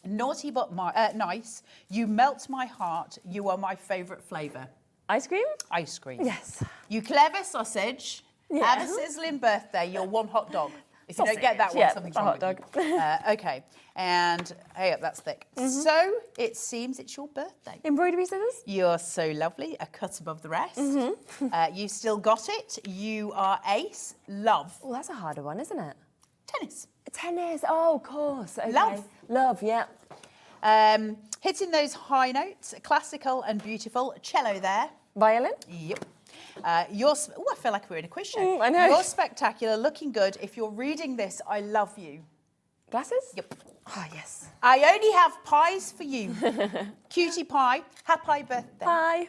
Naughty but nice, you melt my heart, you are my favourite flavour. Ice cream? Ice cream. Yes. You clever sausage, have a sizzling birthday, you're one hot dog. If you don't get that one, something's wrong hot dog. Okay, and hey up, that's thick. So it seems it's your birthday. Embroidery scissors? You're so lovely, a cut above the rest. You've still got it. You are ace, love. Oh, that's a harder one, isn't it? Tennis. Tennis, oh, of course. Okay. Love. Love, yeah. Hitting those high notes, classical and beautiful. Cello there. Violin? Yep. I feel like we're in a quiz show. I know. You're spectacular, looking good. If you're reading this, I love you. Glasses? Yep. Oh, yes. I only have pies for you. Cutie pie, happy birthday. Bye.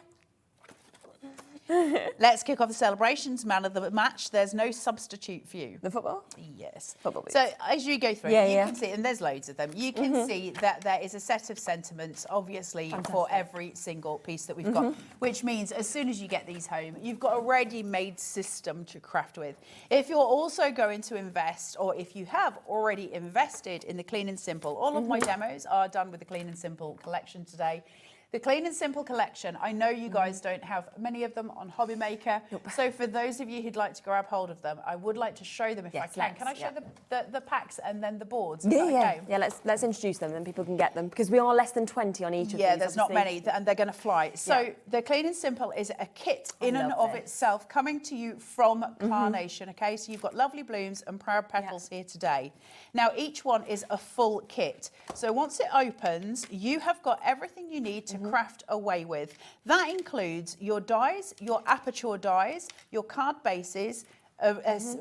Let's kick off the celebrations. Man of the match. There's no substitute for you. The football? Yes. Football boots. So as you go through, you can see, and there's loads of them, you can see that there is a set of sentiments, obviously, for every single piece that we've got, which means as soon as you get these home, you've got a ready-made system to craft with. If you're also going to invest, or if you have already invested in the Clean and Simple, all of my demos are done with the Clean and Simple collection today. The Clean and Simple collection, I know you guys don't have many of them on HobbyMaker. So for those of you who'd like to grab hold of them, I would like to show them if I can. Can I show the packs and then the boards? Yeah. Let's introduce them and people can get them, because we are less than 20 on each of these. Yeah, there's not many and they're going to fly. So the Clean and Simple is a kit in and of itself coming to you from Carnation, okay? So you've got lovely blooms and proud petals here today. Now each one is a full kit. So once it opens, you have got everything you need to craft away with. That includes your dies, your aperture dies, your card bases.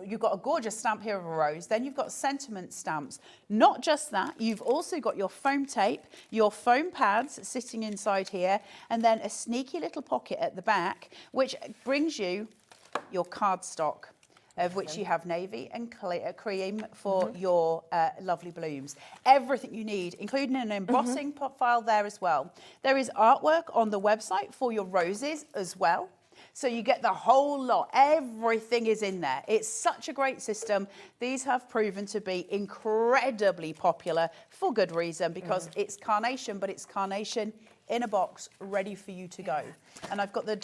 You've got a gorgeous stamp here of a rose. Then you've got sentiment stamps. Not just that, you've also got your foam tape, your foam pads sitting inside here, and then a sneaky little pocket at the back, which brings you your cardstock, of which you have navy and cream for your lovely blooms. Everything you need, including an embossing file there as well. There is artwork on the website for your roses as well. So you get the whole lot. Everything is in there. It's such a great system. These have proven to be incredibly popular for good reason, because it's Carnation, but it's Carnation in a box, ready for you to go. And I've got the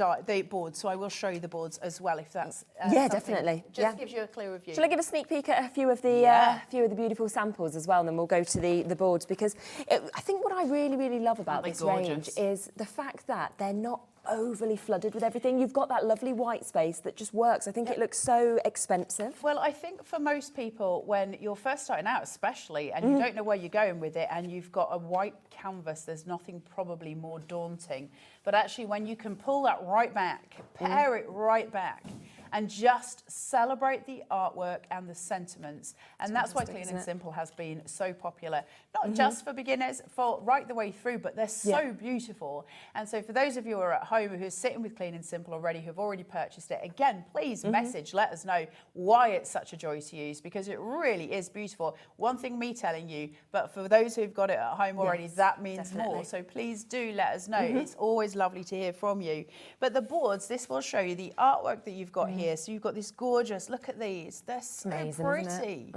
boards, so I will show you the boards as well, if that's definitely. Just gives you a clearer view. Shall I give a sneak peek at a few of the beautiful samples as well, and then we'll go to the boards, because I think what I really love about this range is the fact that they're not overly flooded with everything. You've got that lovely white space that just works. I think it looks so expensive. Well, I think for most people, when you're first starting out especially, and you don't know where you're going with it, and you've got a white canvas, there's nothing probably more daunting. But actually, when you can pull that right back, pare it right back, and just celebrate the artwork and the sentiments. And that's why Clean and Simple has been so popular, not just for beginners, for right the way through, but they're so beautiful. And so for those of you who are at home who are sitting with Clean and Simple already, who've already purchased it, again, please message, let us know why it's such a joy to use, because it really is beautiful. One thing me telling you, but for those who've got it at home already, that means more. So please do let us know. It's always lovely to hear from you. But the boards, this will show you the artwork that you've got here. So you've got this gorgeous, look at these, they're so pretty.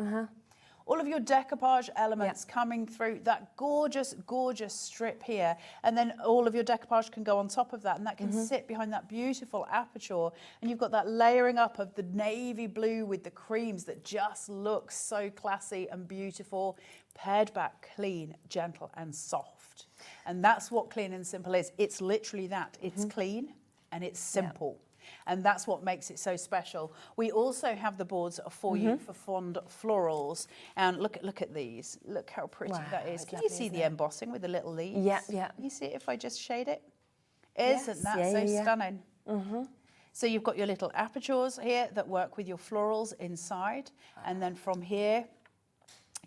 All of your decoupage elements coming through, that gorgeous, gorgeous strip here. And then all of your decoupage can go on top of that, and that can sit behind that beautiful aperture. And you've got that layering up of the navy blue with the creams that just looks so classy and beautiful, paired back clean, gentle and soft. And that's what Clean and Simple is. It's literally that. It's clean and it's simple. And that's what makes it so special. We also have the boards for you for fond florals. And look at these. Look how pretty that is. Can you see the embossing with the little leaves? Yeah, yeah. Can you see it if I just shade it? Isn't that so stunning? So you've got your little apertures here that work with your florals inside. And then from here,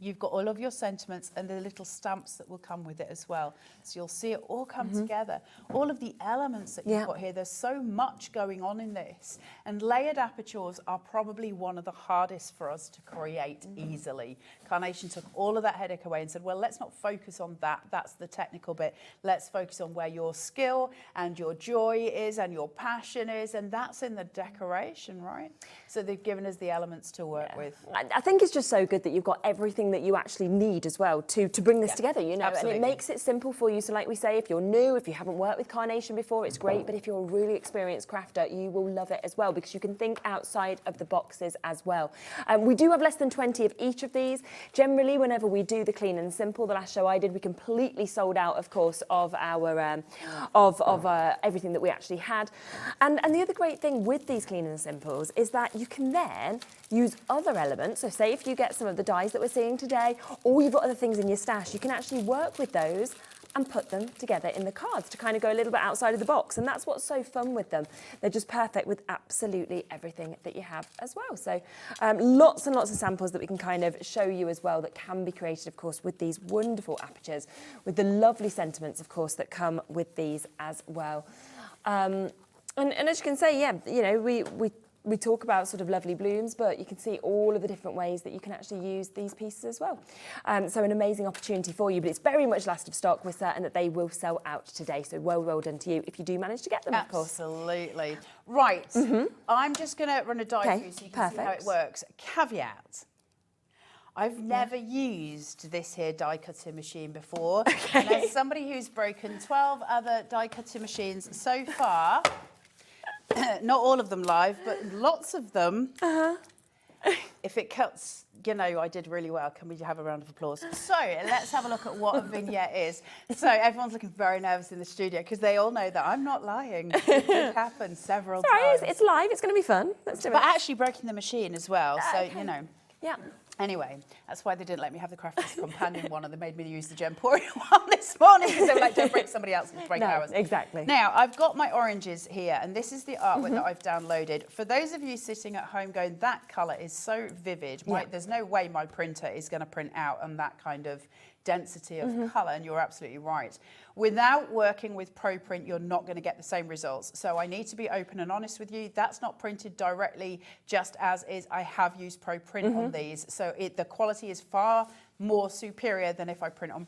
you've got all of your sentiments and the little stamps that will come with it as well. So you'll see it all come together. All of the elements that you've got here, there's so much going on in this. And layered apertures are probably one of the hardest for us to create easily. Carnation took all of that headache away and said, well, let's not focus on that. That's the technical bit. Let's focus on where your skill and your joy is and your passion is. And that's in the decoration, right? So they've given us the elements to work with. I think it's just so good that you've got everything that you actually need as well to bring this together, you know, absolutely. And it makes it simple for you. So like we say, if you're new, if you haven't worked with Carnation before, it's great. But if you're a really experienced crafter, you will love it as well, because you can think outside of the boxes as well. We do have less than 20 of each of these. Generally, whenever we do the Clean and Simple, the last show I did, we completely sold out, of course, of our everything that we actually had. And the other great thing with these Clean and Simples is that you can then use other elements. So say if you get some of the dies that we're seeing today, or you've got other things in your stash, you can actually work with those and put them together in the cards to kind of go a little bit outside of the box. And that's what's so fun with them. They're just perfect with absolutely everything that you have as well. So lots and lots of samples that we can kind of show you as well that can be created, of course, with these wonderful apertures, with the lovely sentiments, of course, that come with these as well. And as you can say, yeah, you know, we talk about sort of lovely blooms, but you can see all of the different ways that you can actually use these pieces as well. So an amazing opportunity for you, but it's very much last of stock. We're certain that they will sell out today. So well done to you if you do manage to get them, of course. Absolutely. Right. I'm just going to run a die through so you can see how it works. Caveat. I've never used this here die cutting machine before. And as somebody who's broken 12 other die cutting machines so far, not all of them live, but lots of them. If it cuts, you know, I did really well. Can we have a round of applause? So let's have a look at what a vignette is. So everyone's looking very nervous in the studio because they all know that I'm not lying. It did happen several times. It's live. It's going to be fun. Let's do it. But actually breaking the machine as well. So, you know. Yeah. Anyway, that's why they didn't let me have the Crafters Companion one, and they made me use the Gemporium one this morning because they were like, don't break somebody else's, break ours. Exactly. Now, I've got my oranges here, and this is the artwork that I've downloaded. For those of you sitting at home going, that colour is so vivid, there's no way my printer is going to print out on that kind of density of colour, and you're absolutely right. Without working with ProPrint, you're not going to get the same results. So I need to be open and honest with you. That's not printed directly, just as is. I have used ProPrint on these, so the quality is far more superior than if I print on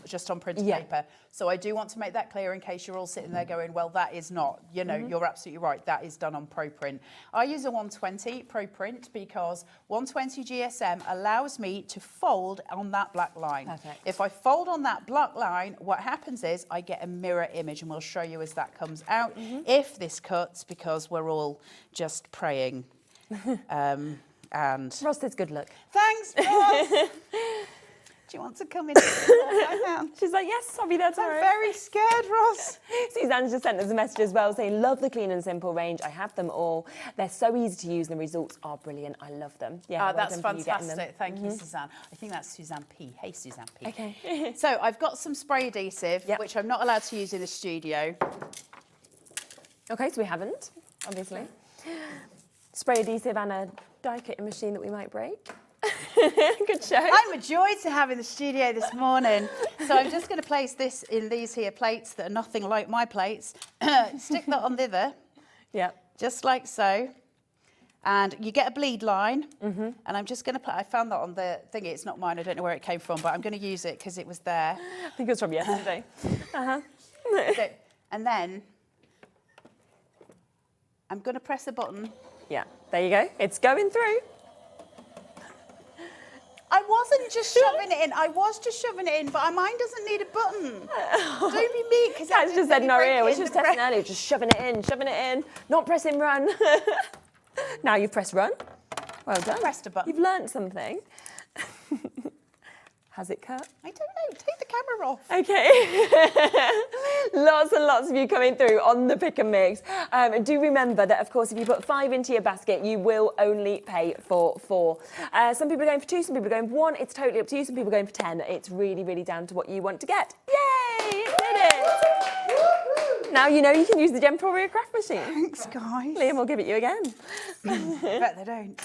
just on printed paper. So I do want to make that clear in case you're all sitting there going, well, that is not, you know, you're absolutely right. That is done on ProPrint. I use a 120 ProPrint because 120 GSM allows me to fold on that black line. Perfect. If I fold on that black line, what happens is I get a mirror image, and we'll show you as that comes out. If this cuts, because we're all just praying. And Ross says good luck. Thanks, Ross. Do Do you want to come in? She's like, yes, I'll be there tomorrow. I'm very scared, Ross. Suzanne's just sent us a message as well saying, love the clean and simple range. I have them all. They're so easy to use and the results are brilliant. I love them. Yeah, well that's done for you getting them. fantastic. Thank you, Suzanne. I think that's Suzanne P. Hey, Suzanne P. Okay. So I've got some spray adhesive, which I'm not allowed to use in the studio. Okay, so we haven't, obviously. Spray adhesive and a die cutting machine that we might break. Good show. I'm a joy to have in the studio this morning. So I'm just going to place this in these here plates that are nothing like my plates. Stick that on thither. Yeah. Just like so. And you get a bleed line. And I'm just going to put, I found that on the thingy. It's not mine. I don't know where it came from, but I'm going to use it because it was there. I think it was from yesterday. So, and then I'm going to press a button. Yeah, there you go. It's going through. I wasn't just shoving it in. I was just shoving it in, but mine doesn't need a button. Don't be mean, because That's just said no ear. We're just testing earlier, just shoving it in, not pressing run. Now you've pressed run. Well done. Pressed a button. You've learnt something. Has it cut? I don't know. Take the camera off. Okay. Lots and lots of you coming through on the pick and mix. Do remember that, of course, if you put 5 into your basket, you will only pay for 4. Some people are going for 2, some people are going for 1. It's totally up to you. Some people are going for 10. It's really, really down to what you want to get. Yay! It did it! Now you know you can use the Gemporia craft machine. Thanks, guys. Liam will give it you again. I bet they don't.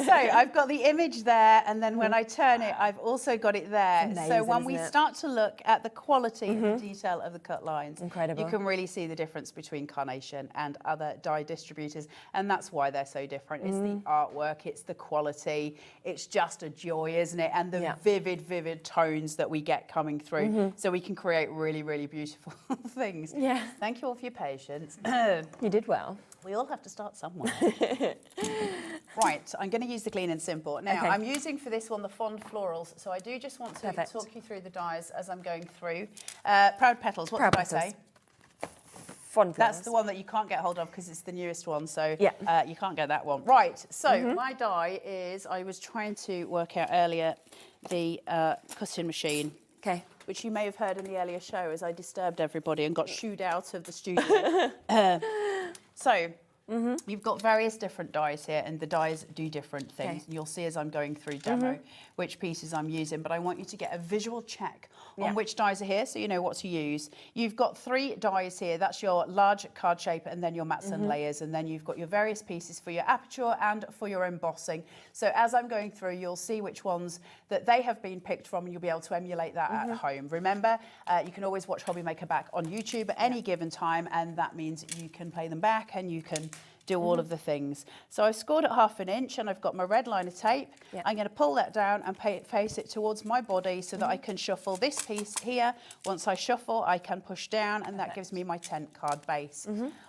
So I've got the image there, and then when I turn it, I've also got it there. Amazing, so when we isn't it? start to look at the quality and the detail of the cut lines, Incredible. you can really see the difference between Carnation and other dye distributors, and that's why they're so different. It's the artwork, it's the quality, it's just a joy, isn't it? And the vivid tones that we get coming through, so we can create really, really beautiful things. Yeah. Thank you all for your patience. You did well. We all have to start somewhere. Right, I'm going to use the clean and simple. Now, Okay. I'm using for this one the Fond Florals, so I do just want to Perfect. talk you through the dyes as I'm going through. Proud Petals, what Proud did I Petals. say? Fond That's flowers. the one that you can't get hold of because it's the newest one, so Yeah. you can't get that one. Right, so my dye is, I was trying to work out earlier, the cutting machine. Okay. Which you may have heard in the earlier show as I disturbed everybody and got shooed out of the studio. So you've got various different dyes here, and the dyes do different things. Okay. You'll see as I'm going through demo which pieces I'm using, but I want you to get a visual check on which dyes are here so you know what to use. You've got 3 dyes here. That's your large card shape and then your mats and layers, and then you've got your various pieces for your aperture and for your embossing. So as I'm going through, you'll see which ones that they have been picked from, and you'll be able to emulate that at home. Remember, you can always watch HobbyMaker back on YouTube at any given time, and that means you can play them back and you can do all of the things. So I've scored at 1/2 inch, and I've got my red liner tape. I'm going to pull that down and face it towards my body so that I can shuffle this piece here. Once I shuffle, I can push down, and that gives me my tent card base.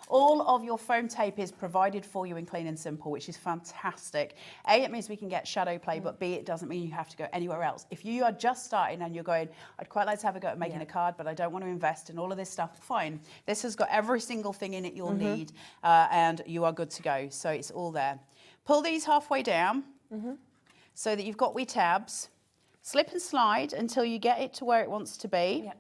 All of your foam tape is provided for you in clean and simple, which is fantastic. A, it means we can get shadow play, but B, it doesn't mean you have to go anywhere else. If you are just starting and you're going, I'd quite like to have a go at making a card, but I don't want to invest in all of this stuff, fine. This has got every single thing in it you'll need, and you are good to go. So it's all there. Pull these halfway down so that you've got wee tabs. Slip and slide until you get it to where it wants to be. Yep.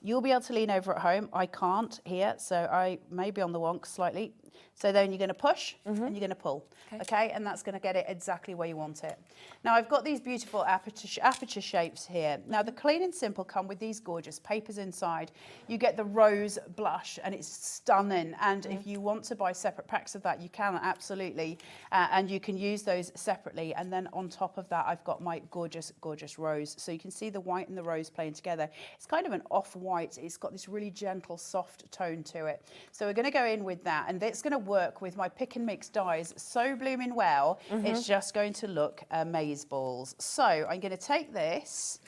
You'll be able to lean over at home. I can't here, so I may be on the wonk slightly. So then you're going to push and you're going to pull, okay? And that's going to get it exactly where you want it. Now I've got these beautiful aperture shapes here. Now the clean and simple come with these gorgeous papers inside. You get the rose blush, and it's stunning. And if you want to buy separate packs of that, you can absolutely, and you can use those separately. And then on top of that, I've got my gorgeous, gorgeous rose. So you can see the white and the rose playing together. It's kind of an off-white. It's got this really gentle, soft tone to it. So we're going to go in with that, and it's going to work with my pick and mix dyes so blooming well. It's just going to look amazeballs. So I'm going to take this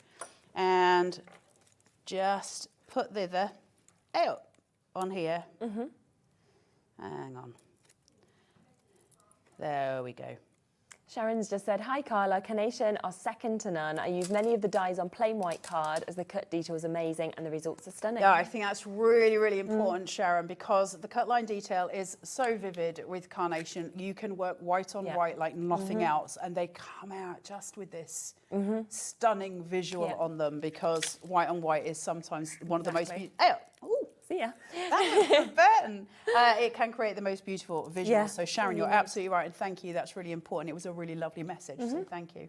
and just put thither out on here. Hang on. There we go. Sharon's just said, hi Carla, Carnation are second to none. I use many of the dyes on plain white card as the cut detail is amazing and the results are stunning. Yeah, I think that's really, really important, Sharon, because the cut line detail is so vivid with Carnation. You can work white on white like nothing else, and they come out just with this stunning visual on them, because white on white is sometimes one of the most beautiful. See ya. It can create the most beautiful visuals. So Sharon, you're absolutely right, and thank you. That's really important. It was a really lovely message, so thank you.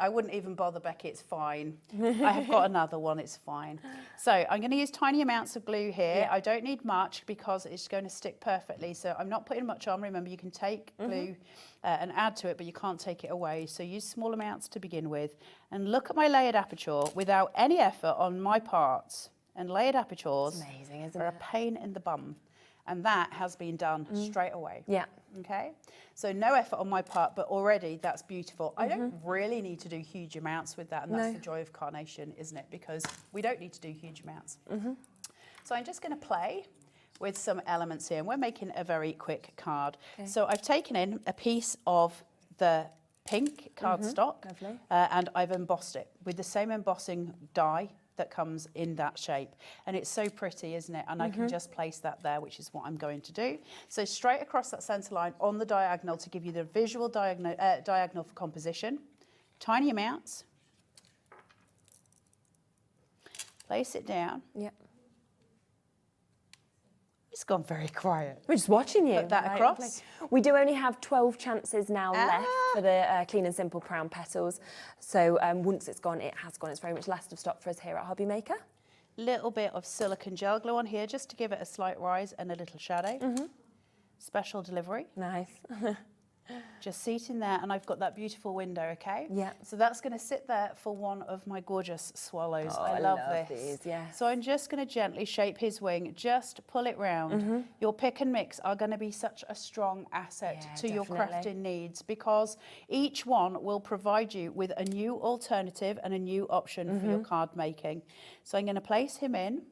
I wouldn't even bother, Becky, it's fine. I have got another one, it's fine. So I'm going to use tiny amounts of glue here. I don't need much because it's going to stick perfectly. So I'm not putting much on. Remember, you can take glue and add to it, but you can't take it away. So use small amounts to begin with. And look at my layered aperture without any effort on my parts. And layered apertures are a pain in the bum. And that has been done straight away. Yeah. Okay, so no effort on my part, but already that's beautiful. I don't really need to do huge amounts with that, and that's the joy of Carnation, isn't it? Because we don't need to do huge amounts. So I'm just going to play with some elements here, and we're making a very quick card. So I've taken in a piece of the pink cardstock, and I've embossed it with the same embossing die that comes in that shape, and it's so pretty, isn't it? And I can just place that there, which is what I'm going to do. So straight across that center line on the diagonal to give you the visual diagonal for composition. Tiny amounts. Place it down. Yep. It's gone very quiet. We're just watching you. Put that across. We do only have 12 chances now left for the clean and simple crown petals. So once it's gone, it has gone. It's very much last of stock for us here at HobbyMaker. Little bit of silicone gel glue on here just to give it a slight rise and a little shadow. Special delivery. Nice. Just seating there, and I've got that beautiful window, okay? Yeah. So that's going to sit there for one of my gorgeous swallows. Oh, I love this. These, yes. So I'm just going to gently shape his wing, just pull it round. Your pick and mix are going to be such a strong asset to your crafting needs, because each one will provide you with a new alternative and a new option for your card making. So I'm going to place him in,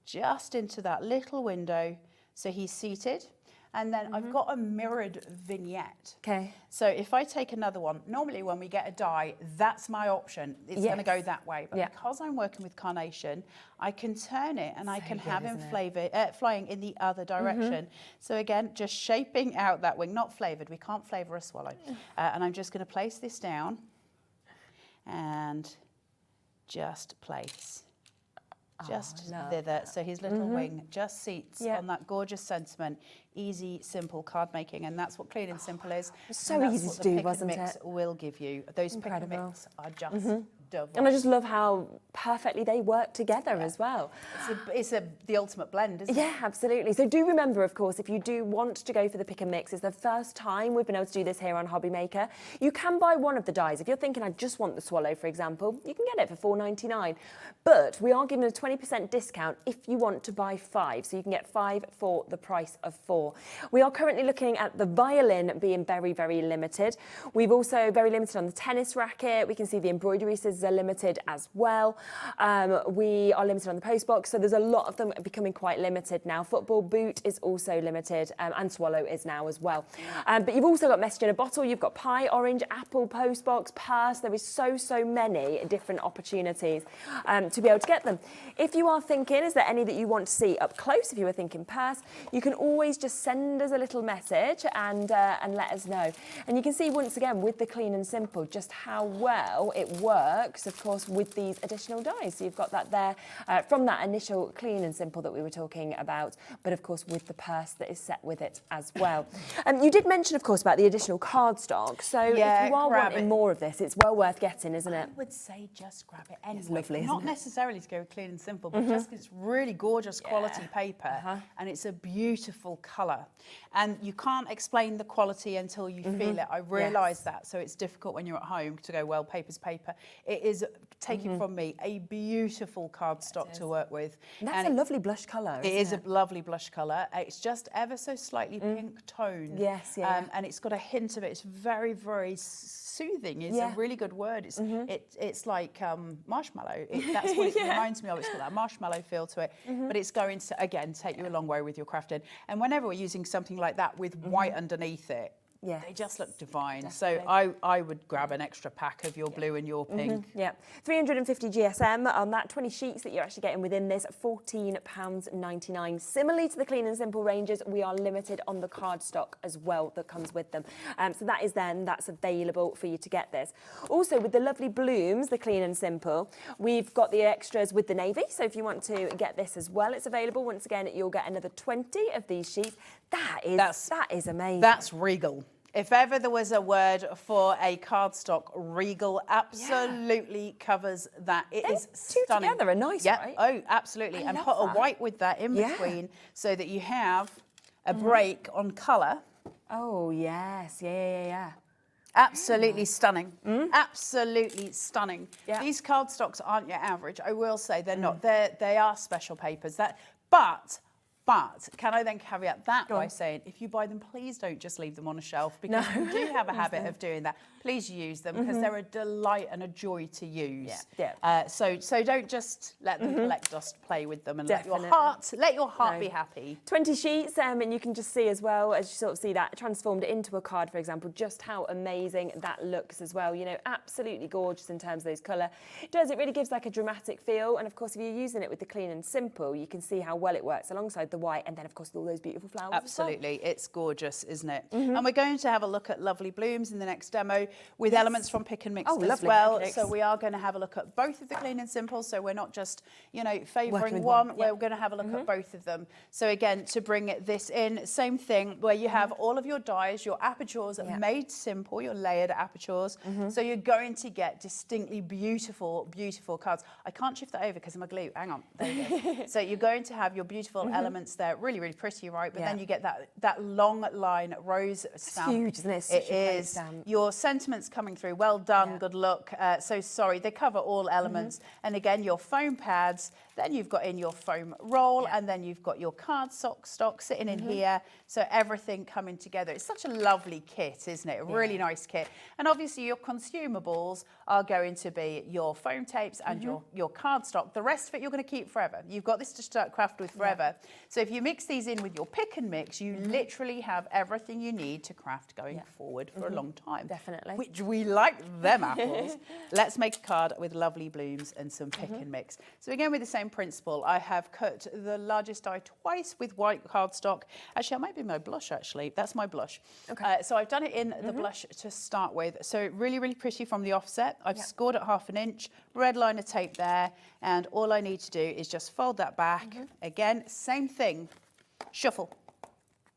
just into that little window, so he's seated. And then I've got a mirrored vignette. Okay. So if I take another one, normally when we get a die, that's my option. It's going to go that way. But because I'm working with Carnation, I can turn it and I can have him flying in the other direction. So again, just shaping out that wing, not flavoured. We can't flavour a swallow. And I'm just going to place this down and just place. Just thither, so his little wing just seats on that gorgeous sentiment. Easy, simple card making, and that's what clean and simple is. So easy to do, wasn't it? Will give you those pick and mix are just double. And I just love how perfectly they work together as well. It's the ultimate blend, isn't it? Yeah, absolutely. So do remember, of course, if you do want to go for the pick and mix, it's the first time we've been able to do this here on HobbyMaker. You can buy one of the dies. If you're thinking, I just want the swallow, for example, you can get it for $4.99. But we are giving a 20% discount if you want to buy 5. So you can get 5 for the price of 4. We are currently looking at the violin being very, very limited. We've also very limited on the tennis racket. We can see the embroidery scissors are limited as well. We are limited on the post box, so there's a lot of them becoming quite limited now. Football boot is also limited, and swallow is now as well. But you've also got message in a bottle. You've got pie, orange, apple, post box, purse. There is so many different opportunities to be able to get them. If you are thinking, is there any that you want to see up close? If you were thinking purse, you can always just send us a little message and let us know. And you can see once again with the clean and simple just how well it works, of course, with these additional dies. So you've got that there from that initial clean and simple that we were talking about, but of course with the purse that is set with it as well. You did mention, of course, about the additional cardstock. So if you are wanting more of this, it's well worth getting, isn't it? I would say just grab it anyway. It's lovely, not necessarily to go clean and simple, but just because it's really gorgeous quality paper and it's a beautiful colour. And you can't explain the quality until you feel it. I realise that. So it's difficult when you're at home to go, well, paper's paper. It is, taking from me, a beautiful cardstock to work with. And that's a lovely blush colour, It is a lovely blush colour. It's just ever so slightly pink toned. Yes, yeah. And it's got a hint of it. It's very, very soothing. It's a really good word. It's like marshmallow. That's what it reminds me of. It's got that marshmallow feel to it. But it's going to, again, take you a long way with your crafting. And whenever we're using something like that with white underneath it, Yes. They just look divine. Definitely. So I would grab an extra pack of your blue and your pink. Yeah, 350 GSM on that, 20 sheets that you're actually getting within this, £14.99. Similarly to the Clean and Simple ranges, we are limited on the cardstock as well that comes with them. So that's available for you to get this. Also, with the lovely blooms, the Clean and Simple, we've got the extras with the navy. So if you want to get this as well, it's available. Once again, you'll get another 20 of these sheets. That is amazing. That's regal. If ever there was a word for a cardstock, regal absolutely covers that. It is two stunning. together are nice, right? Oh, absolutely. And put a white with that in between so that you have a break on colour. Oh, yes. Yeah. Absolutely stunning. Absolutely stunning. Yeah. These cardstocks aren't your average. I will say they're not. They are special papers. But can I then caveat that by saying, if you buy them, please don't just leave them on a shelf, because we do have a habit of doing that. Please use them because they're a delight and a joy to use. So don't just let them collect dust, play with them, and let your heart be happy. 20 sheets, and you can just see as well, as you sort of see that transformed into a card, for example, just how amazing that looks as well. You know, absolutely gorgeous in terms of those colour. It really gives like a dramatic feel, and of course, if you're using it with the Clean and Simple, you can see how well it works alongside the white, and then of course all those beautiful flowers. Absolutely, it's gorgeous, isn't it? And we're going to have a look at lovely blooms in the next demo with elements from Pick and Mix as well. So we are going to have a look at both of the Clean and Simple. So we're not just, you know, favouring one. We're going to have a look at both of them. So again, to bring this in, same thing where you have all of your dies, your apertures made simple, your layered apertures. So you're going to get distinctly beautiful, beautiful cards. I can't shift that over because of my glue. Hang on, there you go. So you're going to have your beautiful elements there, really, really pretty, right? But then you get that long line rose stamp. It's huge, isn't it? It is. Your sentiments coming through. Well done, good look. So sorry, they cover all elements. And again, your foam pads. Then you've got in your foam roll, and then you've got your cardstock stock sitting in here. So everything coming together. It's such a lovely kit, isn't it? A really nice kit. And obviously your consumables are going to be your foam tapes and your cardstock. The rest of it you're going to keep forever. You've got this to start craft with forever. So if you mix these in with your Pick and Mix, you literally have everything you need to craft going forward for a long time. Definitely. Which we like them apples. Let's make a card with lovely blooms and some Pick and Mix. So again, with the same principle, I have cut the largest die twice with white cardstock. Actually, that might be my blush, actually. That's my blush. Okay. So I've done it in the blush to start with. So really, really pretty from the offset. I've scored it 1/2 inch, red liner tape there, and all I need to do is just fold that back. Again, same thing, shuffle.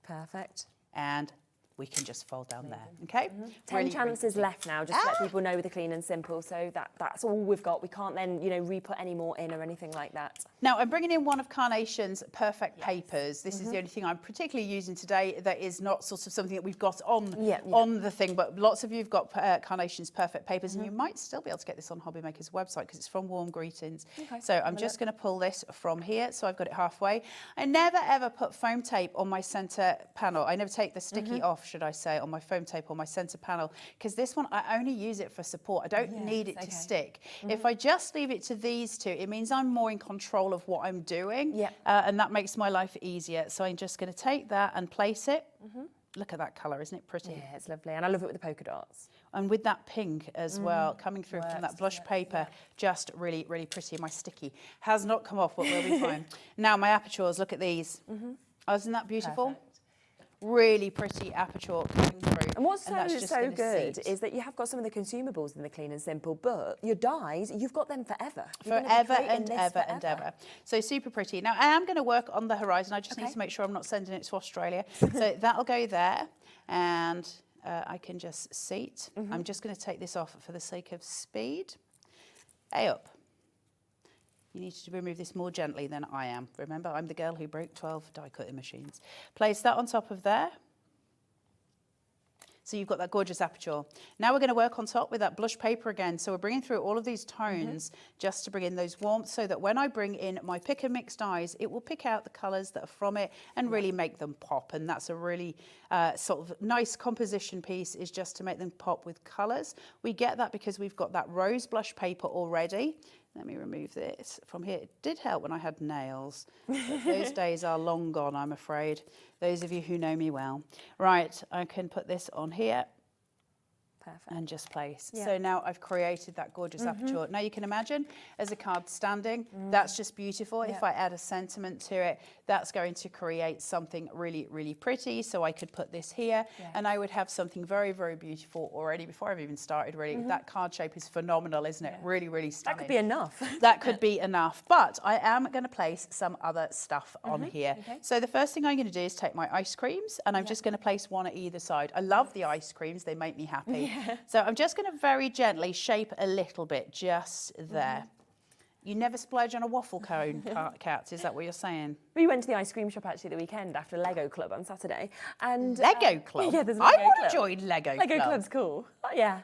Perfect. And we can just fold down there, okay? 10 chances left now, just to let people know with the Clean and Simple. So that's all we've got. We can't then, you know, re-put any more in or anything like that. Now, I'm bringing in one of Carnation's perfect papers. This is the only thing I'm particularly using today that is not sort of something that we've got on the thing, but lots of you have got Carnation's perfect papers, and you might still be able to get this on HobbyMaker's website because it's from Warm Greetings. Okay, so I'm just going to pull this from here. So I've got it halfway. I never ever put foam tape on my center panel. I never take the sticky off, should I say, on my foam tape on my center panel, because this one I only use it for support. I don't need it to stick. If I just leave it to these two, it means I'm more in control of what I'm doing, and that makes my life easier. So I'm just going to take that and place it. Look at that colour, isn't it pretty? Yeah, it's lovely, and I love it with the polka dots. And with that pink as well, coming through from that blush paper, just really, really pretty. My sticky has not come off, but we'll be fine. Now my apertures, look at these. Oh, isn't that beautiful? Perfect. Really pretty aperture coming through. And what's so good is that you have got some of the consumables in the Clean and Simple, but your dies, you've got them forever. Forever and ever and ever. So super pretty. Now I am going to work on the horizon. I just need to make sure I'm not sending it to Australia. So that'll go there, and I can just seat. I'm just going to take this off for the sake of speed. A up. You need to remove this more gently than I am. Remember, I'm the girl who broke 12 die cutting machines. Place that on top of there. So you've got that gorgeous aperture. Now we're going to work on top with that blush paper again. So we're bringing through all of these tones just to bring in those warmth, so that when I bring in my Pick and Mix dies, it will pick out the colours that are from it and really make them pop. And that's a really sort of nice composition piece, is just to make them pop with colours. We get that because we've got that rose blush paper already. Let me remove this from here. It did help when I had nails. But those days are long gone, I'm afraid. Those of you who know me well. Right, I can put this on here. Perfect. And just place. Yeah. So now I've created that gorgeous aperture. Now you can imagine as a card standing, that's just beautiful. If I add a sentiment to it, that's going to create something really, really pretty. So I could put this here and I would have something very, very beautiful already before I've even started really. That card shape is phenomenal, isn't it? Really, really stunning. That could be enough. That could be enough. But I am going to place some other stuff on here. Okay. So the first thing I'm going to do is take my ice creams and I'm just going to place one at either side. I love the ice creams. They make me happy. So I'm just going to very gently shape a little bit just there. You never splurge on a waffle cone, Kat, is that what you're saying? We went to the ice cream shop actually the weekend after Lego Club on Saturday. And Lego Club? Yeah, there's a I Lego want Club. to join Lego Club. Lego Club's cool. Oh, yeah.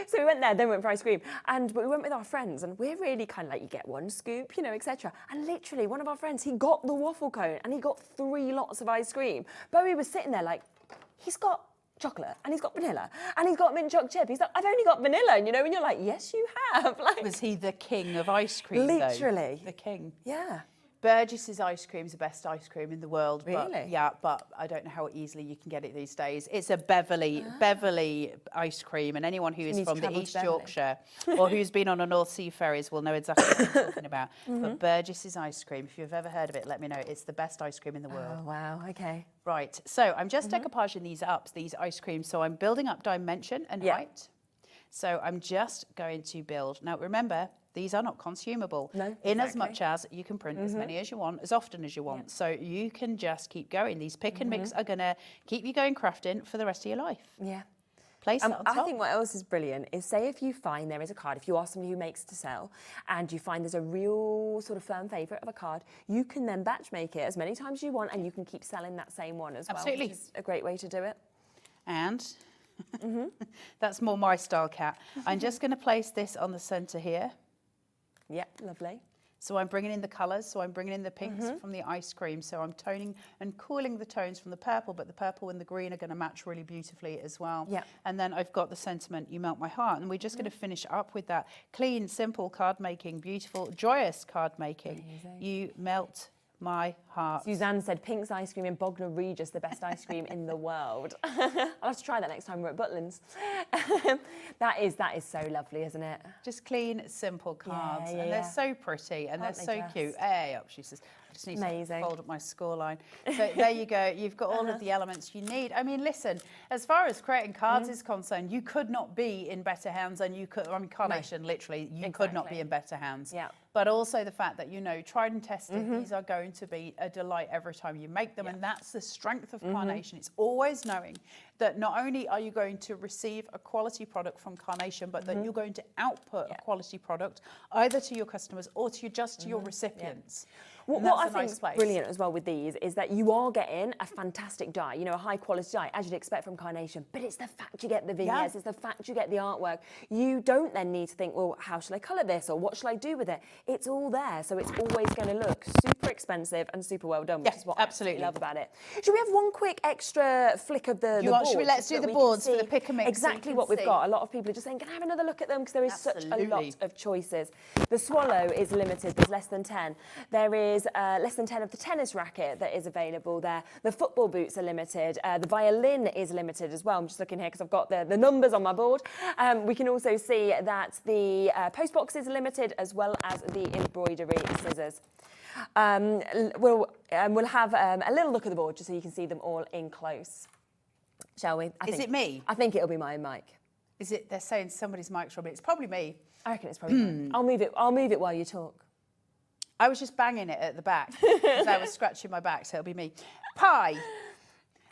So we went there, then went for ice cream. But we went with our friends and we're really kind of like, you get one scoop, you know, etc. And literally one of our friends, he got the waffle cone and he got 3 lots of ice cream. Bowie was sitting there like, he's got chocolate and he's got vanilla and he's got mint choc chip. He's like, I've only got vanilla, you know, and you're like, yes, you have. Like, Was he the king of ice cream, literally. though? The king. Yeah. Burgess's ice cream is the best ice cream in the world. Really? But, yeah, but I don't know how easily you can get it these days. It's a Beverley ice cream, and anyone who is needs from to the travel to East Beverley. Yorkshire or who's been on a North Sea ferries will know exactly what I'm talking about. But Burgess's ice cream, if you've ever heard of it, let me know. It's the best ice cream in the world. Oh, wow, okay. Right, so I'm just decoupaging these up, these ice creams. So I'm building up dimension and height. So I'm just going to build. Now, remember, these are not consumable. No, in as exactly. much as you can print as many as you want, as often as you want. So you can just keep going. These pick and mix are going to keep you going crafting for the rest of your life. Yeah. Place that on top. I think what else is brilliant is, say if you find there is a card, if you are somebody who makes to sell and you find there's a real sort of firm favourite of a card, you can then batch make it as many times as you want and you can keep selling that same one as well. Absolutely. Which is a great way to do it. And that's more my style, Kat. I'm just going to place this on the centre here. Yep, lovely. So I'm bringing in the colours, so I'm bringing in the pinks from the ice cream. So I'm toning and cooling the tones from the purple, but the purple and the green are going to match really beautifully as well. Yeah. And then I've got the sentiment, you melt my heart. And we're just going to finish up with that clean, simple card making, beautiful, joyous card making. Amazing. You melt my heart. Suzanne said Pink's ice cream in Bognor Regis, the best ice cream in the world. I'll have to try that next time we're at Butlins. that is so lovely, isn't it? Just clean, simple cards. Yeah, and they're so pretty and Aren't they're they so just? cute. Hey, up, she says. I just need Amazing. to fold up my scoreline. So there you go. You've got all of the elements you need. I mean, listen, as far as creating cards is concerned, you could not be in better hands than you could. I mean, Carnation, literally, you could not be in better hands. Yeah. But also the fact that, you know, tried and tested, these are going to be a delight every time you make them. And that's the strength of Carnation. It's always knowing that not only are you going to receive a quality product from Carnation, but that you're going to output a quality product either to your customers or to your recipients. What That's I a think nice is place. brilliant as well with these is that you are getting a fantastic die, you know, a high quality die, as you'd expect from Carnation, but it's the fact you get the vignettes, it's the fact you get the artwork. You don't then need to think, well, how should I colour this or what should I do with it? It's all there, so it's always going to look super expensive and super well done, which is what I absolutely love about it. Should we have one quick extra flick of the boards? Should we let's do the boards for the pick and mix? Exactly what we've got. A lot of people are just saying, can I have another look at them? Because there is such a lot of choices. The Swallow is limited, there's less than 10. There is less than 10 of the tennis racket that is available there. The football boots are limited. The violin is limited as well. I'm just looking here because I've got the numbers on my board. We can also see that the post box is limited as well as the embroidery scissors. We'll have a little look at the board just so you can see them all in close. Shall we? Is it me? I think it'll be my mic. Is it? They're saying somebody's mic's wrong. It's probably me. I reckon it's probably mine. I'll move it while you talk. I was just banging it at the back because I was scratching my back, so it'll be me. Pie.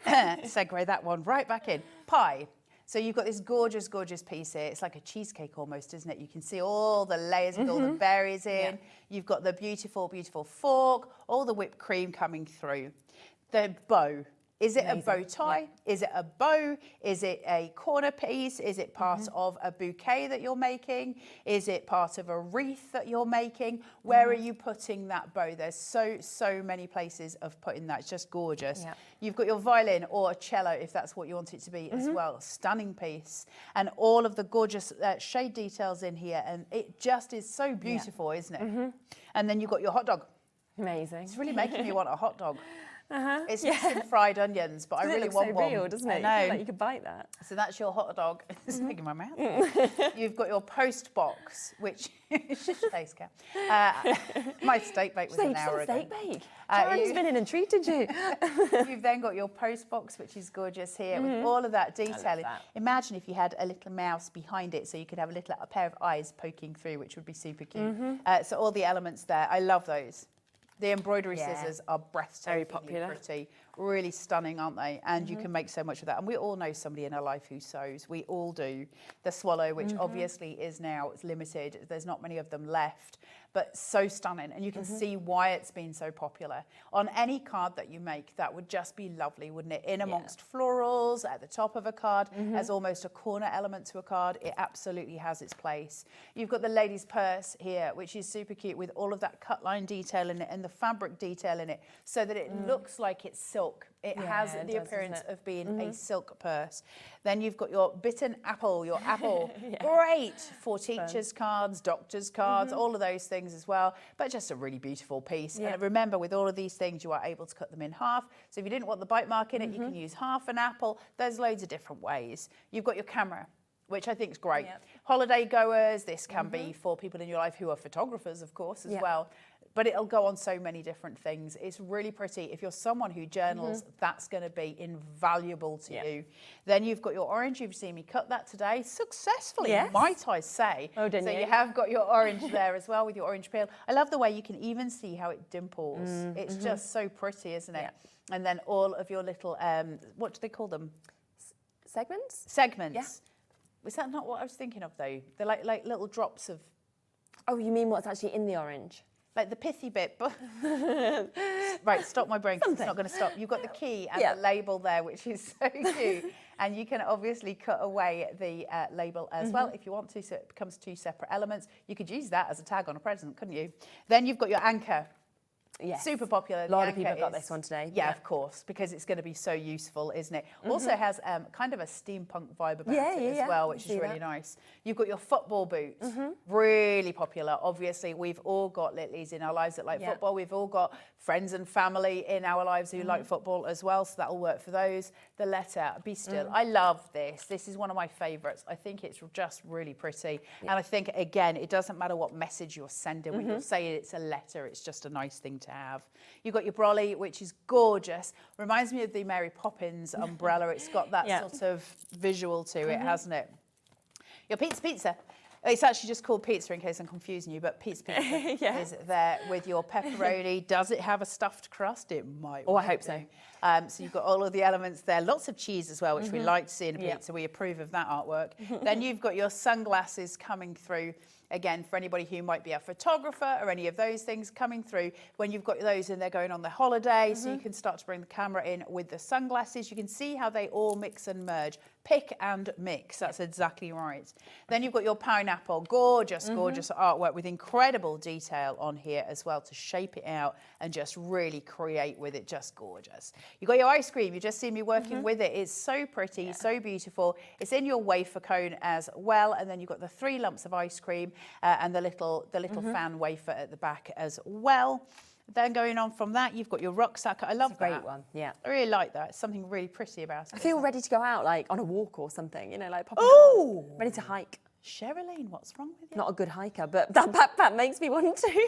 Segue that one right back in. Pie. So you've got this gorgeous, gorgeous piece here. It's like a cheesecake almost, isn't it? You can see all the layers with all the berries in. Yeah. You've got the beautiful, beautiful fork, all the whipped cream coming through. The bow. Is it a bow tie? Is it a bow? Is it a corner piece? Is it part of a bouquet that you're making? Is it part of a wreath that you're making? Where are you putting that bow? There's so many places of putting that. It's just gorgeous. Yeah. You've got your violin or a cello, if that's what you want it to be as well. Stunning piece. And all of the gorgeous shade details in here. And it just is so beautiful, isn't it? And then you've got your hot dog. Amazing. It's really making me want a hot dog. It's missing fried onions, but I really want one. Real, doesn't it? I know. Like you could bite that. So that's your hot dog. It's making my mouth. You've got your post box, which shush, taste cat. My steak bake was an hour ago. Steak bake. Sharon's been in and treated you. You've then got your post box, which is gorgeous here with all of that detailing. that. Imagine if you had a little mouse behind it, so you could have a pair of eyes poking through, which would be super cute. So all the elements there, I love those. The embroidery scissors are breathtakingly popular. pretty, really stunning, aren't they? And you can make so much of that. And we all know somebody in our life who sews. We all do. The swallow, which obviously is now, it's limited. There's not many of them left, but so stunning. And you can see why it's been so popular. On any card that you make, that would just be lovely, wouldn't it? In amongst florals, at the top of a card, as almost a corner element to a card. It absolutely has its place. You've got the lady's purse here, which is super cute with all of that cut line detail in it and the fabric detail in it, so that it looks like it's silk. It has the appearance of being a silk purse. Then you've got your bitten apple, your apple. Great for teachers' cards, doctors' cards, all of those things as well. But just a really beautiful piece. And remember, with all of these things, you are able to cut them in half. So if you didn't want the bite mark in it, you can use half an apple. There's loads of different ways. You've got your camera, which I think is great. Holiday goers, this can be for people in your life who are photographers, of course, as well. But it'll go on so many different things. It's really pretty. If you're someone who journals, that's going to be invaluable to you. Then you've got your orange. You've seen me cut that today successfully, might I say. Oh, didn't you? So you have got your orange there as well with your orange peel. I love the way you can even see how it dimples. It's just so pretty, isn't it? And then all of your little, what do they call them? Segments? Segments. Yeah. Was that not what I was thinking of, though? They're like little drops of... Oh, you mean what's actually in the orange? Like the pithy bit, but right, stop my brain, 'cause it's not going to stop. You've got the key and the label there, which is so cute. And you can obviously cut away the label as well if you want to, so it becomes two separate elements. You could use that as a tag on a present, couldn't you? Then you've got your anchor. Yes. Super popular. A lot of people have got this one today. Yeah, of course, because it's going to be so useful, isn't it? Also has kind of a steampunk vibe about it as well, which is really nice. You've got your football boots. Really popular. Obviously, we've all got Littleys in our lives that like football. We've all got friends and family in our lives who like football as well, so that'll work for those. The letter, Be Still. I love this. This is one of my favourites. I think it's just really pretty. And I think, again, it doesn't matter what message you're sending. When you're saying it's a letter, it's just a nice thing to have. You've got your brolly, which is gorgeous. Reminds me of the Mary Poppins umbrella. It's got that sort of visual to it, hasn't it? Your pizza. It's actually just called pizza in case I'm confusing you, but pizza is there with your pepperoni. Does it have a stuffed crust? It might. Oh, I hope so. So you've got all of the elements there. Lots of cheese as well, which we like to see in a pizza. We approve of that artwork. Then you've got your sunglasses coming through. Again, for anybody who might be a photographer or any of those things coming through, when you've got those and they're going on the holiday, so you can start to bring the camera in with the sunglasses. You can see how they all mix and merge. Pick and mix, that's exactly right. Then you've got your pineapple, gorgeous, gorgeous artwork with incredible detail on here as well to shape it out and just really create with it, just gorgeous. You've got your ice cream, you just see me working with it. It's so pretty, so beautiful. It's in your wafer cone as well, and then you've got the 3 lumps of ice cream and the little fan wafer at the back as well. Then going on from that, you've got your rucksack. I love that. Great one, yeah. I really like that. It's something really pretty about it. I feel ready to go out, like on a walk or something, you know, like popping Ooh! ready to hike. Sherilyn, what's wrong with you? Not a good hiker, but that backpack makes me want to.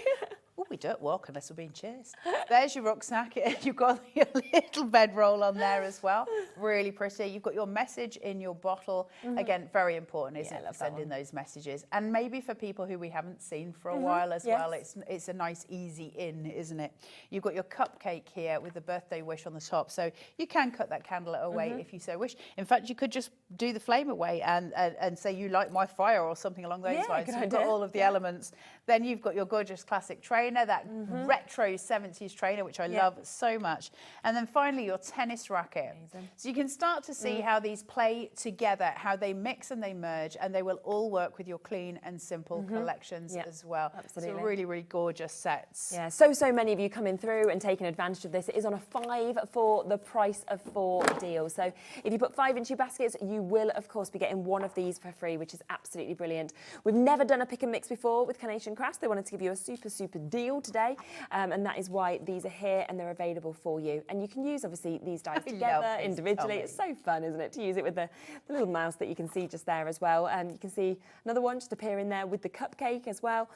Oh, we don't walk unless we're being chased. There's your rucksack. You've got your little bedroll on there as well. Really pretty. You've got your message in your bottle. Again, very important, isn't it, for sending those messages. And maybe for people who we haven't seen for a while as well, it's a nice, easy in, isn't it? You've got your cupcake here with the birthday wish on the top. So you can cut that candle away if you so wish. In fact, you could just do the flame away and say you light my fire or something along those lines. So you've got all of the elements. Then you've got your gorgeous classic tray. trainer, that retro 70s trainer, which I love so much. And then finally, your tennis racket. Amazing. So you can start to see how these play together, how they mix and they merge, and they will all work with your clean and simple collections as well. Absolutely. So really, really gorgeous sets. Yeah, so many of you coming through and taking advantage of this. It is on a 5 for the price of 4 deal. So if you put 5 into your baskets, you will, of course, be getting one of these for free, which is absolutely brilliant. We've never done a pick and mix before with Carnation Crafts. They wanted to give you a super deal today, and that is why these are here and they're available for you. And you can use, obviously, these dies together individually. It's so fun, isn't it, to use it with the little mouse that you can see just there as well. And you can see another one just appearing there with the cupcake as well.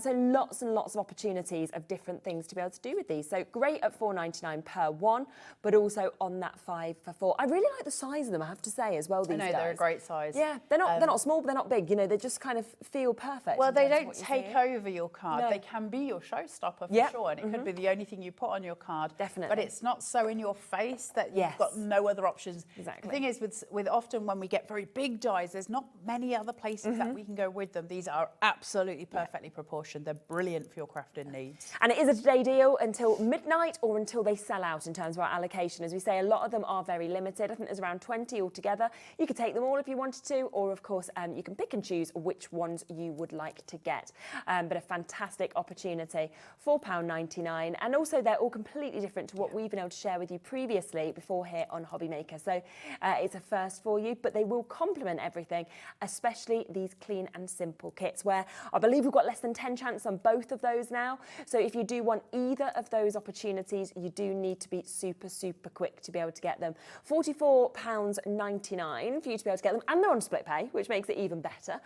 So lots and lots of opportunities of different things to be able to do with these. So great at $4.99 per one, but also on that 5 for 4. I really like the size of them, I have to say, as well. These days, they're a great size. Yeah, they're not small, but they're not big. You know, they just kind of feel perfect. Well, they don't take over your card. No. They can be your showstopper for sure, and it could be the only thing you put on your card. Definitely. But it's not so in your face that you've got no other options. Exactly. The thing is, with often when we get very big dies, there's not many other places that we can go with them. These are absolutely perfectly proportioned. They're brilliant for your crafting needs. And it is a today deal until midnight or until they sell out in terms of our allocation. As we say, a lot of them are very limited. I think there's around 20 altogether. You could take them all if you wanted to, or of course, you can pick and choose which ones you would like to get. But a fantastic opportunity, £4.99. And also they're all completely different to what we've been able to share with you previously before here on HobbyMaker. So it's a first for you, but they will complement everything, especially these clean and simple kits, where I believe we've got less than 10 chances on both of those now. So if you do want either of those opportunities, you do need to be super quick to be able to get them. £44.99 for you to be able to get them, and they're on split pay, which makes it even better,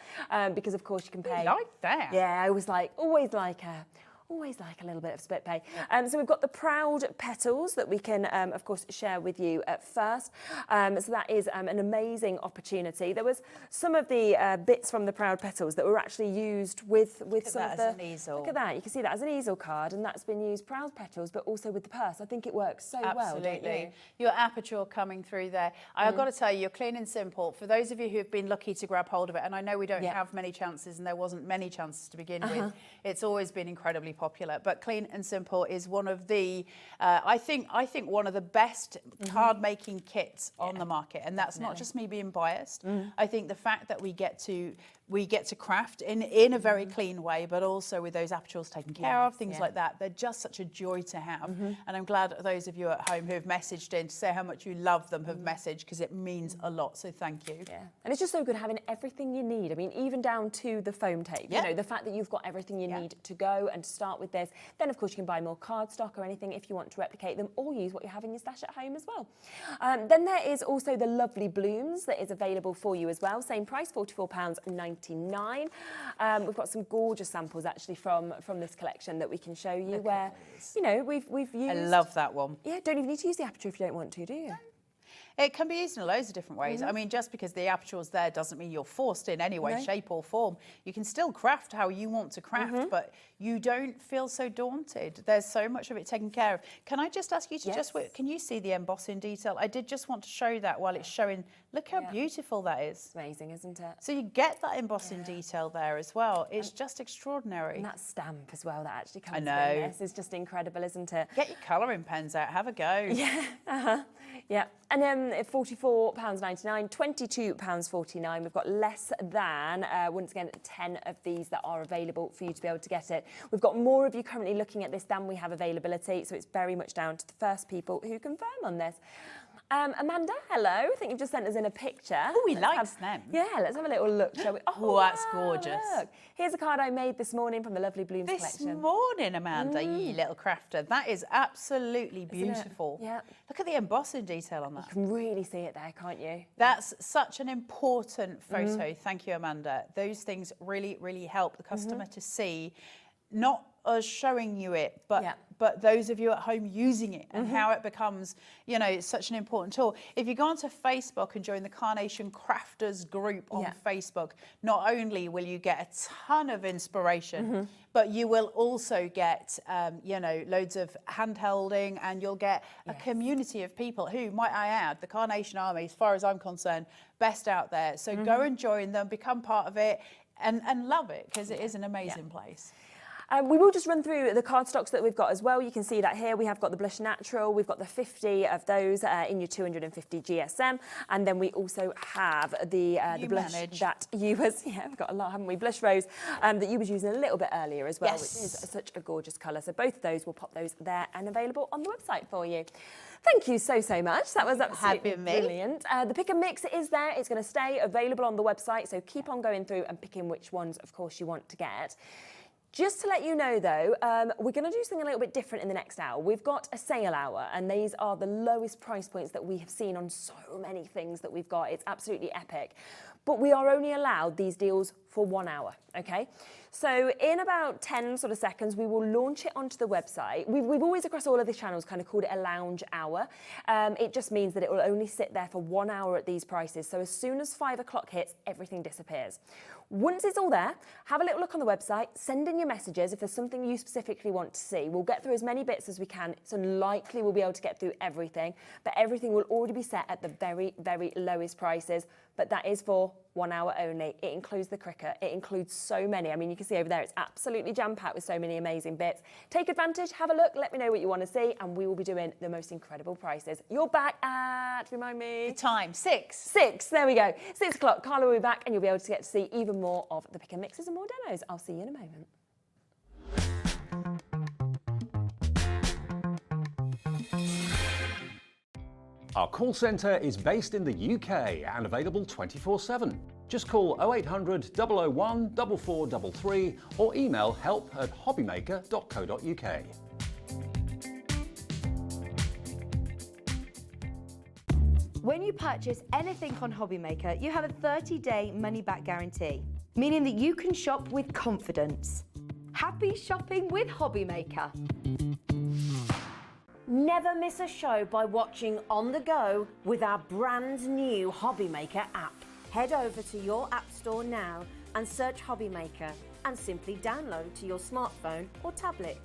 because of course you can pay. I like that. Yeah, I always like a little bit of split pay. So we've got the Proud Petals that we can, of course, share with you at first. So that is an amazing opportunity. There was some of the bits from the Proud Petals that were actually used with some of the... As an easel. Look at that. You can see that as an easel card, and that's been used, Proud Petals, but also with the purse. I think it works so well, don't you? Your aperture coming through there. I've got to tell you, you're clean and simple. For those of you who have been lucky to grab hold of it, and I know we don't have many chances, and there wasn't many chances to begin with, it's always been incredibly popular. But clean and simple is one of the, I think one of the best card making kits on the market, and that's not just me being biased. I think the fact that we get to craft in a very clean way, but also with those apertures taken care of, things like that. They're just such a joy to have. And I'm glad those of you at home who have messaged in to say how much you love them have messaged, because it means a lot. So thank you. Yeah. And it's just so good having everything you need. I mean, even down to the foam tape. You know, the fact that you've got everything you need to go and to start with this. Then, of course, you can buy more cardstock or anything if you want to replicate them, or use what you have in your stash at home as well. Then there is also the lovely blooms that is available for you as well. Same price, £44.99. We've got some gorgeous samples actually from this collection that we can show you. Where, you know, we've used. I love that one. Yeah, don't even need to use the aperture if you don't want to, do you? It can be used in loads of different ways. I mean, just because the aperture's there doesn't mean you're forced in any way, shape or form. You can still craft how you want to craft, but you don't feel so daunted. There's so much of it taken care of. Can I just ask you to can you see the embossing detail? I did just want to show that while it's showing. Look how beautiful that is. It's amazing, isn't it? So you get that embossing detail there as well. It's just extraordinary. And that stamp as well that actually comes I in know. this is just incredible, isn't it? Get your colouring pens out, have a go. Yeah, yeah. And then £44.99, £22.49. We've got less than, once again, 10 of these that are available for you to be able to get it. We've got more of you currently looking at this than we have availability, so it's very much down to the first people who confirm on this. Amanda, hello. I think you've just sent us in a picture. Oh, we like them. Yeah, let's have a little look, shall we? Oh, that's gorgeous. Look. Here's a card I made this morning from the lovely Blooms collection. This morning, Amanda, you little crafter. That is absolutely beautiful. Yeah. Look at the embossing detail on that. You can really see it there, can't you? That's such an important photo. Thank you, Amanda. Those things really, really help the customer to see, not us showing you it, but those of you at home using it, and how it becomes, you know, it's such an important tool. If you go onto Facebook and join the Carnation Crafters group on Facebook, not only will you get a ton of inspiration, but you will also get, you know, loads of hand-holding, and you'll get a community of people who, might I add, the Carnation Army, as far as I'm concerned, best out there. So go and join them, become part of it, and love it, because it is an amazing place. We will just run through the cardstocks that we've got as well. You can see that here we have got the Blush Natural, we've got the 50 of those in your 250 GSM, and then we also have the blush that you was, we've got a lot, haven't we? Blush Rose that you was using a little bit earlier as well, which is such a gorgeous colour. So both of those, we'll pop those there and available on the website for you. Thank you so much. That was absolutely brilliant. The pick and mix is there. It's going to stay available on the website, so keep on going through and picking which ones, of course, you want to get. Just to let you know, though, we're going to do something a little bit different in the next hour. We've got a sale hour, and these are the lowest price points that we have seen on so many things that we've got. It's absolutely epic. But we are only allowed these deals for 1 hour, okay? So in about 10 sort of seconds, we will launch it onto the website. We've always, across all of the channels, kind of called it a lounge hour. It just means that it will only sit there for 1 hour at these prices. So as soon as 5 o'clock hits, everything disappears. Once it's all there, have a little look on the website, send in your messages if there's something you specifically want to see. We'll get through as many bits as we can. It's unlikely we'll be able to get through everything, but everything will already be set at the very, very lowest prices. But that is for 1 hour only. It includes the Cricut. It includes so many. I mean, you can see over there, it's absolutely jam-packed with so many amazing bits. Take advantage, have a look, let me know what you want to see, and we will be doing the most incredible prices. You're back at, remind me? The time, 6. 6, there we go. 6 o'clock, Carla will be back, and you'll be able to get to see even more of the pick and mixes and more demos. I'll see you in a moment. Our call centre is based in the UK and available 24/7. Just call 0800 001 4433 or email help@hobbymaker.co.uk. When you purchase anything on HobbyMaker, you have a 30-day money-back guarantee, meaning that you can shop with confidence. Happy shopping with HobbyMaker. Never miss a show by watching on the go with our brand new HobbyMaker app. Head over to your app store now and search HobbyMaker and simply download to your smartphone or tablet.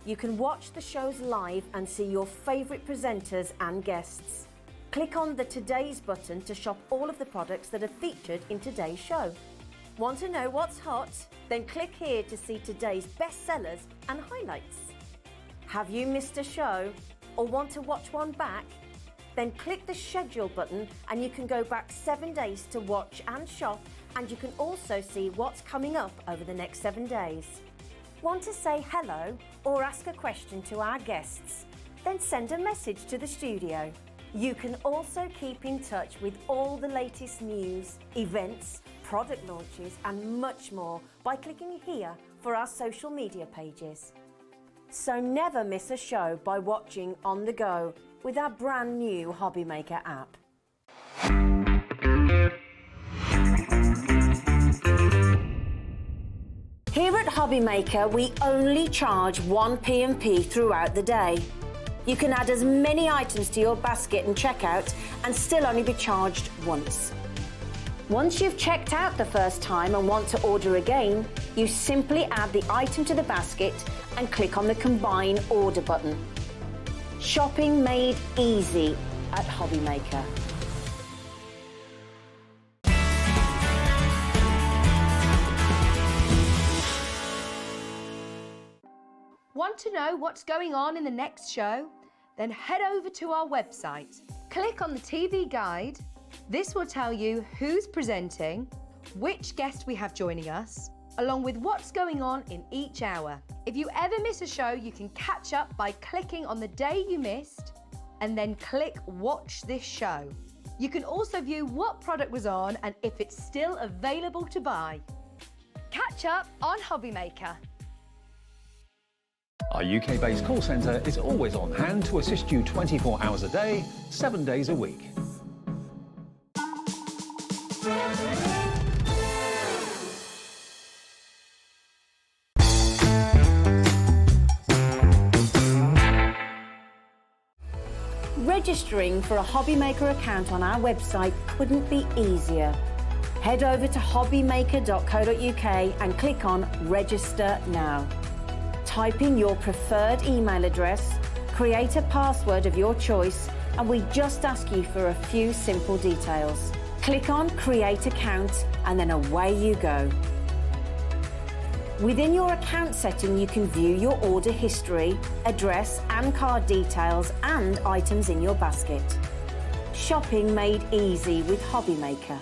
You can watch the shows live and see your favourite presenters and guests. Click on the Today's button to shop all of the products that are featured in today's show. Want to know what's hot? Then click here to see today's bestsellers and highlights. Have you missed a show or want to watch one back? Then click the schedule button and you can go back 7 days to watch and shop, and you can also see what's coming up over the next 7 days. Want to say hello or ask a question to our guests? Then send a message to the studio. You can also keep in touch with all the latest news, events, product launches and much more by clicking here for our social media pages. So never miss a show by watching on the go with our brand new HobbyMaker app. Here at HobbyMaker, we only charge 1 P&P throughout the day. You can add as many items to your basket and checkout and still only be charged once. Once you've checked out the first time and want to order again, you simply add the item to the basket and click on the Combine Order button. Shopping made easy at HobbyMaker. Want to know what's going on in the next show? Then head over to our website. Click on the TV guide. This will tell you who's presenting, which guest we have joining us, along with what's going on in each hour. If you ever miss a show, you can catch up by clicking on the day you missed and then click Watch This Show. You can also view what product was on and if it's still available to buy. Catch up on HobbyMaker. Our UK-based call centre is always on hand to assist you 24 hours a day, 7 days a week. Registering for a HobbyMaker account on our website couldn't be easier. Head over to hobbymaker.co.uk and click on Register Now. Type in your preferred email address, create a password of your choice, and we just ask you for a few simple details. Click on Create Account and then away you go. Within your account setting, you can view your order history, address and card details, and items in your basket. Shopping made easy with HobbyMaker.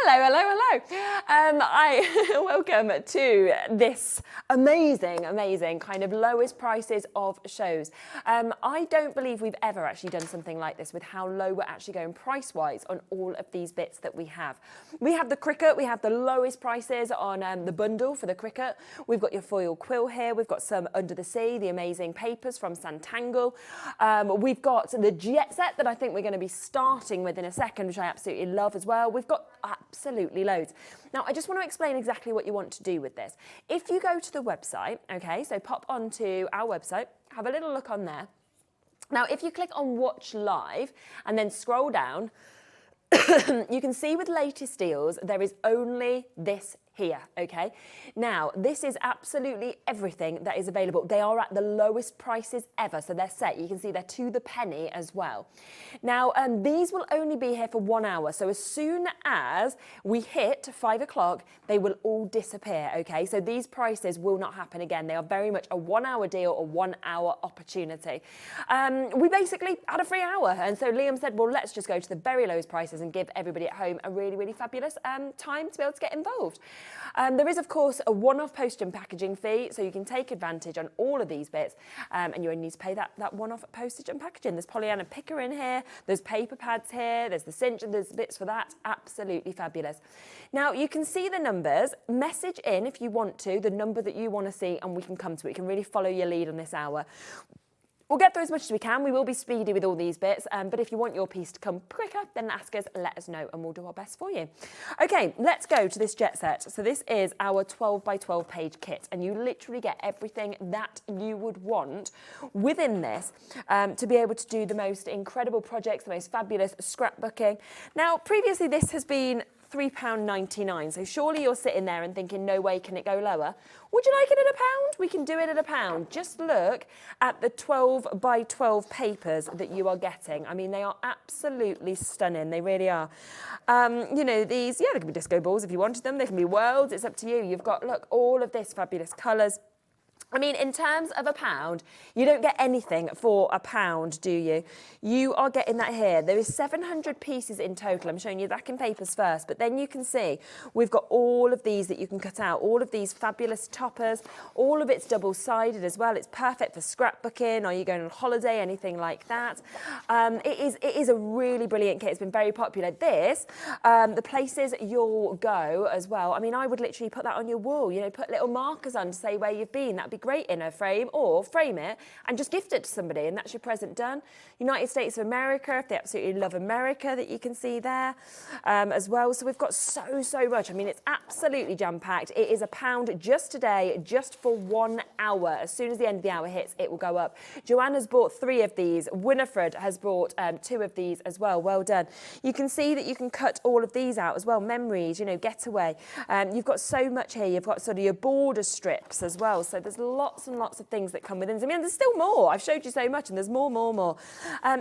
Hello, hello, hello. Welcome to this amazing kind of lowest prices of shows. I don't believe we've ever actually done something like this with how low we're actually going price-wise on all of these bits that we have. We have the Cricut, we have the lowest prices on the bundle for the Cricut. We've got your foil quill here, we've got some Under the Sea, the amazing papers from Santangle. We've got the Jet Set that I think we're going to be starting with in a second, which I absolutely love as well. We've got absolutely loads. Now, I just want to explain exactly what you want to do with this. If you go to the website, okay, so pop onto our website, have a little look on there. Now, if you click on Watch Live and then scroll down, you can see with latest deals, there is only this here, okay? Now, this is absolutely everything that is available. They are at the lowest prices ever, so they're set. You can see they're to the penny as well. Now, these will only be here for 1 hour, so as soon as we hit 5 o'clock, they will all disappear, okay? So these prices will not happen again. They are very much a 1 hour deal, a 1 hour opportunity. We basically had a free hour, and so Liam said, well, let's just go to the very lowest prices and give everybody at home a really, really fabulous time to be able to get involved. There is, of course, a one-off postage and packaging fee, so you can take advantage on all of these bits, and you only need to pay that one-off postage and packaging. There's Pollyanna picker in here, there's paper pads here, there's the cinch, and there's bits for that. Absolutely fabulous. Now, you can see the numbers. Message in, if you want to, the number that you want to see, and we can come to it. We can really follow your lead on this hour. We'll get through as much as we can. We will be speedy with all these bits, but if you want your piece to come quicker, then ask us, let us know, and we'll do our best for you. Okay, let's go to this Jet Set. So this is our 12 by 12 page kit, and you literally get everything that you would want within this to be able to do the most incredible projects, the most fabulous scrapbooking. Now, previously this has been £3.99, so surely you're sitting there and thinking, no way can it go lower. Would you like it at £1? We can do it at £1. Just look at the 12 by 12 papers that you are getting. I mean, they are absolutely stunning. They really are. You know, these, yeah, they can be disco balls if you wanted them. They can be worlds. It's up to you. You've got, look, all of this fabulous colours. I mean, in terms of £1, you don't get anything for £1, do you? You are getting that here. There is 700 pieces in total. I'm showing you the backing papers first, but then you can see we've got all of these that you can cut out, all of these fabulous toppers, all of it's double-sided as well. It's perfect for scrapbooking, or you're going on holiday, anything like that. It is a really brilliant kit. It's been very popular. This, the places you'll go as well. I mean, I would literally put that on your wall, you know, put little markers on to say where you've been. That'd be great in a frame, or frame it and just gift it to somebody, and that's your present done. United States of America, if they absolutely love America, that you can see there as well. So we've got so much. I mean, it's absolutely jam-packed. It is £1 just today, just for 1 hour. As soon as the end of the hour hits, it will go up. Joanna's bought 3 of these. Winifred has bought 2 of these as well. Well done. You can see that you can cut all of these out as well. Memories, you know, getaway. You've got so much here. You've got sort of your border strips as well. So there's lots and lots of things that come within. I mean, there's still more. I've showed you so much, and there's more.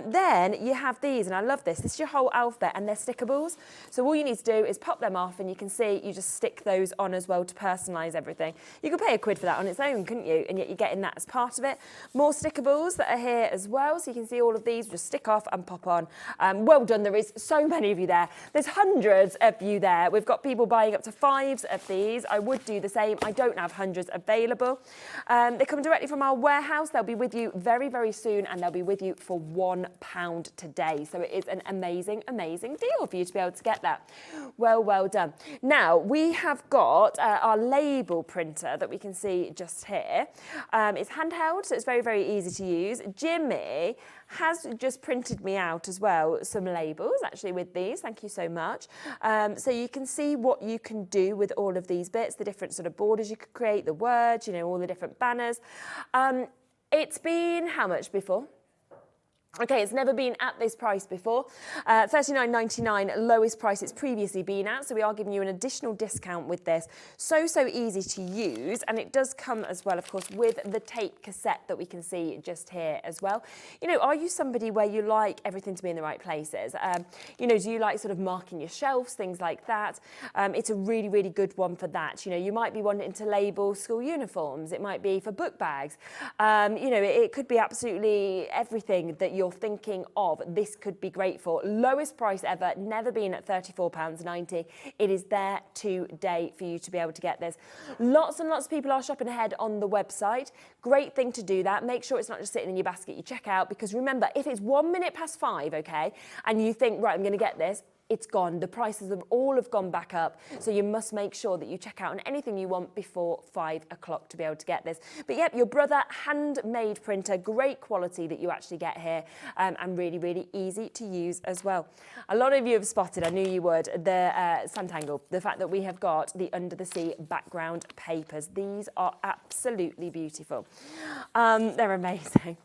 Then you have these, and I love this. This is your whole alphabet, and they're stickables. So all you need to do is pop them off, and you can see you just stick those on as well to personalise everything. You could pay £1 for that on its own, couldn't you? And yet you're getting that as part of it. More stickables that are here as well. So you can see all of these just stick off and pop on. Well done. There is so many of you there. There's hundreds of you there. We've got people buying up to 5s of these. I would do the same. I don't have hundreds available. They come directly from our warehouse. They'll be with you very soon, and they'll be with you for £1 today. So it is an amazing deal for you to be able to get that. Well done. Now, we have got our label printer that we can see just here. It's handheld, so it's very easy to use. Jimmy has just printed me out as well some labels, actually, with these. Thank you so much. So you can see what you can do with all of these bits, the different sort of borders you could create, the words, you know, all the different banners. It's been how much before? Okay, it's never been at this price before. $39.99, lowest price it's previously been at, so we are giving you an additional discount with this. So easy to use, and it does come as well, of course, with the tape cassette that we can see just here as well. You know, are you somebody where you like everything to be in the right places? You know, do you like sort of marking your shelves, things like that? It's a really, really good one for that. You know, you might be wanting to label school uniforms. It might be for book bags. You know, it could be absolutely everything that you're thinking of. This could be great for. Lowest price ever, never been at £34.90. It is there today for you to be able to get this. Lots and lots of people are shopping ahead on the website. Great thing to do that. Make sure it's not just sitting in your basket you check out, because remember, if it's 1 minute past 5, okay, and you think, right, I'm going to get this, it's gone. The prices have all gone back up. So you must make sure that you check out on anything you want before 5 o'clock to be able to get this. But yep, your Brother handmade printer, great quality that you actually get here, and really, really easy to use as well. A lot of you have spotted, I knew you would, the Santangle, the fact that we have got the under the sea background papers. These are absolutely beautiful. They're amazing.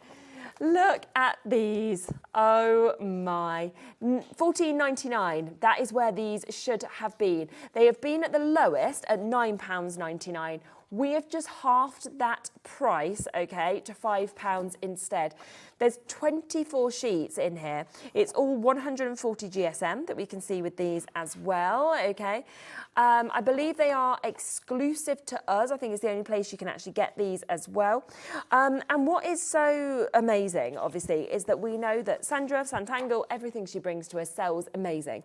Look at these. Oh my. $14.99. That is where these should have been. They have been at the lowest at £9.99. We have just halved that price, okay, to £5 instead. There's 24 sheets in here. It's all 140 GSM that we can see with these as well, okay. I believe they are exclusive to us. I think it's the only place you can actually get these as well. And what is so amazing, obviously, is that we know that Sandra, Santangle, everything she brings to us sells amazing.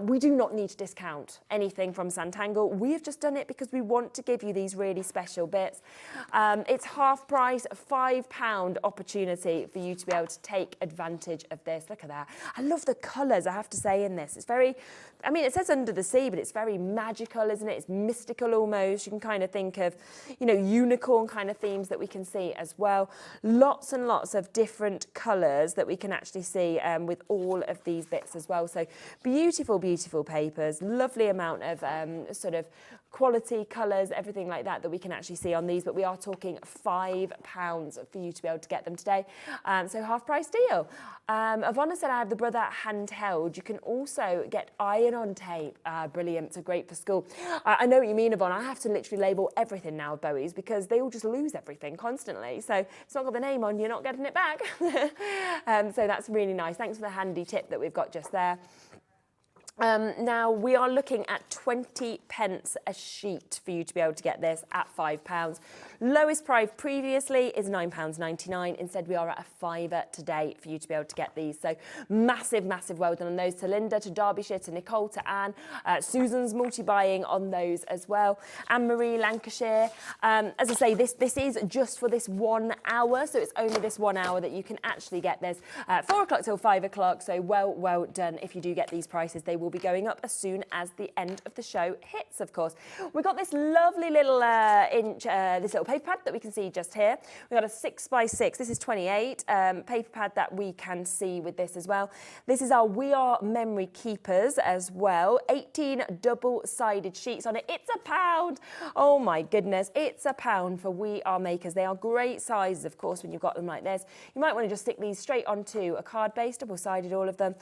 We do not need to discount anything from Santangle. We have just done it because we want to give you these really special bits. It's half price, £5 opportunity for you to be able to take advantage of this. Look at that. I love the colours, I have to say, in this. It's very, I mean, it says under the sea, but it's very magical, isn't it? It's mystical almost. You can kind of think of, you know, unicorn kind of themes that we can see as well. Lots and lots of different colours that we can actually see with all of these bits as well. So beautiful, beautiful papers. Lovely amount of sort of quality, colours, everything like that that we can actually see on these, but we are talking £5 for you to be able to get them today. So half price deal. Ivonna said I have the Brother handheld. You can also get iron-on tape. Brilliant, so great for school. I know what you mean, Yvonne. I have to literally label everything now with Bowies because they all just lose everything constantly. So it's not got the name on, you're not getting it back. So that's really nice. Thanks for the handy tip that we've got just there. Now we are looking at 20 pence a sheet for you to be able to get this at £5. Lowest price previously is £9.99. Instead, we are at a £5 today for you to be able to get these. So massive, massive well done on those. To Linda, to Derbyshire, to Nicole, to Anne. Susan's multi-buying on those as well. Anne-Marie, Lancashire. As I say, this is just for this 1 hour. So it's only this 1 hour that you can actually get this. 4 o'clock till 5 o'clock. So well done if you do get these prices. They will be going up as soon as the end of the show hits, of course. We've got this lovely little this little paper pad that we can see just here. We've got a 6x6, this is 28, paper pad that we can see with this as well. This is our We Are Memory Keepers as well. 18 double-sided sheets on it. It's £1. Oh my goodness, it's £1 for We Are Makers. They are great sizes, of course, when you've got them like this. You might want to just stick these straight onto a card base, double-sided, all of them.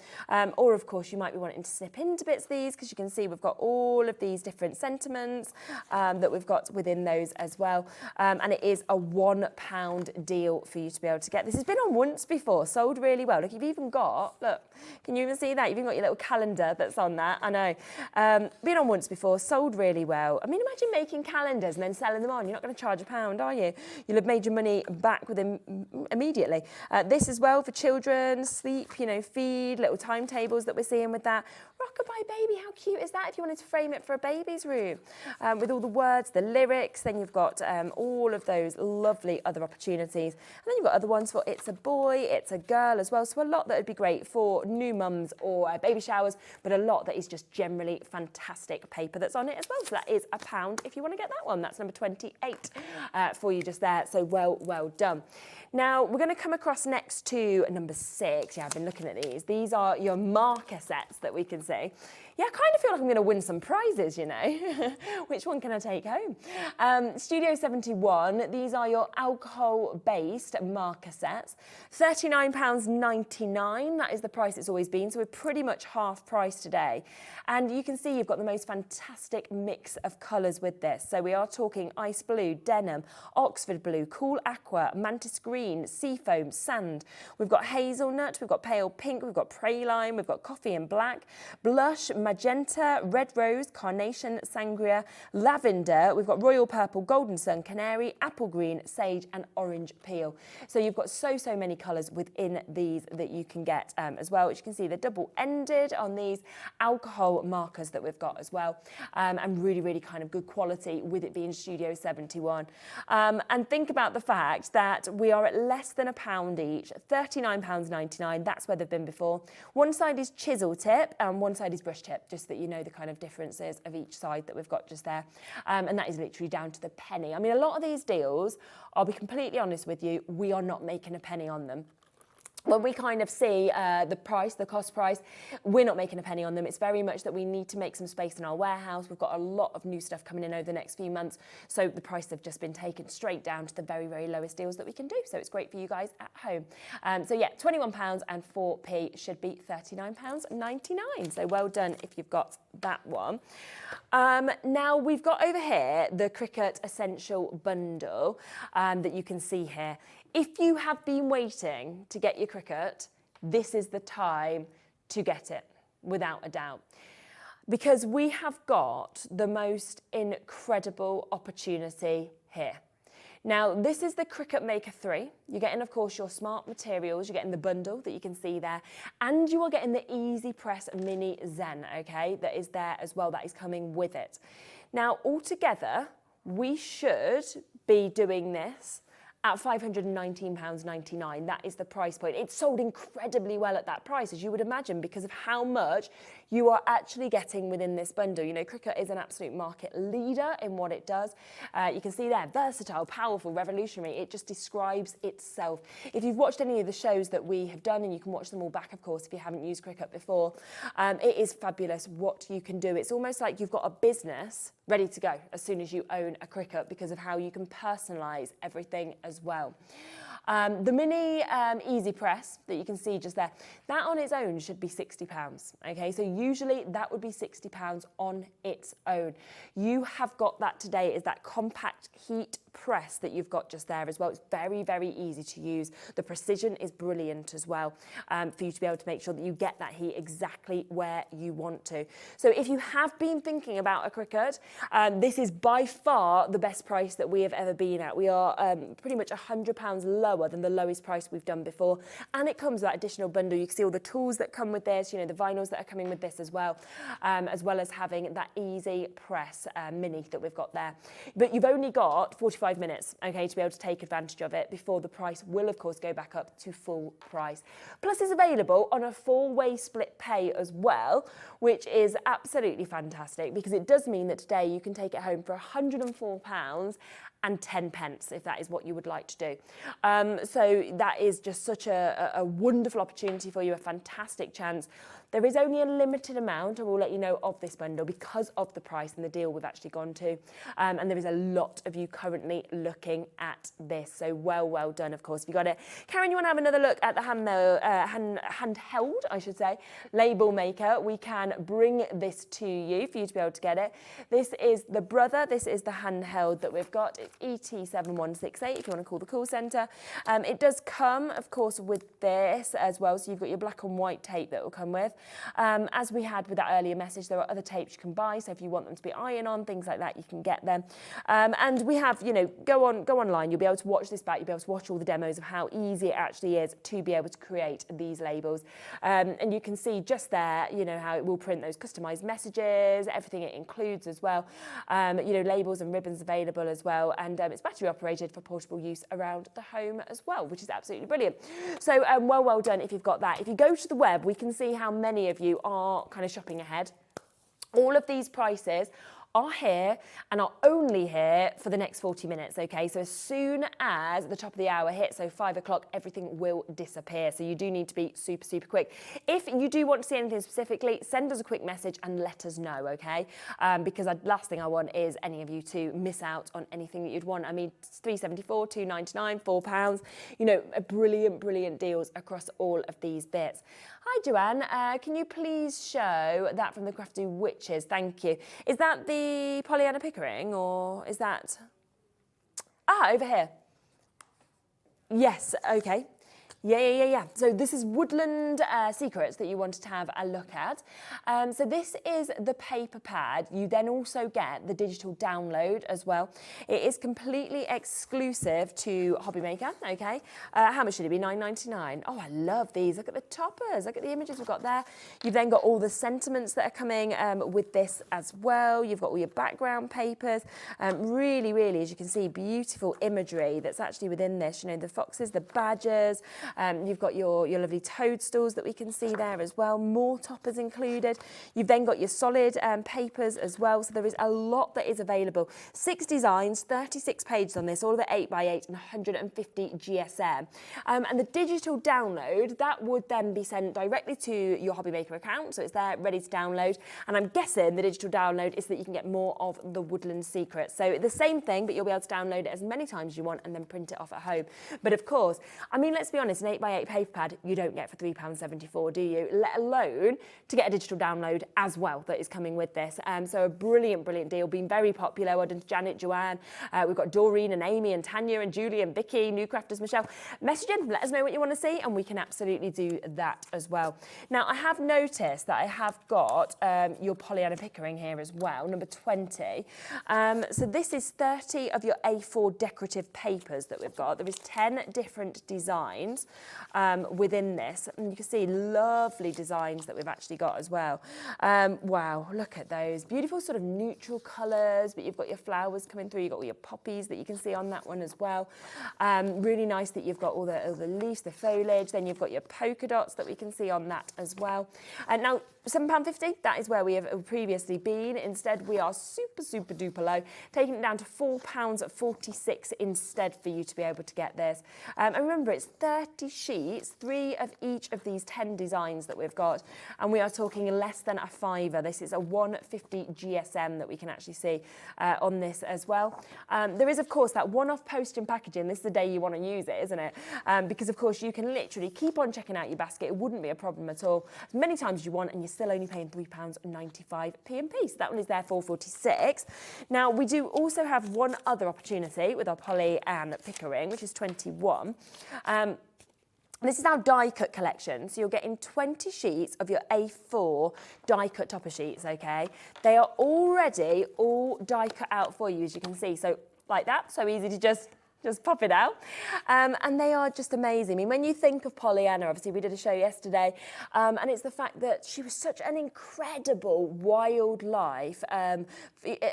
Or, of course, you might be wanting to snip into bits of these because you can see we've got all of these different sentiments that we've got within those as well. And it is a £1 deal for you to be able to get. This has been on once before, sold really well. Look, you've even got, look, can you even see that? You've even got your little calendar that's on that, I know. Been on once before, sold really well. I mean, imagine making calendars and then selling them on. You're not going to charge £1, are you? You'll have made your money back with them immediately. This as well for children, sleep, you know, feed, little timetables that we're seeing with that. Rockabye Baby, how cute is that if you wanted to frame it for a baby's room? With all the words, the lyrics, then you've got all of those lovely other opportunities. And then you've got other ones for it's a boy, it's a girl as well. So a lot that would be great for new mums or baby showers, but a lot that is just generally fantastic paper that's on it as well. So that is £1 if you want to get that one. That's number 28 for you just there. So well done. Now, we're going to come across next to number 6. Yeah, I've been looking at these. These are your marker sets that we can see. yeah, I kind of feel like I'm going to win some prizes, you know. Which one can I take home? Studio 71, these are your alcohol-based marker sets. £39.99, that is the price it's always been, so we're pretty much half price today. And you can see you've got the most fantastic mix of colours with this. So we are talking ice blue, denim, Oxford blue, cool aqua, mantis green, seafoam, sand. We've got hazelnut, we've got pale pink, we've got praline, we've got coffee and black, blush, magenta, red rose, carnation, sangria, lavender. We've got royal purple, golden sun, canary, apple green, sage and orange peel. So you've got so many colours within these that you can get as well, which you can see they're double-ended on these alcohol markers that we've got as well, and really kind of good quality with it being Studio 71. And think about the fact that we are at less than £1 each, £39.99, that's where they've been before. One side is chisel tip and one side is brush tip, just that you know the kind of differences of each side that we've got just there. And that is literally down to the penny. I mean, a lot of these deals, I'll be completely honest with you, we are not making a penny on them. When we kind of see the cost price, we're not making a penny on them. It's very much that we need to make some space in our warehouse. We've got a lot of new stuff coming in over the next few months. So the price have just been taken straight down to the very lowest deals that we can do. So it's great for you guys at home. So yeah, £21.04 should be £39.99. So well done if you've got that one. Now we've got over here the Cricut Essential Bundle that you can see here. If you have been waiting to get your Cricut, this is the time to get it, without a doubt. Because we have got the most incredible opportunity here. Now, this is the Cricut Maker 3. You're getting, of course, your smart materials. You're getting the bundle that you can see there. And you are getting the Easy Press Mini Zen, okay, that is there as well, that is coming with it. Now, altogether, we should be doing this at £519.99. That is the price point. It's sold incredibly well at that price, as you would imagine, because of how much you are actually getting within this bundle. You know, Cricut is an absolute market leader in what it does. You can see there, versatile, powerful, revolutionary. It just describes itself. If you've watched any of the shows that we have done, and you can watch them all back, of course, if you haven't used Cricut before, it is fabulous what you can do. It's almost like you've got a business ready to go as soon as you own a Cricut, because of how you can personalise everything as well. The mini Easy Press that you can see just there, that on its own should be £60, okay? So usually that would be £60 on its own. You have got that today, is that compact heat press that you've got just there as well. It's very easy to use. The precision is brilliant as well, for you to be able to make sure that you get that heat exactly where you want to. So if you have been thinking about a Cricut, this is by far the best price that we have ever been at. We are pretty much £100 lower than the lowest price we've done before, and it comes with that additional bundle. You can see all the tools that come with this, you know, the vinyls that are coming with this as well as having that Easy Press Mini that we've got there. But you've only got 45 minutes, okay, to be able to take advantage of it before the price will, of course, go back up to full price. Plus, it's available on a 4-way split pay as well, which is absolutely fantastic, because it does mean that today you can take it home for £104 and 10 pence, if that is what you would like to do. So that is just such a wonderful opportunity for you, a fantastic chance. There is only a limited amount, I will let you know, of this bundle because of the price and the deal we've actually gone to. And there is a lot of you currently looking at this. So well done, of course, if you got it. Karen, you want to have another look at the handheld, I should say, label maker? We can bring this to you for you to be able to get it. This is the Brother. This is the handheld that we've got. It's ET7168 if you want to call the call centre. It does come, of course, with this as well. So you've got your black and white tape that will come with. As we had with that earlier message, there are other tapes you can buy. So if you want them to be iron-on, things like that, you can get them. And we have, you know, go online. You'll be able to watch this back. You'll be able to watch all the demos of how easy it actually is to be able to create these labels. And you can see just there, you know, how it will print those customized messages, everything it includes as well. You know, labels and ribbons available as well. And it's battery operated for portable use around the home as well, which is absolutely brilliant. So well done if you've got that. If you go to the web, we can see how many of you are kind of shopping ahead. All of these prices are here and are only here for the next 40 minutes, okay? So as soon as the top of the hour hits, so 5 o'clock, everything will disappear. So you do need to be super, super quick. If you do want to see anything specifically, send us a quick message and let us know, okay? Because last thing I want is any of you to miss out on anything that you'd want. I mean, £3.74, £2.99, £4, you know, brilliant, brilliant deals across all of these bits. Hi, Joanne. Can you please show that from the Crafty Witches? Thank you. Is that the Pollyanna Pickering or is that... Ah, over here. Yes, okay. Yeah. So this is Woodland Secrets that you wanted to have a look at. So this is the paper pad. You then also get the digital download as well. It is completely exclusive to HobbyMaker, okay? How much should it be? $9.99. Oh, I love these. Look at the toppers. Look at the images we've got there. You've then got all the sentiments that are coming with this as well. You've got all your background papers. Really, really, as you can see, beautiful imagery that's actually within this. You know, the foxes, the badgers. You've got your lovely toadstools that we can see there as well, more toppers included. You've then got your solid papers as well, so there is a lot that is available. 6 designs, 36 pages on this, all of it 8x8 and 150 GSM. And the digital download, that would then be sent directly to your HobbyMaker account, so it's there ready to download. And I'm guessing the digital download is that you can get more of the Woodland Secrets. So the same thing, but you'll be able to download it as many times as you want and then print it off at home. But of course, I mean, let's be honest, an 8x8 paper pad you don't get for £3.74, do you? Let alone to get a digital download as well that is coming with this. So a brilliant, brilliant deal, been very popular. Well done to Janet, Joanne. We've got Doreen and Amy and Tanya and Julie and Vicky, new crafters, Michelle. Message in, let us know what you want to see and we can absolutely do that as well. Now, I have noticed that I have got your Pollyanna Pickering here as well, number 20. So this is 30 of your A4 decorative papers that we've got. There is 10 different designs within this, and you can see lovely designs that we've actually got as well. Wow, look at those beautiful sort of neutral colours, but you've got your flowers coming through, you've got all your poppies that you can see on that one as well. Really nice that you've got all the leaves, the foliage, then you've got your polka dots that we can see on that as well. And now £7.50, that is where we have previously been. Instead, we are super, super duper low, taking it down to £4.46 instead for you to be able to get this. And remember, it's 30 sheets, 3 of each of these 10 designs that we've got, and we are talking less than a £5. This is a 150 GSM that we can actually see on this as well. There is, of course, that one-off post and packaging. This is the day you want to use it, isn't it? Because, of course, you can literally keep on checking out your basket. It wouldn't be a problem at all. As many times as you want, and you're still only paying £3.95 p. So that one is there £4.46. Now, we do also have one other opportunity with our Polly and Pickering, which is 21. This is our die cut collection. So you're getting 20 sheets of your A4 die cut topper sheets, okay? They are already all die cut out for you, as you can see. So like that, so easy to just pop it out. And they are just amazing. I mean, when you think of Pollyanna, obviously we did a show yesterday, and it's the fact that she was such an incredible wildlife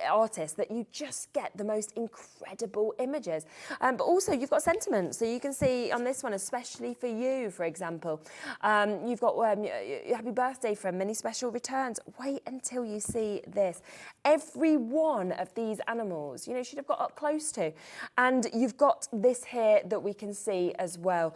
artist that you just get the most incredible images. But also you've got sentiments. So you can see on this one, especially for you, for example, you've got happy birthday from many special returns. Wait until you see this. Every one of these animals, you know, should have got up close to. And you've got this here that we can see as well.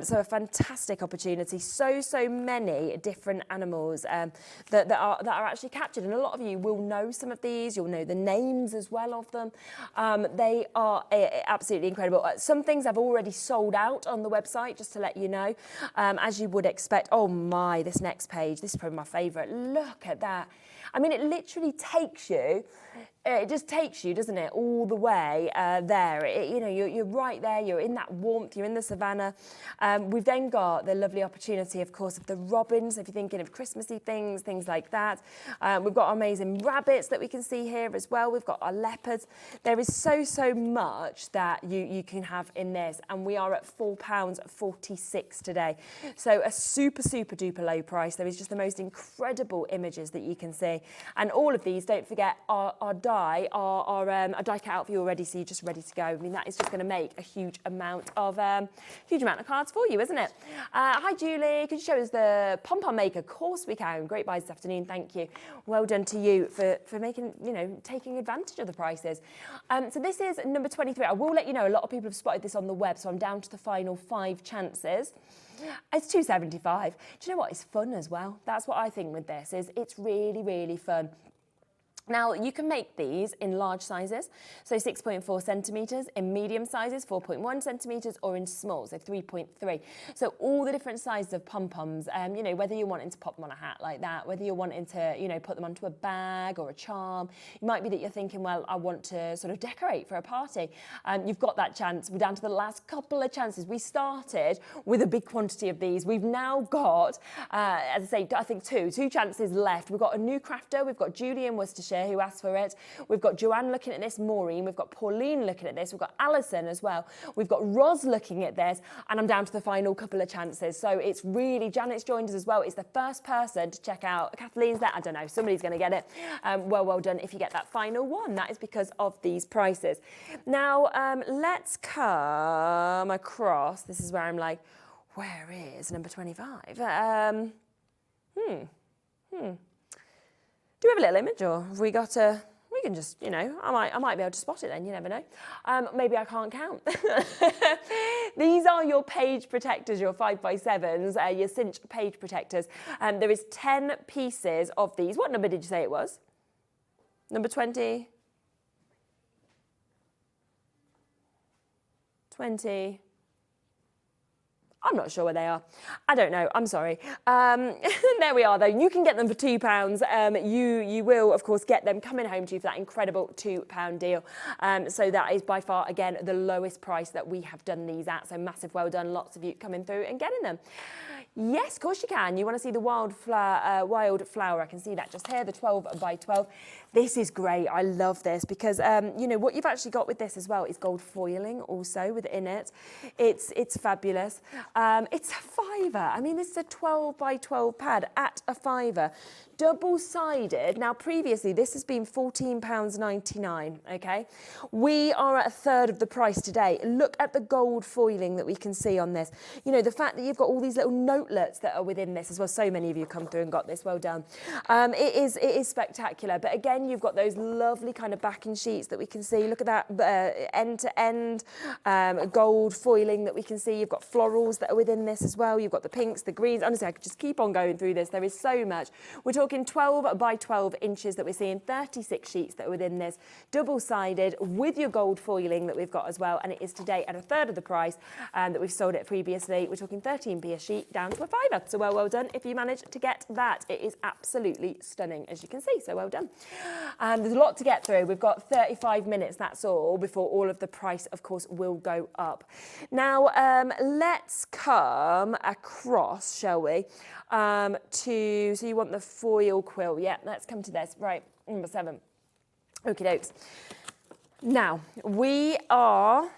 So a fantastic opportunity. So many different animals that are actually captured. And a lot of you will know some of these. You'll know the names as well of them. They are absolutely incredible. Some things have already sold out on the website, just to let you know, as you would expect. Oh my, this next page, this is probably my favourite. Look at that. I mean, it literally takes you, it just takes you, doesn't it, all the way there. You know, you're right there, you're in that warmth, you're in the savannah. We've then got the lovely opportunity, of course, of the robins, if you're thinking of Christmassy things like that. We've got amazing rabbits that we can see here as well. We've got our leopards. There is so much that you can have in this, and we are at £4.46 today. So a super duper low price. There is just the most incredible images that you can see. lovely. And all of these, don't forget, are die cut out for you already, so you're just ready to go. I mean, that is just going to make a huge amount of cards for you, isn't it? Hi, Julie. Could you show us the pom-pom maker? Of course we can. Great buys this afternoon. Thank you. Well done to you for making, taking advantage of the prices. So this is number 23. I will let you know, a lot of people have spotted this on the web, so I'm down to the final 5 chances. It's £2.75. Do you know what? It's fun as well. That's what I think with this, is it's really, really fun. Now, you can make these in large sizes, so 6.4 centimetres, in medium sizes, 4.1 centimetres, or in small, so 3.3. So all the different sizes of pom-poms, whether you're wanting to pop them on a hat like that, whether you're wanting to, put them onto a bag or a charm, it might be that you're thinking, well, I want to sort of decorate for a party. You've got that chance. We're down to the last couple of chances. We started with a big quantity of these. We've now got, as I say, I think two chances left. We've got a new crafter. We've got Julie in Worcestershire who asked for it. We've got Joanne looking at this, Maureen, we've got Pauline looking at this, we've got Alison as well, we've got Roz looking at this, and I'm down to the final couple of chances. So it's really, Janet's joined us as well. It's the first person to check out. Kathleen's there, I don't know, somebody's going to get it. Well done if you get that final one. That is because of these prices. Now, let's come across, this is where I'm like, where is number 25? Do we have a little image, or have we got a... We can just, I might be able to spot it then, you never know. Maybe I can't count. These are your page protectors, your 5x7s, your cinch page protectors. There is 10 pieces of these. What number did you say it was? Number 20? 20... I'm not sure where they are. I don't know. I'm sorry. There we are, though. You can get them for £2. You will, of course, get them coming home to you for that incredible £2 deal. So that is by far, again, the lowest price that we have done these at. So massive well done. Lots of you coming through and getting them. Yes, of course you can. You want to see the wild flower. I can see that just here, the 12x12. This is great. I love this because, what you've actually got with this as well is gold foiling also within it. It's fabulous. It's a £5. I mean, this is a 12x12 pad at a £5. Double-sided. Now, previously, this has been £14.99, okay? We are at a third of the price today. Look at the gold foiling that we can see on this. The fact that you've got all these little notelets that are within this as well. So many of you come through and got this. Well done. It is spectacular. But again, you've got those lovely kind of backing sheets that we can see. Look at that end-to-end gold foiling that we can see. You've got florals that are within this as well. You've got the pinks, the greens. Honestly, I could just keep on going through this. There is so much. We're talking 12x12 inches that we're seeing, 36 sheets that are within this, double-sided with your gold foiling that we've got as well, and it is today at a third of the price that we've sold it previously. We're talking 13p a sheet down to a £5. So well done if you managed to get that. It is absolutely stunning, as you can see, so well done. There's a lot to get through. We've got 35 minutes, that's all, before all of the price, of course, will go up. Now, let's come across, shall we, so you want the foil quill. Yeah, let's come to this. Right, number 7. Okie dokes. Now, we are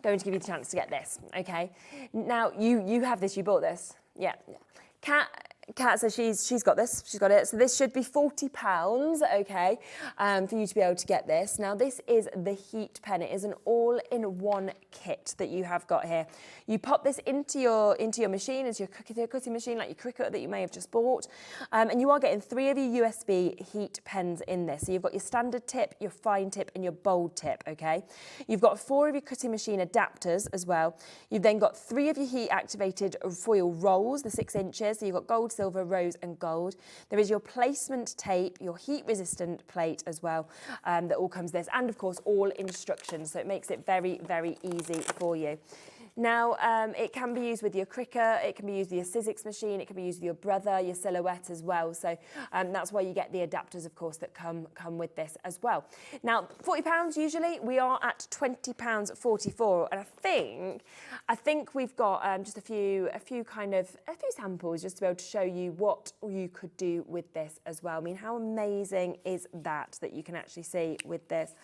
going to give you the chance to get this, okay? Now, you have this, you bought this. Yeah. Kat says she's got this, she's got it. So this should be £40, okay, for you to be able to get this. Now this is the heat pen. It is an all-in-one kit that you have got here. You pop this into your machine, into your cutting machine, like your Cricut that you may have just bought, and you are getting 3 of your USB heat pens in this. So you've got your standard tip, your fine tip, and your bold tip, okay? You've got 4 of your cutting machine adapters as well. You've then got 3 of your heat-activated foil rolls, the 6 inches. So you've got gold, silver, rose and gold. There is your placement tape, your heat resistant plate as well, that all comes this, and of course all instructions, so it makes it very, very easy for you. Now, it can be used with your Cricut, it can be used with your SIZZIX machine, it can be used with your Brother, your Silhouette as well. So that's why you get the adapters, of course, that come with this as well. Now, £40 usually, we are at £20.44, and I think we've got just a few samples just to be able to show you what you could do with this as well. I mean, how amazing is that you can actually see with this?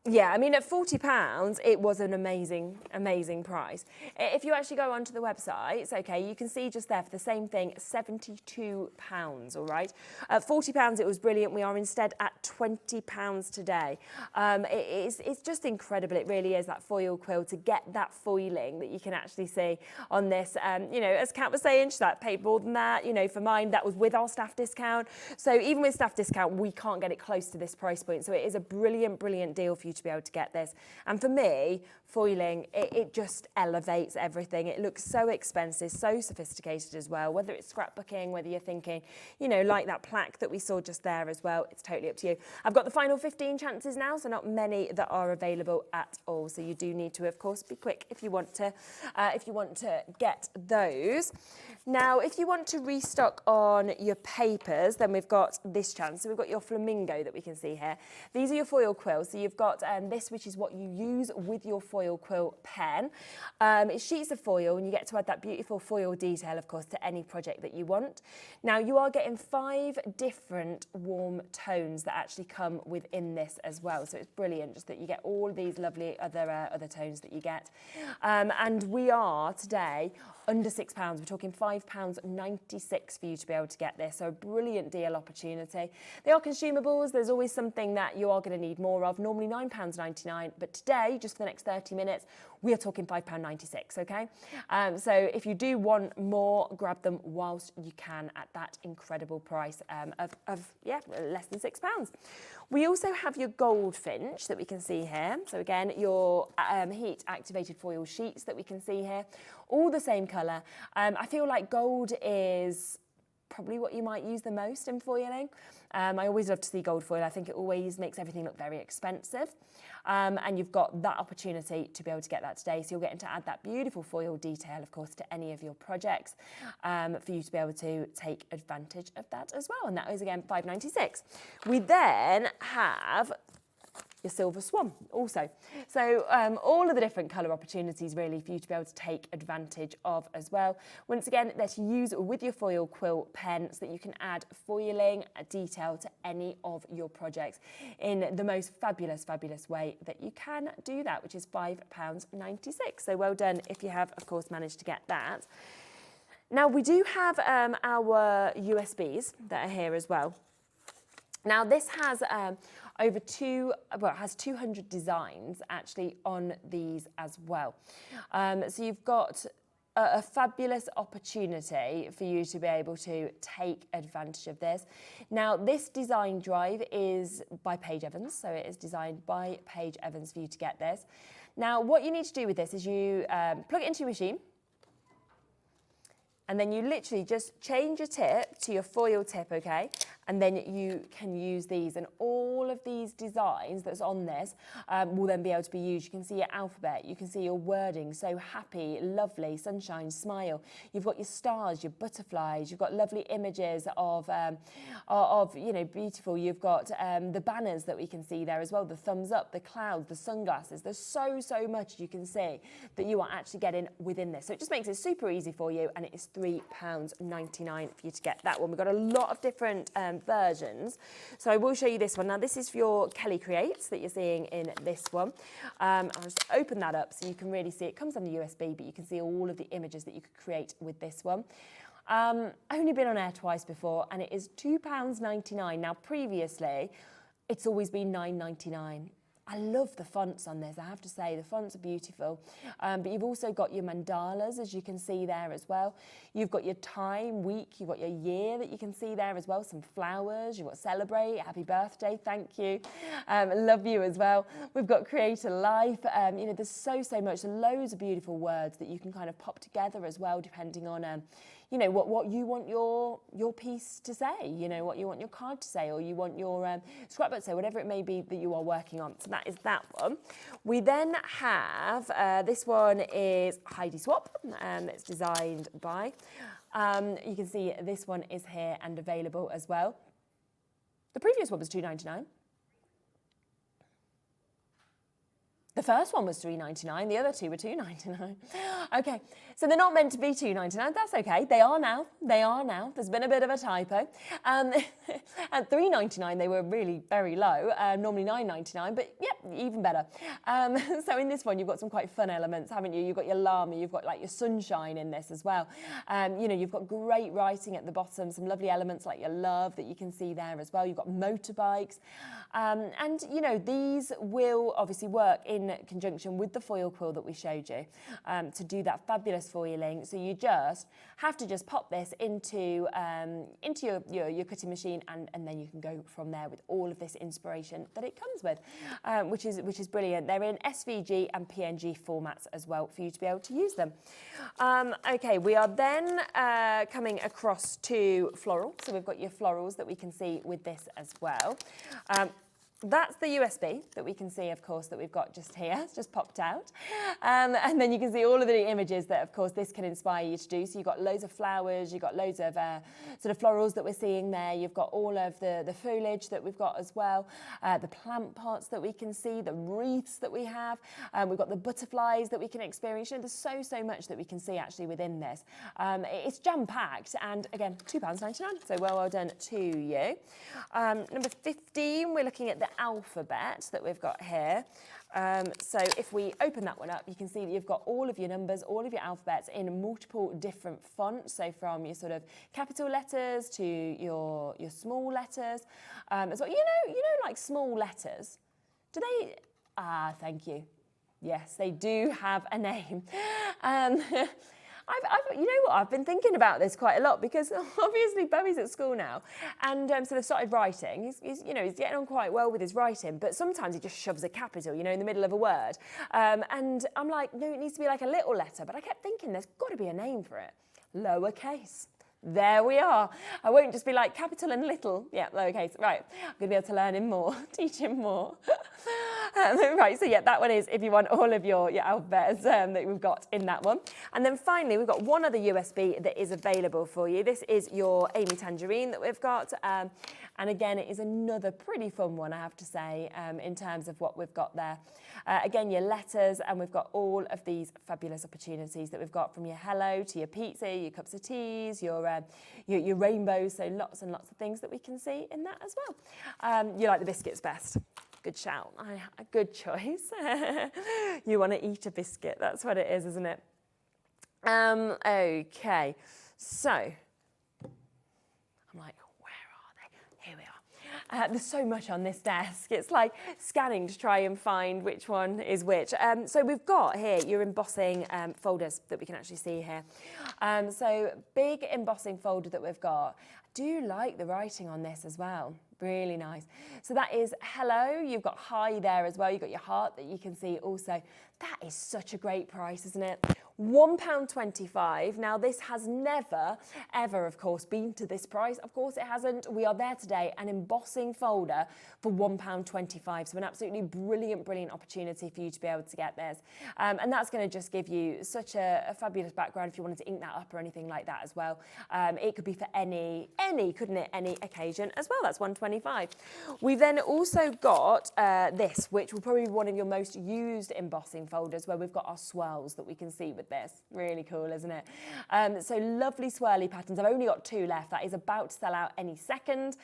Yeah, I mean, at £40, it was an amazing, amazing price. If you actually go onto the website, okay, you can see just there for the same thing, £72, all right? At £40, it was brilliant. We are instead at £20 today. It's just incredible. It really is, that foil quill, to get that foiling that you can actually see on this. You know, as Kat was saying, she's like, paid more than that. You know, for mine, that was with our staff discount. So even with staff discount, we can't get it close to this price point. So it is a brilliant, brilliant deal for you to be able to get this. And for me, foiling, it just elevates everything. It looks so expensive, so sophisticated as well, whether it's scrapbooking, whether you're thinking, you know, like that plaque that we saw just there as well. It's totally up to you. I've got the final 15 chances now, so not many that are available at all. So you do need to, of course, be quick if you want to get those. Now, if you want to restock on your papers, then we've got this chance. So we've got your flamingo that we can see here. These are your foil quills. So you've got this, which is what you use with your foil quill pen. It's sheets of foil, and you get to add that beautiful foil detail, of course, to any project that you want. Now, you are getting 5 different warm tones that actually come within this as well. So it's brilliant, just that you get all these lovely other tones that you get. And we are today under £6. We're talking £5.96 for you to be able to get this. So a brilliant deal opportunity. They are consumables. There's always something that you are going to need more of. Normally £9.99, but today, just for the next 30 minutes, we are talking £5.96, okay? So if you do want more, grab them whilst you can at that incredible price of less than £6. We also have your goldfinch that we can see here. So again, your heat activated foil sheets that we can see here, all the same colour. I feel like gold is probably what you might use the most in foiling. I always love to see gold foil. I think it always makes everything look very expensive. And you've got that opportunity to be able to get that today. So you're getting to add that beautiful foil detail, of course, to any of your projects for you to be able to take advantage of that as well. And that is, again, £5.96. We then have your silver swan also. So all of the different colour opportunities really for you to be able to take advantage of as well. Once again, they're to use with your foil quill pen so that you can add foiling detail to any of your projects in the most fabulous, fabulous way that you can do that, which is £5.96. So well done if you have, of course, managed to get that. Now, we do have our USBs that are here as well. Now, this has it has 200 designs actually on these as well. So you've got a fabulous opportunity for you to be able to take advantage of this. Now, this design drive is by Paige Evans, so it is designed by Paige Evans for you to get this. Now, what you need to do with this is you plug it into your machine, and then you literally just change your tip to your foil tip, okay? And then you can use these, and all of these designs that's on this will then be able to be used. You can see your alphabet, you can see your wording, so happy, lovely, sunshine, smile. You've got your stars, your butterflies, you've got lovely images of you know, beautiful. You've got the banners that we can see there as well, the thumbs up, the clouds, the sunglasses. There's so much you can see that you are actually getting within this. So it just makes it super easy for you, and it is £3.99 for you to get that one. We've got a lot of different versions. So I will show you this one. Now, this is for your Kelly Creates that you're seeing in this one. I'll just open that up so you can really see. It comes on the USB, but you can see all of the images that you could create with this one. Only been on air twice before, and it is £2.99. Now, previously, it's always been £9.99. I love the fonts on this, I have to say. The fonts are beautiful. But you've also got your mandalas, as you can see there as well. You've got your time, week, you've got your year that you can see there as well. Some flowers, you've got celebrate, happy birthday, thank you. Love you as well. We've got create a life. You know, there's so much, loads of beautiful words that you can kind of pop together as well, depending on you know, what you want your piece to say, you know, what you want your card to say, or you want your scrapbook to say, whatever it may be that you are working on. So that is that one. We then have, this one is Heidi Swap, it's designed by. You can see this one is here and available as well. The previous one was £2.99. The first one was £3.99, the other two were £2.99. Okay, so they're not meant to be £2.99, that's okay. They are now, There's been a bit of a typo. At £3.99, they were really very low, normally £9.99, but yep, even better. So in this one, you've got some quite fun elements, haven't you? You've got your llama, you've got like your sunshine in this as well. You know, you've got great writing at the bottom, some lovely elements like your love that you can see there as well. You've got motorbikes. And, you know, these will obviously work in conjunction with the foil quill that we showed you to do that fabulous foiling. So you just have to just pop this into your cutting machine, and then you can go from there with all of this inspiration that it comes with, which is brilliant. They're in SVG and PNG formats as well for you to be able to use them. Okay, we are then coming across to floral. So we've got your florals that we can see with this as well. That's the USB that we can see, of course, that we've got just here. It's just popped out. And then you can see all of the images that, of course, this can inspire you to do. So you've got loads of flowers, you've got loads of sort of florals that we're seeing there. You've got all of the foliage that we've got as well, the plant pots that we can see, the wreaths that we have. We've got the butterflies that we can experience. You know, there's so much that we can see actually within this. It's jam-packed, and again, £2.99, so well done to you. Number 15, we're looking at the alphabet that we've got here. So if we open that one up, you can see that you've got all of your numbers, all of your alphabets in multiple different fonts. So from your sort of capital letters to your small letters. As well. You know, like small letters. Do they? Thank you. Yes, they do have a name. You know what, I've been thinking about this quite a lot, because obviously Bobby's at school now, and so they've started writing. He's getting on quite well with his writing, but sometimes he just shoves a capital, you know, in the middle of a word. And I'm like, no, it needs to be like a little letter, but I kept thinking there's got to be a name for it. Lowercase. There we are. I won't just be like capital and little. Yeah, lowercase. Right, I'm going to be able to learn him more, teach him more. Right, so yeah, that one is if you want all of your alphabets that we've got in that one. And then finally, we've got one other USB that is available for you. This is your Amy Tangerine that we've got. And again, it is another pretty fun one, I have to say, in terms of what we've got there. Again, your letters, and we've got all of these fabulous opportunities that we've got, from your hello to your pizza, your cups of teas, your rainbows, so lots and lots of things that we can see in that as well. You like the biscuits best. Good shout. A good choice. You want to eat a biscuit. That's what it is, isn't it? Okay. So, I'm like, where are they? Here we are. There's so much on this desk. It's like scanning to try and find which one is which. So we've got here your embossing folders that we can actually see here. So big embossing folder that we've got. I do like the writing on this as well. Really nice. So that is hello. You've got hi there as well. You've got your heart that you can see also. That is such a great price, isn't it? £1.25. Now, this has never, ever, of course, been to this price. Of course, it hasn't. We are there today, an embossing folder for £1.25. So an absolutely brilliant, brilliant opportunity for you to be able to get this. And that's going to just give you such a fabulous background if you wanted to ink that up or anything like that as well. It could be for any, couldn't it? Any occasion as well. That's £1.25. We've then also got this, which will probably be one of your most used embossing folders, where we've got our swirls that we can see with this. Really cool, isn't it? So lovely swirly patterns. I've only got 2 left. That is about to sell out any second.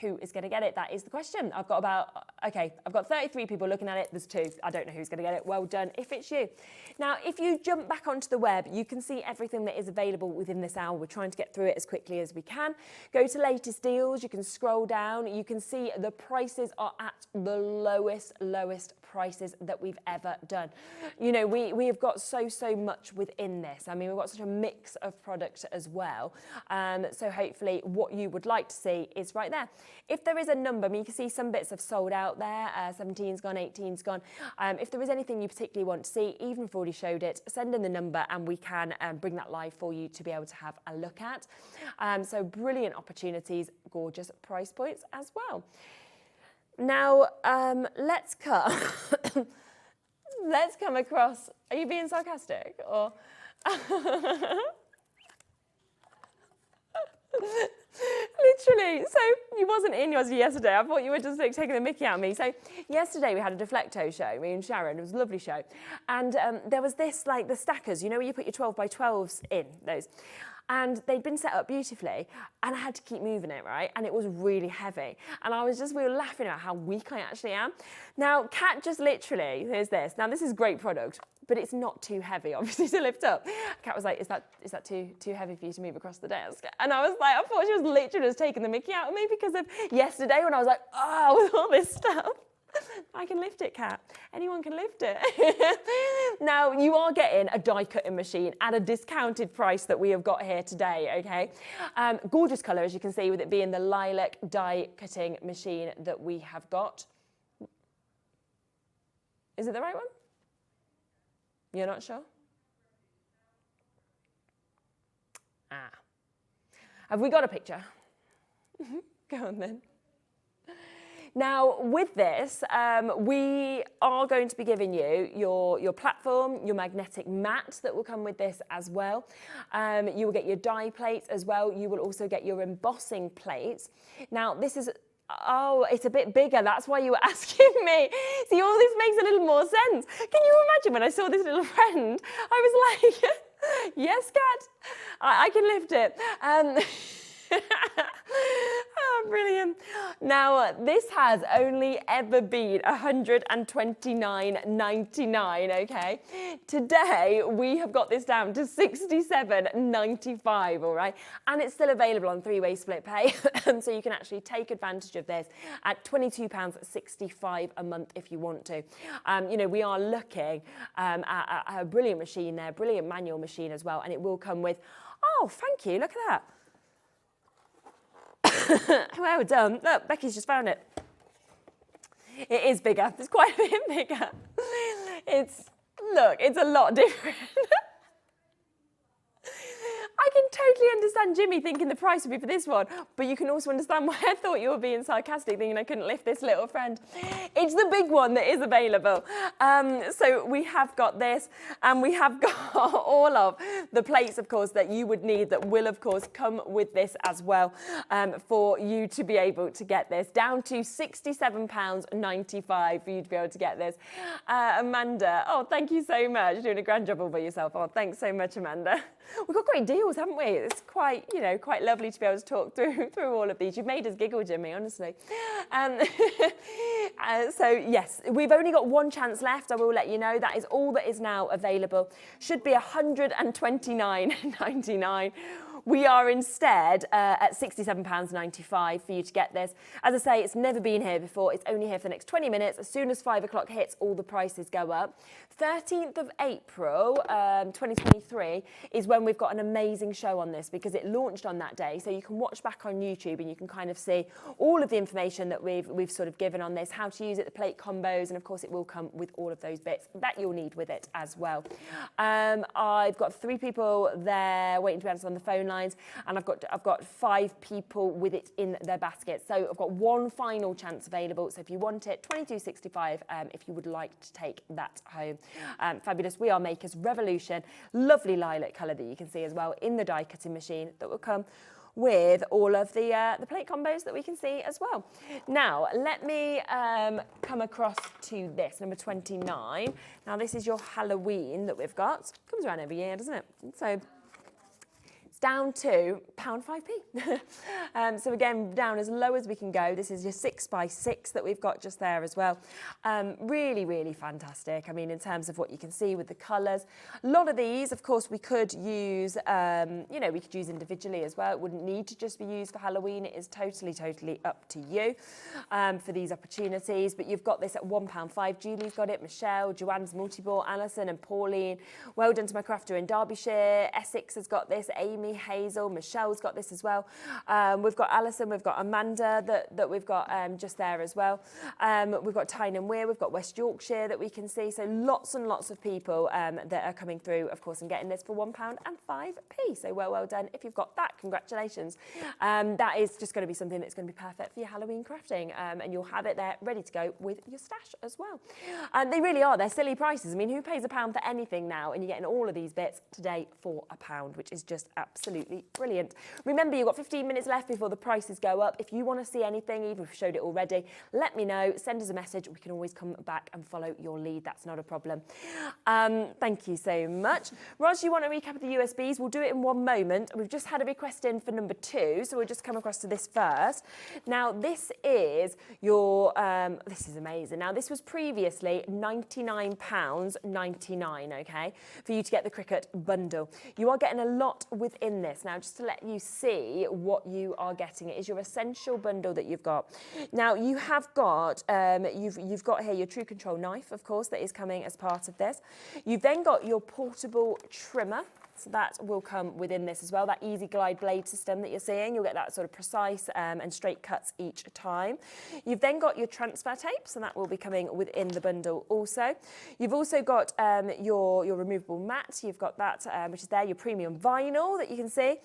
Who is going to get it? That is the question. I've got 33 people looking at it. There's 2. I don't know who's going to get it. Well done if it's you. Now, if you jump back onto the web, you can see everything that is available within this hour. We're trying to get through it as quickly as we can. Go to latest deals. You can scroll down. You can see the prices are at the lowest prices that we've ever done. You know, we have got so much within this. I mean, we've got such a mix of product as well. So hopefully what you would like to see is right there. If there is a number, I mean, you can see some bits have sold out there. 17's gone, 18's gone. If there is anything you particularly want to see, even if I've already showed it, send in the number and we can bring that live for you to be able to have a look at. So brilliant opportunities, gorgeous price points as well. Now, let's come across, are you being sarcastic or? Literally, so you wasn't in yours yesterday. I thought you were just like taking the mickey out of me. So yesterday we had a Deflecto show, me and Sharon. It was a lovely show. And there was this, like the stackers, you know, where you put your 12 by 12s in, those. and they'd been set up beautifully, and I had to keep moving it, right? And it was really heavy. And we were laughing about how weak I actually am. Now, Kat just literally, here's this. Now, this is great product, but it's not too heavy, obviously, to lift up. Kat was like, is that too heavy for you to move across the desk? And I was like, I thought she was literally just taking the mickey out of me because of yesterday when I was like, oh, with all this stuff. I can lift it, Kat. Anyone can lift it. Now, you are getting a die cutting machine at a discounted price that we have got here today, okay? Gorgeous colour, as you can see, with it being the lilac die cutting machine that we have got. Is it the right one? You're not sure? Ah. Have we got a picture? Go on then. Now, with this, we are going to be giving you your platform, your magnetic mat that will come with this as well. You will get your die plates as well. You will also get your embossing plates. Now, this is, oh, it's a bit bigger. That's why you were asking me. See, all this makes a little more sense. Can you imagine when I saw this little friend, I was like, yes, Kat, I can lift it. Oh, brilliant. Now, this has only ever been $129.99, okay? Today, we have got this down to $67.95, all right? And it's still available on three-way split pay, so you can actually take advantage of this at £22.65 a month if you want to. You know, we are looking at a brilliant machine there, brilliant manual machine as well, and it will come with, oh, thank you, look at that. Well done. Look, Becky's just found it. It is bigger. It's quite a bit bigger. Look, it's a lot different. I can totally understand Jimmy thinking the price would be for this one, but you can also understand why I thought you were being sarcastic, thinking I couldn't lift this little friend. It's the big one that is available. So we have got this, and we have got all of the plates, of course, that you would need that will, of course, come with this as well, for you to be able to get this, down to £67.95 for you to be able to get this. Amanda, oh, thank you so much. You're doing a grand job all by yourself. Oh, thanks so much, Amanda. We've got great deals, haven't we? It's quite, you know, quite lovely to be able to talk through all of these. You've made us giggle, Jimmy, honestly. So yes, we've only got one chance left. I will let you know. That is all that is now available. Should be $129.99. We are instead at £67.95 for you to get this. As I say, it's never been here before. It's only here for the next 20 minutes. As soon as 5 o'clock hits, all the prices go up. 13th of April, 2023 is when we've got an amazing show on this, because it launched on that day. So you can watch back on YouTube and you can kind of see all of the information that we've sort of given on this, how to use it, the plate combos, and of course it will come with all of those bits that you'll need with it as well. I've got 3 people there waiting to be answered on the phone lines, and I've got 5 people with it in their basket. So I've got one final chance available. So if you want it, £22.65 if you would like to take that home. Fabulous. We are Makers Revolution. Lovely lilac colour that you can see as well in the die cutting machine that will come with all of the plate combos that we can see as well. Now, let me come across to this, number 29. Now, this is your Halloween that we've got. Comes around every year, doesn't it? So down to £5p. So again, down as low as we can go. This is your 6x6 that we've got just there as well. Really, really fantastic. I mean, in terms of what you can see with the colours. A lot of these, of course, we could use, you know, we could use individually as well. It wouldn't need to just be used for Halloween. It is totally, totally up to you for these opportunities. But you've got this at £1.5. Julie's got it, Michelle, Joanne's multi-ball, Alison and Pauline. Well done to my crafter in Derbyshire. Essex has got this, Amy, Hazel, Michelle's got this as well. We've got Alison, we've got Amanda that we've got just there as well. We've got Tyne and Weir, we've got West Yorkshire that we can see. So lots and lots of people that are coming through, of course, and getting this for £1.05. So well done. If you've got that, congratulations. That is just going to be something that's going to be perfect for your Halloween crafting, and you'll have it there ready to go with your stash as well. They really are. They're silly prices. I mean, who pays £1 for anything now? And you're getting all of these bits today for £1, which is just absolutely absolutely brilliant. Remember, you've got 15 minutes left before the prices go up. If you want to see anything, even if we've showed it already, let me know, send us a message. We can always come back and follow your lead. That's not a problem. Thank you so much. Roz, you want a recap of the USBs? We'll do it in one moment. We've just had a request in for number 2, so we'll just come across to this first. Now, this is your, this is amazing. Now, this was previously £99.99, okay, for you to get the Cricut bundle. You are getting a lot within this. Now, just to let you see what you are getting, it is your essential bundle that you've got. Now, you have got, you've got here your True Control knife, of course, that is coming as part of this. You've then got your portable trimmer. So that will come within this as well, that easy glide blade system that you're seeing. You'll get that sort of precise and straight cuts each time. You've then got your transfer tape, so that will be coming within the bundle also. You've also got your removable mat. You've got that, which is there, your premium vinyl that you can see.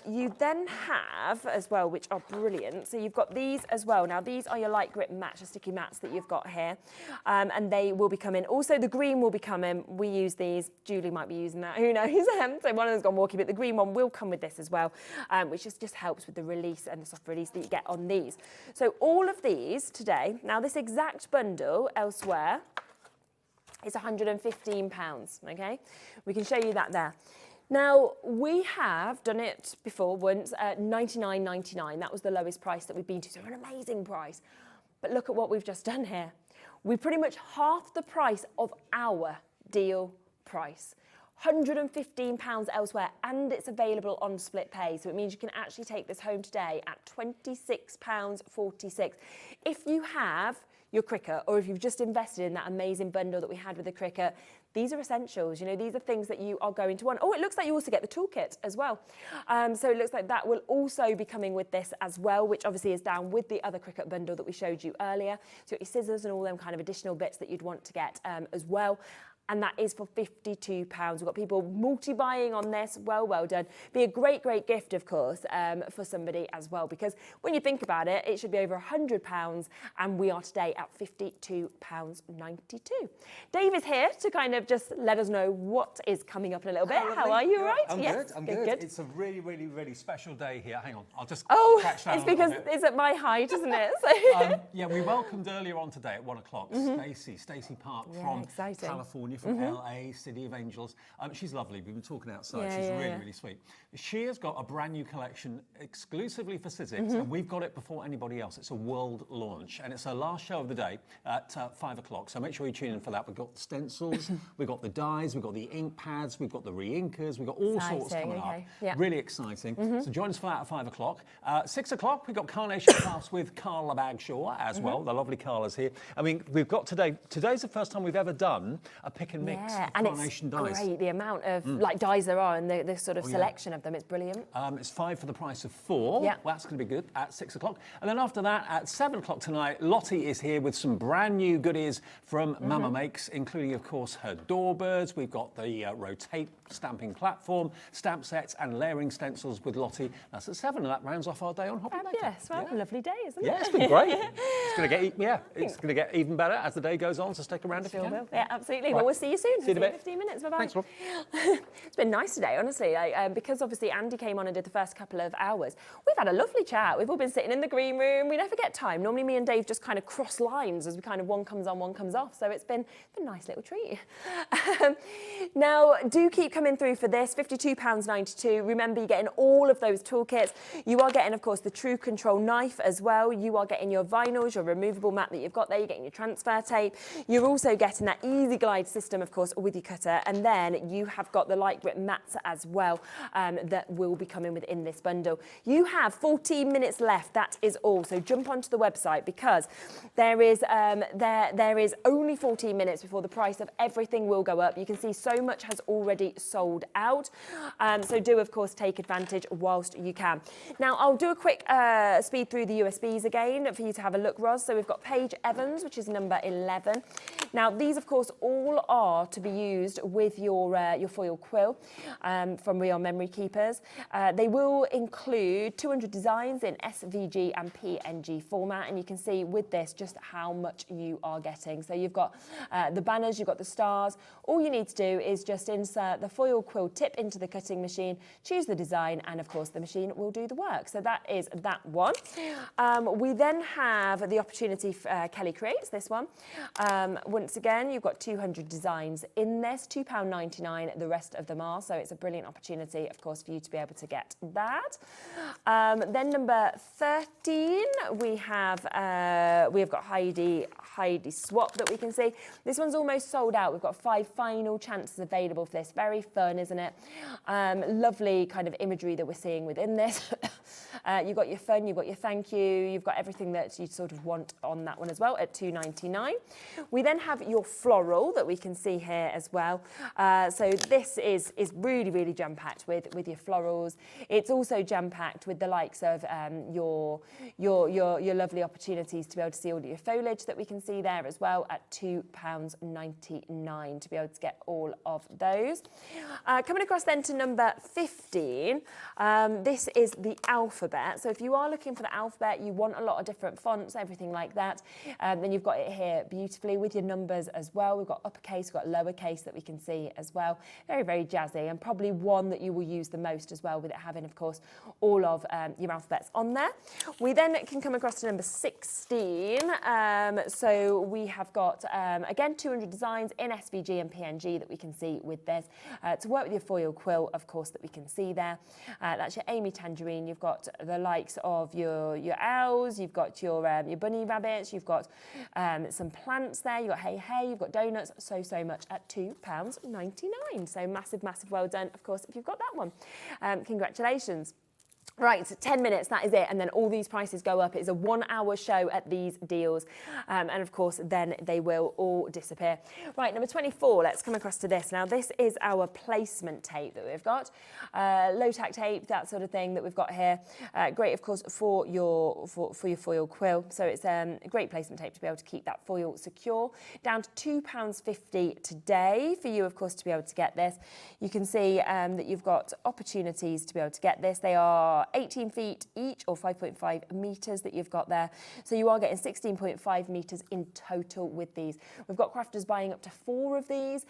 You then have as well, which are brilliant. So you've got these as well. Now, these are your light grip mats, your sticky mats that you've got here. And they will be coming. Also, the green will be coming. We use these. Julie might be using that. Who knows? So one of them's gone walkie, but the green one will come with this as well, which just helps with the release and the soft release that you get on these. So all of these today, now this exact bundle elsewhere is £115, okay? We can show you that there. Now, we have done it before once at $99.99. That was the lowest price that we've been to, so an amazing price. But look at what we've just done here. We pretty much halved the price of our deal price. £115 elsewhere, and it's available on split pay, so it means you can actually take this home today at £26.46. If you have your Cricut, or if you've just invested in that amazing bundle that we had with the Cricut, these are essentials. You know, these are things that you are going to want. Oh, it looks like you also get the toolkit as well. So it looks like that will also be coming with this as well, which obviously is down with the other Cricut bundle that we showed you earlier. So your scissors and all them kind of additional bits that you'd want to get as well. And that is for £52. We've got people multi-buying on this. Well done. Be a great gift, of course, for somebody as well, because when you think about it, it should be over £100, and we are today at £52.92. Dave is here to kind of just let us know what is coming up in a little bit. How are you, all right? I'm yes, good, I'm good. It's a really special day here. Hang on, I'll just catch that. It's because it's at my height, isn't it? So yeah, we welcomed earlier on today at 1 o'clock Stacey Park from California, from LA, City of Angels. She's lovely. We've been talking outside. She's really sweet. She has got a brand new collection exclusively for SIZZIX, and we've got it before anybody else. It's a world launch, and it's her last show of the day at 5 o'clock. So make sure you tune in for that. We've got the stencils, we've got the dies, we've got the ink pads, we've got the re-inkers, we've got all sorts coming up. Yep. Really exciting. So join us for that at 5 o'clock. 6 o'clock, we've got Carnation Crafts with Carla Bagshaw as well. The lovely Carla's here. I mean, we've got today's the first time we've ever done a pick and mix of Carnation dies. Great, the amount of like dies there are and the sort of selection of them, it's brilliant. It's 5 for the price of 4. Well, that's going to be good at 6 o'clock. And then after that, at 7 o'clock tonight, Lottie is here with some brand new goodies from Mama Makes, including, of course, her doorbirds. We've got the rotate stamping platform, stamp sets and layering stencils with Lottie. That's at 7, and that rounds off our day on HobbyMaker. Yes, well, a lovely day, isn't it? Yeah, it's been great. It's going to get even better as the day goes on, so stick around if you can. Yeah, absolutely. Right. Well, we'll see you soon. See you in a bit. 15 minutes. Bye-bye. Thanks, Rob. It's been nice today, honestly, because obviously Andy came on and did the first couple of hours. We've had a lovely chat. We've all been sitting in the green room. We never get time. Normally me and Dave just kind of cross lines as we kind of one comes on, one comes off. So it's been a nice little treat. Now, do keep coming through for this, £52.92. Remember, you're getting all of those toolkits. You are getting, of course, the True Control knife as well. You are getting your vinyls, your removable mat that you've got there. You're getting your transfer tape. You're also getting that easy glide system, of course, with your cutter. And then you have got the light grip mats as well that will be coming within this bundle. You have 14 minutes left. That is all. So jump onto the website because there is only 14 minutes before the price of everything will go up. You can see so much has already sold out. So do, of course, take advantage whilst you can. Now, I'll do a quick speed through the USBs again for you to have a look, Roz. So we've got Paige Evans, which is number 11. Now, these, of course, all are to be used with your foil quill from Real Memory Keepers. They will include 200 designs in SVG and PNG format, and you can see with this just how much you are getting. So you've got the banners, you've got the stars. All you need to do is just insert the foil quill tip into the cutting machine, choose the design, and of course the machine will do the work. So that is that one. We then have the opportunity for Kelly Creates, this one. Once again, you've got 200 designs in this, £2.99, the rest of them are, so it's a brilliant opportunity, of course, for you to be able to get that. Then number 13, we have got Heidi Swap that we can see. This one's almost sold out. We've got 5 final chances available for this. Very fun, isn't it? Lovely kind of imagery that we're seeing within this. You've got your fun, you've got your thank you, you've got everything that you sort of want on that one as well at £2.99. We then have your floral that we can see here as well. So this is really, really jam-packed with your florals. It's also jam-packed with the likes of your lovely opportunities to be able to see all of your foliage that we can see there as well at £2.99 to be able to get all of those. Coming across then to number 15, this is the alphabet. So if you are looking for the alphabet, you want a lot of different fonts, everything like that, then you've got it here beautifully with your numbers as well. We've got uppercase, we've got lowercase that we can see as well. Very, very jazzy, and probably one that you will use the most as well, with it having, of course, all of your alphabets on there. We then can come across to number 16. So we have got, again, 200 designs in SVG and PNG that we can see with this. To work with your foil quill, of course, that we can see there. That's your Amy Tangerine. You've got the likes of your owls, you've got your bunny rabbits, you've got some plants there, you've got hey, you've got donuts, so much at £2.99. So massive, massive well done, of course, if you've got that one. Congratulations. Right, so 10 minutes, that is it, and then all these prices go up. It's a 1-hour show at these deals, and of course, then they will all disappear. Right, number 24, let's come across to this. Now, this is our placement tape that we've got. Low-tack tape, that sort of thing that we've got here. Great, of course, for your foil quill. So it's a great placement tape to be able to keep that foil secure. Down to £2.50 today for you, of course, to be able to get this. You can see that you've got opportunities to be able to get this. They are 18 feet each, or 5.5 metres that you've got there. So you are getting 16.5 metres in total with these. We've got crafters buying up to 4 of these.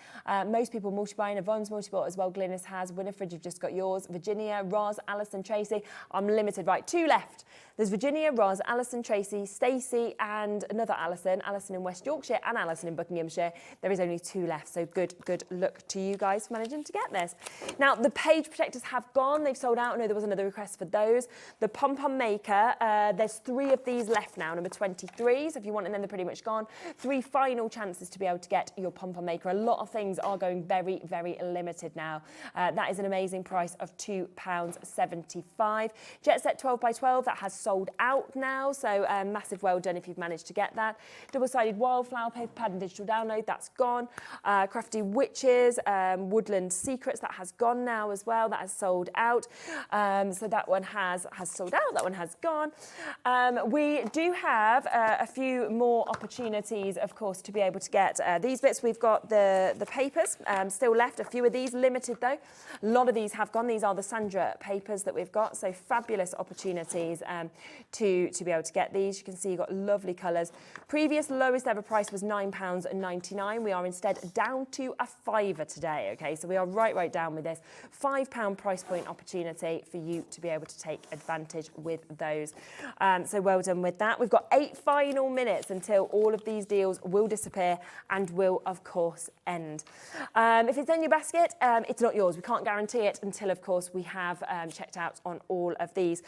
Most people multi-buying. Yvonne's multi-bought as well. Glynis has. Winifred, you've just got yours. Virginia, Roz, Alison, Tracy. I'm limited. Right, 2 left. There's Virginia, Roz, Alison, Tracy, Stacey, and another Alison in West Yorkshire, and Alison in Buckinghamshire. There is only 2 left, so good luck to you guys for managing to get this. Now, the page protectors have gone. They've sold out. I know there was another request for those. The Pom-Pom Maker, there's 3 of these left now, number 23. So if you want them, then they're pretty much gone. 3 final chances to be able to get your Pom-Pom Maker. A lot of things are going very, very limited now. That is an amazing price of £2.75. Jet Set 12x12, that has sold out now, so massive well done if you've managed to get that. Double-sided wildflower paper pad and digital download, that's gone. Crafty Witches, Woodland Secrets, that has gone now as well. That has sold out. So that one has sold out. That one has gone. We do have a few more opportunities, of course, to be able to get these bits. We've got the papers still left. A few of these, limited though. A lot of these have gone. These are the Sandra papers that we've got. So fabulous opportunities to be able to get these. You can see you've got lovely colours. Previous lowest ever price was £9.99. We are instead down to a £5 today. Okay, so we are right down with this. £5 price point opportunity for you to be able to take advantage with those. So well done with that. We've got 8 final minutes until all of these deals will disappear and will, of course, end. If it's in your basket, it's not yours. We can't guarantee it until, of course, we have checked out on all of these.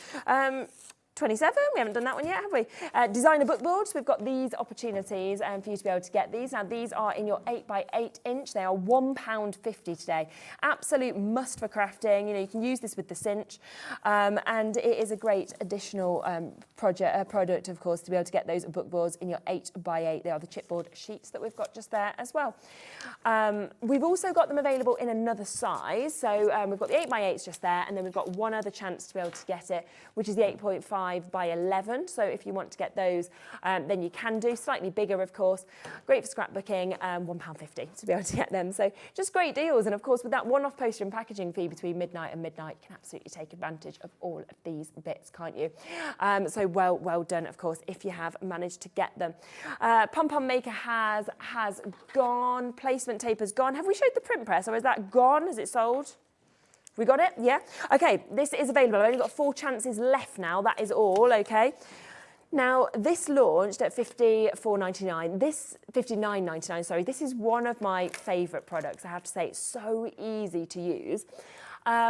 27, we haven't done that one yet, have we? Designer book boards, we've got these opportunities for you to be able to get these. Now, these are in your 8x8 inch. They are £1.50 today. Absolute must for crafting. You know, you can use this with the cinch, and it is a great additional product, of course, to be able to get those book boards in your 8x8. They are the chipboard sheets that we've got just there as well. We've also got them available in another size. So we've got the 8x8s just there, and then we've got one other chance to be able to get it, which is the 8.5 5 by 11. So if you want to get those, then you can do. Slightly bigger, of course. Great for scrapbooking, £1.50 to be able to get them. So just great deals. And of course, with that one-off postage and packaging fee between midnight and midnight, you can absolutely take advantage of all of these bits, can't you? So well done, of course, if you have managed to get them. Pom-Pom Maker has gone. Placement tape has gone. Have we showed the print press, or is that gone? Is it sold? We got it? Yeah? Okay, this is available. I've only got 4 chances left now. That is all, okay? Now, this launched at $54.99. This, $59.99, sorry. This is one of my favourite products. I have to say, it's so easy to use.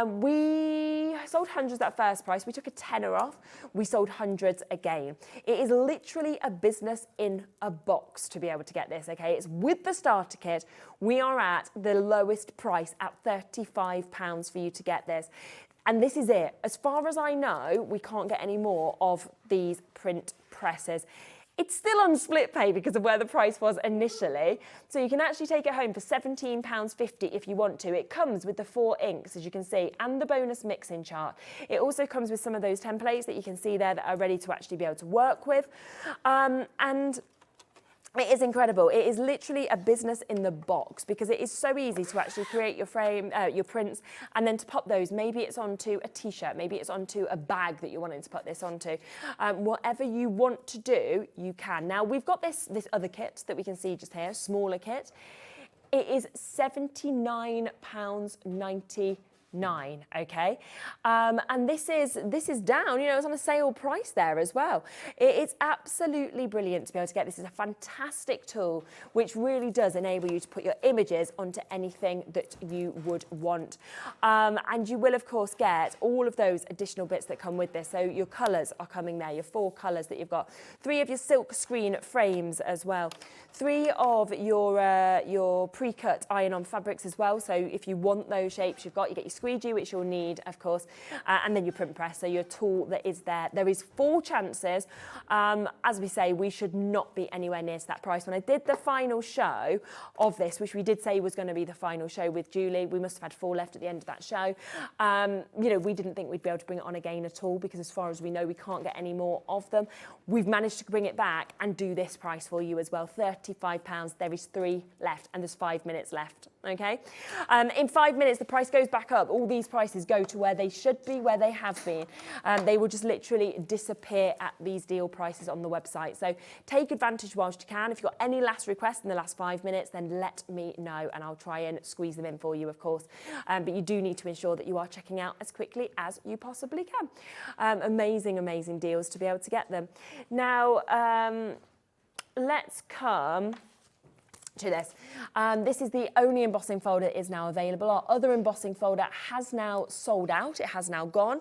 We sold hundreds at first price. We took a tenner off. We sold hundreds again. It is literally a business in a box to be able to get this, okay? It's with the starter kit. We are at the lowest price at £35 for you to get this. And this is it. As far as I know, we can't get any more of these print presses. It's still on split pay because of where the price was initially. So you can actually take it home for £17.50 if you want to. It comes with the 4 inks, as you can see, and the bonus mixing chart. It also comes with some of those templates that you can see there that are ready to actually be able to work with. And it is incredible. It is literally a business in the box because it is so easy to actually create your frame, your prints, and then to pop those. Maybe it's onto a t-shirt, maybe it's onto a bag that you're wanting to put this onto. Whatever you want to do, you can. Now, we've got this other kit that we can see just here, smaller kit. It is £79.99. Okay, and this is down, you know, it's on a sale price there as well. It's absolutely brilliant to be able to get this. Is a fantastic tool which really does enable you to put your images onto anything that you would want, and you will of course get all of those additional bits that come with this. So your colours are coming there, your 4 colours that you've got, 3 of your silk screen frames as well, 3 of your pre-cut iron-on fabrics as well. So if you want those shapes, you get your squeegee, which you'll need, of course, and then your print press, so your tool that is there. There is 4 chances. As we say, we should not be anywhere near to that price. When I did the final show of this, which we did say was going to be the final show with Julie, we must have had 4 left at the end of that show. You know, we didn't think we'd be able to bring it on again at all because as far as we know, we can't get any more of them. We've managed to bring it back and do this price for you as well, £35. There is 3 left and there's 5 minutes left, okay? In 5 minutes, the price goes back up. All these prices go to where they should be, where they have been. They will just literally disappear at these deal prices on the website. So take advantage whilst you can. If you've got any last requests in the last 5 minutes, then let me know and I'll try and squeeze them in for you, of course. But you do need to ensure that you are checking out as quickly as you possibly can. Amazing, amazing deals to be able to get them. Now, let's come to this. This is the only embossing folder that is now available. Our other embossing folder has now sold out. It has now gone.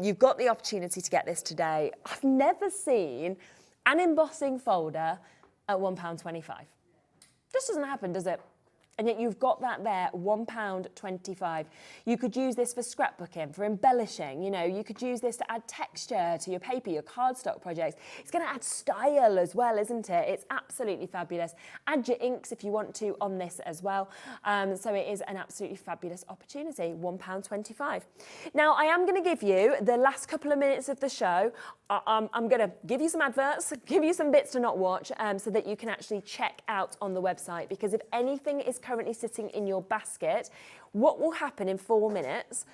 You've got the opportunity to get this today. I've never seen an embossing folder at £1.25. Just doesn't happen, does it? And yet you've got that there, £1.25. You could use this for scrapbooking, for embellishing, you know, you could use this to add texture to your paper, your cardstock projects. It's going to add style as well, isn't it? It's absolutely fabulous. Add your inks if you want to on this as well. So it is an absolutely fabulous opportunity, £1.25. Now, I am going to give you the last couple of minutes of the show. I'm going to give you some adverts, give you some bits to not watch, so that you can actually check out on the website, because if anything is currently sitting in your basket, what will happen in 4 minutes,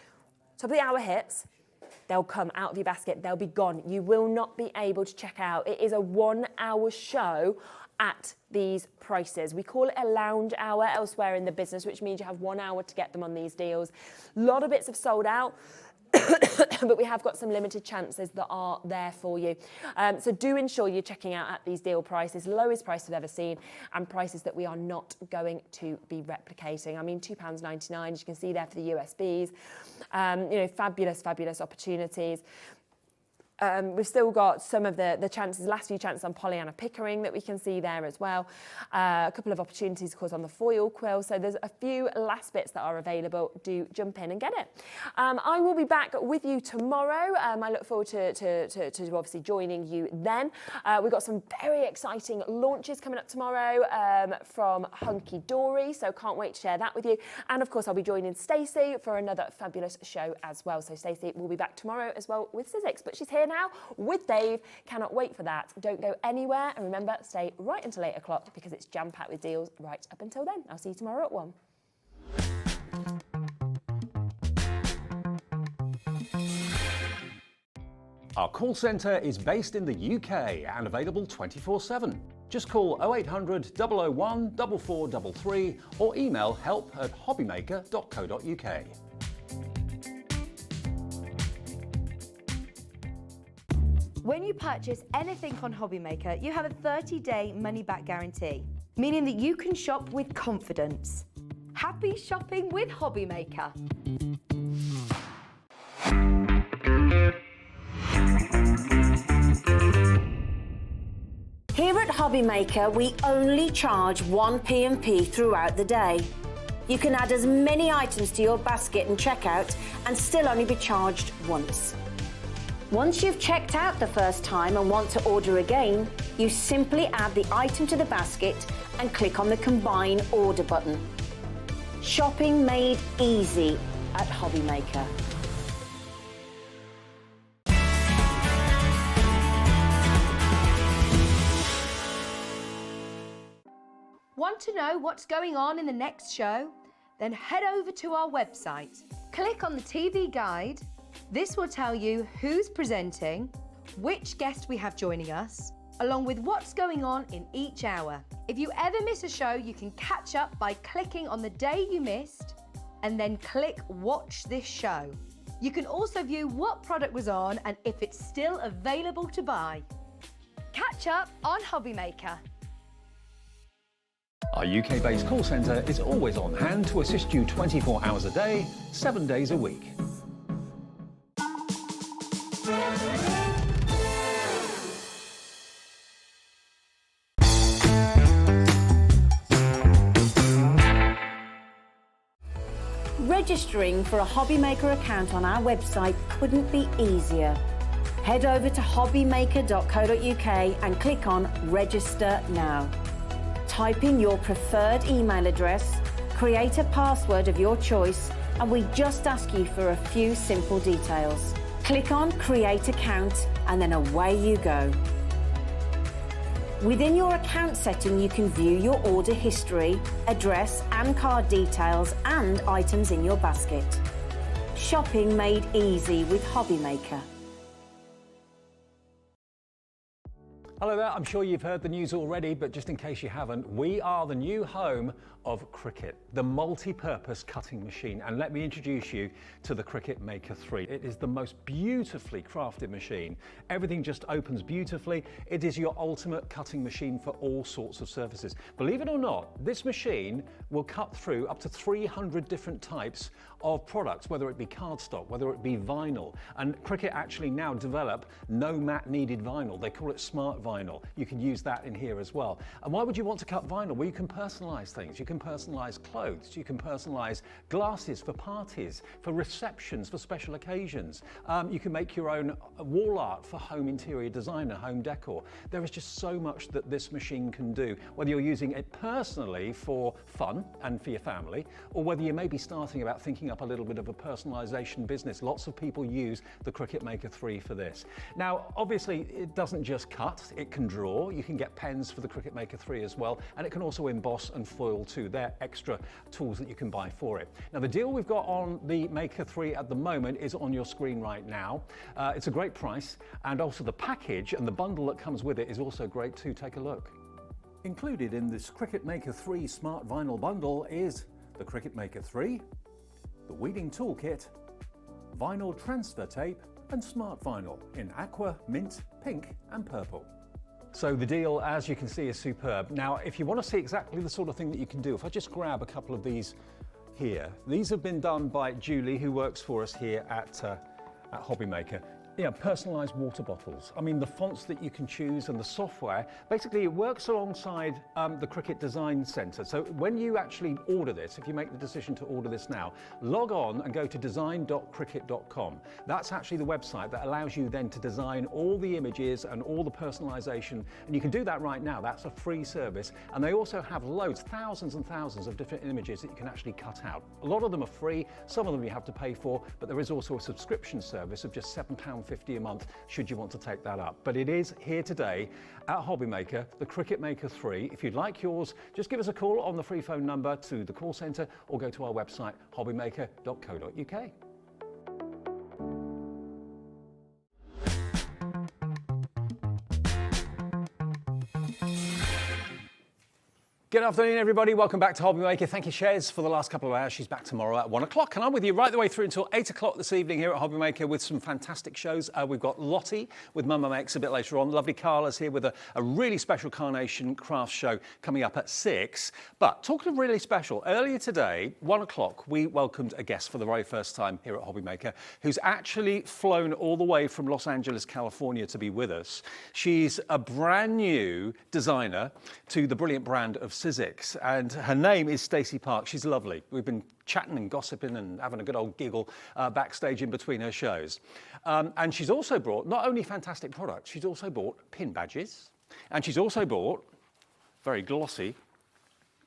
top of the hour hits, they'll come out of your basket, they'll be gone. You will not be able to check out. It is a 1 hour show at these prices. We call it a lounge hour elsewhere in the business, which means you have 1 hour to get them on these deals. A lot of bits have sold out. But we have got some limited chances that are there for you. So do ensure you're checking out at these deal prices, lowest price we've ever seen, and prices that we are not going to be replicating. I mean, £2.99, as you can see there for the USBs. You know, fabulous, fabulous opportunities. We've still got some of the chances, last few chances on Pollyanna Pickering that we can see there as well. A couple of opportunities, of course, on the foil quill. So there's a few last bits that are available. Do jump in and get it. I will be back with you tomorrow. I look forward to obviously joining you then. We've got some very exciting launches coming up tomorrow from Hunky Dory. So can't wait to share that with you. And of course, I'll be joining Stacey for another fabulous show as well. So Stacey will be back tomorrow as well with SIZZIX, but she's here here now with Dave. Cannot wait for that. Don't go anywhere, and remember, stay right until 8 o'clock because it's jam-packed with deals right up until then. I'll see you tomorrow at 1. Our call centre is based in the UK and available 24/7. Just call 0800 001 4433 or email help@hobbymaker.co.uk. When you purchase anything on HobbyMaker, you have a 30-day money-back guarantee, meaning that you can shop with confidence. Happy shopping with HobbyMaker. Here at HobbyMaker, we only charge one P&P throughout the day. You can add as many items to your basket and checkout and still only be charged once. Once you've checked out the first time and want to order again, you simply add the item to the basket and click on the Combine Order button. Shopping made easy at HobbyMaker. Want to know what's going on in the next show? Then head over to our website. Click on the TV guide. This will tell you who's presenting, which guest we have joining us, along with what's going on in each hour. If you ever miss a show, you can catch up by clicking on the day you missed and then click Watch This Show. You can also view what product was on and if it's still available to buy. Catch up on HobbyMaker. Our UK-based call centre is always on hand to assist you 24 hours a day, 7 days a week. Registering for a HobbyMaker account on our website couldn't be easier. Head over to hobbymaker.co.uk and click on Register Now. Type in your preferred email address, create a password of your choice, and we just ask you for a few simple details. Click on Create Account and then away you go. Within your account setting, you can view your order history, address and card details and items in your basket. Shopping made easy with HobbyMaker. Hello there, I'm sure you've heard the news already, but just in case you haven't, we are the new home of Cricut, the multi-purpose cutting machine. And let me introduce you to the Cricut Maker 3. It is the most beautifully crafted machine. Everything just opens beautifully. It is your ultimate cutting machine for all sorts of surfaces. Believe it or not, this machine will cut through up to 300 different types of products, whether it be cardstock, whether it be vinyl. And Cricut actually now develop no mat needed vinyl. They call it smart vinyl. You can use that in here as well. And why would you want to cut vinyl? Well, you can personalize things. You can personalize clothes. You can personalize glasses for parties, for receptions, for special occasions. You can make your own wall art for home interior design and home decor. There is just so much that this machine can do, whether you're using it personally for fun and for your family, or whether you may be starting about thinking up a little bit of a personalization business. Lots of people use the Cricut Maker 3 for this. Now, obviously, it doesn't just cut, it can draw. You can get pens for the Cricut Maker 3 as well, and it can also emboss and foil too. They're extra tools that you can buy for it. Now, the deal we've got on the Maker 3 at the moment is on your screen right now. It's a great price, and also the package and the bundle that comes with it is also great too. Take a look. Included in this Cricut Maker 3 Smart Vinyl Bundle is the Cricut Maker 3, the Weeding Toolkit, vinyl transfer tape, and smart vinyl in aqua, mint, pink, and purple. So the deal, as you can see, is superb. Now, if you want to see exactly the sort of thing that you can do, if I just grab a couple of these here, these have been done by Julie, who works for us here at HobbyMaker. Yeah, personalized water bottles. I mean, the fonts that you can choose and the software, basically it works alongside the Cricut Design Center. So when you actually order this, if you make the decision to order this now, log on and go to design.cricut.com. That's actually the website that allows you then to design all the images and all the personalization. And you can do that right now. That's a free service. And they also have loads, thousands and thousands of different images that you can actually cut out. A lot of them are free, some of them you have to pay for, but there is also a subscription service of just £7.50 £1.50 a month should you want to take that up. But it is here today at HobbyMaker, the Cricut Maker 3. If you'd like yours, just give us a call on the free phone number to the call centre or go to our website, hobbymaker.co.uk. Good afternoon, everybody. Welcome back to HobbyMaker. Thank you, Shez, for the last couple of hours. She's back tomorrow at 1 o'clock, and I'm with you right the way through until 8 o'clock this evening here at HobbyMaker with some fantastic shows. We've got Lottie with Mama Makes a bit later on. Lovely Carla's here with a really special Carnation Crafts show coming up at 6. But talking of really special, earlier today, 1 o'clock, we welcomed a guest for the very first time here at HobbyMaker who's actually flown all the way from Los Angeles, California to be with us. She's a brand new designer to the brilliant brand of SIZZIX, and her name is Stacey Park. She's lovely. We've been chatting and gossiping and having a good old giggle backstage in between her shows. And she's also brought not only fantastic products, she's also bought pin badges, and she's also bought very glossy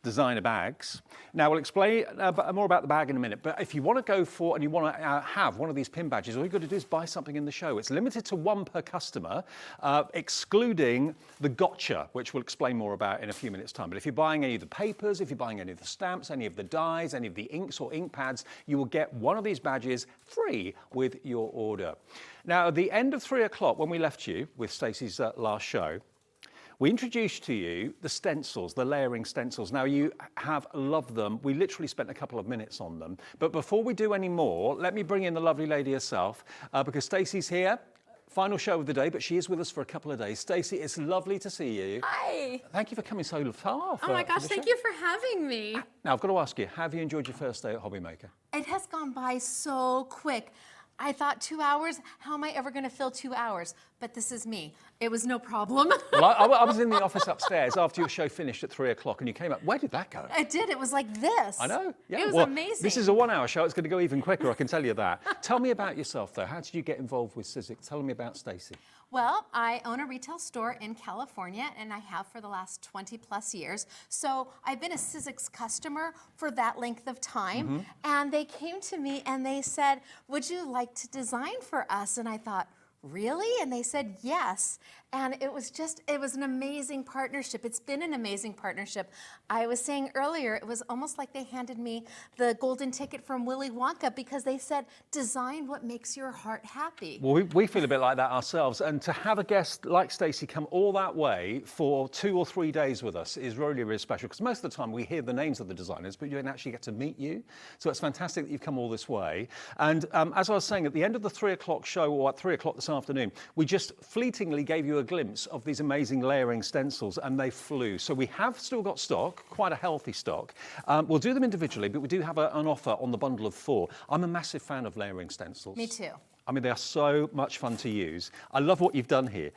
designer bags. Now, we'll explain more about the bag in a minute, but if you want to go for and you want to have one of these pin badges, all you've got to do is buy something in the show. It's limited to 1 per customer, excluding the gotcha, which we'll explain more about in a few minutes' time. But if you're buying any of the papers, if you're buying any of the stamps, any of the dies, any of the inks or ink pads, you will get one of these badges free with your order. Now, at the end of 3 o'clock, when we left you with Stacey's last show, we introduced to you the stencils, the layering stencils. Now, you have loved them. We literally spent a couple of minutes on them. But before we do any more, let me bring in the lovely lady herself, because Stacey's here. Final show of the day, but she is with us for a couple of days. Stacey, it's lovely to see you. Hi. Thank you for coming so far. Oh my gosh, thank you for having me. Now, I've got to ask you, have you enjoyed your first day at HobbyMaker? It has gone by so quick. I thought 2 hours, how am I ever going to fill 2 hours? But this is me. It was no problem. Well, I was in the office upstairs after your show finished at 3 o'clock, and you came up. Where did that go? It did. It was like this. I know. Yeah. It was well, amazing. This is a 1 hour show. It's going to go even quicker, I can tell you that. Tell me about yourself, though. How did you get involved with SIZZIX? Tell me about Stacey. Well, I own a retail store in California, and I have for the last 20 plus years. So I've been a SIZZIX customer for that length of time. And they came to me and they said, would you like to design for us? And I thought, really? And they said yes. And it was an amazing partnership. It's been an amazing partnership. I was saying earlier, it was almost like they handed me the golden ticket from Willy Wonka, because they said, design what makes your heart happy. Well, we feel a bit like that ourselves. And to have a guest like Stacey come all that way for 2 or 3 days with us is really, really special, because most of the time we hear the names of the designers, but you don't actually get to meet you. So it's fantastic that you've come all this way. And as I was saying, at the end of the 3 o'clock show, or at 3 o'clock this afternoon, we just fleetingly gave you a glimpse of these amazing layering stencils, and they flew. So we have still got stock, quite a healthy stock. We'll do them individually, but we do have an offer on the bundle of 4. I'm a massive fan of layering stencils. Me too. I mean, they are so much fun to use. I love what you've done here.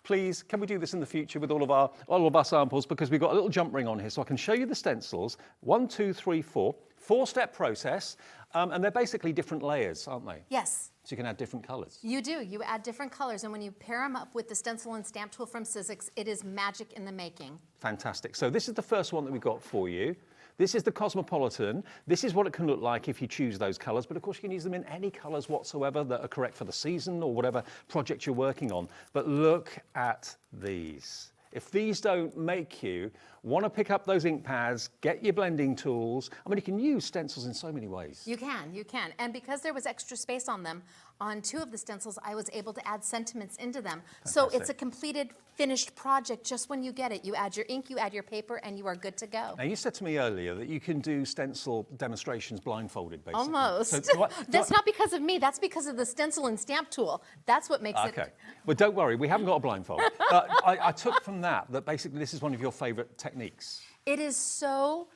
Please, can we do this in the future with all of our samples? Because we've got a little jump ring on here, so I can show you the stencils. 1, 2, 3, 4. 4-step process, and they're basically different layers, aren't they? Yes. So you can add different colours. You do. You add different colors, and when you pair them up with the stencil and stamp tool from SIZZIX, it is magic in the making. Fantastic. So this is the first one that we've got for you. This is the Cosmopolitan. This is what it can look like if you choose those colours, but of course you can use them in any colours whatsoever that are correct for the season or whatever project you're working on. But look at these. If these don't make you want to pick up those ink pads, get your blending tools. I mean, you can use stencils in so many ways. You can. And because there was extra space on them, on 2 of the stencils, I was able to add sentiments into them. Fantastic. So it's a completed, finished project just when you get it. You add your ink, you add your paper, and you are good to go. Now, you said to me earlier that you can do stencil demonstrations blindfolded, basically. Almost. So That's not because of me. That's because of the stencil and stamp tool. That's what makes it. Okay. Well, don't worry. We haven't got a blindfold. I took from that basically this is one of your favourite techniques. It is so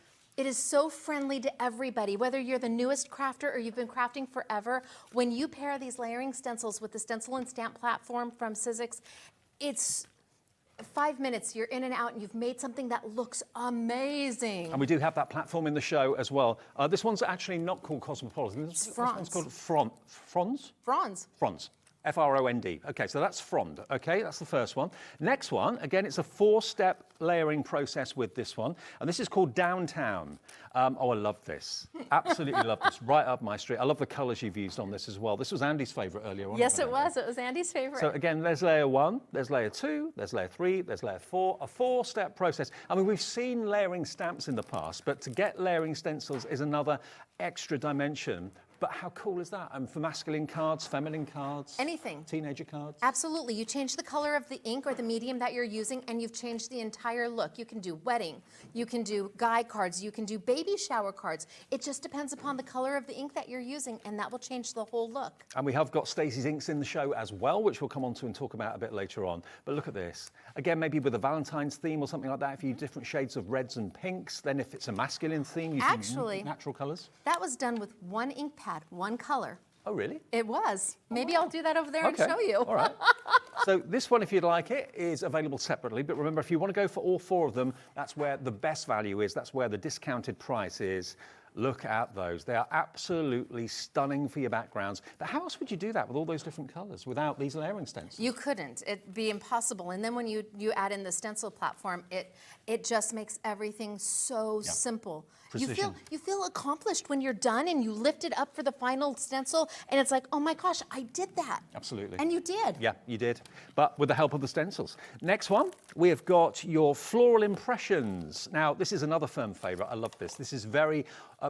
friendly to everybody, whether you're the newest crafter or you've been crafting forever. When you pair these layering stencils with the stencil and stamp platform from SIZZIX, it's 5 minutes, you're in and out, and you've made something that looks amazing. And we do have that platform in the show as well. This one's actually not called Cosmopolitan. This one's called Fronz. Fronz. F-R-O-N-D. Okay, so that's frond. Okay, that's the first one. Next one, again, it's a 4-step layering process with this one, and this is called Downtown. Oh, I love this. Absolutely love this. Right up my street. I love the colours you've used on this as well. This was Andy's favourite earlier on. Yes, it was. It was Andy's favourite. So again, there's layer 1, there's layer 2, there's layer 3, there's layer 4, a 4-step process. I mean, we've seen layering stamps in the past, but to get layering stencils is another extra dimension. But how cool is that? For masculine cards, feminine cards? Anything. Teenager cards? Absolutely. You change the color of the ink or the medium that you're using, and you've changed the entire look. You can do wedding, you can do guy cards, you can do baby shower cards. It just depends upon the color of the ink that you're using, and that will change the whole look. And we have got Stacey's inks in the show as well, which we'll come on to and talk about a bit later on. But look at this. Again, maybe with a Valentine's theme or something like that, if you use different shades of reds and pinks, then if it's a masculine theme, you Actually, natural colors. That was done with one ink pad, one color. Oh, really? It was. Maybe I'll do that over there and show you. All right. So this one, if you'd like it, is available separately. But remember, if you want to go for all 4 of them, that's where the best value is. That's where the discounted price is. Look at those. They are absolutely stunning for your backgrounds. But how else would you do that with all those different colors without these layering stencils? You couldn't. It'd be impossible. And then when you add in the stencil platform, it just makes everything so simple. Precision. You feel accomplished when you're done and you lift it up for the final stencil and it's like, oh my gosh, I did that. Absolutely. And you did. Yeah, you did. But with the help of the stencils. Next one, we have got your floral impressions. Now, this is another firm favorite. I love this. This is very,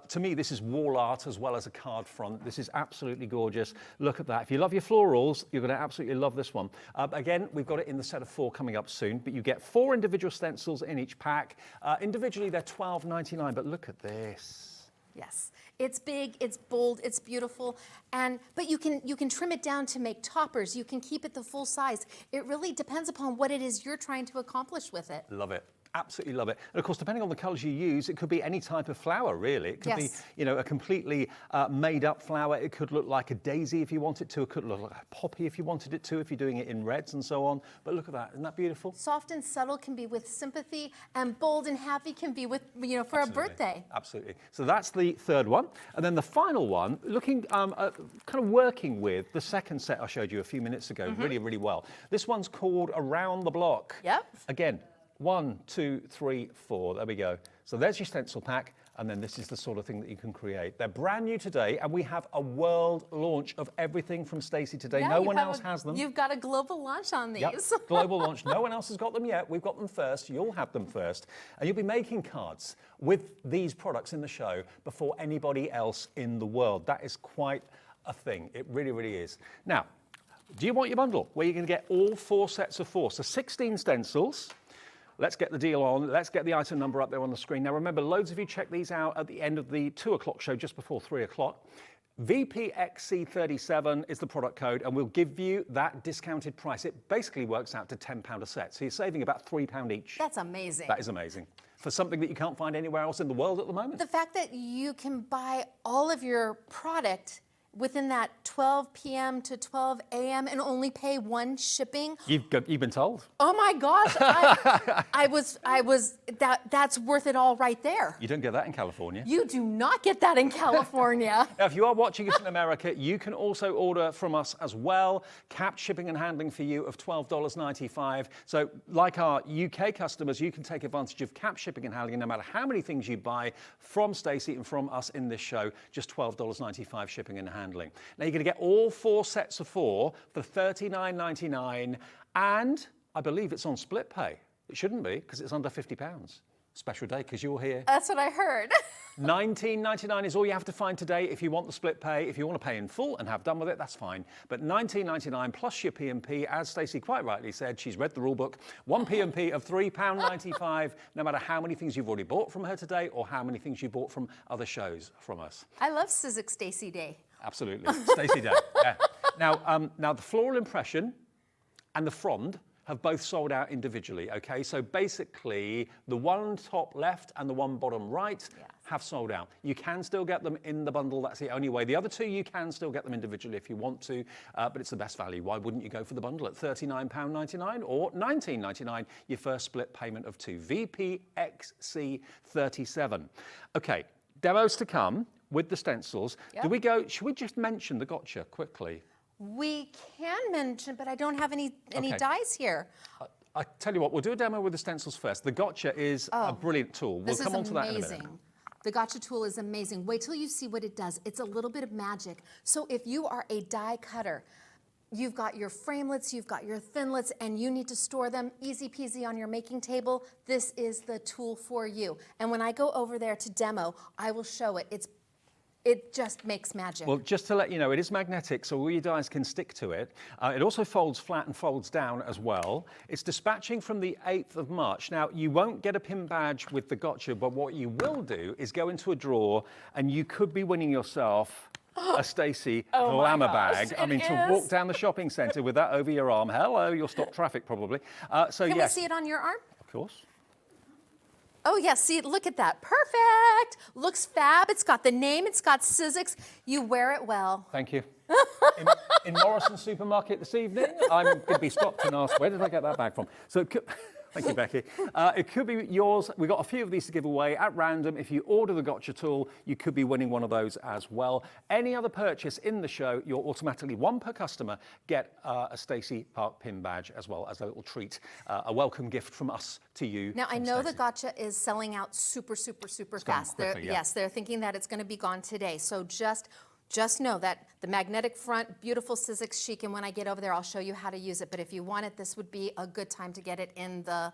to me, this is wall art as well as a card front. This is absolutely gorgeous. Look at that. If you love your florals, you're going to absolutely love this one. Again, we've got it in the set of 4 coming up soon, but you get 4 individual stencils in each pack. Individually, they're $12.99, but look at this. Yes, it's big, it's bold, it's beautiful, but you can trim it down to make toppers. You can keep it the full size. It really depends upon what it is you're trying to accomplish with it. Love it. Absolutely love it. And of course, depending on the colours you use, it could be any type of flower, really. It could be, you know, a completely made-up flower. It could look like a daisy if you want it to. It could look like a poppy if you wanted it to, if you're doing it in reds and so on. But look at that. Isn't that beautiful? Soft and subtle can be with sympathy, and bold and happy can be with, you know, for a birthday. Absolutely. So that's the third one. And then the final one, looking, kind of working with the second set I showed you a few minutes ago, really, really well. This one's called Around the Block. Yep. Again, 1, 2, 3, 4. There we go. So there's your stencil pack, and then this is the sort of thing that you can create. They're brand new today, and we have a world launch of everything from Stacey today. Yeah, no one else has them. You've got a global launch on these. Yep, global launch. No one else has got them yet. We've got them first. You'll have them first. And you'll be making cards with these products in the show before anybody else in the world. That is quite a thing. It really, really is. Now, do you want your bundle where you're going to get all 4 sets of 4? So 16 stencils. Let's get the deal on. Let's get the item number up there on the screen. Now, remember, loads of you check these out at the end of the 2 o'clock show, just before 3 o'clock. VPXC37 is the product code, and we'll give you that discounted price. It basically works out to £10 a set, so you're saving about £3 each. That's amazing. That is amazing. For something that you can't find anywhere else in the world at the moment. The fact that you can buy all of your product within that 12 p.m. to 12 a.m. and only pay 1 shipping. You've been told. Oh my gosh, that's worth it all right there. You don't get that in California. You do not get that in California. Now, if you are watching us in America, you can also order from us as well. Capped shipping and handling for you of $12.95. So like our UK customers, you can take advantage of capped shipping and handling no matter how many things you buy from Stacey and from us in this show, just $12.95 shipping and handling. Now, you're going to get all 4 sets of 4 for $39.99, and I believe it's on split pay. It shouldn't be, because it's under £50. Special day, because you're here. That's what I heard. $19.99 is all you have to find today if you want the split pay. If you want to pay in full and have done with it, that's fine. But $19.99 plus your P&P, as Stacey quite rightly said, she's read the rule book, 1 P&P of £3.95, no matter how many things you've already bought from her today or how many things you bought from other shows from us. I love SIZZIX Stacey Day. Absolutely. Stacey Day. Yeah. Now, the floral impression and the frond have both sold out individually, okay? So basically, the one top left and the one bottom right have sold out. You can still get them in the bundle, that's the only way. The other 2, you can still get them individually if you want to, but it's the best value. Why wouldn't you go for the bundle at £39.99 or $19.99, your first split payment of 2, VPXC37. Okay, demos to come with the stencils. Yep. Should we just mention the gotcha quickly? We can mention, but I don't have any Okay. dies here. I tell you what, we'll do a demo with the stencils first. The Gotcha is a brilliant tool. We'll This come on is to that in a minute. amazing. The Gotcha tool is amazing. Wait till you see what it does. It's a little bit of magic. So if you are a die cutter, you've got your framelits, you've got your thinlits, and you need to store them easy peasy on your making table, this is the tool for you. And when I go over there to demo, I will show it. It just makes magic. Well, just to let you know, it is magnetic, so all your dies can stick to it. It also folds flat and folds down as well. It's dispatching from the 8th of March. Now, you won't get a pin badge with the Gotcha, but what you will do is go into a drawer, and you could be winning yourself a Stacey glamour bag. I mean, to walk down the shopping centre with that over your arm. Hello, you'll stop traffic probably. So Can yes, we see it on your arm? of course. Oh, yeah, see, look at that. Perfect. Looks fab. It's got the name. It's got SIZZIX. You wear it well. Thank you. In Morrison's supermarket this evening, I'm going to be stopped and asked, where did I get that bag from? So, thank you, Becky. It could be yours. We've got a few of these to give away at random. If you order the Gotcha tool, you could be winning one of those as well. Any other purchase in the show, you'll automatically, one per customer, get a Stacey Park pin badge as well as a little treat, a welcome gift from us to you. Now, I know the Stacey. Gotcha is selling out super going fast. quickly, yeah. Yes, they're thinking that it's going to be gone today. So just know that the magnetic front, beautiful SIZZIX chic, and when I get over there, I'll show you how to use it. But if you want it, this would be a good time to get it in the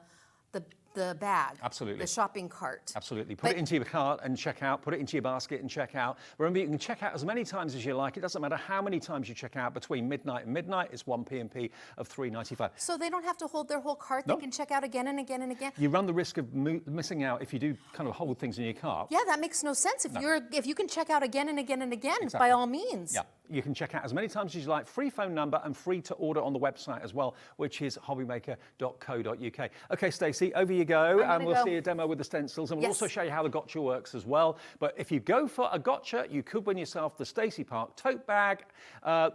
bag. Absolutely. The shopping cart. Absolutely. Put it into your cart and check out. Put it into your basket and check out. Remember, you can check out as many times as you like. It doesn't matter how many times you check out. Between midnight and midnight, it's one P&P of $3.95. So they don't have to hold their whole cart. No. They can check out again and again and again. You run the risk of missing out if you do kind of hold things in your cart. Yeah, that makes no sense. If you can check out again and again and again, Exactly. by all means. Yeah, you can check out as many times as you like. Free phone number and free to order on the website as well, which is hobbymaker.co.uk. Okay, Stacey, over you go, and we'll see a demo with the stencils, and we'll also show you how the Gotcha works as well. But if you go for a Gotcha, you could win yourself the Stacey Park tote bag.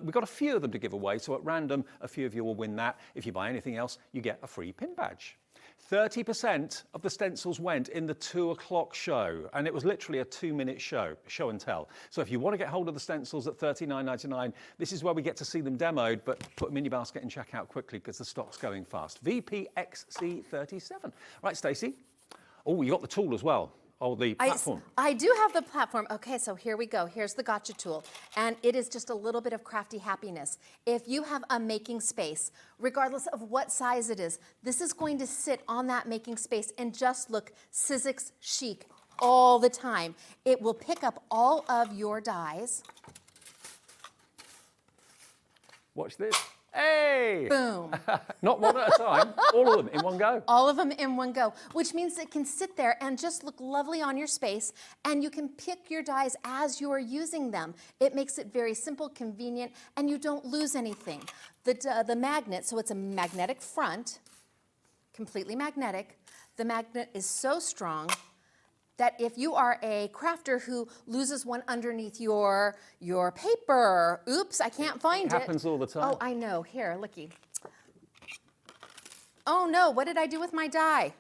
We've got a few of them to give away, so at random, a few of you will win that. If you buy anything else, you get a free pin badge. 30% of the stencils went in the 2 o'clock show, and it was literally a 2-minute show and tell. So if you want to get hold of the stencils at $39.99, this is where we get to see them demoed, but put them in your basket and check out quickly because the stock's going fast. VPXC37. Right, Stacey. Oh, you got the tool as well. Oh, the platform. I do have the platform. Okay, so here we go. Here's the Gotcha tool. And it is just a little bit of crafty happiness. If you have a making space, regardless of what size it is, this is going to sit on that making space and just look SIZZIX chic all the time. It will pick up all of your dies. Watch this. Hey! Boom. Not one at a time, all of them in one go. All of them in one go, which means it can sit there and just look lovely on your space, and you can pick your dies as you're using them. It makes it very simple, convenient, and you don't lose anything. The magnet, so it's a magnetic front, completely magnetic. The magnet is so strong that if you are a crafter who loses one underneath your paper, oops, I can't find it. It happens all the time. Oh, I know. Here, looky. Oh no, what did I do with my die?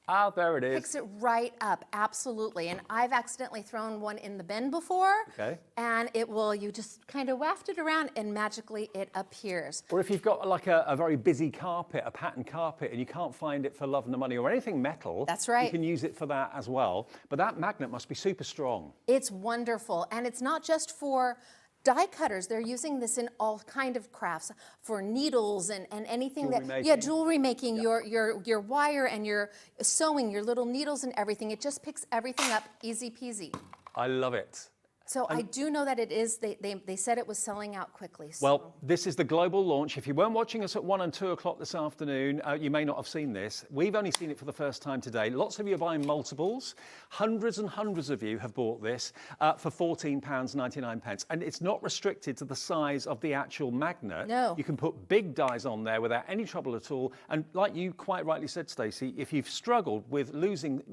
Ah, there it is. Picks it right up, absolutely. And I've accidentally thrown one in the bin before. Okay. And you just kind of waft it around and magically it appears. Or if you've got like a very busy carpet, a pattern carpet, and you can't find it for love nor money or anything metal. That's right. You can use it for that as well. But that magnet must be super strong. It's wonderful. And it's not just for die cutters. They're using this in all kind of crafts for needles and anything jewelry making, your wire and your sewing, your little needles and everything. It just picks everything up easy peasy. I love it. So I do know that it is, they said it was selling out quickly. So. Well, this is the global launch. If you weren't watching us at 1 and 2 o'clock this afternoon, you may not have seen this. We've only seen it for the first time today. Lots of you are buying multiples. Hundreds and hundreds of you have bought this for £14.99. And it's not restricted to the size of the actual magnet. No. You can put big dies on there without any trouble at all. And like you quite rightly said, Stacey, if you've struggled with losing,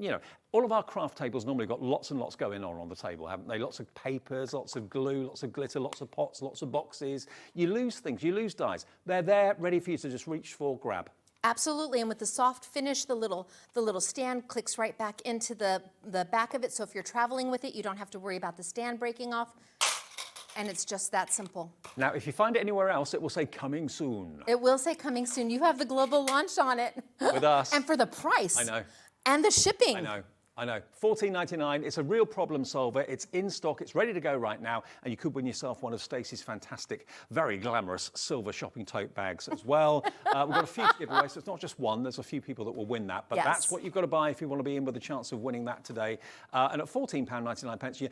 all of our craft tables normally got lots and lots going on the table, haven't they? Lots of papers, lots of glue, lots of glitter, lots of pots, lots of boxes. You lose things, you lose dies. They're there, ready for you to just reach for, grab. Absolutely, and with the soft finish, the little stand clicks right back into the back of it. So if you're traveling with it, you don't have to worry about the stand breaking off. And it's just that simple. Now, if you find it anywhere else, it will say coming soon. It will say coming soon. You have the global launch on it. With us. And for the price. I know. And the shipping. I know. I know. $14.99. It's a real problem solver. It's in stock. It's ready to go right now. And you could win yourself one of Stacey's fantastic, very glamorous silver shopping tote bags as well. We've got a few to give away, so it's not just one. There's a few people that will win that. But that's what you've got to buy if you want to be in with a chance of winning that today. And at £14.99,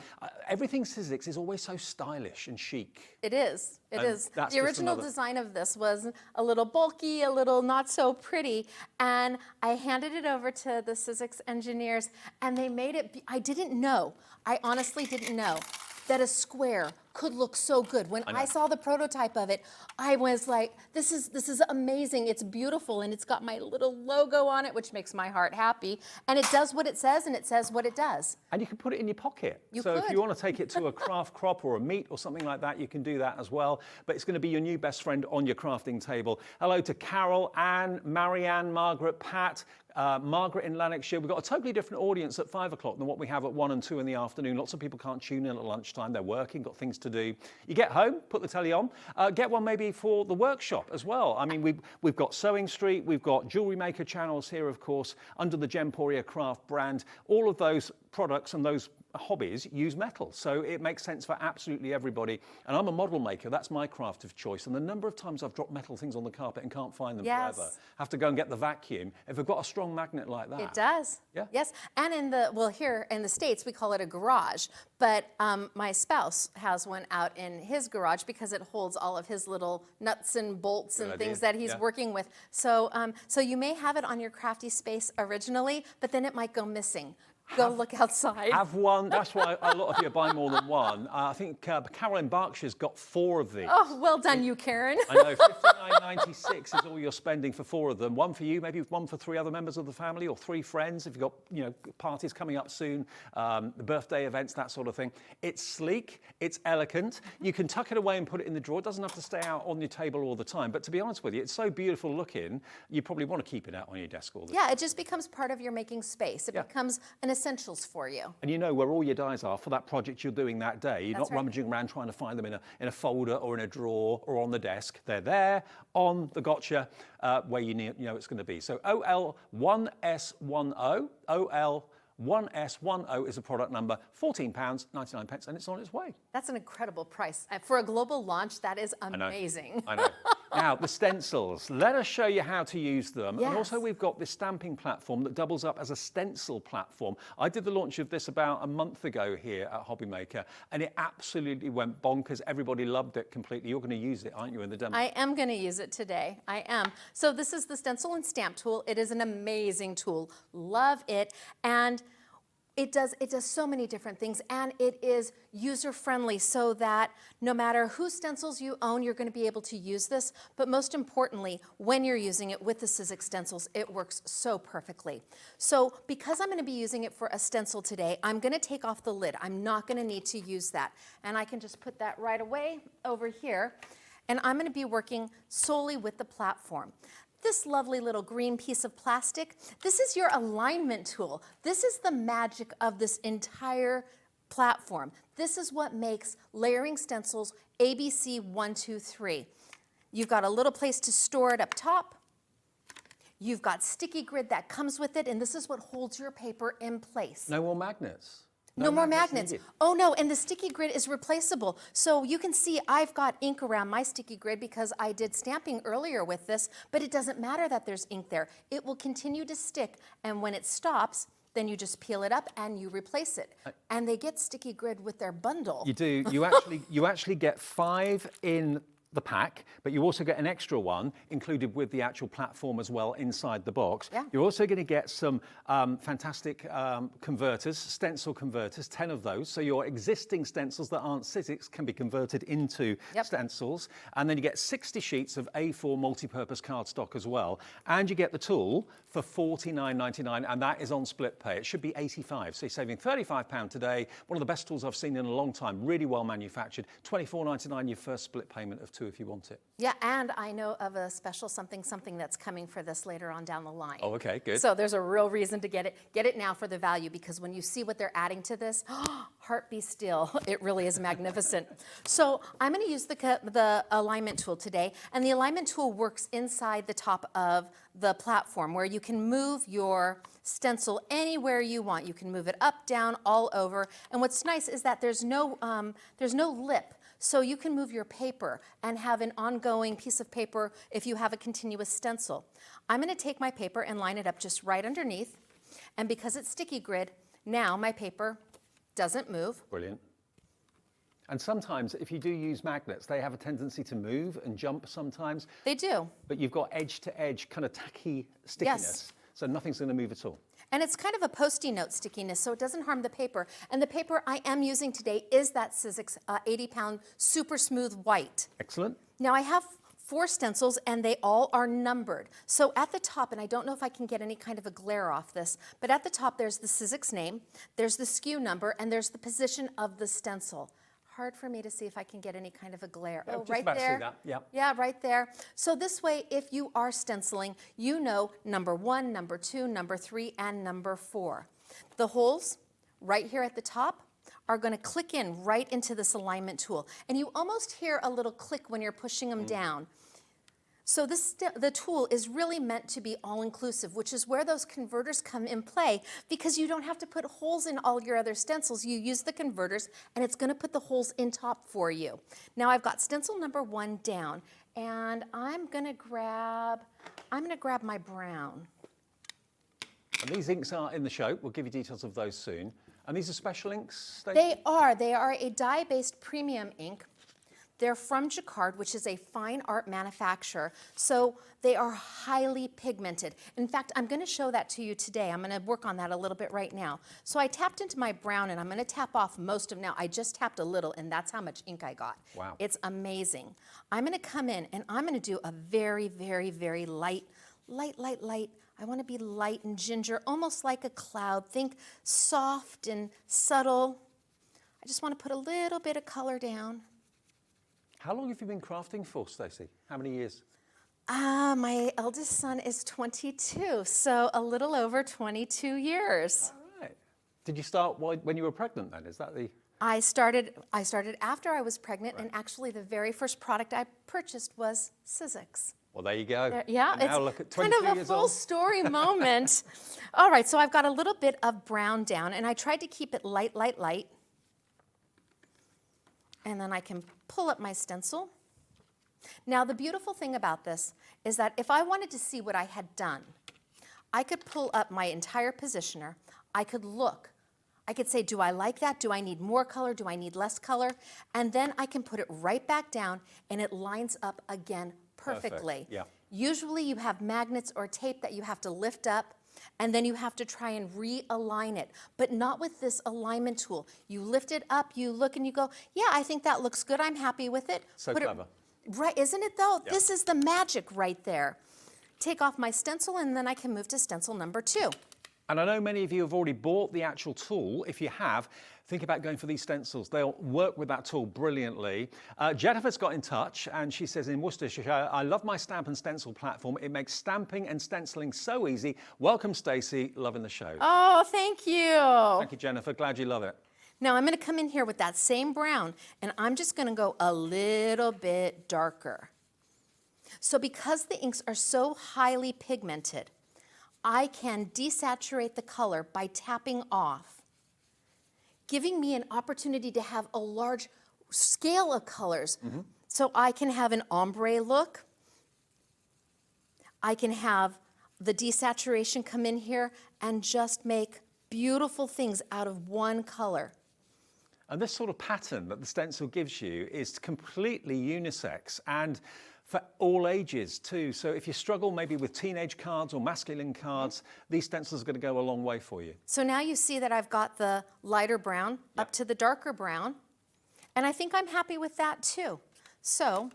everything SIZZIX is always so stylish and chic. It is. It is. The original design of this was a little bulky, a little not so pretty, and I handed it over to the SIZZIX engineers, and they made it. I didn't know. I honestly didn't know that a square could look so good. When I saw the prototype of it, I was like, this is amazing. It's beautiful, and it's got my little logo on it, which makes my heart happy. And it does what it says, and it says what it does. And you can put it in your pocket. You so could. if you want to take it to a craft crop or a meet or something like that, you can do that as well. But it's going to be your new best friend on your crafting table. Hello to Carol, Anne, Marianne, Margaret, Pat, Margaret in Lanarkshire. We've got a totally different audience at 5 o'clock than what we have at 1 and 2 in the afternoon. Lots of people can't tune in at lunchtime. They're working, got things to do. You get home, put the telly on, get one maybe for the workshop as well. I mean, we've got Sewing Street, we've got Jewelry Maker channels here, of course, under the Gemporia Craft brand. All of those products and those hobbies use metal, so it makes sense for absolutely everybody. And I'm a model maker, that's my craft of choice, and the number of times I've dropped metal things on the carpet and can't find them forever, have to go and get the vacuum. If I've got a strong magnet like that, it does. Yeah. Yes. And here in the States we call it a garage, but my spouse has one out in his garage because it holds all of his little nuts and bolts and things that he's working with. So so you may have it on your crafty space originally, but then it might go missing. Go look outside. Have one. That's why a lot of you buy more than one. I think Carolyn Berkshire's got 4 of these. Oh, well done, you, Karen. I know, $59.96 is all you're spending for 4 of them. One for you, maybe one for 3 other members of the family or 3 friends if you've got parties coming up soon, the birthday events, that sort of thing. It's sleek, it's elegant. You can tuck it away and put it in the drawer. It doesn't have to stay out on your table all the time. But to be honest with you, it's so beautiful looking, you probably want to keep it out on your desk all the time. Yeah, it just becomes part of your making space. It becomes an essentials for you. And you know where all your dies are for that project you're doing that day. You're not rummaging around trying to find them in a folder or in a drawer or on the desk. They're there on the gotcha where you know it's going to be. So OL1S10, OL1S10 is a product number, £14.99, and it's on its way. That's an incredible price. For a global launch, that is amazing. I know. Now, the stencils. Let us show you how to use them. Yes. And also, we've got this stamping platform that doubles up as a stencil platform. I did the launch of this about a month ago here at HobbyMaker, and it absolutely went bonkers. Everybody loved it completely. You're going to use it, aren't you, in the demo? I am going to use it today. I am. So this is the stencil and stamp tool. It is an amazing tool. Love it. And it does so many different things, and it is user-friendly so that no matter whose stencils you own, you're going to be able to use this. But most importantly, when you're using it with the SIZZIX stencils, it works so perfectly. So because I'm going to be using it for a stencil today, I'm going to take off the lid. I'm not going to need to use that. And I can just put that right away over here. And I'm going to be working solely with the platform. This lovely little green piece of plastic, this is your alignment tool. This is the magic of this entire platform. This is what makes layering stencils ABC 1, 2, 3. You've got a little place to store it up top. You've got sticky grid that comes with it, and this is what holds your paper in place. No more magnets. No more magnets. Oh no, and the sticky grid is replaceable. So you can see I've got ink around my sticky grid because I did stamping earlier with this, but it doesn't matter that there's ink there. It will continue to stick, and when it stops, then you just peel it up and you replace it. And they get sticky grid with their bundle. You do. You actually get 5 in the pack, but you also get an extra one included with the actual platform as well inside the box. Yeah. You're also going to get some fantastic converters, stencil converters, 10 of those. So your existing stencils that aren't SIZZIX can be converted into stencils. And then you get 60 sheets of A4 multi-purpose cardstock as well. And you get the tool for $49.99, and that is on split pay. It should be $85. So you're saving £35 today. One of the best tools I've seen in a long time, really well manufactured. $24.99 your first split payment of $2 if you want it. Yeah, and I know of a special something that's coming for this later on down the line. Oh, okay, good. So there's a real reason to get it now for the value, because when you see what they're adding to this, Heart be still, it really is magnificent. So I'm going to use the alignment tool today, and the alignment tool works inside the top of the platform where you can move your stencil anywhere you want. You can move it up, down, all over, and what's nice is that there's no lip, so you can move your paper and have an ongoing piece of paper if you have a continuous stencil. I'm going to take my paper and line it up just right underneath, and because it's sticky grid, now my paper doesn't move. Brilliant. And sometimes if you do use magnets, they have a tendency to move and jump sometimes. They do. But you've got edge to edge kind of tacky stickiness. Yes. So nothing's going to move at all. And it's kind of a Post-it note stickiness, so it doesn't harm the paper. And the paper I am using today is that SIZZIX 80-pound super smooth white. Excellent. Now I have 4 stencils and they all are numbered. So at the top, and I don't know if I can get any kind of a glare off this, but at the top there's the SIZZIX name, there's the SKU number, and there's the position of the stencil. Hard for me to see if I can get any kind of a glare. Yeah, oh, just right about there. See that. Yeah. Yeah, right there. So this way, if you are stenciling, you know number 1, number 2, number 3, and number 4. The holes right here at the top are going to click in right into this alignment tool. And you almost hear a little click when you're pushing them down. So the tool is really meant to be all-inclusive, which is where those converters come in play, because you don't have to put holes in all your other stencils. You use the converters, and it's going to put the holes in top for you. Now I've got stencil number 1 down, and I'm going to grab my brown. And these inks are in the show. We'll give you details of those soon. And these are special inks, Stacey? They are. They are a dye-based premium ink. They're from Jacquard, which is a fine art manufacturer, so they are highly pigmented. In fact, I'm going to show that to you today. I'm going to work on that a little bit right now. So I tapped into my brown, and I'm going to tap off most of now. I just tapped a little, and that's how much ink I got. Wow. It's amazing. I'm going to come in, and I'm going to do a very, very, very light. I want to be light and ginger, almost like a cloud. Think soft and subtle. I just want to put a little bit of color down. How long have you been crafting for, Stacey? How many years? My eldest son is 22, so a little over 22 years. All right. Did you start when you were pregnant then? Is that the... I started after I was pregnant, Right. and actually the very first product I purchased was SIZZIX. Well, there you go. Yeah, And now it's look at kind 22 of a years full old. story moment. All right, so I've got a little bit of brown down, and I tried to keep it light. And then I can pull up my stencil. Now, the beautiful thing about this is that if I wanted to see what I had done, I could pull up my entire positioner. I could look. I could say, do I like that? Do I need more color? Do I need less color? And then I can put it right back down, and it lines up again perfectly. Perfect, yeah. Usually you have magnets or tape that you have to lift up, and then you have to try and realign it, but not with this alignment tool. You lift it up, you look, and you go, yeah, I think that looks good. I'm happy with it. So Put it- clever. Right, isn't it though? Yeah. This is the magic right there. Take off my stencil, and then I can move to stencil number 2. And I know many of you have already bought the actual tool. If you have, think about going for these stencils. They'll work with that tool brilliantly. Jennifer's got in touch, and she says in Worcestershire, I love my stamp and stencil platform. It makes stamping and stenciling so easy. Welcome, Stacey. Loving the show. Oh, thank you. Thank you, Jennifer. Glad you love it. Now I'm going to come in here with that same brown, and I'm just going to go a little bit darker. So because the inks are so highly pigmented, I can desaturate the color by tapping off, giving me an opportunity to have a large scale of colors. So I can have an ombre look. I can have the desaturation come in here and just make beautiful things out of one color. And this sort of pattern that the stencil gives you is completely unisex and for all ages too. So if you struggle maybe with teenage cards or masculine cards, these stencils are going to go a long way for you. So now you see that I've got the lighter brown up to the darker brown, and I think I'm happy with that too. So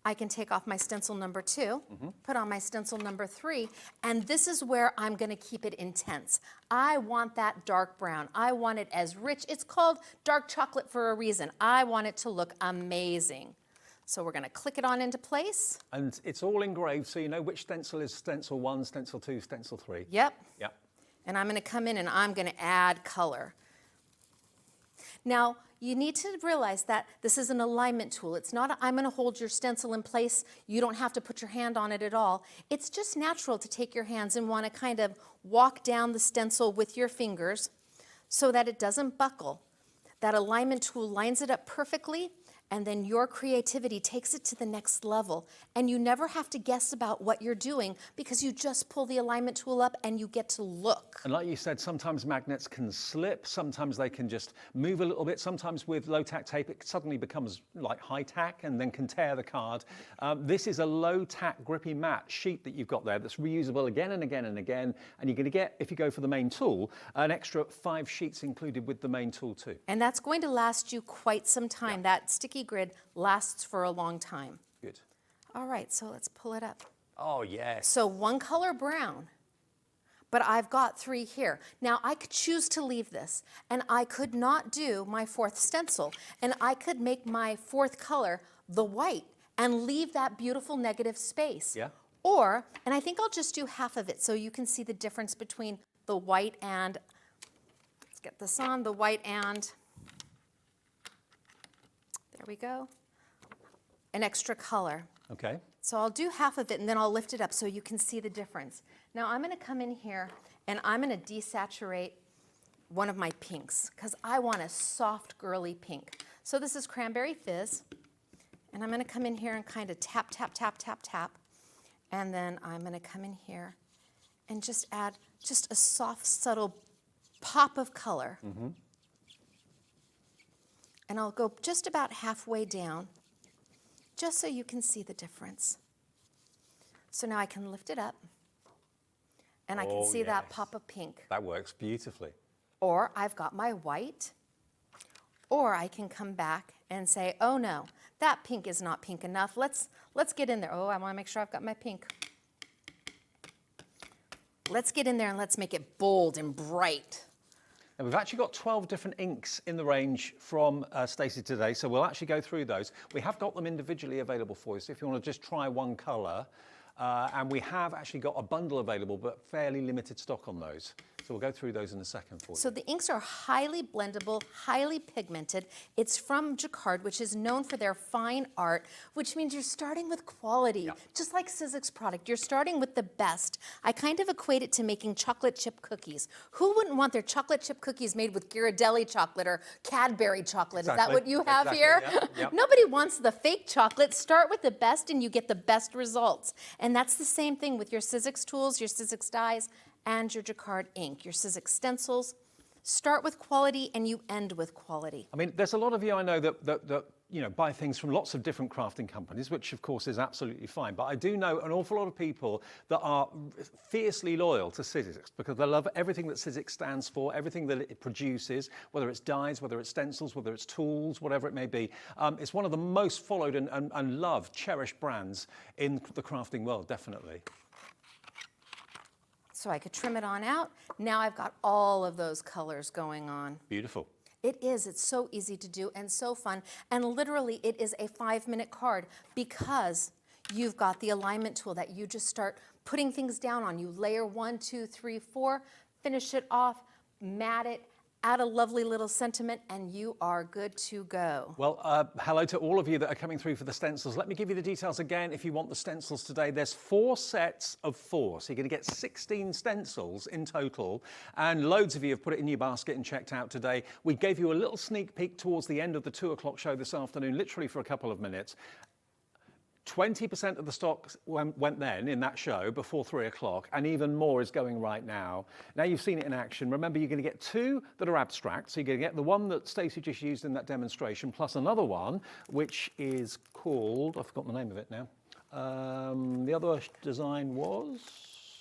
I can take off my stencil number 2, put on my stencil number 3, and this is where I'm going to keep it intense. I want that dark brown. I want it as rich. It's called dark chocolate for a reason. I want it to look amazing. So we're going to click it on into place. And it's all engraved, so you know which stencil is stencil 1, stencil 2, stencil 3. Yep. Yep. And I'm going to come in and I'm going to add color. Now, you need to realize that this is an alignment tool. It's not I'm going to hold your stencil in place. You don't have to put your hand on it at all. It's just natural to take your hands and want to kind of walk down the stencil with your fingers so that it doesn't buckle. That alignment tool lines it up perfectly, and then your creativity takes it to the next level. And you never have to guess about what you're doing because you just pull the alignment tool up and you get to look. And like you said, sometimes magnets can slip, sometimes they can just move a little bit. Sometimes with low-tack tape, it suddenly becomes like high-tack and then can tear the card. This is a low-tack grippy matte sheet that you've got there that's reusable again and again and again. And you're going to get, if you go for the main tool, an extra 5 sheets included with the main tool too. And that's going to last you quite some time. Yeah. That sticky grid lasts for a long time. Good. All right, so let's pull it up. Oh, yes. So one color brown, but I've got 3 here. Now, I could choose to leave this, and I could not do my 4th stencil, and I could make my 4th color the white and leave that beautiful negative space. Yeah. Or, and I think I'll just do half of it so you can see the difference between the white and, let's get this on, the white and, there we go, an extra color. Okay. So I'll do half of it and then I'll lift it up so you can see the difference. Now I'm going to come in here and I'm going to desaturate one of my pinks because I want a soft, girly pink. So this is Cranberry Fizz, and I'm going to come in here and kind of tap, tap, tap, tap, tap, and then I'm going to come in here and just add just a soft, subtle pop of color. Mm-hmm. And I'll go just about halfway down, just so you can see the difference. So now I can lift it up, and I can see that pop of pink. That works beautifully. Or I've got my white, or I can come back and say, oh no, that pink is not pink enough. Let's get in there. Oh, I want to make sure I've got my pink. Let's get in there and let's make it bold and bright. And we've actually got 12 different inks in the range from Stacey today, so we'll actually go through those. We have got them individually available for you, so if you want to just try one colour, and we have actually got a bundle available, but fairly limited stock on those. So we'll go through those in a second for you. So the inks are highly blendable, highly pigmented. It's from Jacquard, which is known for their fine art, which means you're starting with quality. Yep. Just like SIZZIX product, you're starting with the best. I kind of equate it to making chocolate chip cookies. Who wouldn't want their chocolate chip cookies made with Ghirardelli chocolate or Cadbury chocolate? Exactly. Is that what you have here? Yep. Yep. Nobody wants the fake chocolate. Start with the best and you get the best results. And that's the same thing with your SIZZIX tools, your SIZZIX dies, and your Jacquard ink, your SIZZIX stencils. Start with quality and you end with quality. I mean, there's a lot of you I know that you know, buy things from lots of different crafting companies, which of course is absolutely fine. But I do know an awful lot of people that are fiercely loyal to SIZZIX because they love everything that SIZZIX stands for, everything that it produces, whether it's dies, whether it's stencils, whether it's tools, whatever it may be. It's one of the most followed and loved, cherished brands in the crafting world, definitely. So I could trim it on out. Now I've got all of those colors going on. Beautiful. It is. It's so easy to do and so fun. And literally, it is a 5-minute card because you've got the alignment tool that you just start putting things down on. You layer 1, 2, 3, 4, finish it off, mat it, add a lovely little sentiment, and you are good to go. Well, hello to all of you that are coming through for the stencils. Let me give you the details again if you want the stencils today. There's 4 sets of 4, so you're going to get 16 stencils in total, and loads of you have put it in your basket and checked out today. We gave you a little sneak peek towards the end of the 2 o'clock show this afternoon, literally for a couple of minutes. 20% of the stock went then in that show before 3 o'clock, and even more is going right now. Now you've seen it in action. Remember, you're going to get 2 that are abstract. So you're going to get the one that Stacey just used in that demonstration, plus another one, which is called, I've forgotten the name of it now. The other design was?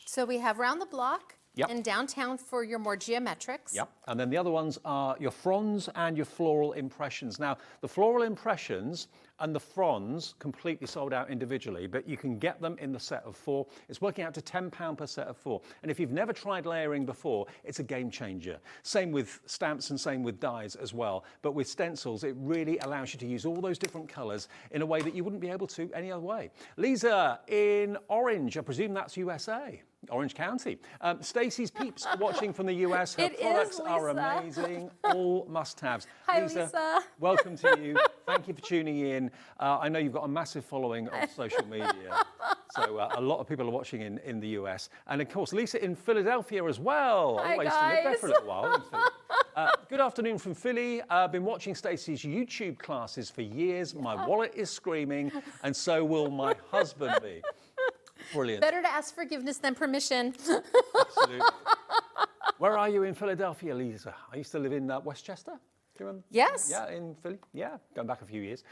So we have Round the Block. Yep. And Downtown for your more geometrics. Yep. And then the other ones are your fronds and your floral impressions. Now, the floral impressions and the fronds completely sold out individually, but you can get them in the set of 4. It's working out to £10 per set of 4. And if you've never tried layering before, it's a game changer. Same with stamps and same with dies as well. But with stencils, it really allows you to use all those different colours in a way that you wouldn't be able to any other way. Lisa in orange, I presume that's USA. Orange County. Stacey's peeps are watching from the US. Her products are amazing, all must-haves. Hi, Lisa. Welcome to you. Thank you for tuning in. I know you've got a massive following on social media. So a lot of people are watching in the US. And of course, Lisa in Philadelphia as well. Hi, I used to live there for a little while. In Philly. Good afternoon from Philly. I've been watching Stacey's YouTube classes for years. My wallet is screaming, and so will my husband be. Brilliant. Better to ask forgiveness than permission. Absolutely. Where are you in Philadelphia, Lisa? I used to live in Westchester. Do you remember? Yes. Yeah, in Philly. Yeah, going back a few years.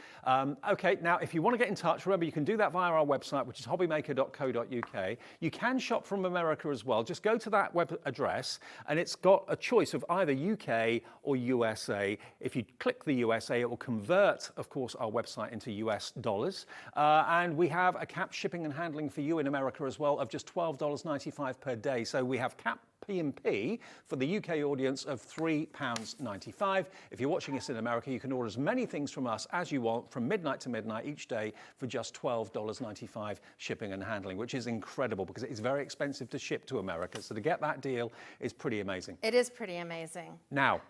Okay, now if you want to get in touch, remember you can do that via our website, which is hobbymaker.co.uk. You can shop from America as well. Just go to that web address, and it's got a choice of either UK or USA. If you click the USA, it will convert, of course, our website into US dollars. And we have a cap shipping and handling for you in America as well of just $12.95 per day. So we have cap P&P for the UK audience of £3.95. If you're watching us in America, you can order as many things from us as you want from midnight to midnight each day for just $12.95 shipping and handling, which is incredible because it is very expensive to ship to America. So to get that deal is pretty amazing. It is pretty amazing. Now,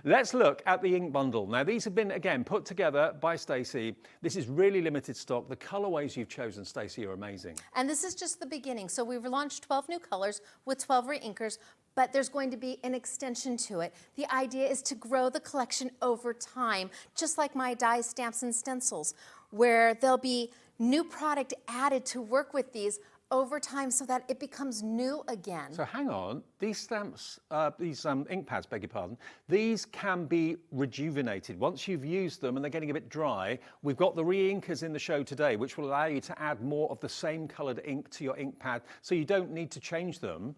let's look at the ink bundle. Now, these have been, again, put together by Stacey. This is really limited stock. The colorways you've chosen, Stacey, are amazing. And this is just the beginning. So we've launched 12 new colors with 12 re-inkers, but there's going to be an extension to it. The idea is to grow the collection over time, just like my die stamps and stencils, where there'll be new product added to work with these over time so that it becomes new again. So hang on, these stamps, these ink pads, beg your pardon, these can be rejuvenated. Once you've used them and they're getting a bit dry, we've got the re-inkers in the show today, which will allow you to add more of the same coloured ink to your ink pad, so you don't need to change them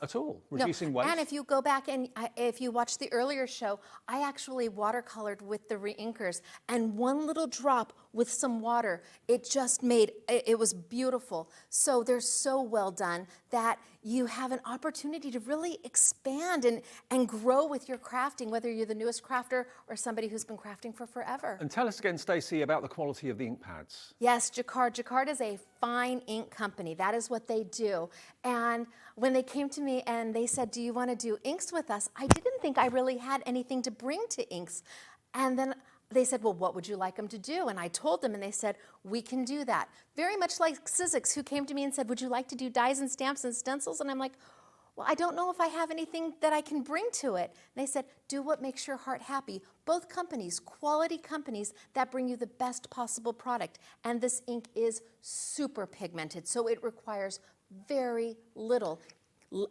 at all, reducing waste. And if you go back and if you watch the earlier show, I actually watercolored with the re-inkers, and one little drop with some water, it just made, it was beautiful. So they're so well done that you have an opportunity to really expand and grow with your crafting, whether you're the newest crafter or somebody who's been crafting for forever. And tell us again, Stacey, about the quality of the ink pads. Yes, Jacquard. Jacquard is a fine ink company. That is what they do. And when they came to me and they said, do you want to do inks with us? I didn't think I really had anything to bring to inks. And then they said, well, what would you like them to do? And I told them, and they said, we can do that. Very much like SIZZIX, who came to me and said, would you like to do dies and stamps and stencils? And I'm like, well, I don't know if I have anything that I can bring to it. And they said, do what makes your heart happy. Both companies, quality companies that bring you the best possible product. And this ink is super pigmented, so it requires very little,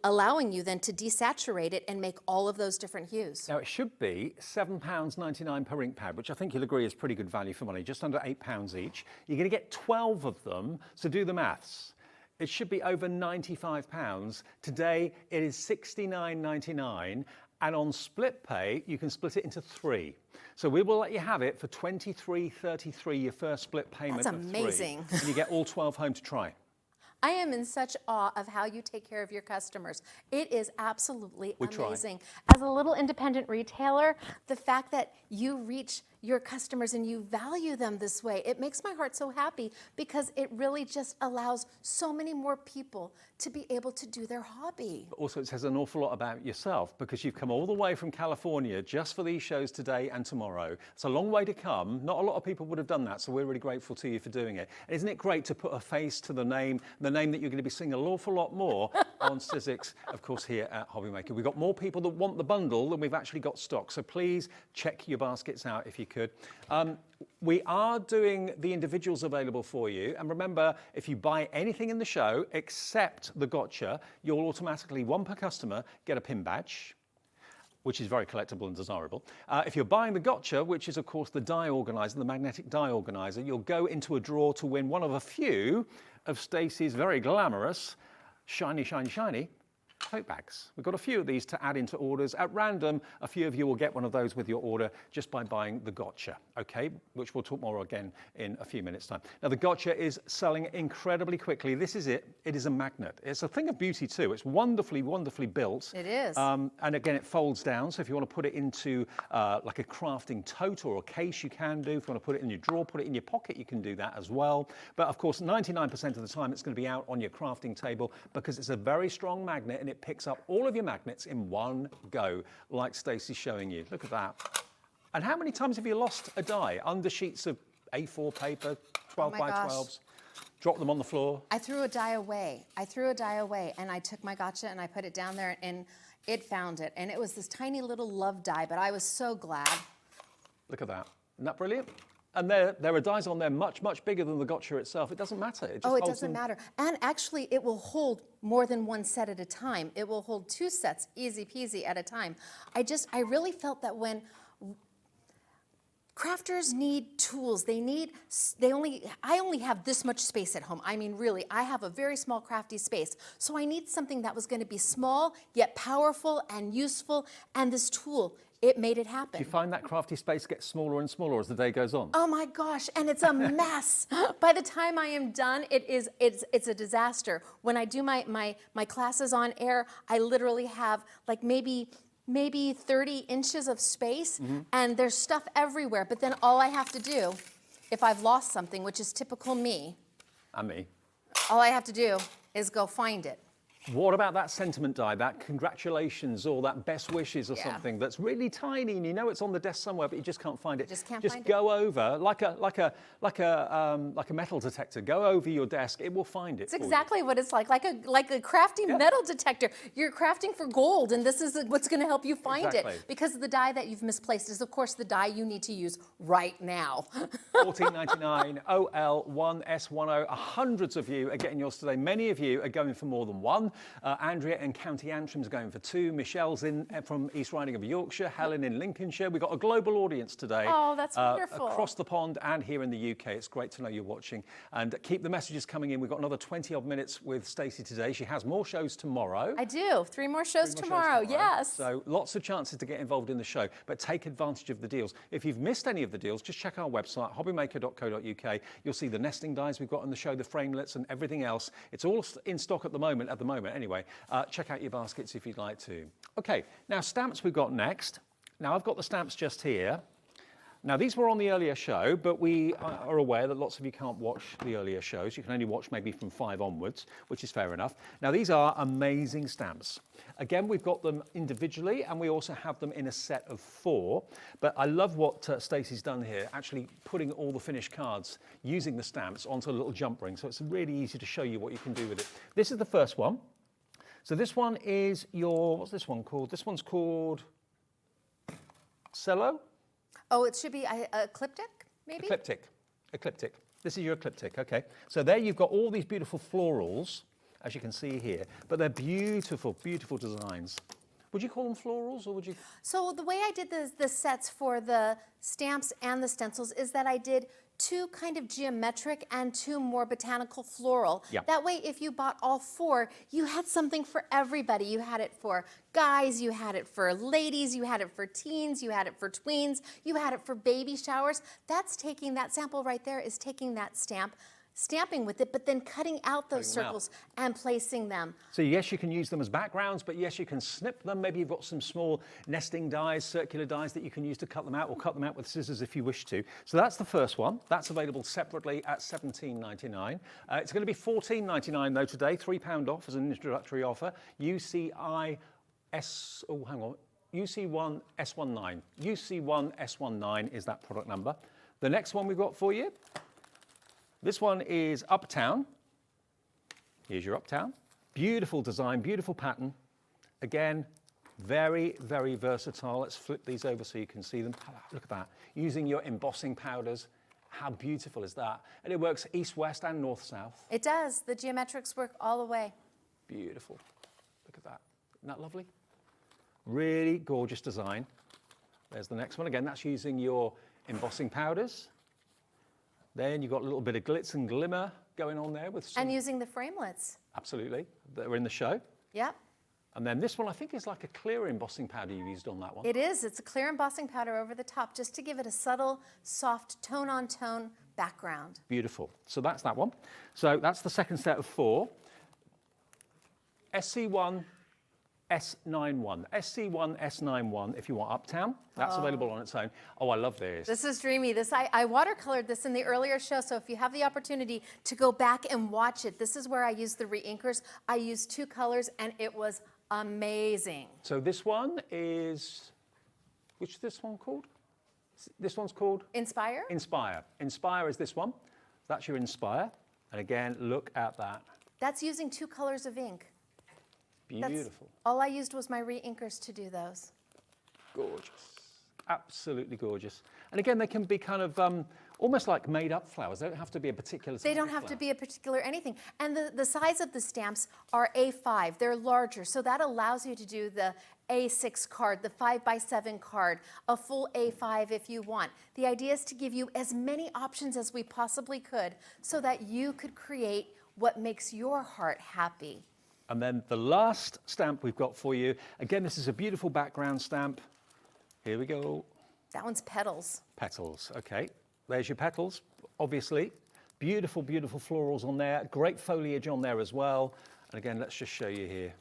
allowing you then to desaturate it and make all of those different hues. Now, it should be £7.99 per ink pad, which I think you'll agree is pretty good value for money, just under £8 each. You're going to get 12 of them, so do the maths. It should be over £95. Today, it is £69.99, and on split pay, you can split it into 3. So we will let you have it for $23.33, your first split payment. That's amazing. Of 3, and you get all 12 home to try. I am in such awe of how you take care of your customers. It is absolutely amazing. As a little independent retailer, the fact that you reach your customers and you value them this way, it makes my heart so happy because it really just allows so many more people to be able to do their hobby. But also, it says an awful lot about yourself because you've come all the way from California just for these shows today and tomorrow. It's a long way to come. Not a lot of people would have done that, so we're really grateful to you for doing it. And isn't it great to put a face to the name that you're going to be seeing an awful lot more on SIZZIX, of course, here at HobbyMaker. We've got more people that want the bundle than we've actually got stock, so please check your baskets out if you could. We are doing the individuals available for you, and remember, if you buy anything in the show except the gotcha, you'll automatically, one per customer, get a pin badge, which is very collectible and desirable. If you're buying the gotcha, which is of course the die organizer, the magnetic die organizer, you'll go into a draw to win one of a few of Stacey's very glamorous shiny, shiny, shiny tote bags. We've got a few of these to add into orders. At random, a few of you will get one of those with your order just by buying the gotcha, okay? Which we'll talk more again in a few minutes' time. Now, the gotcha is selling incredibly quickly. This is it. It is a magnet. It's a thing of beauty too. It's wonderfully, wonderfully built. It is. And again, it folds down. So if you want to put it into like a crafting tote or a case, you can do. If you want to put it in your drawer, put it in your pocket, you can do that as well. But of course, 99% of the time, it's going to be out on your crafting table because it's a very strong magnet and it picks up all of your magnets in one go, like Stacey's showing you. Look at that. And how many times have you lost a die under sheets of A4 paper, 12 by 12s? Drop them on the floor. I threw a die away. And I took my gotcha and I put it down there and it found it. And it was this tiny little love die, but I was so glad. Look at that. Isn't that brilliant? And there are dies on there much, much bigger than the gotcha itself. It doesn't matter. It just it doesn't matter. And actually, it will hold more than one set at a time. It will hold 2 sets, easy peasy, at a time. I really felt that when crafters need tools, I only have this much space at home. I mean, really, I have a very small crafty space. So I need something that was going to be small, yet powerful and useful. And this tool, it made it happen. Do you find that crafty space gets smaller and smaller as the day goes on? Oh my gosh, and it's a mess. By the time I am done, it's a disaster. When I do my classes on air, I literally have like maybe 30 inches of space, and there's stuff everywhere. But then all I have to do, if I've lost something, which is typical me, And me. all I have to do is go find it. What about that sentiment die, that congratulations or that best wishes or Yeah. something that's really tiny and you know it's on the desk somewhere but you just can't find it? Just can't just find it. go over like a metal detector. Go over your desk. It will find it. It's exactly what it's like a crafty metal detector. You're crafting for gold, and this is what's going to help you find Exactly. it. Because the die that you've misplaced is, of course, the die you need to use right now. $14.99 OL1S10. Hundreds of you are getting yours today. Many of you are going for more than one. Andrea in County Antrim's going for 2. Michelle's in from East Riding of Yorkshire. Helen in Lincolnshire. We've got a global audience today. Oh, that's wonderful. Across the pond and here in the UK. It's great to know you're watching. And keep the messages coming in. We've got another 20 odd minutes with Stacey today. She has more shows tomorrow. I do. 3 more shows tomorrow. Yes. So lots of chances to get involved in the show, but take advantage of the deals. If you've missed any of the deals, just check our website, hobbymaker.co.uk. You'll see the nesting dies we've got on the show, the framelits and everything else. It's all in stock at the moment anyway. Check out your baskets if you'd like to. Okay, now stamps we've got next. Now I've got the stamps just here. Now, these were on the earlier show, but we are aware that lots of you can't watch the earlier shows. You can only watch maybe from 5 onwards, which is fair enough. Now, these are amazing stamps. Again, we've got them individually, and we also have them in a set of 4. But I love what Stacey's done here, actually putting all the finished cards using the stamps onto a little jump ring. So it's really easy to show you what you can do with it. This is the first one. So this one is what's this one called? This one's called Cello? Oh, it should be ecliptic, maybe? Ecliptic. This is your ecliptic, okay. So there you've got all these beautiful florals, as you can see here, but they're beautiful, beautiful designs. Would you call them florals or would you? So the way I did the sets for the stamps and the stencils is that I did 2 kind of geometric and 2 more botanical floral. Yep. That way, if you bought all 4, you had something for everybody. You had it for guys, you had it for ladies, you had it for teens, you had it for tweens, you had it for baby showers. That sample right there is taking that stamp, stamping with it, but then cutting out those circles and placing them. So yes, you can use them as backgrounds, but yes, you can snip them. Maybe you've got some small nesting dies, circular dies that you can use to cut them out, or cut them out with scissors if you wish to. So that's the first one. That's available separately at $17.99. It's going to be $14.99 though today, £3 off as an introductory offer. UC1S19. UC1S19 is that product number. The next one we've got for you. This one is Uptown. Here's your Uptown. Beautiful design, beautiful pattern. Again, very, very versatile. Let's flip these over so you can see them. Look at that. Using your embossing powders. How beautiful is that? And it works east, west, and north, south. It does. The geometrics work all the way. Beautiful. Look at that. Isn't that lovely? Really gorgeous design. There's the next one. Again, that's using your embossing powders. Then you've got a little bit of glitz and glimmer going on there with some... And using the framelits. Absolutely. That are in the show. Yep. And then this one, I think, is like a clear embossing powder you used on that one. It is. It's a clear embossing powder over the top, just to give it a subtle, soft, tone-on-tone background. Beautiful. So that's that one. So that's the second set of 4. SC1, S91. SC1, S91 if you want Uptown. That's available on its own. Oh, I love this. This is dreamy. I watercolored this in the earlier show, so if you have the opportunity to go back and watch it, this is where I used the re-inkers. I used 2 colors, and it was amazing. So this one is, which is this one called? This one's called? Inspire? Inspire. Inspire is this one. That's your Inspire. And again, look at that. That's using 2 colors of ink. Beautiful. All I used was my re-inkers to do those. Gorgeous. Absolutely gorgeous. And again, they can be kind of almost like made up flowers. They don't have to be a particular size. They don't have to be a particular anything. And the size of the stamps are A5. They're larger. So that allows you to do the A6 card, the 5x7 card, a full A5 if you want. The idea is to give you as many options as we possibly could so that you could create what makes your heart happy. And then the last stamp we've got for you. Again, this is a beautiful background stamp. Here we go. That one's petals. Petals, okay. There's your petals, obviously. Beautiful, beautiful florals on there. Great foliage on there as well. And again, let's just show you here.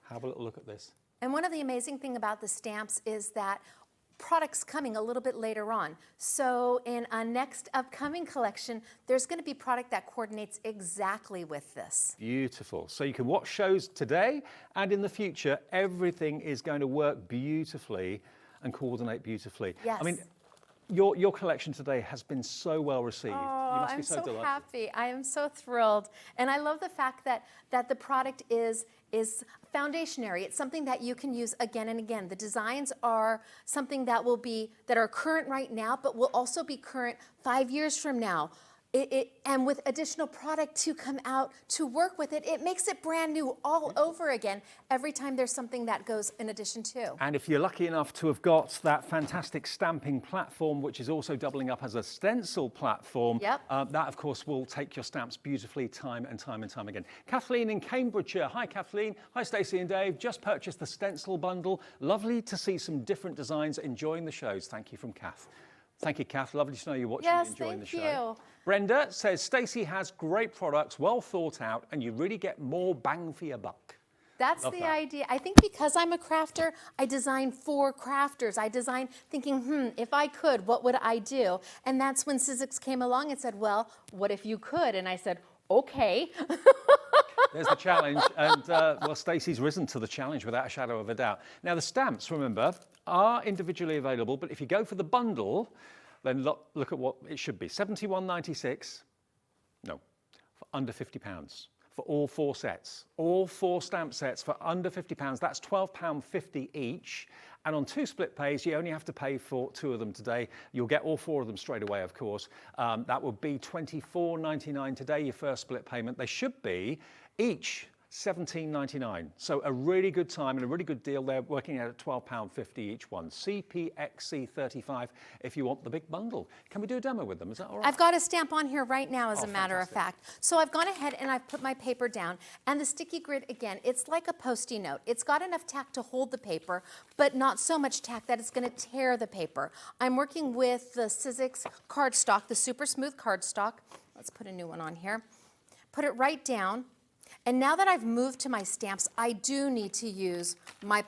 Have a little look at this. And one of the amazing thing about the stamps is that products coming a little bit later on. So in a next upcoming collection, there's going to be product that coordinates exactly with this. Beautiful. So you can watch shows today and in the future. Everything is going to work beautifully and coordinate beautifully. Yes. I mean, your collection today has been so well received. Oh, You must I'm be so so delighted. happy. I am so thrilled. And I love the fact that the product is foundationary. It's something that you can use again and again. The designs are something that are current right now, but will also be current 5 years from now. And with additional product to come out to work with it, it makes it brand new all over again every time there's something that goes in addition to. And if you're lucky enough to have got that fantastic stamping platform, which is also doubling up as a stencil platform, Yep. That, of course, will take your stamps beautifully time and time and time again. Kathleen in Cambridgeshire. Hi, Kathleen. Hi, Stacey and Dave. Just purchased the stencil bundle. Lovely to see some different designs. Enjoying the shows. Thank you from Kath. Thank you, Kath. Lovely to know you're watching and enjoying the show. Yes, thank you. Brenda says, Stacey has great products, well thought out, and you really get more bang for your buck. That's Love the that. idea. I think because I'm a crafter, I design for crafters. I design thinking, if I could, what would I do? And that's when SIZZIX came along and said, well, what if you could? And I said, okay. There's the challenge, and well, Stacey's risen to the challenge without a shadow of a doubt. Now, the stamps, remember, are individually available, but if you go for the bundle, then look at what it should be. £71.96, no, for under £50 for all 4 sets. All 4 stamp sets for under £50, that's £12.50 each. And on 2 split pays, you only have to pay for 2 of them today. You'll get all 4 of them straight away, of course. That would be £24.99 today, your first split payment. They should be each £17.99. So a really good time and a really good deal. They're working out at £12.50 each one. CPXC35 if you want the big bundle. Can we do a demo with them? Is that all right? I've got a stamp on here right now, as Oh, a matter of fantastic. fact. So I've gone ahead and I've put my paper down. And the sticky grid, again, it's like a Post-it note. It's got enough tack to hold the paper, but not so much tack that it's going to tear the paper. I'm working with the SIZZIX cardstock, the super smooth cardstock. Let's put a new one on here. Put it right down. And now that I've moved to my stamps, I do need to use my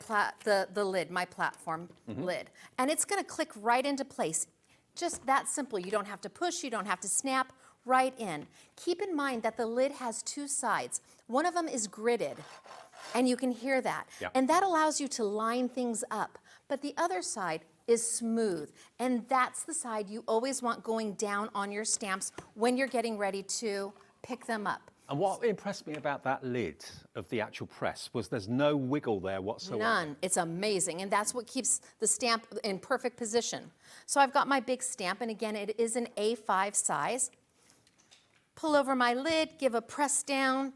the lid, my platform lid. And it's going to click right into place. Just that simple. You don't have to push, you don't have to snap, right in. Keep in mind that the lid has 2 sides. One of them is gridded, and you can hear that. Yep. And that allows you to line things up. But the other side is smooth, and that's the side you always want going down on your stamps when you're getting ready to pick them up. And what impressed me about that lid of the actual press was there's no wiggle there whatsoever. None. It's amazing. And that's what keeps the stamp in perfect position. So I've got my big stamp, and again, it is an A5 size. Pull over my lid, give a press down,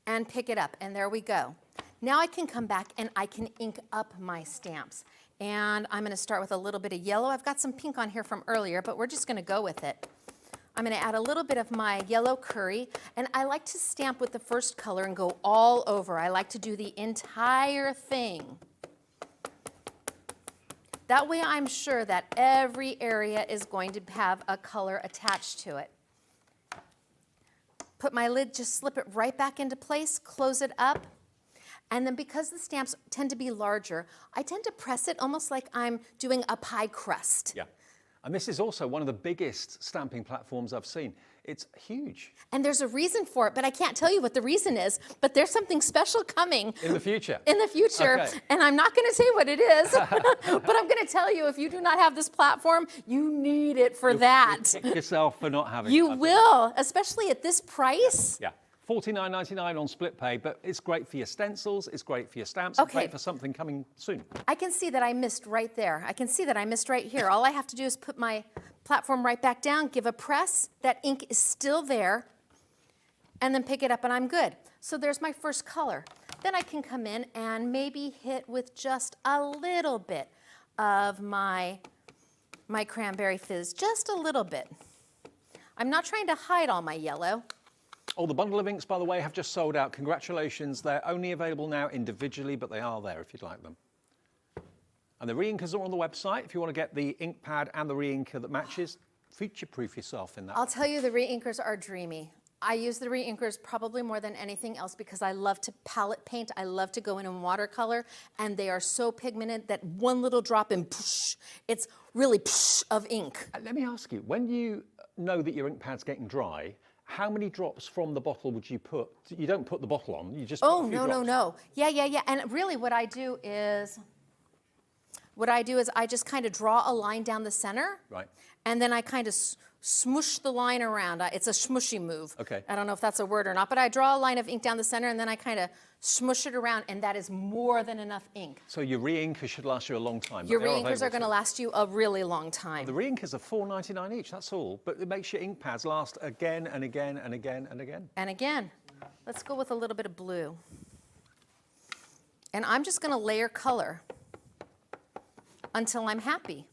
and pick it up. And there we go. Now I can come back and I can ink up my stamps. And I'm going to start with a little bit of yellow. I've got some pink on here from earlier, but we're just going to go with it. I'm going to add a little bit of my yellow curry, and I like to stamp with the first color and go all over. I like to do the entire thing. That way I'm sure that every area is going to have a color attached to it. Put my lid, just slip it right back into place, close it up, and then because the stamps tend to be larger, I tend to press it almost like I'm doing a pie crust. Yeah. And this is also one of the biggest stamping platforms I've seen. It's huge. And there's a reason for it, but I can't tell you what the reason is, but there's something special coming. In the future? In the future. Okay. And I'm not going to say what it is, but I'm going to tell you, if you do not have this platform, you need it for that. You'll kick yourself for not having it. You will, especially at this price. Yeah. $49.99 on split pay, but it's great for your stencils, it's great for your stamps, Okay. it's great for something coming soon. I can see that I missed right there. I can see that I missed right here. All I have to do is put my platform right back down, give a press, that ink is still there, and then pick it up and I'm good. So there's my first color. Then I can come in and maybe hit with just a little bit of my cranberry fizz, just a little bit. I'm not trying to hide all my yellow. Oh, the bundle of inks, by the way, have just sold out. Congratulations. They're only available now individually, but they are there if you'd like them. And the re-inkers are on the website. If you want to get the ink pad and the re-inker that matches, future-proof yourself in that. I'll tell you, the re-inkers are dreamy. I use the re-inkers probably more than anything else because I love to palette paint. I love to go in watercolor, and they are so pigmented that one little drop and poosh, it's really poosh of ink. Let me ask you, when you know that your ink pad's getting dry, how many drops from the bottle would you put? You don't put the bottle on, you just put a few drops. No. Yeah. And really what I do is I just kind of draw a line down the center. Right. And then I kind of smoosh the line around. It's a smushy move. Okay. I don't know if that's a word or not, but I draw a line of ink down the center and then I kind of smush it around, and that is more than enough ink. So your re-inkers should last you a long time. Your re-inkers are going to last you a really long time. The re-inkers are $4.99 each, that's all. But it makes your ink pads last again and again and again and again. And again, let's go with a little bit of blue. And I'm just going to layer color until I'm happy.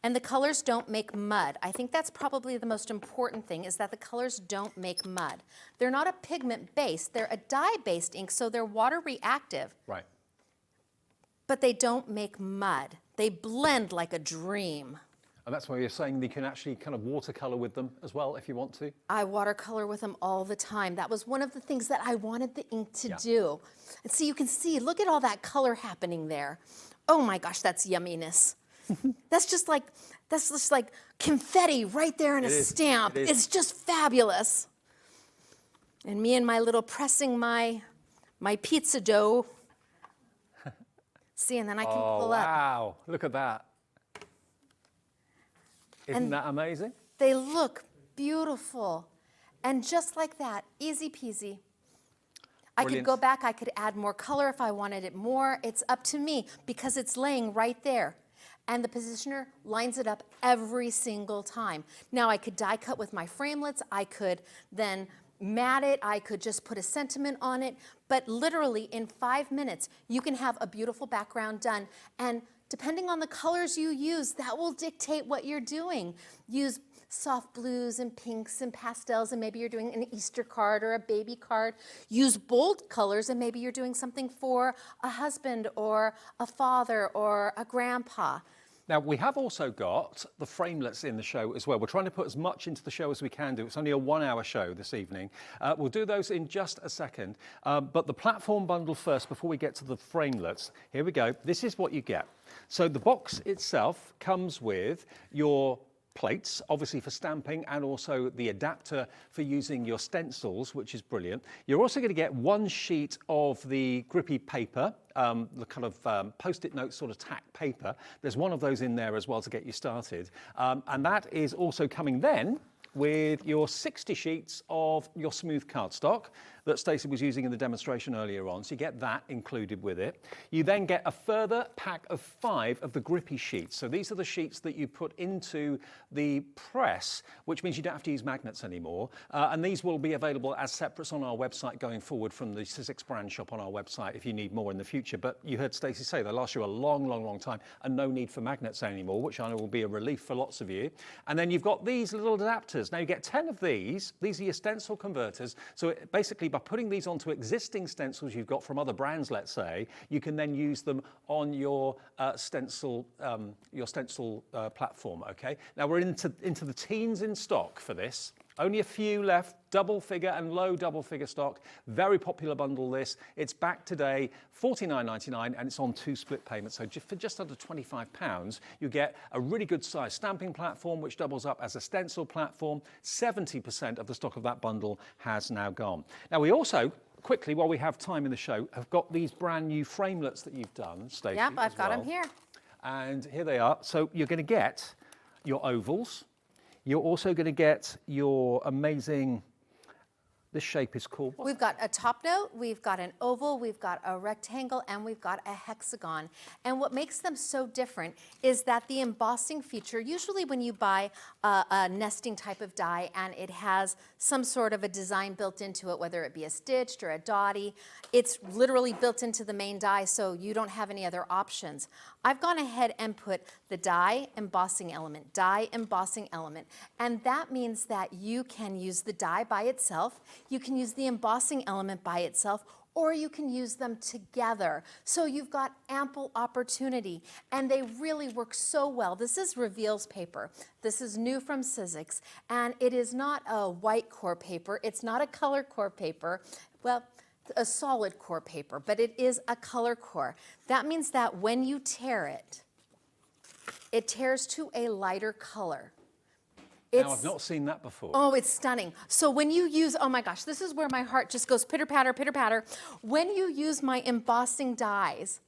And the colors don't make mud. I think that's probably the most important thing, is that the colors don't make mud. They're not a pigment base, they're a dye-based ink, so they're water reactive. Right. But they don't make mud. They blend like a dream. And that's why you're saying you can actually kind of watercolor with them as well if you want to? I watercolor with them all the time. That was one of the things that I wanted the ink to do. And so you can see, look at all that color happening there. Oh my gosh, that's yumminess. That's just like confetti right there in a stamp. It's just fabulous. And me and my little pressing my pizza dough. See, and then I can pull up. Wow, look at that. Isn't that amazing? They look beautiful. And just like that, easy peasy. I could go back, I could add more color if I wanted it more. It's up to me because it's laying right there. And the positioner lines it up every single time. Now I could die cut with my framelits, I could then mat it, I could just put a sentiment on it, but literally in 5 minutes you can have a beautiful background done. And depending on the colors you use, that will dictate what you're doing. Use soft blues and pinks and pastels, and maybe you're doing an Easter card or a baby card. Use bold colors, and maybe you're doing something for a husband or a father or a grandpa. Now, we have also got the framelits in the show as well. We're trying to put as much into the show as we can do. It's only a 1-hour show this evening. We'll do those in just a second. But the platform bundle first, before we get to the framelits. Here we go. This is what you get. So the box itself comes with your plates, obviously for stamping, and also the adapter for using your stencils, which is brilliant. You're also going to get one sheet of the grippy paper, the kind of post-it note sort of tack paper. There's one of those in there as well to get you started. And that is also coming then with your 60 sheets of your smooth cardstock that Stacey was using in the demonstration earlier on. So you get that included with it. You then get a further pack of 5 of the grippy sheets. So these are the sheets that you put into the press, which means you don't have to use magnets anymore. And these will be available as separates on our website going forward from the SIZZIX brand shop on our website if you need more in the future. But you heard Stacey say they last you a long, long, long time, and no need for magnets anymore, which I know will be a relief for lots of you. And then you've got these little adapters converters. Now you get 10 of these. These are your stencil converters. So basically by putting these onto existing stencils you've got from other brands, let's say, you can then use them on your stencil platform, okay? Now we're into the teens in stock for this. Only a few left, double figure and low double figure stock. Very popular bundle this. It's back today, $49.99, and it's on 2 split payments. So for just under £25, you get a really good size stamping platform, which doubles up as a stencil platform. 70% of the stock of that bundle has now gone. Now we also, quickly, while we have time in the show, have got these brand new framelets that you've done, Stacey. Yep, I've got them here. And here they are. So you're going to get your ovals. You're also going to get your amazing, this shape is called what? We've got a top note, we've got an oval, we've got a rectangle, and we've got a hexagon. And what makes them so different is that the embossing feature, usually when you buy a nesting type of die and it has some sort of a design built into it, whether it be a stitched or a dotty, it's literally built into the main die, so you don't have any other options. I've gone ahead and put the die embossing element, and that means that you can use the die by itself, you can use the embossing element by itself, or you can use them together. So you've got ample opportunity, and they really work so well. This is Reveals paper. This is new from SIZZIX, and it is not a white core paper, it's not a color core paper. Well, a solid core paper, but it is a color core. That means that when you tear it, it tears to a lighter color. Now, I've not seen that before. Oh, it's stunning. So when you use, oh my gosh, this is where my heart just goes pitter patter, pitter patter. When you use my embossing dies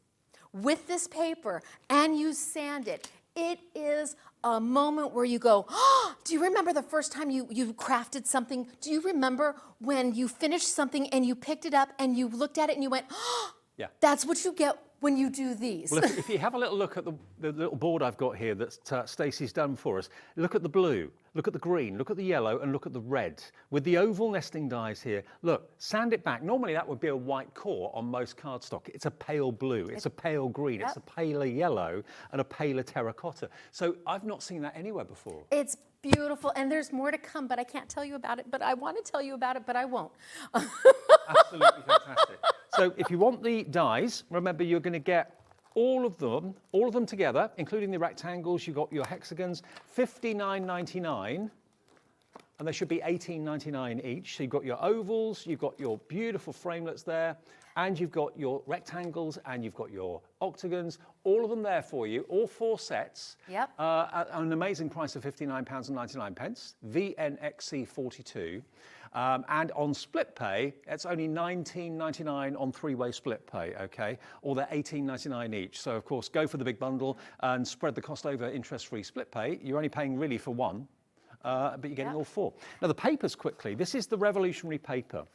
with this paper and you sand it, it is a moment where you go, oh, do you remember the first time you crafted something? Do you remember when you finished something and you picked it up and you looked at it and you went, oh, yeah. That's what you get when you do these. Well, if you have a little look at the little board I've got here that Stacey's done for us, look at the blue, look at the green, look at the yellow, and look at the red. With the oval nesting dies here, look, sand it back. Normally that would be a white core on most cardstock. It's a pale blue, it's a pale green, it's a paler yellow, and a paler terracotta. So I've not seen that anywhere before. It's beautiful, and there's more to come, but I can't tell you about it, but I want to tell you about it, but I won't. Absolutely fantastic. So if you want the dies, remember you're going to get all of them together, including the rectangles. You've got your hexagons, $59.99, and they should be $18.99 each. So you've got your ovals, you've got your beautiful framelets there, and you've got your rectangles, and you've got your octagons, all of them there for you, all 4 sets. Yep. At an amazing price of £59.99, VNXC 42. And on split pay, it's only $19.99 on 3-way split pay, okay? Or they're $18.99 each. So, of course, go for the big bundle and spread the cost over interest-free split pay. You're only paying really for one, but you're getting all 4. Now, the papers quickly. This is the revolutionary paper.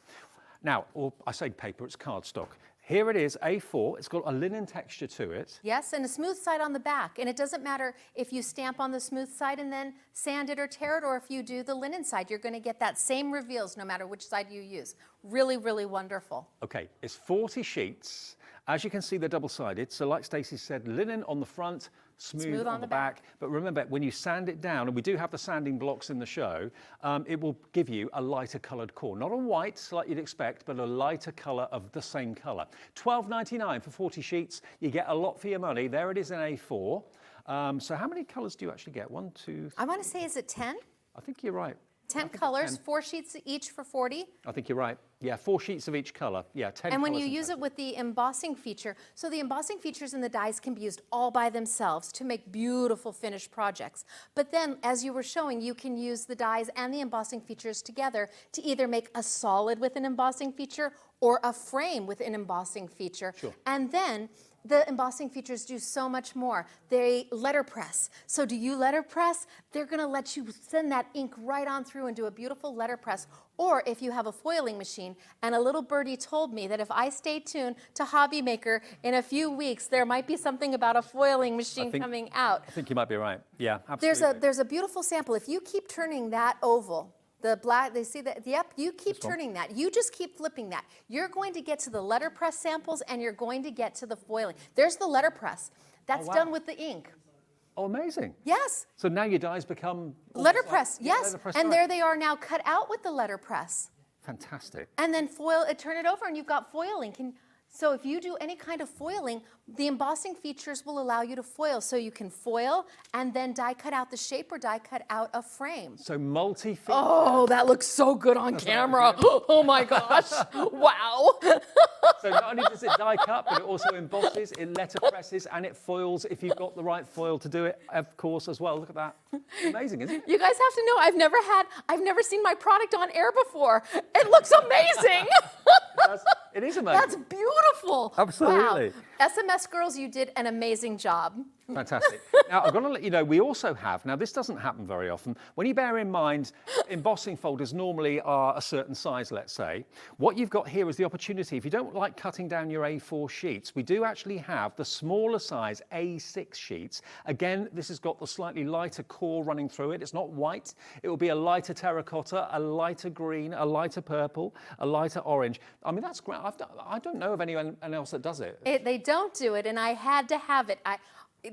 Now, or I say paper, it's cardstock. Here it is, A4. It's got a linen texture to it. Yes, and a smooth side on the back. And it doesn't matter if you stamp on the smooth side and then sand it or tear it, or if you do the linen side. You're going to get that same reveals no matter which side you use. Really, really wonderful. Okay, it's 40 sheets. As you can see, they're double-sided. So like Stacey said, linen on the front, smooth on the back. But remember, when you sand it down, and we do have the sanding blocks in the show, it will give you a lighter coloured core. Not a white, like you'd expect, but a lighter colour of the same colour. $12.99 for 40 sheets. You get a lot for your money. There it is in A4. So how many colours do you actually get? 1, 2, 3. I want to say, is it 10? I think you're right. 10 colors, 4 sheets each for 40. I think you're right. Yeah, 4 sheets of each colour. Yeah, 10 And when colours you use it with the embossing feature, so the embossing features in the dies can be used all by themselves to make beautiful finished projects. But then, as you were showing, you can use the dies and the embossing features together to either make a solid with an embossing feature or a frame with an embossing feature. Sure. And then the embossing features do so much more. They letterpress. So do you letterpress? They're going to let you send that ink right on through and do a beautiful letterpress. Or if you have a foiling machine, and a little birdie told me that if I stay tuned to HobbyMaker in a few weeks, there might be something about a foiling machine coming out. I think you might be right. Yeah, absolutely. There's a beautiful sample. If you keep turning that oval, the black, they see that, yep, you keep turning that. You just keep flipping that. You're going to get to the letterpress samples, and you're going to get to the foiling. There's the letterpress. That's done with the ink. Oh, amazing. Yes. So now your dies become... Letterpress, yes. letterpress And die. there they are now cut out with the letterpress. Fantastic. And then foil, turn it over and you've got foiling. So if you do any kind of foiling, the embossing features will allow you to foil. So you can foil and then die cut out the shape or die cut out a frame. So multi-feature. Oh, that looks so good on camera. Oh my gosh. Wow. So not only does it die cut, but it also embosses, it letterpresses, and it foils if you've got the right foil to do it, of course, as well. Look at that. Amazing, isn't it? You guys have to know, I've never seen my product on air before. It looks amazing. It is amazing. That's beautiful. Absolutely. Wow. SMS girls, you did an amazing job. Fantastic. Now, I've got to let you know, we also have, now this doesn't happen very often, when you bear in mind embossing folders normally are a certain size, let's say, what you've got here is the opportunity, if you don't like cutting down your A4 sheets, we do actually have the smaller size A6 sheets. Again, this has got the slightly lighter core running through it. It's not white. It will be a lighter terracotta, a lighter green, a lighter purple, a lighter orange. I mean, that's great. I don't know of anyone else that does it. They don't do it, and I had to have it.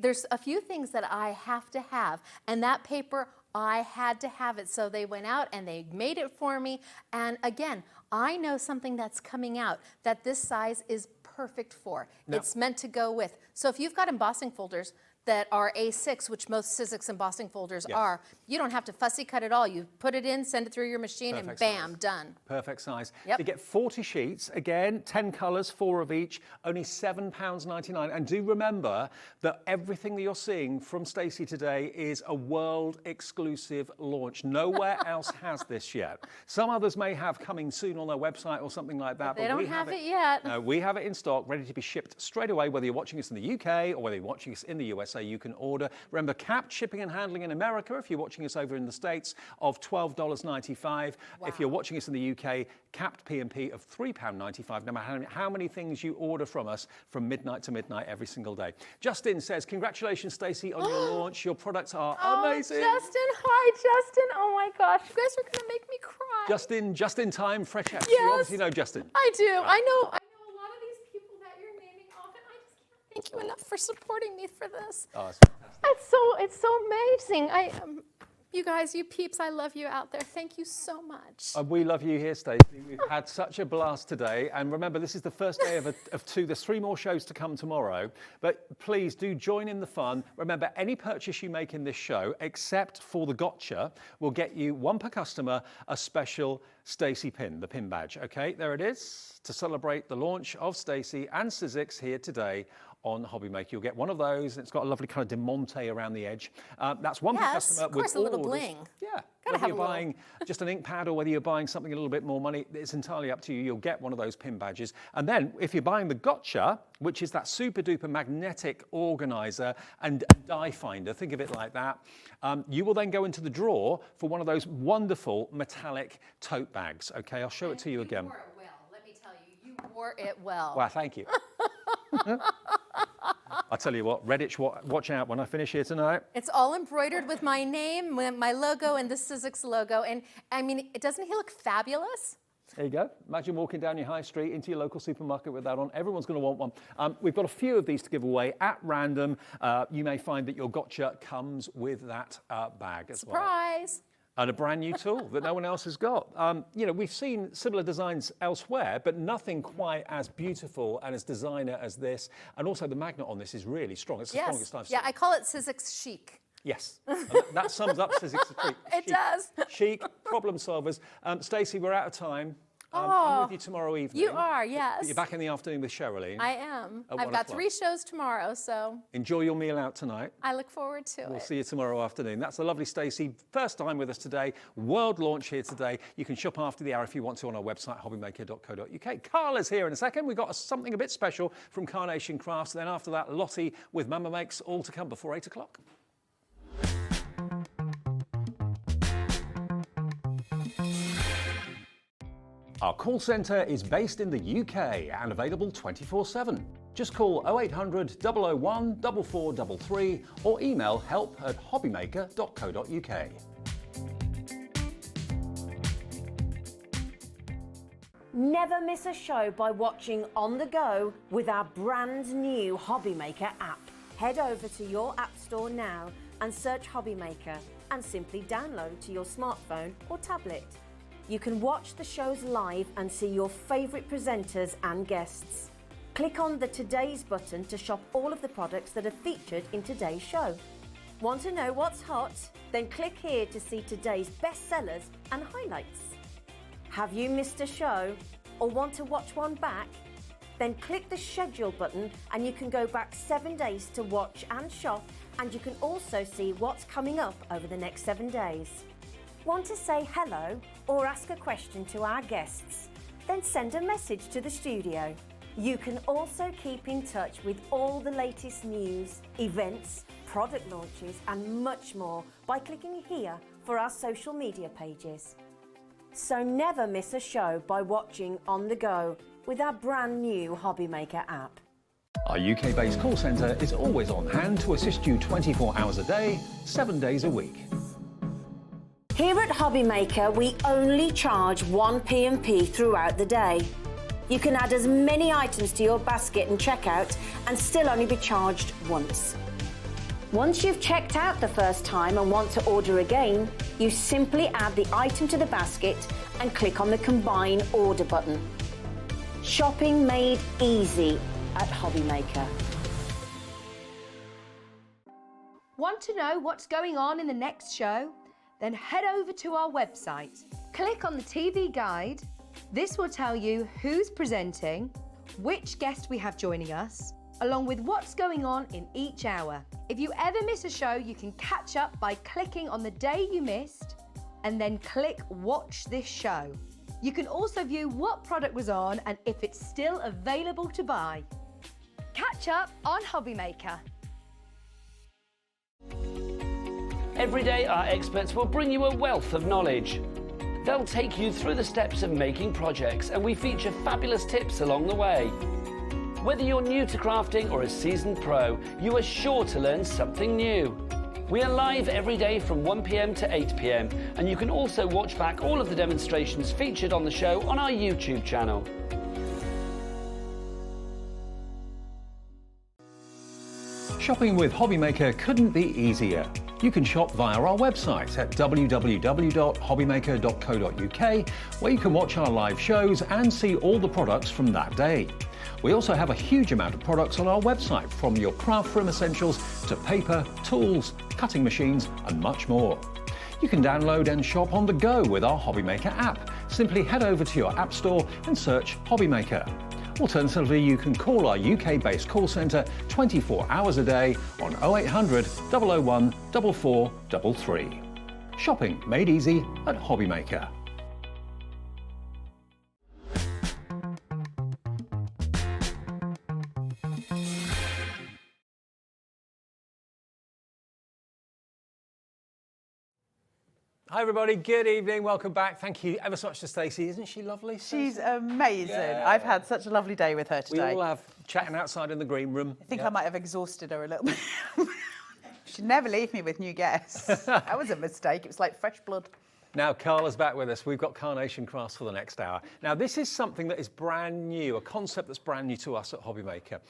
There's a few things that I have to have, and that paper, I had to have it. So they went out and they made it for me. And again, I know something that's coming out that this size is perfect for. No. It's meant to go with. So if you've got embossing folders that are A6, which most SIZZIX embossing folders are, you don't have to fussy cut at all. You put it in, send it through your machine, Perfect and bam, size. done. Perfect size. Yep. You get 40 sheets, again, 10 colours, 4 of each, only £7.99. And do remember that everything that you're seeing from Stacey today is a world exclusive launch. Nowhere else has this yet. Some others may have coming soon on their website or something like that. They don't have it yet. No, we have it in stock, ready to be shipped straight away, whether you're watching us in the UK or whether you're watching us in the USA. You can order. Remember, capped shipping and handling in America, if you're watching us over in the States, of $12.95. Wow. If you're watching us in the UK, capped P&P of £3.95, no matter how many things you order from us from midnight to midnight every single day. Justin says, congratulations, Stacey, on your launch. Your products are amazing. Justin, hi, Justin. Oh my gosh, you guys are going to make me cry. Justin, just in time, fresh X. Yes. You obviously know Justin. I do. I know a lot of these people that you're naming off, and I just can't thank you enough for supporting me for this. Oh, it's fantastic. It's so amazing. You guys, you peeps, I love you out there. Thank you so much. We love you here, Stacey. We've had such a blast today. And remember, this is the first day of 2. There's 3 more shows to come tomorrow. But please do join in the fun. Remember, any purchase you make in this show, except for the gotcha, will get you, 1 per customer, a special Stacey pin, the pin badge. Okay, there it is, to celebrate the launch of Stacey and SIZZIX here today on HobbyMaker. You'll get one of those, and it's got a lovely kind of demonte around the edge. That's 1 per customer. Of course, with a little orders. bling. Yeah. Gotta Whether have you're a little. buying just an ink pad or whether you're buying something a little bit more money, it's entirely up to you. You'll get one of those pin badges. And then if you're buying the gotcha, which is that super duper magnetic organizer and die finder, think of it like that, you will then go into the draw for one of those wonderful metallic tote bags. Okay, I'll show it to you again. You wore it well, let me tell you. You wore it well. Wow, thank you. I'll tell you what, Redditch, watch out when I finish here tonight. It's all embroidered with my name, my logo, and the SIZZIX doesn't he look fabulous? There you go. Imagine walking down your high street into your local supermarket with that on. Everyone's going to want one. We've got a few of these to give away at random. You may find that your gotcha comes with that bag as well. Surprise! And a brand new tool that no one else has got. We've seen similar designs elsewhere, but nothing quite as beautiful and as designer as this. And also the magnet on this is really strong. It's the strongest I've seen. Yeah, I call it SIZZIX chic. Yes, that sums up SIZZIX. It does. Chic, problem solvers. Stacey, we're out of time. I'm with you tomorrow evening. You are, yes. But you're back in the afternoon with Sherilyn. I am. At I've 1 got o'clock. 3 shows tomorrow, so Enjoy your meal out tonight. I look forward to We'll it. see you tomorrow afternoon. That's the lovely Stacey. First time with us today. World launch here today. You can shop after the hour if you want to on our website, hobbymaker.co.uk. Carla's here in a second. We've got something a bit special from Carnation Crafts. Then after that, Lottie with Mama Makes, all to come before 8 o'clock. Our call centre is based in the UK and available 24/7. Just call 0800 001 4433 or email help@hobbymaker.co.uk. Never miss a show by watching on the go with our brand new HobbyMaker app. Head over to your app store now and search HobbyMaker and simply download to your smartphone or tablet. You can watch the shows live and see your favourite presenters and guests. Click on the Today's button to shop all of the products that are featured in today's show. Want to know what's hot? Then click here to see today's bestsellers and highlights. Have you missed a show or want to watch one back? Then click the schedule button and you can go back 7 days to watch and shop, and you can also see what's coming up over the next 7 days. Want to say hello or ask a question to our guests? Then send a message to the studio. You can also keep in touch with all the latest news, events, product launches and much more by clicking here for our social media pages. So never miss a show by watching on the go with our brand new HobbyMaker app. Our UK-based call centre is always on hand to assist you 24 hours a day, 7 days a week. Here at HobbyMaker, we only charge 1 P&P throughout the day. You can add as many items to your basket and checkout and still only be charged once. Once you've checked out the first time and want to order again, you simply add the item to the basket and click on the Combine Order button. Shopping made easy at HobbyMaker. Want to know what's going on in the next show? Then head over to our website. Click on the TV guide. This will tell you who's presenting, which guest we have joining us, along with what's going on in each hour. If you ever miss a show, you can catch up by clicking on the day you missed and then click Watch This Show. You can also view what product was on and if it's still available to buy. Catch up on HobbyMaker. Every day, our experts will bring you a wealth of knowledge. They'll take you through the steps of making projects, and we feature fabulous tips along the way. Whether you're new to crafting or a seasoned pro, you are sure to learn something new. We are live every day from 1 p.m. to 8 p.m, and you can also watch back all of the demonstrations featured on the show on our YouTube channel. Shopping with HobbyMaker couldn't be easier. You can shop via our website at www.hobbymaker.co.uk, where you can watch our live shows and see all the products from that day. We also have a huge amount of products on our website, from your craft room essentials to paper, tools, cutting machines and much more. You can download and shop on the go with our HobbyMaker app. Simply head over to your app store and search HobbyMaker. Alternatively, you can call our UK-based call centre 24 hours a day on 0800 001 4433. Shopping made easy at HobbyMaker. Hi everybody, good evening, welcome back. Thank you ever so much to Stacey. Isn't she lovely, Stacey? She's amazing. Yeah. I've had such a lovely day with her We today. all have chatting outside in the green room. I think I might have exhausted her a little bit. She'd never leave me with new guests. That was a mistake. It was like fresh blood. Now, Carla's back with us. We've got Carnation Crafts for the next hour. Now, this is something that is brand new, a concept that's brand new to us at HobbyMaker.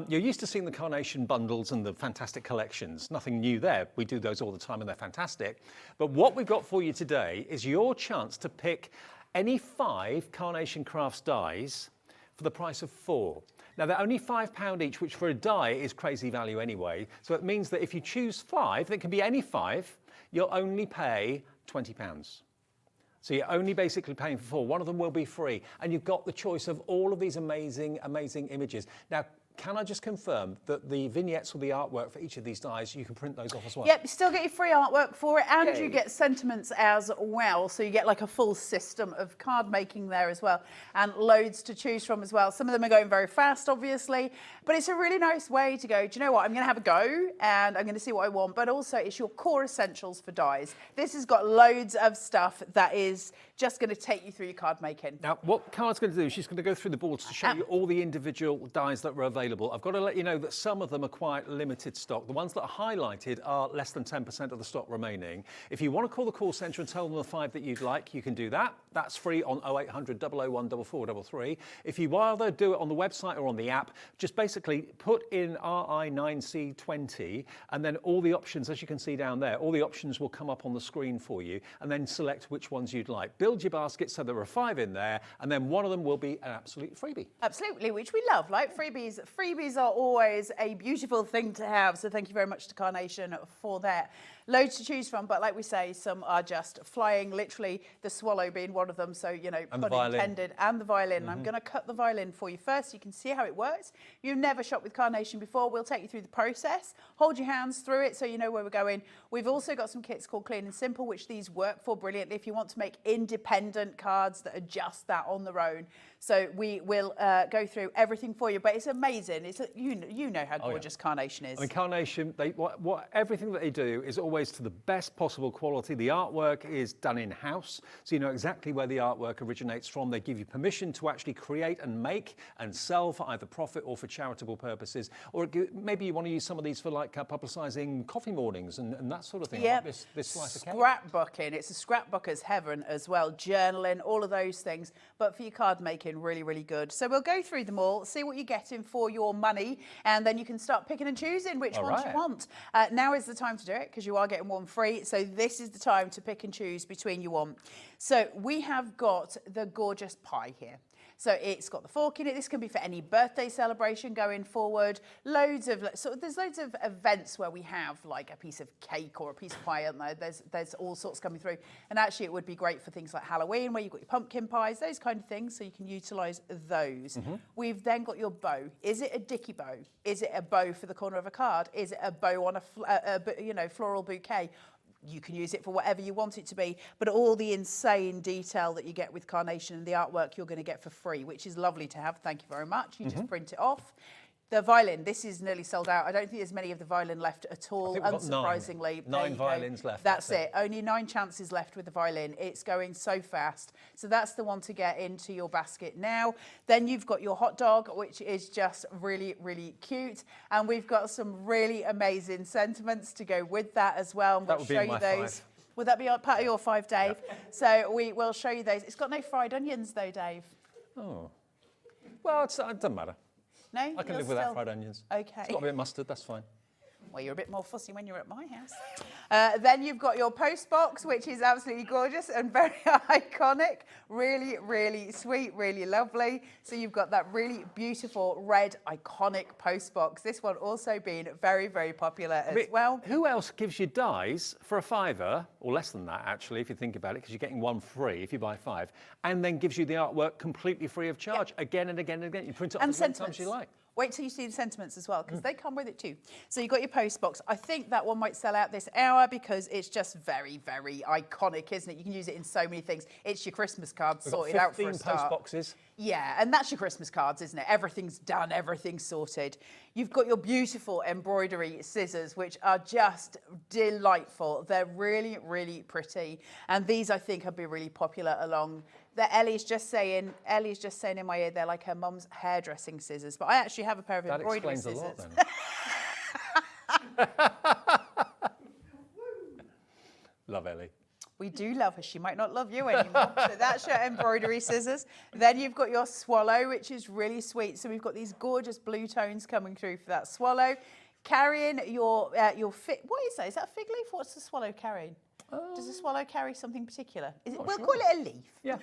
You're used to seeing the Carnation bundles and the fantastic collections. Nothing new there. We do those all the time and they're fantastic. But what we've got for you today is your chance to pick any 5 Carnation Crafts dies for the price of 4. Now, they're only £5 each, which for a die is crazy value anyway. So it means that if you choose 5, it can be any 5, you'll only pay £20. So you're only basically paying for 4. One of them will be free. And you've got the choice of all of these amazing, amazing images. Now, can I just confirm that the vignettes or the artwork for each of these dies, you can print those off as well? Yep, you still get your free artwork for it, and Yay. you get sentiments as well. So you get like a full system of card making there as well, and loads to choose from as well. Some of them are going very fast, obviously, but it's a really nice way to go, do you know what, I'm going to have a go and I'm going to see what I want, but also it's your core essentials for dies. This has got loads of stuff that is just going to take you through your card making. Now, what Carla's going to do, she's going to go through the boards to show you all the individual dies that are available available. I've got to let you know that some of them are quite limited stock. The ones that are highlighted are less than 10% of the stock remaining. If you want to call the call centre and tell them the 5 that you'd like, you can do that. That's free on 0800 001 4433. If you rather do it on the website or on the app, just basically put in RI9C20 and then all the options, as you can see down there, all the options will come up on the screen for you, and then select which ones you'd like. Build your basket so there are 5 in there, and then one of them will be an absolute freebie. Absolutely, which we love, like freebies. Freebies are always a beautiful thing to have, so thank you very much to Carnation for that. Loads to choose from, but like we say, some are just flying, literally the swallow being one of them, so, you know, pun intended, and the violin. I'm going to cut the violin for you first so you can see how it works. You've never shopped with Carnation before, we'll take you through the process, hold your hands through it so you know where we're going. We've also got some kits called Clean and Simple, which these work for brilliantly if you want to make independent cards that are just that on their own. So we will go through everything for you, but it's amazing. It's you know how gorgeous Carnation is. I mean, Carnation, everything that they do is always to the best possible quality. The artwork is done in-house, so you know exactly where the artwork originates from. They give you permission to actually create and make and sell for either profit or for charitable purposes, or maybe you want to use some of these for like publicising coffee mornings and that sort of thing. Yeah, like this slice of cake. Scrapbooking. It's a scrapbooker's heaven as well. Journaling, all of those things, but for your card making, really, really good. So we'll go through them all, see what you're getting for your money, and then you can start picking and choosing which ones you want. Now is the time to do it because you are getting one free. So this is the time to pick and choose between you want. So we have got the gorgeous pie here. So it's got the fork in it. This can be for any birthday celebration going forward. There's loads of events where we have like a piece of cake or a piece of pie, aren't there? There's all sorts coming through. And actually it would be great for things like Halloween where you've got your pumpkin pies, those kind of things. So you can utilise those. We've then got your bow. Is it a dicky bow? Is it a bow for the corner of a card? Is it a bow on a floral bouquet? You can use it for whatever you want it to be, but all the insane detail that you get with Carnation and the artwork you're going to get for free, which is lovely to have. Thank you very much. You just print it off. The violin, this is nearly sold out. I don't think there's many of the violin left at all, unsurprisingly. Nine violins left. That's it. Only 9 chances left with the violin. It's going so fast. So that's the one to get into your basket now. Then you've got your hot dog, which is just really, really cute. And we've got some really amazing sentiments to go with that as well. And we'll show you those. 5. Would that be part of your 5, Dave? Yep. So we will show you those. It's got no fried onions though, Dave. Oh. Well, it doesn't matter. No? I can live without fried onions. Okay. It's got a bit of mustard, that's fine. Well, you're a bit more fussy when you're at my house. Then you've got your post box, which is absolutely gorgeous and very iconic. Really, really sweet, really lovely. So you've got that really beautiful red iconic post box. This one also being very, very popular as well. Who else gives you dies for a £5, or less than that actually, if you think about it, because you're getting one free if you buy 5, and then gives you the artwork completely free of charge again and again and again. You print it off as many times as you like. Wait till you see the sentiments as well, because they come with it too. So you've got your post box. I think that one might sell out this hour because it's just very, very iconic, isn't it? You can use it in so many things. It's your Christmas cards sorted out for a start. 15 post boxes. Yeah, and that's your Christmas cards, isn't it? Everything's done, everything's sorted. You've got your beautiful embroidery scissors, which are just delightful. They're really, really pretty. And these, I think, have been really popular along. Ellie's just saying in my ear, they're like her mum's hairdressing scissors. But I actually have a pair of embroidery scissors. That explains a lot, then. Love Ellie. We do love her. She might not love you anymore. So that's your embroidery scissors. Then you've got your swallow, which is really sweet. So we've got these gorgeous blue tones coming through for that swallow. Carrying your fig. What is that? Is that a fig leaf? What's the swallow carrying? Does the swallow carry something particular? We'll call it a leaf. Yeah.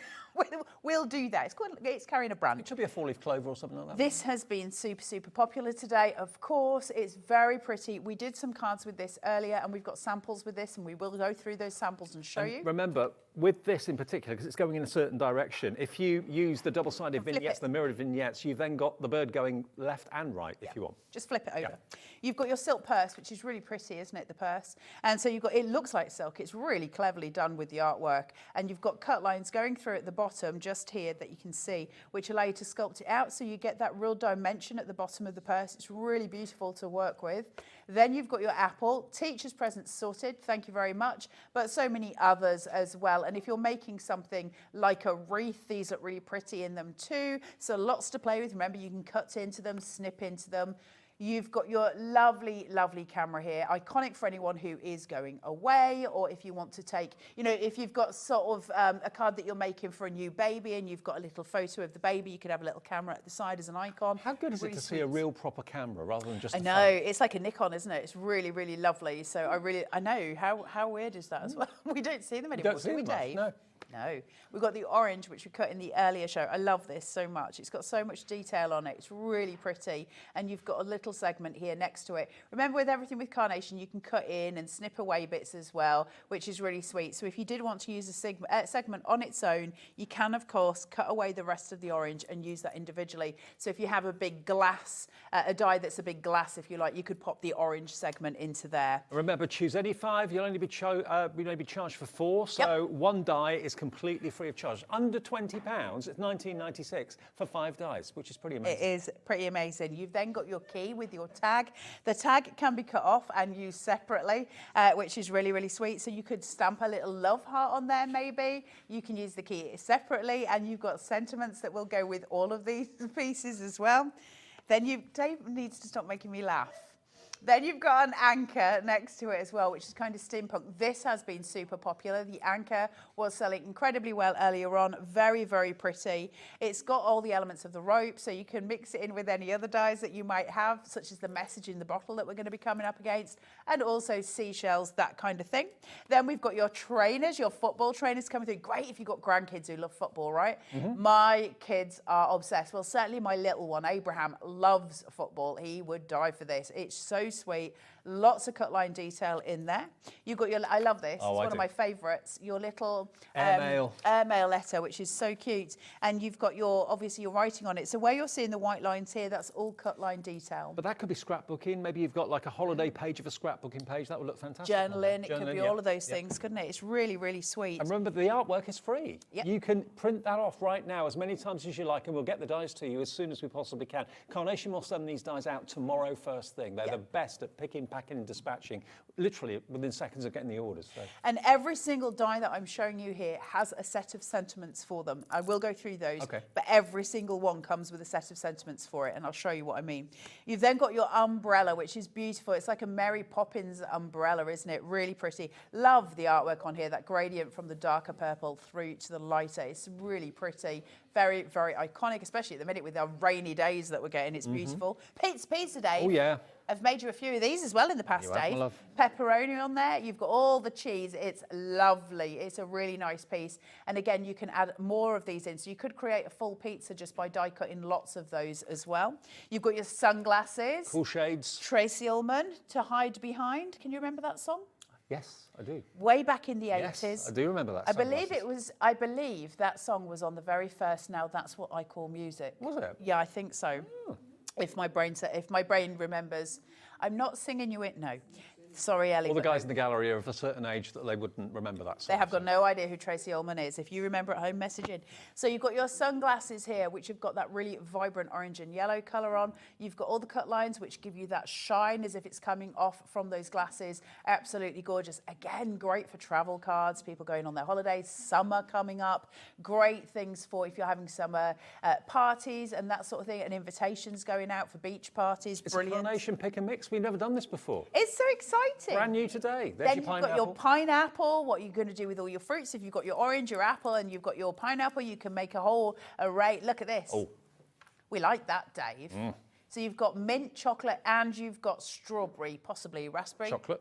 We'll do that. It's carrying a branch. It should be a 4-leaf clover or something like that. This has been super, super popular today. Of course, it's very pretty. We did some cards with this earlier, and we've got samples with this, and we will go through those samples and show you. Remember, with this in particular, because it's going in a certain direction, if you use the double-sided vignettes, the mirrored vignettes, you've then got the bird going left and right if you want. Just flip it over. Yeah. You've got your silk purse, which is really pretty, isn't it, the purse? And so you've got, it looks like silk. It's really cleverly done with the artwork. And you've got cut lines going through at the bottom, just here, that you can see, which allow you to sculpt it out so you get that real dimension at the bottom of the purse. It's really beautiful to work with. Then you've got your apple, teacher's present sorted, thank you very much, but so many others as well. And if you're making something like a wreath, these look really pretty in them too. So lots to play with. Remember, you can cut into them, snip into them. You've got your lovely, lovely camera here, iconic for anyone who is going away, or if you want to take, you know, if you've got sort of a card that you're making for a new baby and you've got a little photo of the baby, you could have a little camera at the side as an icon. How good is it to see a real proper camera rather than just I know, it's like a Nikon, isn't it? It's really, really lovely. So I know, how weird is that as well? We don't see them anymore, do we, Dave? No. No. We've got the orange, which we cut in the earlier show. I love this so much. It's got so much detail on it. It's really pretty. And you've got a little segment here next to it. Remember, with everything with Carnation, you can cut in and snip away bits as well, which is really sweet. So if you did want to use a segment on its own, you can, of course, cut away the rest of the orange and use that individually. So if you have a big glass, a die that's a big glass, if you like, you could pop the orange segment into there. Remember, choose any 5. You'll only be charged for 4. So one die is completely free of charge. Under £20, it's £19.96 for 5 dies, which is pretty amazing. It is pretty amazing. You've then got your key with your tag. The tag can be cut off and used separately, which is really, really sweet. So you could stamp a little love heart on there, maybe. You can use the key separately, and you've got sentiments that will go with all of these pieces as well. Then Dave needs to stop making me laugh. Then you've got an anchor next to it as well, which is kind of steampunk. This has been super popular. The anchor was selling incredibly well earlier on. Very, very pretty. It's got all the elements of the rope, so you can mix it in with any other dies that you might have, such as the message in the bottle that we're going to be coming up against, and also seashells, that kind of thing. Then we've got your trainers, your football trainers coming through. Great if you've got grandkids who love football, right? My kids are obsessed. Well, certainly my little one, Abraham, loves football. He would die for this. It's so sweet. Lots of cut line detail in there. You've got your, I love this, it's one of my favourites, your little airmail letter, which is so cute. And you've got obviously your writing on it. So where you're seeing the white lines here, that's all cut line detail. But that could be scrapbooking. Maybe you've got like a holiday page of a scrapbooking page. That would look fantastic. Journaling, it could be all of those things, couldn't it? It's really, really sweet. And remember, the artwork is free. You can print that off right now as many times as you like, and we'll get the dies to you as soon as we possibly can. Carnation will send these dies out tomorrow first thing. They're the best at picking, packing and dispatching, literally within seconds of getting the orders. So. And every single die that I'm showing you here has a set of sentiments for them. I will go through those, but every single one comes with a set of sentiments for it, and I'll show you what I mean. You've then got your umbrella, which is beautiful. It's like a Mary Poppins umbrella, isn't it? Really pretty. Love the artwork on here, that gradient from the darker purple through to the lighter. It's really pretty. Very, very iconic, especially at the minute with our rainy days that we're getting. It's beautiful. Pizza, Dave. Oh, yeah. I've made you a few of these as well in the past, Dave. Pepperoni on there. You've got all the cheese. It's lovely. It's a really nice piece. And again, you can add more of these in. So you could create a full pizza just by die cutting lots of those as well. You've got your sunglasses. Cool shades. Tracy Ullman, To Hide Behind. Can you remember that song? Yes, I do. Way back in the 80s. Yes, I do remember that. I believe that song was on the very first Now That's What I Call Music. Was it? Yeah, I think so. Oh. If my brain remembers. I'm not singing you it, no. Sorry, Ellie. All the guys in the gallery are of a certain age that they wouldn't remember that song. They have got no idea who Tracy Ullman is. If you remember at home, message in. So you've got your sunglasses here, which have got that really vibrant orange and yellow colour on. You've got all the cut lines, which give you that shine as if it's coming off from those glasses. Absolutely gorgeous. Again, great for travel cards, people going on their holidays, summer coming up. Great things for if you're having summer parties and that sort of thing, and invitations going out for beach parties. It's brilliant. a Carnation pick and mix. We've never done this before. It's so exciting. Brand new today. There's then your you've got your pineapple. What are you going to do with all your fruits? If you've got your orange, your apple, and you've got your pineapple, you can make a whole array. Look at this. Oh. We like that, Dave. So you've got mint, chocolate, and you've got strawberry, possibly raspberry. Chocolate.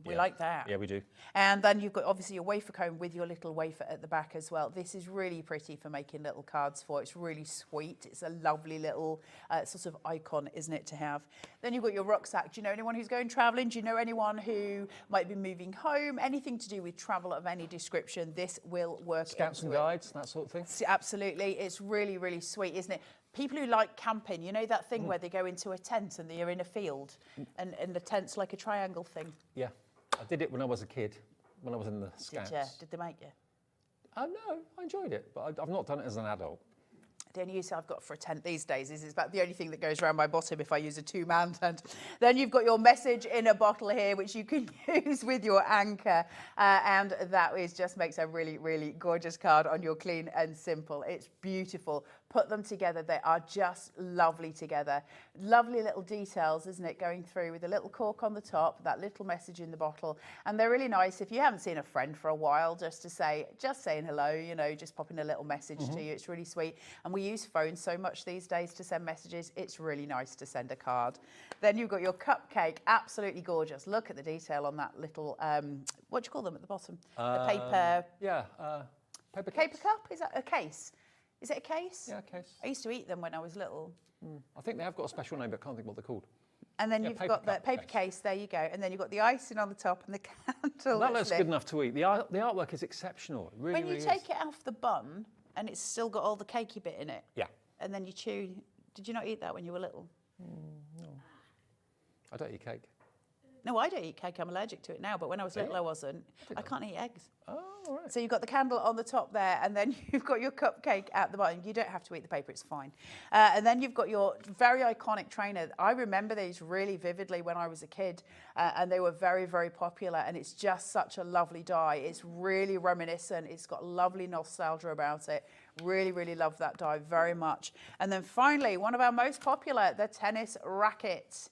We like that. Yeah, we do. And then you've got obviously your wafer cone with your little wafer at the back as well. This is really pretty for making little cards for. It's really sweet. It's a lovely little sort of icon, isn't it, to have. Then you've got your rucksack. Do you know anyone who's going travelling? Do you know anyone who might be moving home? Anything to do with travel of any description, this will work. Scouts and guides, that sort of thing? Absolutely. It's really, really sweet, isn't it? People who like camping, you know that thing where they go into a tent and they're in a field and the tent's like a triangle thing? Yeah. I did it when I was a kid, when I was in the Scouts. Did you? Did they make you? No, I enjoyed it, but I've not done it as an adult. The only use I've got for a tent these days is it's about the only thing that goes around my bottom if I use a 2-man tent. Then you've got your message in a bottle here, which you can use with your anchor. And that just makes a really, really gorgeous card on your clean and simple. It's beautiful. Put them together. They are just lovely together. Lovely little details, isn't it? Going through with a little cork on the top, that little message in the bottle. And they're really nice if you haven't seen a friend for a while, just saying hello, you know, just popping a little message to you. It's really sweet. And we use phones so much these days to send messages. It's really nice to send a card. Then you've got your cupcake. Absolutely gorgeous. Look at the detail on that little, what do you call them at the bottom? The paper. Yeah, paper cup? Is that a case? Is it a case? Yeah, a case. I used to eat them when I was little. I think they have got a special name, but I can't think what they're called. And then you've got the paper case, there you go. And then you've got the icing on the top and the candle. That looks good enough to eat. The artwork is exceptional. It really, when you take it off the bun and it's still got all the cakey bit in it. Yeah. And then you chew. Did you not eat that when you were little? No. I don't eat cake. No, I don't eat cake. I'm allergic to it now. But when I was little, I wasn't. I can't eat eggs. Oh, all right. So you've got the candle on the top there, and then you've got your cupcake at the bottom. You don't have to eat the paper, it's fine. And then you've got your very iconic trainer. I remember these really vividly when I was a kid, and they were very, very popular, and it's just such a lovely die. It's really reminiscent. It's got lovely nostalgia about it. Really, really love that die very much. And then finally, one of our most popular, the tennis racket.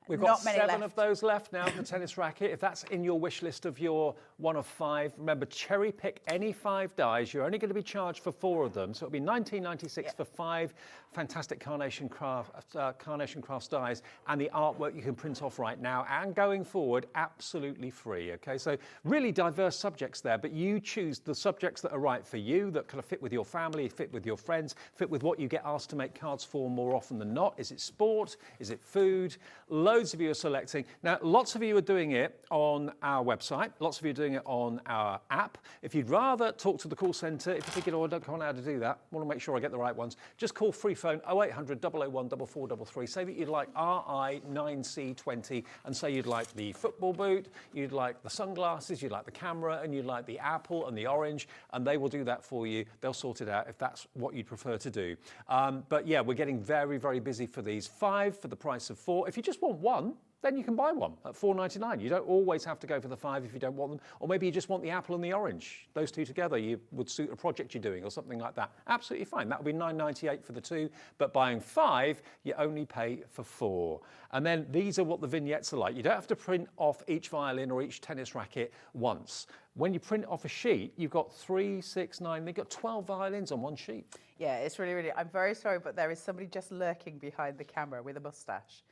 We've got 7 of those left now, the tennis racket. If that's in your wish list of your one of 5, remember, cherry pick any 5 dies. You're only going to be charged for 4 of them. So it'll be $19.96 for 5 fantastic Carnation Crafts dies. And the artwork you can print off right now and going forward, absolutely free. Okay, so really diverse subjects there, but you choose the subjects that are right for you, that kind of fit with your family, fit with your friends, fit with what you get asked to make cards for more often than not. Is it sport? Is it food? Loads of you are selecting. Now, lots of you are doing it on our website. Lots of you are doing it on our app. If you'd rather talk to the call centre, if you're thinking, oh, I don't know how to do that, I want to make sure I get the right ones, just call free phone 0800 001 4433. Say that you'd like RI9C20 and say you'd like the football boot, you'd like the sunglasses, you'd like the camera, and you'd like the apple and the orange, and they will do that for you. They'll sort it out if that's what you'd prefer to do. But yeah, we're getting very, very busy for these. 5 for the price of 4. If you just want one, then you can buy one at $4.99. You don't always have to go for the 5 if you don't want them. Or maybe you just want the apple and the orange. Those 2 together would suit a project you're doing or something like that. Absolutely fine. That would be $9.98 for the 2. But buying 5, you only pay for 4. And then these are what the vignettes are like. You don't have to print off each violin or each tennis racket once. When you print off a sheet, you've got 3, 6, 9, they've got 12 violins on one sheet. Yeah, it's really, really, I'm very sorry, but there is somebody just lurking behind the camera with a moustache.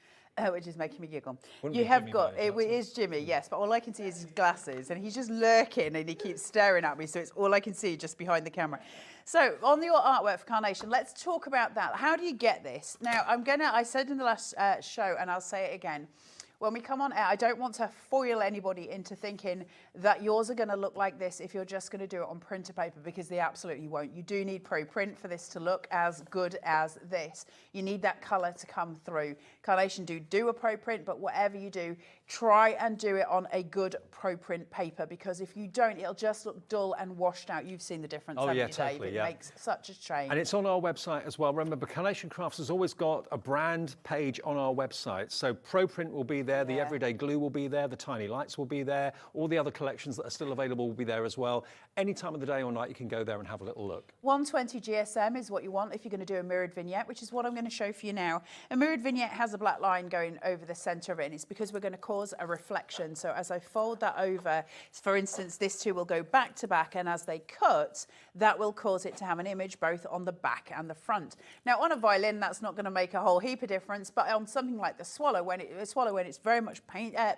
Which is making me giggle. You have got, it is Jimmy, yes, but all I can see is his glasses, and he's just lurking and he keeps staring at me, so it's all I can see just behind the camera. So on your artwork for Carnation, let's talk about that. How do you get this? Now, I said in the last show, and I'll say it again, when we come on air, I don't want to foil anybody into thinking that yours are going to look like this if you're just going to do it on printer paper, because they absolutely won't. You do need pro print for this to look as good as this. You need that colour to come through. Carnation do a pro print, but whatever you do, try and do it on a good pro print paper, because if you don't, it'll just look dull and washed out. You've seen the difference, haven't you, Dave? It makes such a change. And it's on our website as well. Remember, Carnation Crafts has always got a brand page on our website. So pro print will be there, the everyday glue will be there, the tiny lights will be there, all the other collections that are still available will be there as well. Any time of the day or night, you can go there and have a little look. 120 GSM is what you want if you're going to do a mirrored vignette, which is what I'm going to show for you now. A mirrored vignette has a black line going over the centre of it, and it's because we're going to cause a reflection. So as I fold that over, for instance, this 2 will go back to back, and as they cut, that will cause it to have an image both on the back and the front. Now, on a violin, that's not going to make a whole heap of difference, but on something like the swallow, when it's very much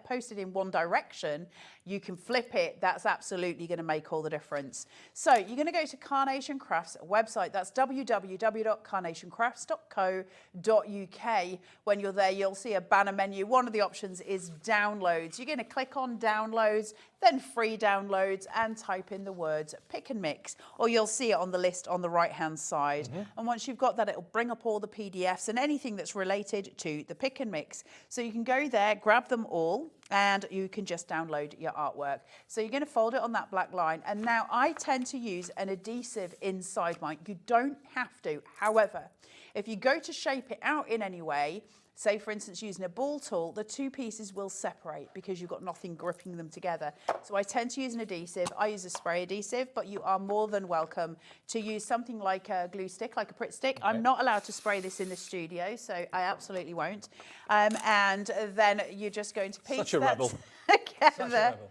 posted in one direction, you can flip it. That's absolutely going to make all the difference. So you're going to go to Carnation Crafts website. That's www.carnationcrafts.co.uk. When you're there, you'll see a banner menu. One of the options is downloads. You're going to click on downloads, then free downloads, and type in the words pick and mix, or you'll see it on the list on the right hand side. And once you've got that, it'll bring up all the PDFs and anything that's related to the pick and mix. So you can go there, grab them all, and you can just download your artwork. So you're going to fold it on that black line, and now I tend to use an adhesive inside mine. You don't have to. However, if you go to shape it out in any way, say for instance using a ball tool, the two pieces will separate because you've got nothing gripping them together. So I tend to use an adhesive. I use a spray adhesive, but you are more than welcome to use something like a glue stick, like a Pritt stick. Okay. I'm not allowed to spray this in the studio, so I absolutely won't. And then you're just going to piece Such a rebel. together. Such a rebel.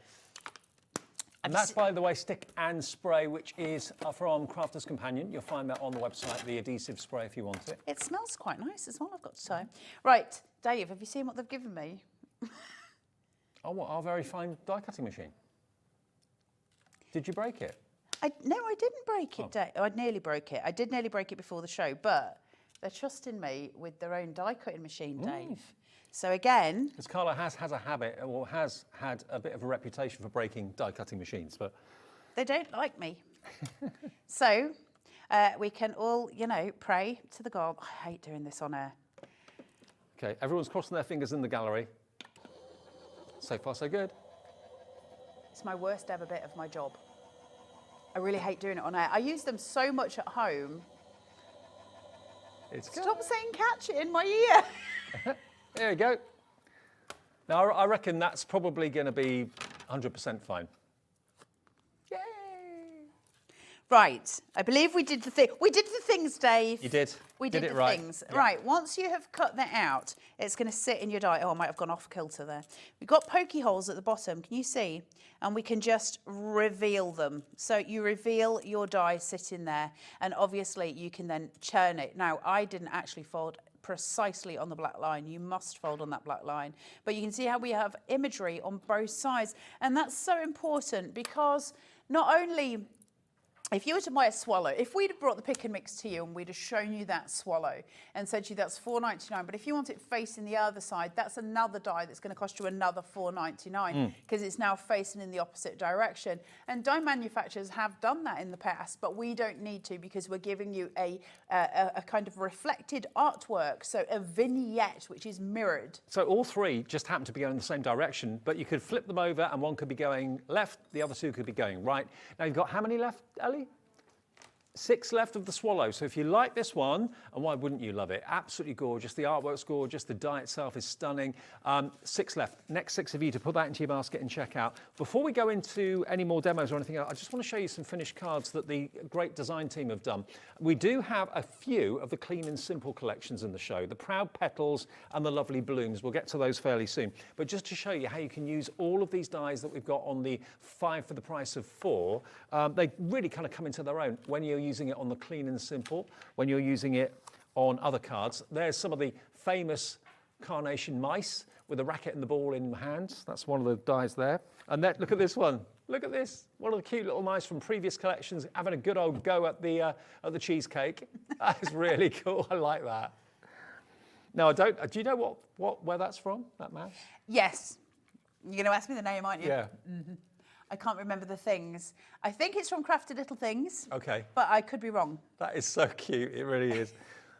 And that's, by the way, stick and spray, which is from Crafter's Companion. You'll find that on the website, the adhesive spray, if you want it. It smells quite nice as well, I've got to say. Right, Dave, have you seen what they've given me? Oh, what, our very fine die cutting machine. Did you break it? No, I didn't break it, Dave. I nearly broke it. I did nearly break it before the show, but they're trusting me with their own die cutting machine, Dave. So again... Because Carla has a habit, or has had a bit of a reputation for breaking die-cutting machines, but... They don't like me. So, we can all, you know, pray to the God. I hate doing this on air. Okay, everyone's crossing their fingers in the gallery. So far, so good. It's my worst ever bit of my job. I really hate doing it on air. I use them so much at home. Stop saying catch it in my ear. There you go. Now, I reckon that's probably going to be 100% fine. Yay! Right, I believe we did the thing. We did the things, Dave. You did. We did it the right. things. Yeah. Right, once you have cut that out, it's going to sit in your die. Oh, I might have gone off kilter there. We've got pokey holes at the bottom, can you see? And we can just reveal them. So you reveal your die sitting there, and obviously you can then churn it. Now, I didn't actually fold precisely on the black line. You must fold on that black line. But you can see how we have imagery on both sides. And that's so important because not only, if you were to buy a swallow, if we'd have brought the pick and mix to you and we'd have shown you that swallow and said to you that's $4.99, but if you want it facing the other side, that's another die that's going to cost you another $4.99 because it's now facing in the opposite direction. And die manufacturers have done that in the past, but we don't need to because we're giving you a kind of reflected artwork, so a vignette which is mirrored. So all three just happen to be going in the same direction, but you could flip them over and one could be going left, the other two could be going right. Now you've got how many left, Ellie? 6 left of the swallow. So if you like this one, and why wouldn't you love it? Absolutely gorgeous. The artwork's gorgeous. The die itself is stunning. 6 left. Next 6 of you to put that into your basket and check out. Before we go into any more demos or anything else, I just want to show you some finished cards that the great design team have done. We do have a few of the clean and simple collections in the show. The Proud Petals and the Lovely Blooms. We'll get to those fairly soon. But just to show you how you can use all of these dies that we've got on the 5 for the price of 4, they really kind of come into their own when you're using it on the clean and simple, when you're using it on other cards. There's some of the famous Carnation mice with a racket and the ball in hands. That's one of the dies there. And then, look at this one. Look at this. One of the cute little mice from previous collections having a good old go at the cheesecake. That is really cool. I like that. Now, do you know where that's from, that mouse? Yes. You're going to ask me the name, aren't you? Yeah. Mm-hmm. I can't remember the things. I think it's from Crafted Little Things. Okay. But I could be wrong. That is so cute. It really is.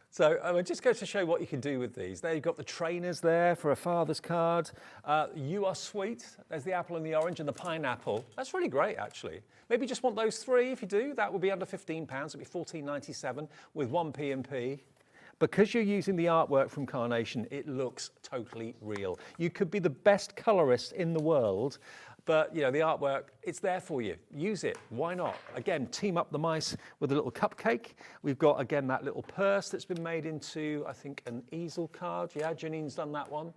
So it just goes to show what you can do with these. There you've got the trainers there for a father's card. You Are Sweet. There's the apple and the orange and the pineapple. That's really great, actually. Maybe you just want those 3. If you do, that will be under £15. It'll be $14.97 with 1 P&P. Because you're using the artwork from Carnation, it looks totally real. You could be the best colorist in the world, but you know, the artwork, it's there for you. Use it, why not? Again, team up the mice with a little cupcake. We've got, again, that little purse that's been made into, I think, an easel card. Yeah, Janine's done that one.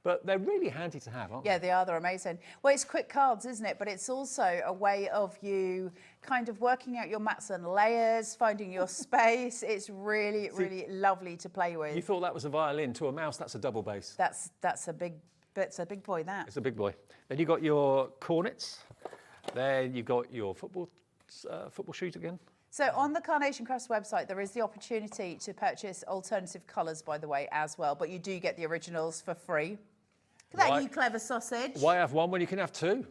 But they're really handy to have, aren't they? Yeah, they are. They're amazing. Well, it's quick cards, isn't it? But it's also a way of you kind of working out your mats and layers, finding your space. It's really, really lovely to play with. You thought that was a violin. To a mouse, that's a double bass. That's a big boy, that. It's a big boy. Then you've got your cornets. Then you've got your football shoes again. So on the Carnation Crafts website, there is the opportunity to purchase alternative colours, by the way, as well. But you do get the originals for free. Look at that, you clever sausage. Why have one when you can have 2?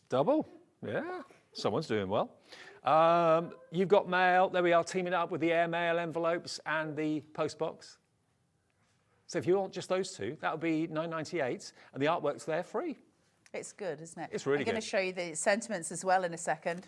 Double. Yeah, someone's doing well. You've got mail. There we are, teaming up with the airmail envelopes and the postbox. So if you want just those two, that would be $9.98, and the artwork's there free. It's good, isn't it? It's really I'm going good. to show you the sentiments as well in a second.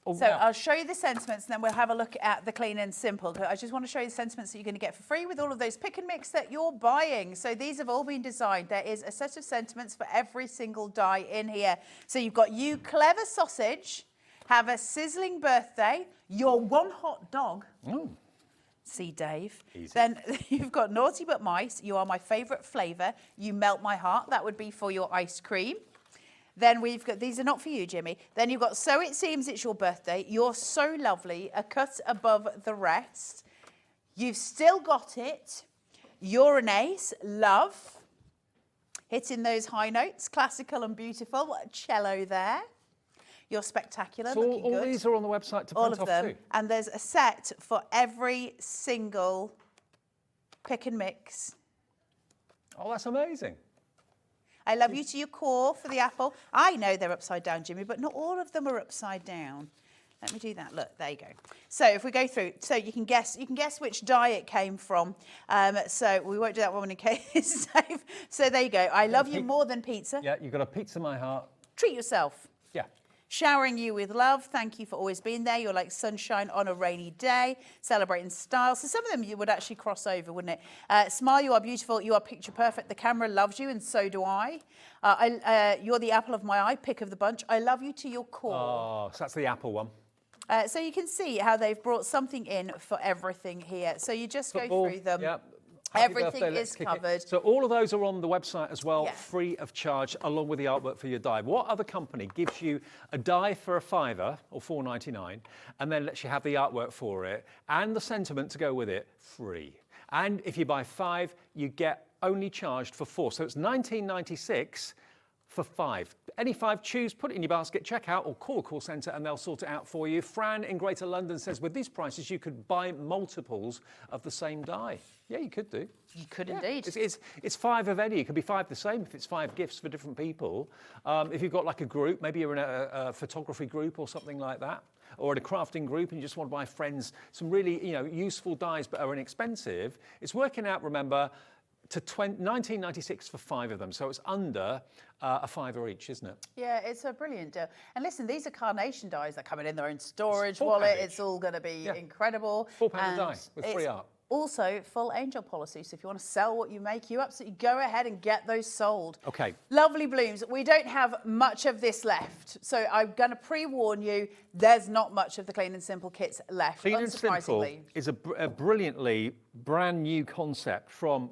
Oh, So wow. I'll show you the sentiments, and then we'll have a look at the clean and simple. I just want to show you the sentiments that you're going to get for free with all of those pick and mix that you're buying. So these have all been designed. There is a set of sentiments for every single die in here. So you've got You Clever Sausage, Have a Sizzling Birthday, Your One Hot Dog. See, Dave. Easy. Then you've got Naughty But Mice, You Are My Favourite Flavour, You Melt My Heart. That would be for your ice cream. Then we've got, these are not for you, Jimmy. Then you've got So It Seems It's Your Birthday, You're So Lovely, A Cut Above the Rest. You've Still Got It, You're an Ace, Love. Hitting those high notes, classical and beautiful, cello there. You're spectacular, So looking all good. these are on the website to All print of off them. too? And there's a set for every single pick and mix. Oh, that's amazing. I love you to your core for the apple. I know they're upside down, Jimmy, but not all of them are upside down. Let me do that. Look, there you go. So if we go through, so you can guess which die it came from. So we won't do that one in case. So there you go. I love you more than pizza. Yeah, you've got a pizza in my heart. Treat yourself. Yeah. Showering you with love. Thank you for always being there. You're like sunshine on a rainy day. Celebrating style. So some of them you would actually cross over, wouldn't it? Smile, you are beautiful. You are picture perfect. The camera loves you, and so do I. You're the apple of my eye. Pick of the bunch. I love you to your core. Oh, so that's the Apple one. So you can see how they've brought something in for everything here. So you just Football, go through them. yeah. Happy Everything birthday, let's is kick it. covered. So all of those are on the website as well, Yeah. free of charge, along with the artwork for your die. What other company gives you a die for $5 or $4.99 and then lets you have the artwork for it and the sentiment to go with it free? And if you buy 5, you get only charged for 4. So it's $19.96 for 5. Any 5, choose, put it in your basket, check out, or call a call centre and they'll sort it out for you. Fran in Greater London says with these prices you could buy multiples of the same die. Yeah, you could do. You could indeed. It's 5 of any. It could be 5 the same if it's 5 gifts for different people. If you've got like a group, maybe you're in a photography group or something like that, or in a crafting group and you just want to buy friends some really useful dies but are inexpensive, it's working out, remember, to $19.96 for 5 of them. So it's under a $5 each, isn't it? Yeah, it's a brilliant deal. And listen, these are Carnation dies. They're coming in their own storage It's full wallet. package. It's all going to be Yeah. incredible. £4 a And die with free it's art. Also, full angel policy. So if you want to sell what you make, you absolutely go ahead and get those sold. Okay. Lovely blooms. We don't have much of this left. So I'm going to pre-warn you, there's not much of the clean and simple kits left, Clean and Simple unsurprisingly. is a brilliantly brand new concept from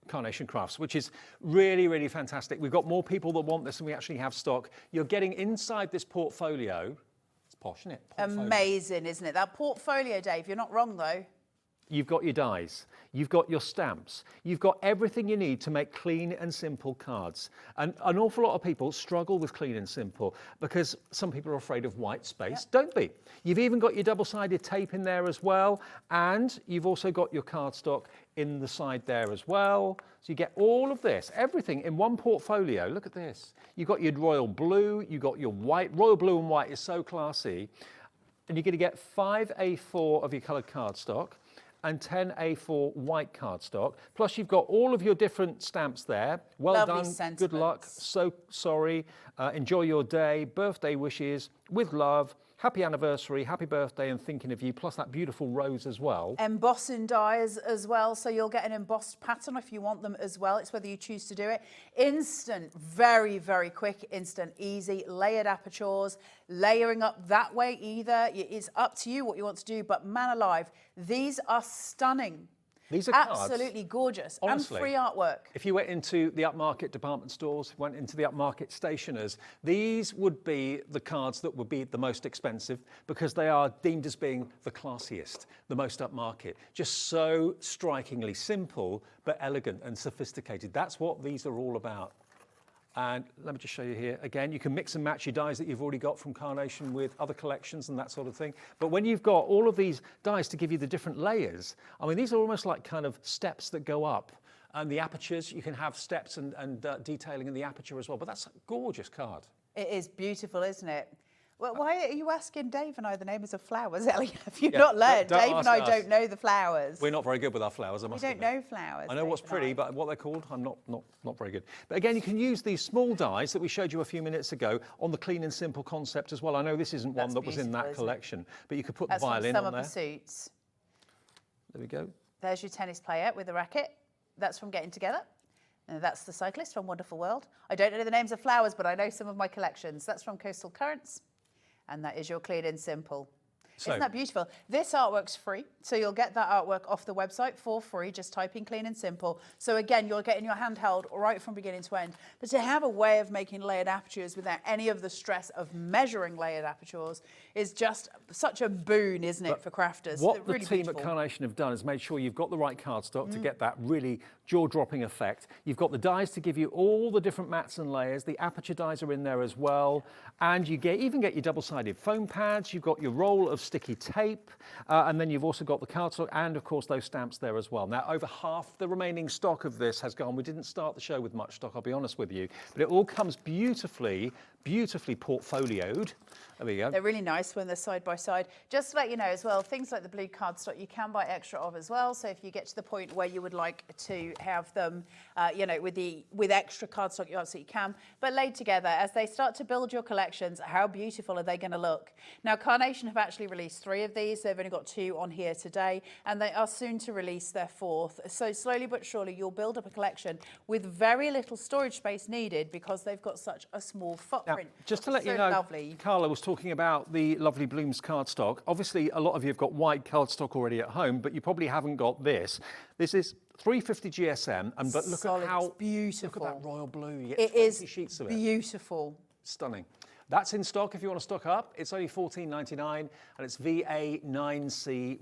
Carnation Crafts, which is really, really fantastic. We've got more people that want this than we actually have stock. You're getting inside this portfolio. It's posh, isn't it? Portfolio. Amazing, isn't it? That portfolio, Dave, you're not wrong though. You've got your dies, you've got your stamps, you've got everything you need to make clean and simple cards. And an awful lot of people struggle with clean and simple because some people are afraid of white space. Yep. Don't be. You've even got your double-sided tape in there as well, and you've also got your cardstock in the side there as well. So you get all of this, everything in one portfolio. Look at this. You've got your royal blue, you've got your white. Royal blue and white is so classy. And you're going to get 5 A4 of your coloured cardstock and 10 A4 white cardstock. Plus you've got all of your different stamps there. Well Lovely done, sentiments. good luck, so sorry, enjoy your day, birthday wishes, with love, happy anniversary, happy birthday and thinking of you, plus that beautiful rose as well. Embossing dies as well, so you'll get an embossed pattern if you want them as well. It's whether you choose to do it. Instant, very, very quick, instant, easy, layered apertures, layering up that way either. It's up to you what you want to do, but man alive, these are stunning. These are cards. Absolutely gorgeous. Honestly, and free artwork. If you went into the upmarket department stores, went into the upmarket stationers, these would be the cards that would be the most expensive because they are deemed as being the classiest, the most upmarket. Just so strikingly simple, but elegant and sophisticated. That's what these are all about. And let me just show you here. Again, you can mix and match your dies that you've already got from Carnation with other collections and that sort of thing. But when you've got all of these dies to give you the different layers, I mean, these are almost like kind of steps that go up. And the apertures, you can have steps and detailing in the aperture as well. But that's a gorgeous card. It is beautiful, isn't it? Well, why are you asking Dave and I the names of flowers, Ellie? Have you not learned? don't Dave and I ask us. don't know the flowers. We're not very good with our flowers, I We must don't admit. know flowers. I know what's Dave and pretty, I. but what they're called, I'm not very good. But again, you can use these small dies that we showed you a few minutes ago on the Clean and Simple concept as well. I know this isn't one That's that was in beautiful, that isn't it? collection, but you could put That's the from violin Summer on there. Pursuits. There we go. There's your tennis player with a racket. That's from Getting Together. And that's the cyclist from Wonderful World. I don't know the names of flowers, but I know some of my collections. That's from Coastal Currents. And that is your Clean and Simple. So- Isn't that beautiful? This artwork's free, so you'll get that artwork off the website for free. Just type in Clean and Simple. So again, you're getting your handheld right from beginning to end. But to have a way of making layered apertures without any of the stress of measuring layered apertures is just such a boon, isn't it, for crafters? What They're the really team beautiful. at Carnation have done is made sure you've got the right cardstock to get that really jaw-dropping effect. You've got the dies to give you all the different mats and layers. The aperture dies are in there as well. And you even get your double-sided foam pads. You've got your roll of sticky tape. And then you've also got the cardstock and, of course, those stamps there as well. Now, over half the remaining stock of this has gone. We didn't start the show with much stock, I'll be honest with you. But it all comes beautifully portfolioed. There we go. They're really nice when they're side by side. Just to let you know as well, things like the blue cardstock you can buy extra of as well. So if you get to the point where you would like to have them, with extra cardstock, you absolutely can. But laid together, as they start to build your collections, how beautiful are they going to look? Now, Carnation have actually released 3 of these. They've only got 2 on here today, and they are soon to release their 4th. So slowly but surely, you'll build up a collection with very little storage space needed because they've got such a small Now, footprint. just to let you So know, lovely. Carla was talking about the lovely Blooms cardstock. Obviously, a lot of you have got white cardstock already at home, but you probably haven't got this. This is 350 GSM, but look Solid, at how it's beautiful. Look at that royal blue. You get It 20 is sheets of it. beautiful. Stunning. That's in stock if you want to stock up. It's only $14.99 and it's VA9C12.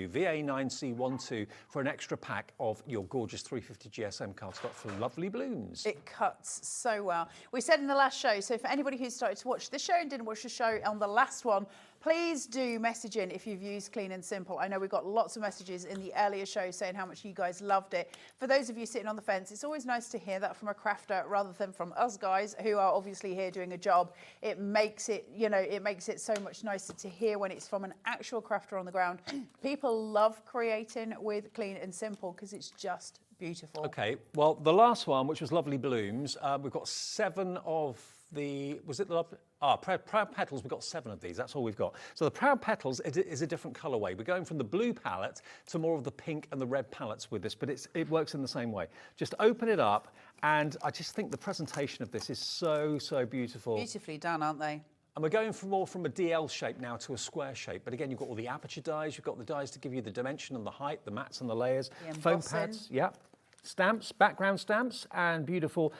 VA9C12 for an extra pack of your gorgeous 350 GSM cardstock for lovely blooms. It cuts so well. We said in the last show, so for anybody who started to watch this show and didn't watch the show on the last one, please do message in if you've used Clean and Simple. I know we got lots of messages in the earlier show saying how much you guys loved it. For those of you sitting on the fence, it's always nice to hear that from a crafter rather than from us guys who are obviously here doing a job. It makes it, it makes it so much nicer to hear when it's from an actual crafter on the ground. People love creating with Clean and Simple because it's just beautiful. Okay, well, the last one, which was Lovely Blooms, we've got 7 of the, was it the Proud Petals? We've got 7 of these, that's all we've got. So the Proud Petals is a different colourway. We're going from the blue palette to more of the pink and the red palettes with this, but it works in the same way. Just open it up, and I just think the presentation of this is so, so beautiful. Beautifully done, aren't they? And we're going from more from a DL shape now to a square shape. But again, you've got all the aperture dies, you've got the dies to give you the dimension and the height, the mats and the layers, The foam embossing. pads, yeah. Stamps, background stamps, and beautiful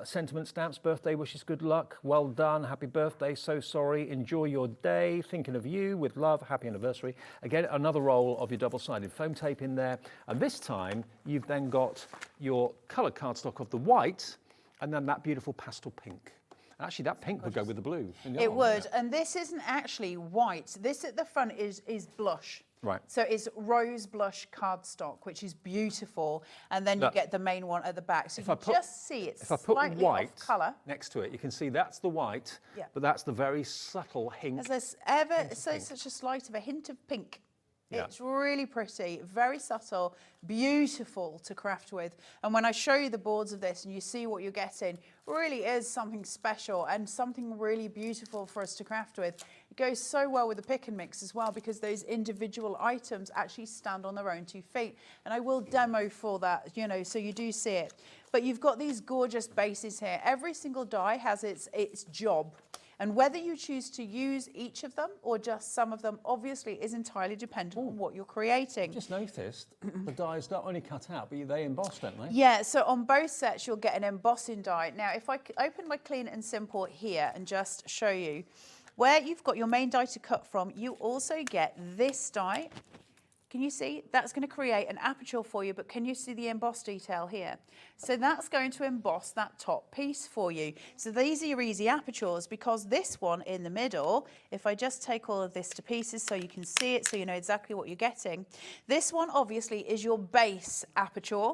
sentiment stamps. Birthday wishes, good luck, well done, happy birthday, so sorry, enjoy your day, thinking of you, with love, happy anniversary. Again, another roll of your double-sided foam tape in there. And this time, you've then got your coloured cardstock of the white, and then that beautiful pastel pink. Actually, that pink would go with the blue. in the It arm, would, wouldn't and this isn't actually white. This at the front is blush. Right. So it's rose blush cardstock, which is beautiful, and then Look, you get the main one at the back. So if you I put- just see it's If I put slightly white off colour. next to it, you can see that's the white, Yeah. but that's the very subtle hint. As there's ever Hint of so pink. such a slight of a hint of pink. Yeah. It's really pretty, very subtle, beautiful to craft with. And when I show you the boards of this and you see what you're getting, really is something special and something really beautiful for us to craft with. It goes so well with the pick and mix as well because those individual items actually stand on their own 2 feet. And I will demo for that, so you do see it. But you've got these gorgeous bases here. Every single die has its job. And whether you choose to use each of them or just some of them, obviously, is entirely dependent on what you're creating. Just noticed the dies not only cut out, but they emboss, don't they? Yeah, so on both sets, you'll get an embossing die. Now, if I open my Clean and Simple here and just show you, where you've got your main die to cut from, you also get this die. Can you see? That's going to create an aperture for you, but can you see the emboss detail here? So that's going to emboss that top piece for you. So these are your easy apertures because this one in the middle, if I just take all of this to pieces so you can see it, so you know exactly what you're getting, this one obviously is your base aperture,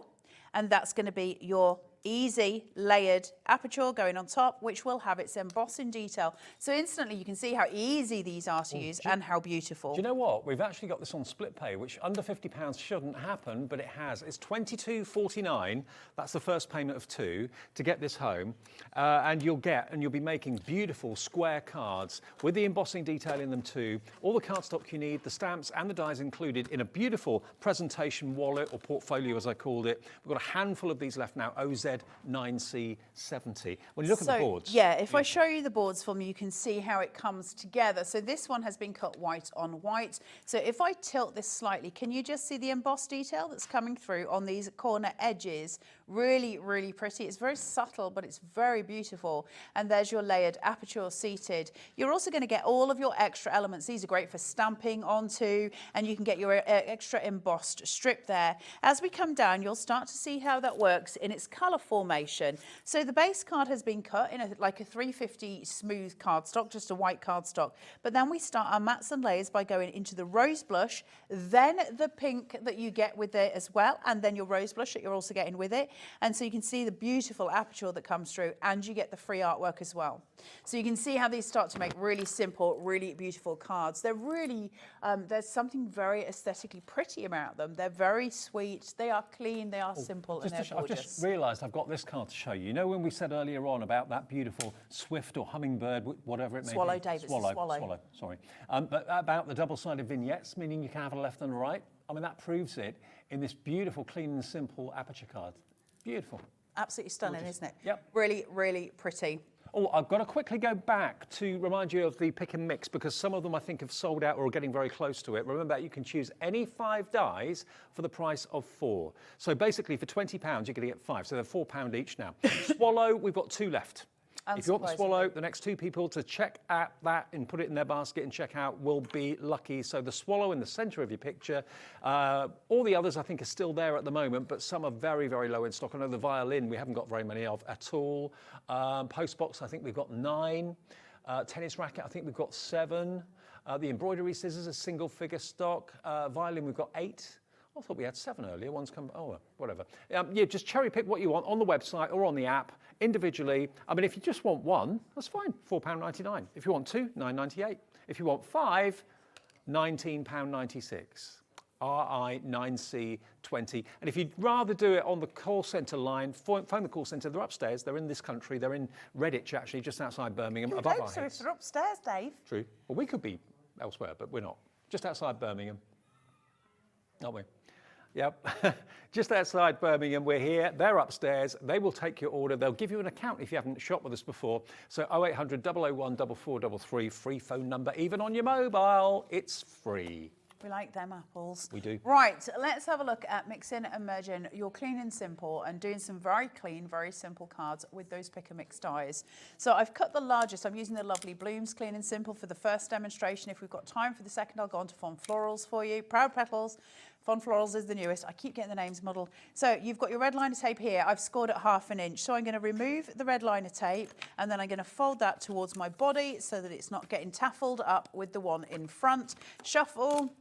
and that's going to be your easy layered aperture going on top, which will have its embossing detail. So instantly you can see how easy these are to use and how beautiful. Do you know what? We've actually got this on split pay, which under £50 shouldn't happen, but it has. It's £22.49. That's the first payment of 2 to get this home. And you'll be making beautiful square cards with the embossing detail in them too. All the cardstock you need, the stamps and the dies included in a beautiful presentation wallet or portfolio, as I called it. We've got a handful of these left now, OZ9C70. When you look at the boards. Yeah, if I show you the boards for me, you can see how it comes together. So this one has been cut white on white. So if I tilt this slightly, can you just see the embossed detail that's coming through on these corner edges? Really, really pretty. It's very subtle, but it's very beautiful. And there's your layered aperture seated. You're also going to get all of your extra elements. These are great for stamping onto, and you can get your extra embossed strip there. As we come down, you'll start to see how that works in its colour formation. So the base card has been cut in like a 350 smooth cardstock, just a white cardstock. But then we start our mats and layers by going into the rose blush, then the pink that you get with it as well, and then your rose blush that you're also getting with it. And so you can see the beautiful aperture that comes through, and you get the free artwork as well. So you can see how these start to make really simple, really beautiful cards. They're really, there's something very aesthetically pretty about them. They're very sweet, they are clean, they are simple, and they're gorgeous. I've just realised I've got this card to show you. You know when we said earlier on about that beautiful swift or hummingbird, whatever it may Swallow, be? David, Swallow, sorry. But about the double-sided vignettes, meaning you can have a left and a right. I mean, that proves it in this beautiful, clean and simple aperture card. Beautiful. Absolutely stunning, isn't it? Yep. Really, really pretty. Oh, I've got to quickly go back to remind you of the pick and mix, because some of them I think have sold out or are getting very close to it. Remember, you can choose any 5 dies for the price of 4. So basically for £20, you're going to get 5. So they're £4 each now. Swallow, we've got 2 left. If you want the swallow, the next 2 people to check out that and put it in their basket and check out will be lucky. So the swallow in the centre of your picture. All the others I think are still there at the moment, but some are very, very low in stock. I know the violin we haven't got very many of at all. Postbox I think we've got 9. Tennis racket I think we've got 7. The embroidery scissors, a single figure stock. Violin we've got 8. I thought we had 7 earlier. One's come, oh, whatever. Yeah, just cherry pick what you want on the website or on the app individually. I mean, if you just want 1, that's fine, £4.99. If you want 2, £9.98. If you want 5, £19.96. RI9C20. And if you'd rather do it on the call centre line, phone the call centre. They're upstairs. They're in this country. They're in Redditch, actually, just outside Birmingham. You'd above hope our so heads. if they're upstairs, Dave. True. Well, we could be elsewhere, but we're not. Just outside Birmingham. Aren't we? Yep, just outside Birmingham, we're here, they're upstairs, they will take your order, they'll give you an account if you haven't shopped with us before, so 0800 001 4433, free phone number, even on your mobile, it's free. We like them apples. We do. Right, let's have a look at mixing and merging your clean and simple and doing some very clean, very simple cards with those pick and mix dies. So I've cut the largest. I'm using the lovely Blooms Clean and Simple for the first demonstration. If we've got time for the second, I'll go on to Fond Florals for you. Proud Petals. Fond Florals is the newest. I keep getting the names muddled. So you've got your red liner tape here. I've scored at ½ an inch. So I'm going to remove the red liner tape and then I'm going to fold that towards my body so that it's not getting taffled up with the one in front. Shuffle.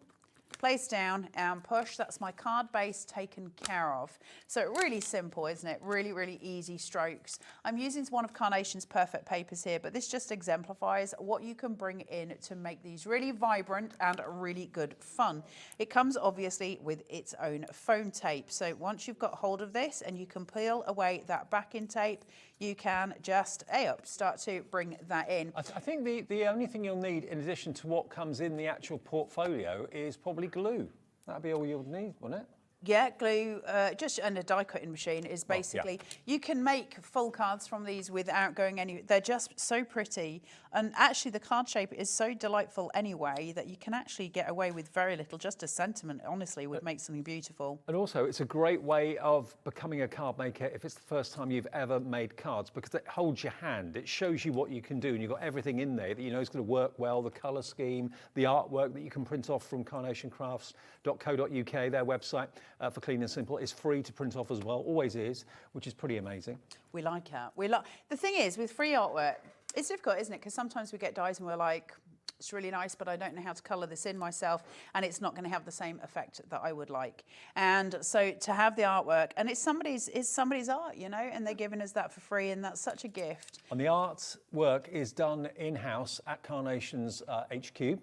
Place down and push. That's my card base taken care of. So really simple, isn't it? Really, really easy strokes. I'm using one of Carnation's perfect papers here, but this just exemplifies what you can bring in to make these really vibrant and really good fun. It comes obviously with its own foam tape. So once you've got hold of this and you can peel away that backing tape, you can just start to bring that in. I think the only thing you'll need in addition to what comes in the actual portfolio is probably glue. That'll be all you'll need, won't it? Yeah, glue, just and a die cutting machine is basically, you can make full cards from these without going any, they're just so pretty. And actually the card shape is so delightful anyway that you can actually get away with very little, just a sentiment, honestly, would make something beautiful. And also it's a great way of becoming a card maker if it's the first time you've ever made cards, because it holds your hand, it shows you what you can do, and you've got everything in there that you know is going to work well, the colour scheme, the artwork that you can print off from carnationcrafts.co.uk, their website. For Clean and Simple is free to print off as well, always is, which is pretty amazing. We like it. The thing is, with free artwork, it's difficult, isn't it? Because sometimes we get dies and we're like, It's really nice, but I don't know how to colour this in myself, and it's not going to have the same effect that I would like. And so to have the artwork, and it's somebody's art, you know, and they're giving us that for free, and that's such a gift. And the artwork is done in-house at Carnation's HQ.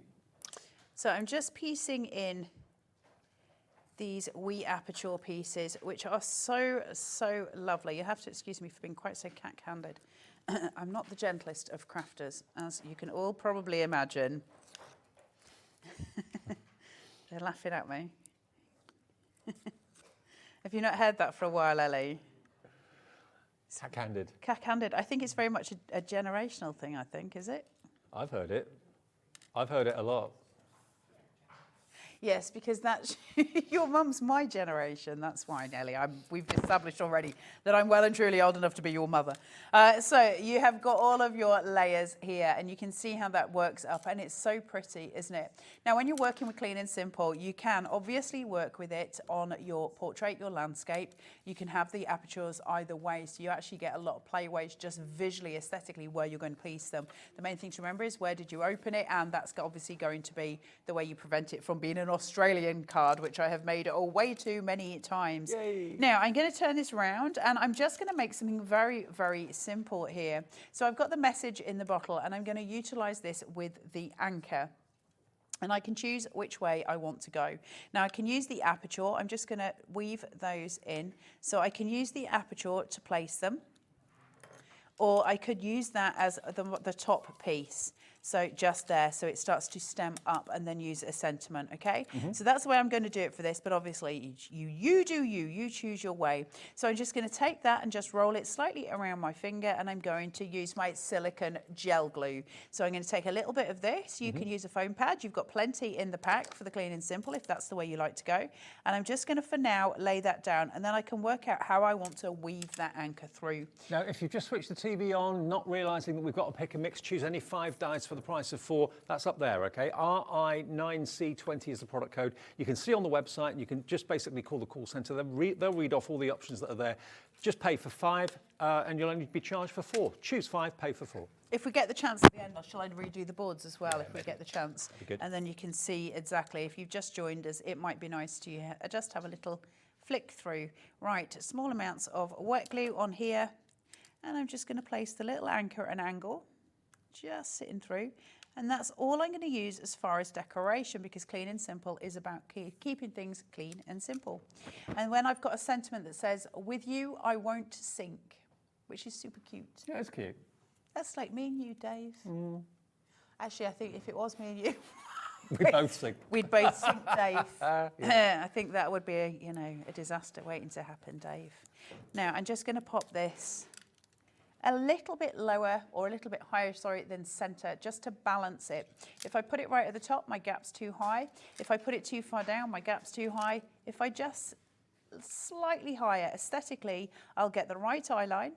So I'm just piecing in these wee aperture pieces, which are so lovely. You have to excuse me for being quite so cat-handed. I'm not the gentlest of crafters, as you can all probably imagine. They're laughing at me. Have you not heard that for a while, Ellie? Cat-handed. Cat-handed. I think it's very much a generational thing, I think, is it? I've heard it. I've heard it a lot. Yes, because that's your mum's my generation. That's why, Nellie. We've established already that I'm well and truly old enough to be your mother. So you have got all of your layers here, and you can see how that works up, and it's so pretty, isn't it? Now, when you're working with Clean and Simple, you can obviously work with it on your portrait, your landscape. You can have the apertures either way, so you actually get a lot of playways just visually, aesthetically, where you're going to place them. The main thing to remember is where did you open it, and that's obviously going to be the way you prevent it from being an Australian card, which I have made way too many times. Yay. Now I'm going to turn this round, and I'm just going to make something very, very simple here. So I've got the message in the bottle, and I'm going to utilize this with the anchor. And I can choose which way I want to go. Now I can use the aperture. I'm just going to weave those in. So I can use the aperture to place them, or I could use that as the top piece. So just there, so it starts to stem up, and then use a sentiment, okay? So that's the way I'm going to do it for this, but obviously you choose your way. So I'm just going to take that and just roll it slightly around my finger, and I'm going to use my silicone gel glue. So I'm going to take a little bit of this. You can use a foam pad. You've got plenty in the pack for the Clean and Simple, if that's the way you like to go. And I'm just going to, for now, lay that down, and then I can work out how I want to weave that anchor through. Now, if you've just switched the TV on, not realising that we've got to pick a mix, choose any 5 dies for the price of 4. That's up there, okay? RI9C20 is the product code. You can see on the website, and you can just basically call the call centre. They'll read off all the options that are there. Just pay for 5, and you'll only be charged for 4. Choose 5, pay for 4. If we get the chance at the end, shall I redo the boards as well, if we get the chance? That'd be good. And then you can see exactly, if you've just joined us, it might be nice to just have a little flick through. Right, small amounts of wet glue on here, and I'm just going to place the little anchor at an angle, just sitting through. And that's all I'm going to use as far as decoration, because Clean and Simple is about keeping things clean and simple. And when I've got a sentiment that says, with you, I won't sink, which is super cute. Yeah, it's cute. That's like me and you, Dave. Actually, I think if it was me and you, We both sink. we'd both sink, Dave. I think that would be a disaster waiting to happen, Dave. Now, I'm just going to pop this a little bit lower, or a little bit higher, sorry, than centre, just to balance it. If I put it right at the top, my gap's too high. If I put it too far down, my gap's too high. If I just slightly higher, aesthetically, I'll get the right eye line,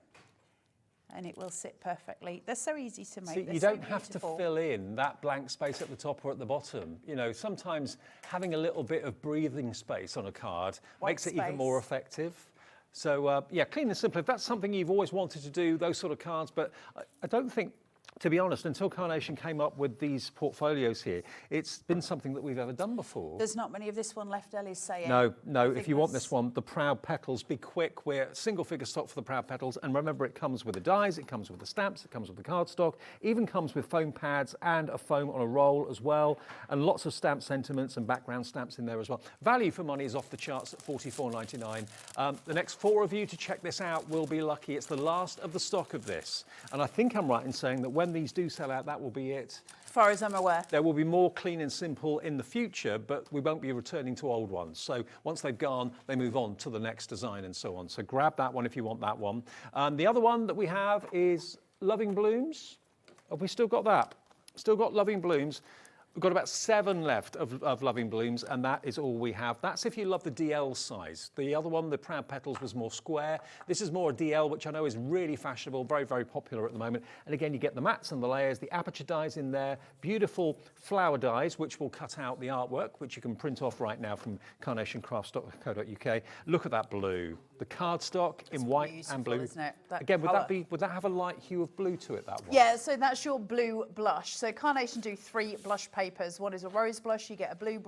and it will sit perfectly. They're so easy to make. See, you don't have to fill in that blank space at the top or at the bottom. You know, sometimes having a little bit of breathing space on a card makes it even more effective. So, yeah, Clean and Simple, if that's something you've always wanted to do, those sort of cards, but I don't think, to be honest, until Carnation came up with these portfolios here, it's been something that we've ever done before. There's not many of this one left, Ellie's saying. No, if you want this one, the Proud Petals, be quick. We're single figure stock for the Proud Petals. And remember, it comes with the dies, it comes with the stamps, it comes with the cardstock, even comes with foam pads and a foam on a roll as well. And lots of stamp sentiments and background stamps in there as well. Value for money is off the charts at $44.99. The next 4 of you to check this out will be lucky. It's the last of the stock of this. And I think I'm right in saying that when these do sell out, that will be it. As far as I'm aware. There will be more Clean and Simple in the future, but we won't be returning to old ones. So once they've gone, they move on to the next design and so on. So grab that one if you want that one. The other one that we have is Loving Blooms. Have we still got that? Still got Loving Blooms. We've got about 7 left of Loving Blooms, and that is all we have. That's if you love the DL size. The other one, the Proud Petals, was more square. This is more a DL, which I know is really fashionable, very, very popular at the moment. And again, you get the mats and the layers, the aperture dies in there, beautiful flower dies, which will cut out the artwork, which you can print off right now from carnationcrafts.co.uk. Look at that blue. the cardstock in white and blue. Isn't it? That Again, colour. would that have a light hue of blue to it, that one? Yeah, so that's your blue blush. So Carnation do 3 blush papers. One is a rose blush, you get a blue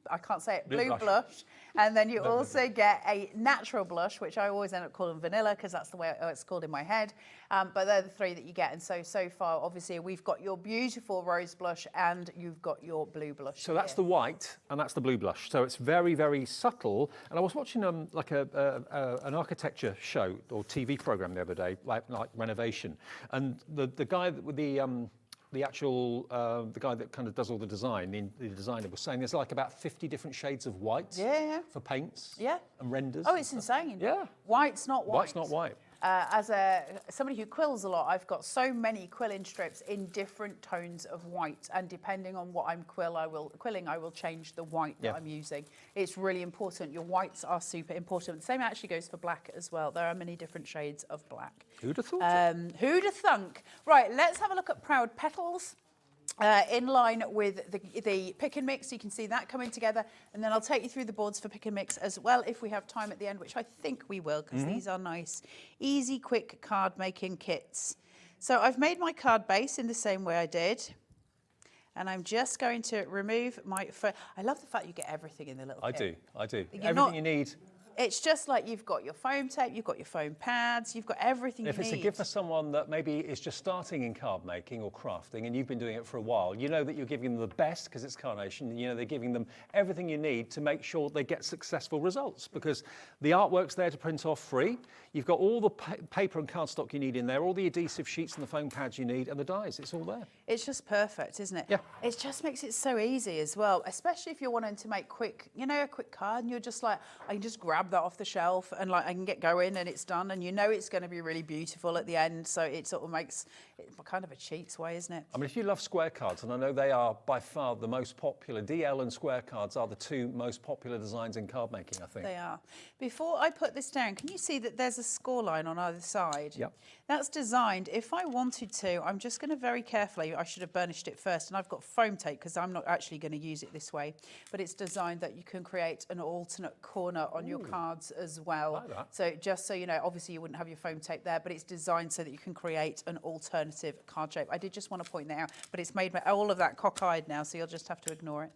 I can't say it, blue blush. And then you also get a natural blush, which I always end up calling vanilla because that's the way it's called in my head. But they're the 3 that you get. And so far, obviously, we've got your beautiful rose blush and you've got your blue blush. So that's the white and that's the blue blush. So it's very, very subtle. And I was watching like an architecture show or TV program the other day, like renovation. And the guy with the actual the guy that kind of does all the design, the designer was saying there's like about 50 different shades of white for paints and renders. Oh, it's insane. Yeah. White's not white. White's not white. As somebody who quills a lot, I've got so many quilling strips in different tones of white, and depending on what I'm quilling, I will change the white that I'm using. It's really important. Your whites are super important. The same actually goes for black as well. There are many different shades of black. Who'd have thought? Who'd have thunk? Right, let's have a look at Proud Petals. In line with the pick and mix, you can see that coming together, and then I'll take you through the boards for pick and mix as well if we have time at the end, which I think we will, because these are nice, easy, quick card making kits. So I've made my card base in the same way I did, and I'm just going to remove my I love the fact you get everything in the little kit. I do. You're Everything you need. It's just like you've got your foam tape, you've got your foam pads, you've got everything you need. If it's a gift for someone that maybe is just starting in card making or crafting and you've been doing it for a while, you know that you're giving them the best because it's Carnation, and you know they're giving them everything you need to make sure they get successful results, because the artwork's there to print off free. You've got all the paper and cardstock you need in there, all the adhesive sheets and the foam pads you need, and the dies. It's all there. It's just perfect, isn't it? Yeah. It just makes it so easy as well, especially if you're wanting to make quick, a quick card, and you're just like, I can just grab that off the shelf and like I can get going and it's done, and you know it's going to be really beautiful at the end. So it sort of makes it kind of a cheats way, isn't it? I mean, if you love square cards, and I know they are by far the most popular, DL and square cards are the 2 most popular designs in card making, I think. They are. Before I put this down, can you see that there's a score line on either side? Yep. That's designed, if I wanted to, I'm just going to very carefully, I should have burnished it first, and I've got foam tape because I'm not actually going to use it this way, but it's designed that you can create an alternate corner on your cards as well. Like that. So just so you know, obviously you wouldn't have your foam tape there, but it's designed so that you can create an alternative card shape. I did just want to point that out, but it's made all of that cockeyed now, so you'll just have to ignore it.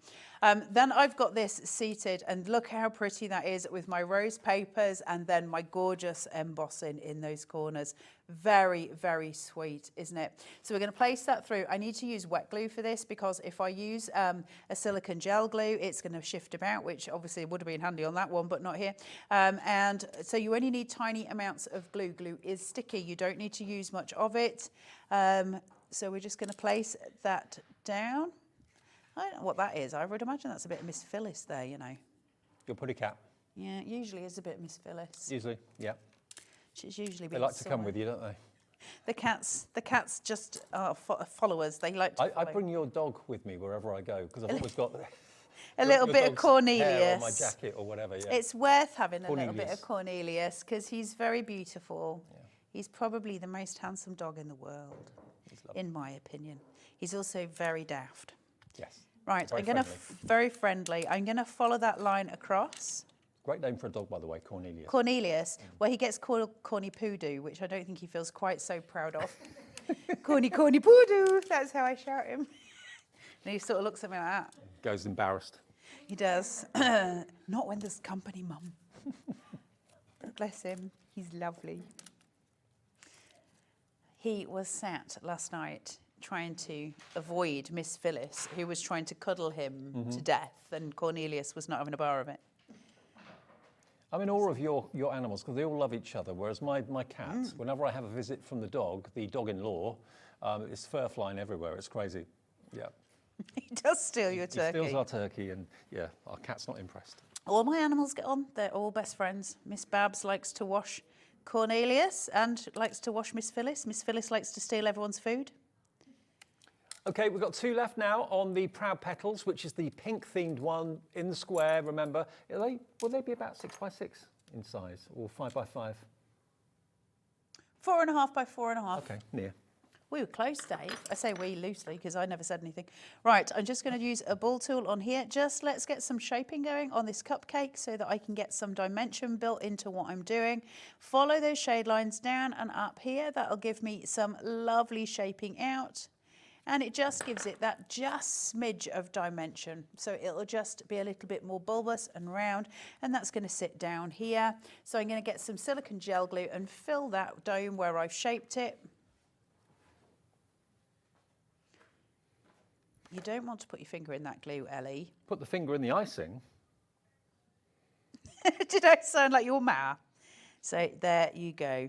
Then I've got this seated, and look how pretty that is with my rose papers and then my gorgeous embossing in those corners. Very, very sweet, isn't it? So we're going to place that through. I need to use wet glue for this because if I use a silicone gel glue, it's going to shift about, which obviously would have been handy on that one, but not here. And so you only need tiny amounts of glue. Glue is sticky. You don't need to use much of it. So we're just going to place that down. I don't know what that is. I would imagine that's a bit of Miss Phyllis there, Your putty cat. Yeah, it usually is a bit Miss Phyllis. Usually, yeah. She's usually They like to come with you, don't they? The cats just are followers. They like to I bring your dog with me wherever I go because I've always got a little bit of dog's Cornelius hair on my jacket or whatever. Yeah. It's worth having a little bit Cornelius. of Cornelius because he's very beautiful. Yeah. He's probably the most handsome dog in the world, in my opinion. He's also very daft. Yes. Right, Very I'm going to friendly. very friendly. I'm going to follow that line across. Great name for a dog, by the way, Cornelius. Cornelius, well, he gets called Corny Poodoo, which I don't think he feels quite so proud of. Corny Poodoo, that's how I shout him. And he sort of looks at me like that. Goes embarrassed. He does. Not when there's company, Mum. Bless him, he's lovely. He was sat last night trying to avoid Miss Phyllis, who was trying to cuddle him to death, and Cornelius was not having a bar of it. I'm in awe of your animals because they all love each other, whereas my cat, whenever I have a visit from the dog-in-law, it's fur flying everywhere. It's crazy. Yeah. He does steal your turkey. He steals our turkey, and yeah, our cat's not impressed. All my animals get on. They're all best friends. Miss Babs likes to wash Cornelius and likes to wash Miss Phyllis. Miss Phyllis likes to steal everyone's food. Okay, we've got 2 left now on the Proud Petals, which is the pink-themed one in the square, remember. Will they be about 6 by 6 in size, or 5 by 5? 4.5 by 4.5. Okay, near. We were close, Dave. I say we loosely because I never said anything. Right, I'm just going to use a ball tool on here. Just let's get some shaping going on this cupcake so that I can get some dimension built into what I'm doing. Follow those shade lines down and up here. That'll give me some lovely shaping out. And it just gives it that just smidge of dimension. So it'll just be a little bit more bulbous and round, and that's going to sit down here. So I'm going to get some silicone gel glue and fill that dome where I've shaped it. You don't want to put your finger in that glue, Ellie. Put the finger in the icing. Did I sound like your ma? So there you go.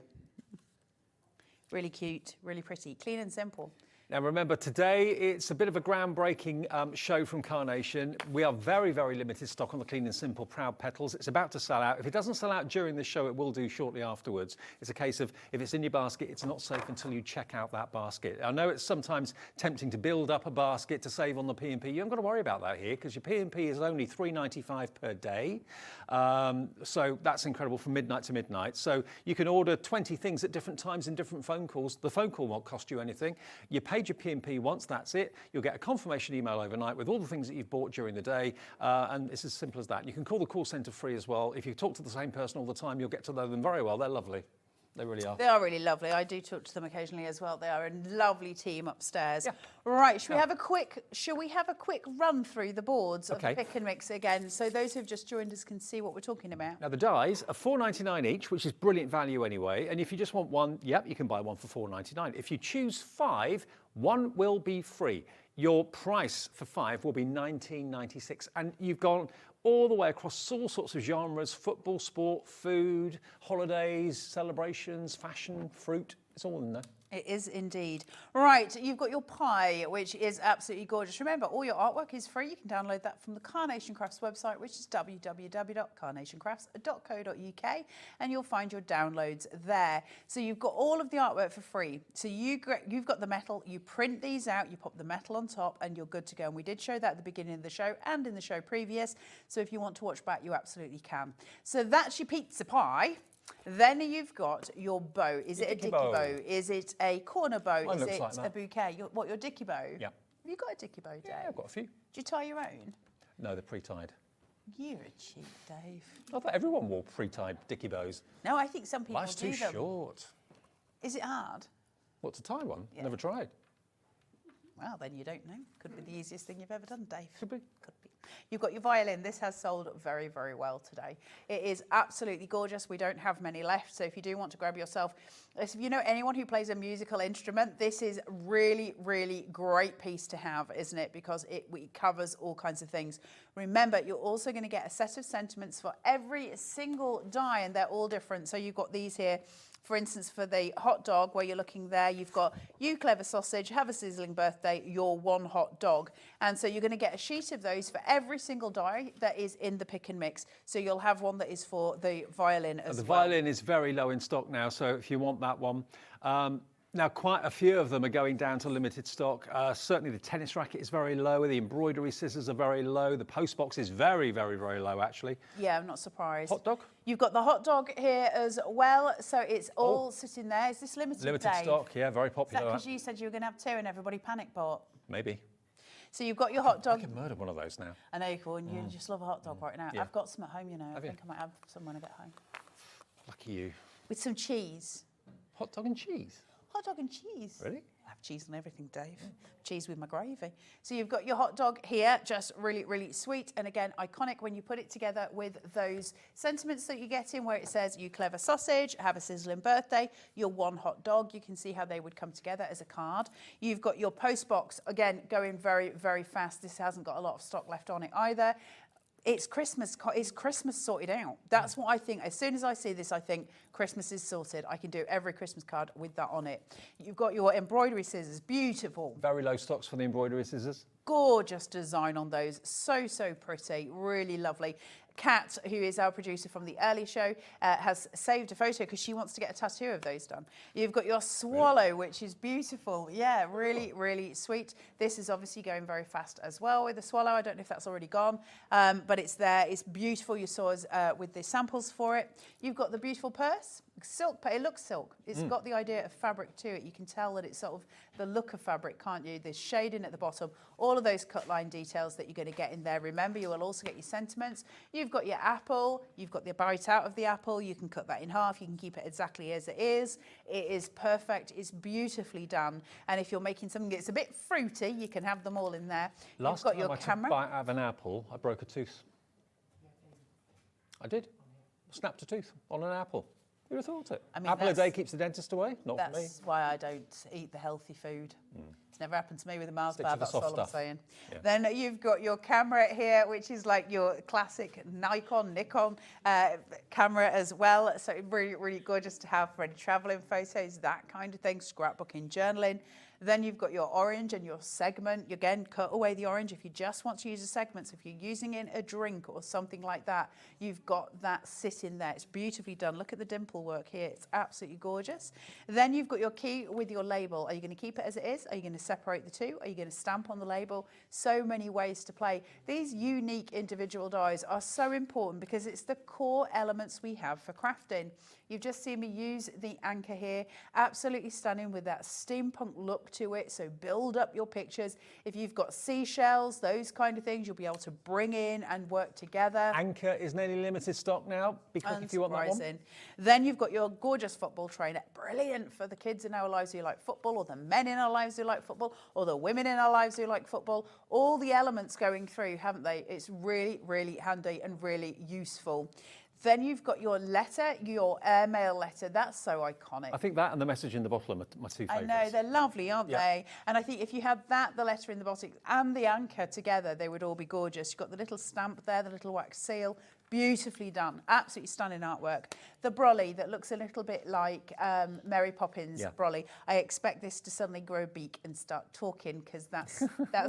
Really cute, really pretty, clean and simple. Now remember, today it's a bit of a groundbreaking show from Carnation. We are very, very limited stock on the Clean and Simple Proud Petals. It's about to sell out. If it doesn't sell out during the show, it will do shortly afterwards. It's a case of, if it's in your basket, it's not safe until you check out that basket. I know it's sometimes tempting to build up a basket to save on the P&P. You haven't got to worry about that here, because your P&P is only $3.95 per day. So that's incredible, from midnight to midnight. So you can order 20 things at different times in different phone calls. The phone call won't cost you anything. You paid your P&P once, that's it. You'll get a confirmation email overnight with all the things that you've bought during the day, and it's as simple as that. You can call the call centre free as well. If you talk to the same person all the time, you'll get to know them very well. They're lovely. They really are. They are really lovely. I do talk to them occasionally as well. They are a lovely team upstairs. Yeah. Right, shall we have a quick run through the boards of the pick and mix again, so those who've just joined us can see what we're talking about? Now the dies are $4.99 each, which is brilliant value anyway. And if you just want one, yep, you can buy one for $4.99. If you choose 5, one will be free. Your price for 5 will be $19.96, and you've gone all the way across all sorts of genres: football, sport, food, holidays, celebrations, fashion, fruit. It's all in there. It is indeed. Right, you've got your pie, which is absolutely gorgeous. Remember, all your artwork is free. You can download that from the Carnation Crafts website, which is www.carnationcrafts.co.uk, and you'll find your downloads there. So you've got all of the artwork for free. So you've got the metal, you print these out, you pop the metal on top, and you're good to go. And we did show that at the beginning of the show and in the show previous. So if you want to watch back, you absolutely can. So that's your pizza pie. Then you've got your bow. Is it a dicky bow? Is it a corner bow? Mine is looks it like that. a bouquet? Your dicky bow? Yeah. Have you got a dicky bow, Dave? Yeah, I've got a few. Do you tie your own? No, they're pre-tied. You're a cheat, Dave. I thought everyone wore pre-tied dicky bows. No, I think some people Life's do too them. short. Is it hard? What, to tie one? Yeah. Never tried. Well, then you don't know. Could be the easiest thing you've ever done, Dave. Could be. Could be. You've got your violin. This has sold very, very well today. It is absolutely gorgeous. We don't have many left, so if you do want to grab yourself, if you know anyone who plays a musical instrument, this is really, really great piece to have, isn't it? Because it covers all kinds of things. Remember, you're also going to get a set of sentiments for every single die, and they're all different. So you've got these here. For instance, for the hot dog, where you're looking there, you've got "You clever sausage, have a sizzling birthday, you're one hot dog." And so you're going to get a sheet of those for every single die that is in the pick and mix. So you'll have one that is for the violin as well. The violin is very low in stock now, so if you want that one. Now, quite a few of them are going down to limited stock. Certainly the tennis racket is very low. The embroidery scissors are very low. The post box is very, very, very low, actually. Yeah, I'm not surprised. Hot dog? You've got the hot dog here as well. So it's all sitting there. Is this limited, Limited Dave? stock, yeah, very Is that popular. because you said you were going to have 2 and everybody panic bought? Maybe. So you've got your hot dog. I could murder one of those now. I know you can. You just love a hot dog right now. Yeah. I've got some at home, you know. I Have you? think I might have some when I get home. Lucky you. With some cheese. Hot dog and cheese? Hot dog and cheese. Really? I have cheese on everything, Dave. Cheese with my gravy. So you've got your hot dog here, just really, really sweet. And again, iconic when you put it together with those sentiments that you get in where it says, "You clever sausage, have a sizzling birthday, you're one hot dog." You can see how they would come together as a card. You've got your post box, again, going very, very fast. This hasn't got a lot of stock left on it either. It's Christmas sorted out. That's what I think. As soon as I see this, I think Christmas is sorted. I can do every Christmas card with that on it. You've got your embroidery scissors, beautiful. Very low stocks for the embroidery scissors. Gorgeous design on those. So, so pretty. Really lovely. Kat, who is our producer from the early show, has saved a photo because she wants to get a tattoo of those done. You've got your swallow, which is beautiful. Yeah, really, really sweet. This is obviously going very fast as well with the swallow. I don't know if that's already gone, but it's there. It's beautiful. You saw us with the samples for it. You've got the beautiful purse. Silk, it looks silk. It's got the idea of fabric to it. You can tell that it's sort of the look of fabric, can't you? There's shading at the bottom, all of those cut line details that you're going to get in there. Remember, you will also get your sentiments. You've got your apple, you've got the bite out of the apple. You can cut that in half. You can keep it exactly as it is. It is perfect. It's beautifully done. And if you're making something that's a bit fruity, you can have them all in there. Last You've got time your I took a camera. bite out of an apple, I broke a tooth. I did. Snapped a tooth on an apple. Who'd have thought it? I mean, apple a day keeps the dentist away. Not for me. That's why I don't eat the healthy food. It's never happened to me with a Mars Stick bar, to the that's soft all I'm stuff. saying. Yeah. Then you've got your camera here, which is like your classic Nikon camera as well. So really, really gorgeous to have for any traveling photos, that kind of thing, scrapbooking, journaling. Then you've got your orange and your segment. You again, cut away the orange if you just want to use a segment. So if you're using it in a drink or something like that, you've got that sitting there. It's beautifully done. Look at the dimple work here. It's absolutely gorgeous. Then you've got your key with your label. Are you going to keep it as it is? Are you going to separate the two? Are you going to stamp on the label? So many ways to play. These unique individual dies are so important because it's the core elements we have for crafting. You've just seen me use the anchor here. Absolutely stunning with that steampunk look to it. So build up your pictures. If you've got seashells, those kind of things, you'll be able to bring in and work together. Anchor is nearly limited stock now. Be quick if you want that one. Then you've got your gorgeous football trainer. Brilliant for the kids in our lives who like football, or the men in our lives who like football, or the women in our lives who like football. All the elements going through, haven't they? It's really, really handy and really useful. Then you've got your letter, your airmail letter. That's so iconic. I think that and the message in the bottle are my two favourites. I know, they're lovely, aren't they? And I think if you had that, the letter in the bottom, and the anchor together, they would all be gorgeous. You've got the little stamp there, the little wax seal. Beautifully done. Absolutely stunning artwork. The brolly that looks a little bit like Mary Poppins brolly. I expect this to suddenly grow a beak and start talking, because that's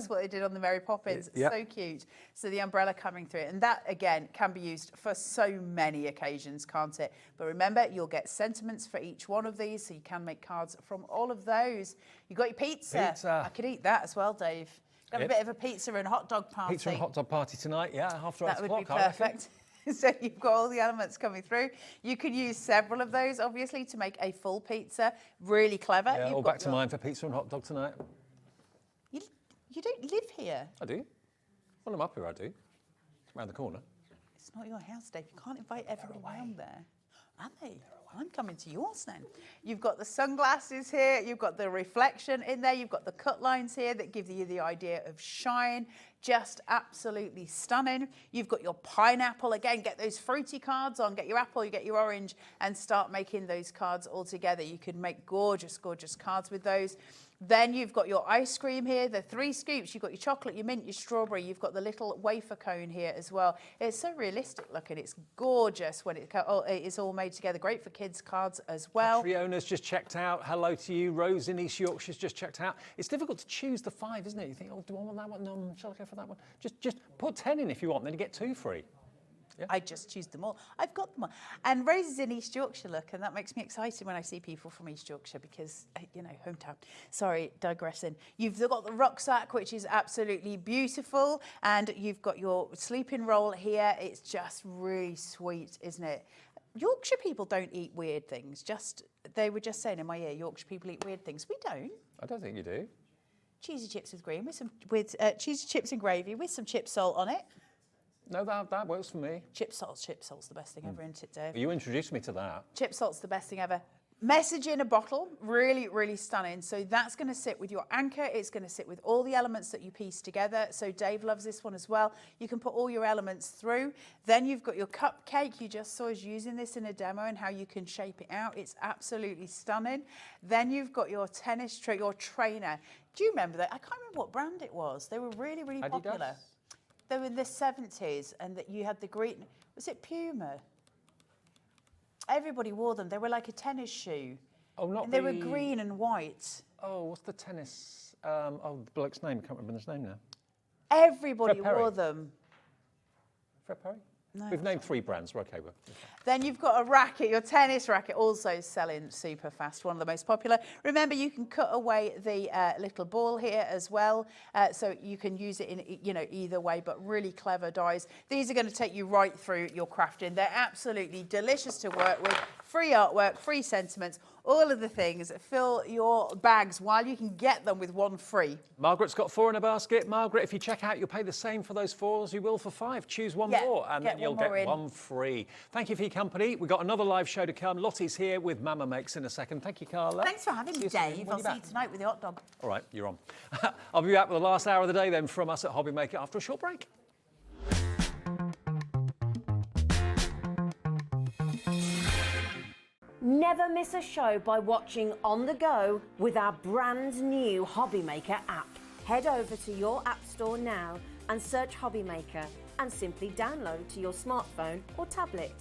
what they did on the Mary Poppins. So cute. So the umbrella coming through it. And that, again, can be used for so many occasions, can't it? But remember, you'll get sentiments for each one of these, so you can make cards from all of those. You've got your pizza. I could eat that as well, Dave. Got a bit of a pizza and hot dog party. Pizza and hot dog party tonight, after 8 o'clock. That would be perfect. So you've got all the elements coming through. You could use several of those, obviously, to make a full pizza. Really clever. Yeah, all back to mine for pizza and hot dog tonight. You don't live here. I do. When I'm up here, I do. Around the corner. It's not your house, Dave. You can't invite everyone around there. Are they? I'm coming to yours then. You've got the sunglasses here. You've got the reflection in there. You've got the cut lines here that give you the idea of shine. Just absolutely stunning. You've got your pineapple. Again, get those fruity cards on. Get your apple, you get your orange, and start making those cards all together. You can make gorgeous, gorgeous cards with those. Then you've got your ice cream here, the 3 scoops. You've got your chocolate, your mint, your strawberry. You've got the little wafer cone here as well. It's so realistic looking. It's gorgeous when it is all made together. Great for kids' cards as well. Triona's just checked out. Hello to you. Rose in East Yorkshire's just checked out. It's difficult to choose the 5, isn't it? You think, oh, do I want that one? No, shall I go for that one? Just put 10 in if you want, then you get 2 free. Yeah. I just choose them all. I've got them all. And Rose is in East Yorkshire, look, and that makes me excited when I see people from East Yorkshire because, you know, hometown. Sorry, digressing. You've got the rucksack, which is absolutely beautiful, and you've got your sleeping roll here. It's just really sweet, isn't it? Yorkshire people don't eat weird things. They were just saying in my ear, Yorkshire people eat weird things. We don't. I don't think you do. Cheesy chips with green, with cheesy chips and gravy with some chip salt on it. No, that works for me. Chip salt's the best thing ever, isn't it, Dave? You introduced me to that. Chip salt's the best thing ever. Message in a bottle, really, really stunning. So that's going to sit with your anchor. It's going to sit with all the elements that you piece together. So Dave loves this one as well. You can put all your elements through. Then you've got your cupcake. You just saw us using this in a demo and how you can shape it out. It's absolutely stunning. Then you've got your your trainer. Do you remember that? I can't remember what brand it was. They were really, really popular. They were in the 70s, and that you had the green, was it Puma? Everybody wore them. They were like a tennis shoe. Oh, not and they were green and white. Oh, what's the tennis? The bloke's name. I can't remember his name now. Everybody wore them. Fred Perry? We've named 3 brands. We're okay with it. Then you've got a racket, your tennis racket, also selling super fast, one of the most popular. Remember, you can cut away the little ball here as well, so you can use it in, you know, either way, but really clever dies. These are going to take you right through your crafting. They're absolutely delicious to work with, free artwork, free sentiments, all of the things. Fill your bags while you can get them with one free. Margaret's got 4 in a basket. Margaret, if you check out, you'll pay the same for those 4 as you will for 5. Choose one more, and then you'll get one free. Thank you for your company. We've got another live show to come. Lottie's here with Mama Makes in a second. Thank you, Carla. Thanks for having me, Dave. I'll see you tonight with the hot dog. All right, you're on. I'll be back with the last hour of the day then from us at HobbyMaker after a short break. Never miss a show by watching on the go with our brand new HobbyMaker app. Head over to your app store now and search HobbyMaker and simply download to your smartphone or tablet.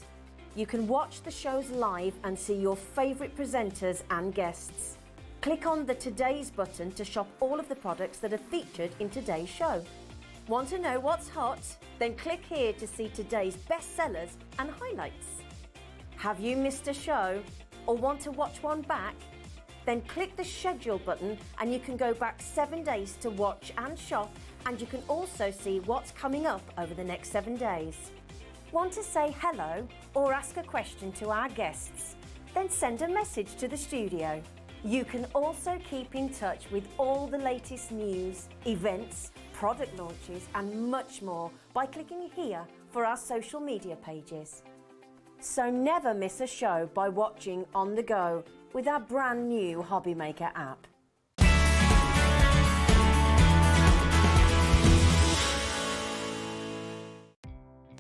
You can watch the shows live and see your favourite presenters and guests. Click on the Today's button to shop all of the products that are featured in today's show. Want to know what's hot? Then click here to see today's bestsellers and highlights. Have you missed a show or want to watch one back? Then click the schedule button and you can go back 7 days to watch and shop, and you can also see what's coming up over the next 7 days. Want to say hello or ask a question to our guests? Then send a message to the studio. You can also keep in touch with all the latest news, events, product launches and much more by clicking here for our social media pages. So never miss a show by watching on the go with our brand new HobbyMaker app.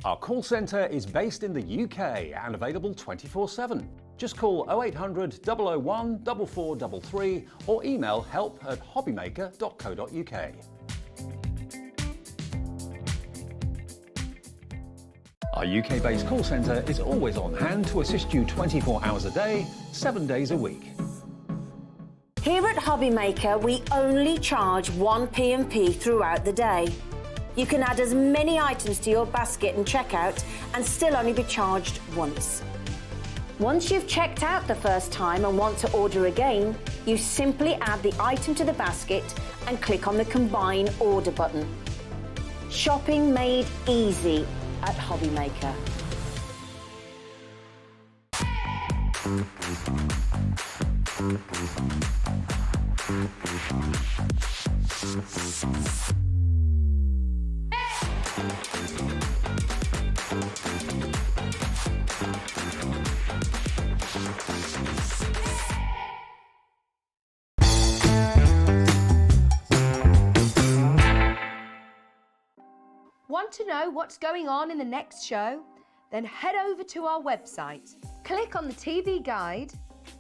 Our call centre is based in the UK and available 24/7. Just call 0800 001 4433 or email help@hobbymaker.co.uk. Our UK-based call centre is always on hand to assist you 24 hours a day, 7 days a week. Here at HobbyMaker, we only charge 1 P&P throughout the day. You can add as many items to your basket and checkout and still only be charged once. Once you've checked out the first time and want to order again, you simply add the item to the basket and click on the Combine Order button. Shopping made easy at HobbyMaker. Want to know what's going on in the next show? Then head over to our website. Click on the TV guide.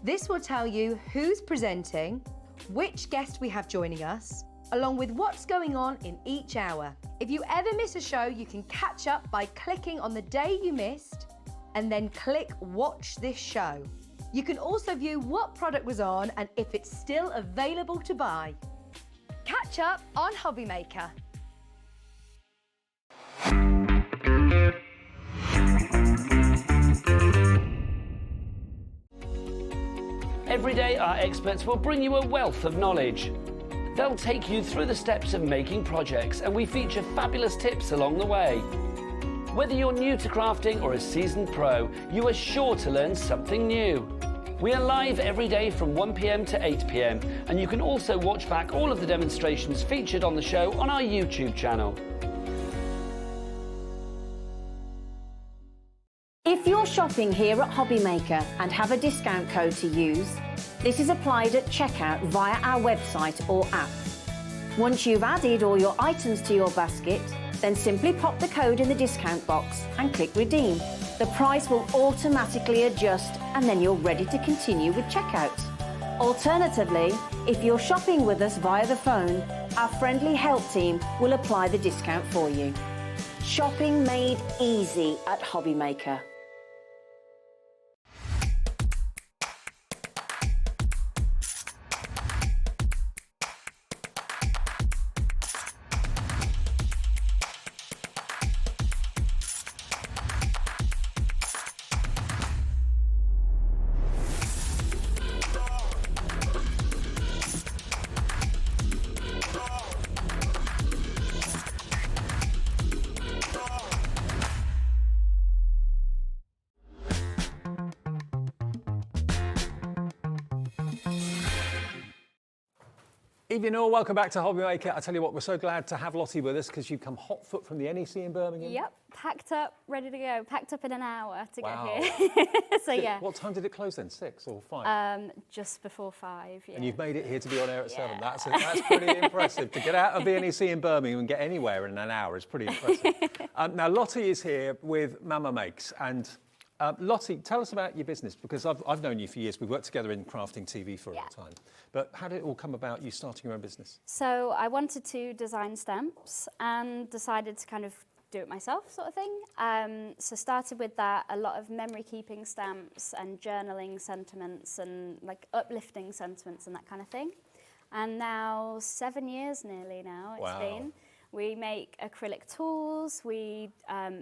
This will tell you who's presenting, which guest we have joining us, along with what's going on in each hour. If you ever miss a show, you can catch up by clicking on the day you missed and then click Watch This Show. You can also view what product was on and if it's still available to buy. Catch up on HobbyMaker. Every day, our experts will bring you a wealth of knowledge. They'll take you through the steps of making projects, and we feature fabulous tips along the way. Whether you're new to crafting or a seasoned pro, you are sure to learn something new. We are live every day from 1 p.m. to 8 p.m, and you can also watch back all of the demonstrations featured on the show on our YouTube channel. If you're shopping here at HobbyMaker and have a discount code to use, this is applied at checkout via our website or app. Once you've added all your items to your basket, then simply pop the code in the discount box and click Redeem. The price will automatically adjust and then you're ready to continue with checkout. Alternatively, if you're shopping with us via the phone, our friendly help team will apply the discount for you. Shopping made easy at HobbyMaker. Evening all, welcome back to HobbyMaker. I tell you what, we're so glad to have Lottie with us because you come hot foot from the NEC in Birmingham. Yep, packed up, ready to go. Packed up in an hour to Wow. get here. So yeah. What time did it close then? 6 or 5? Just before 5. Yeah. And you've made it here to be on air at 7. Yeah. That's pretty impressive. To get out of the NEC in Birmingham and get anywhere in an hour is pretty impressive. Now Lottie is here with Mama Makes, and Lottie, tell us about your business, because I've known you for years. We've worked together in crafting TV for a long time. But how did it all come about, you starting your own business? So I wanted to design stamps and decided to kind of do it myself, sort of thing. So started with that, a lot of memory keeping stamps and journaling sentiments and like uplifting sentiments and that kind of thing. And now 7 years nearly now it's been. We make acrylic tools, we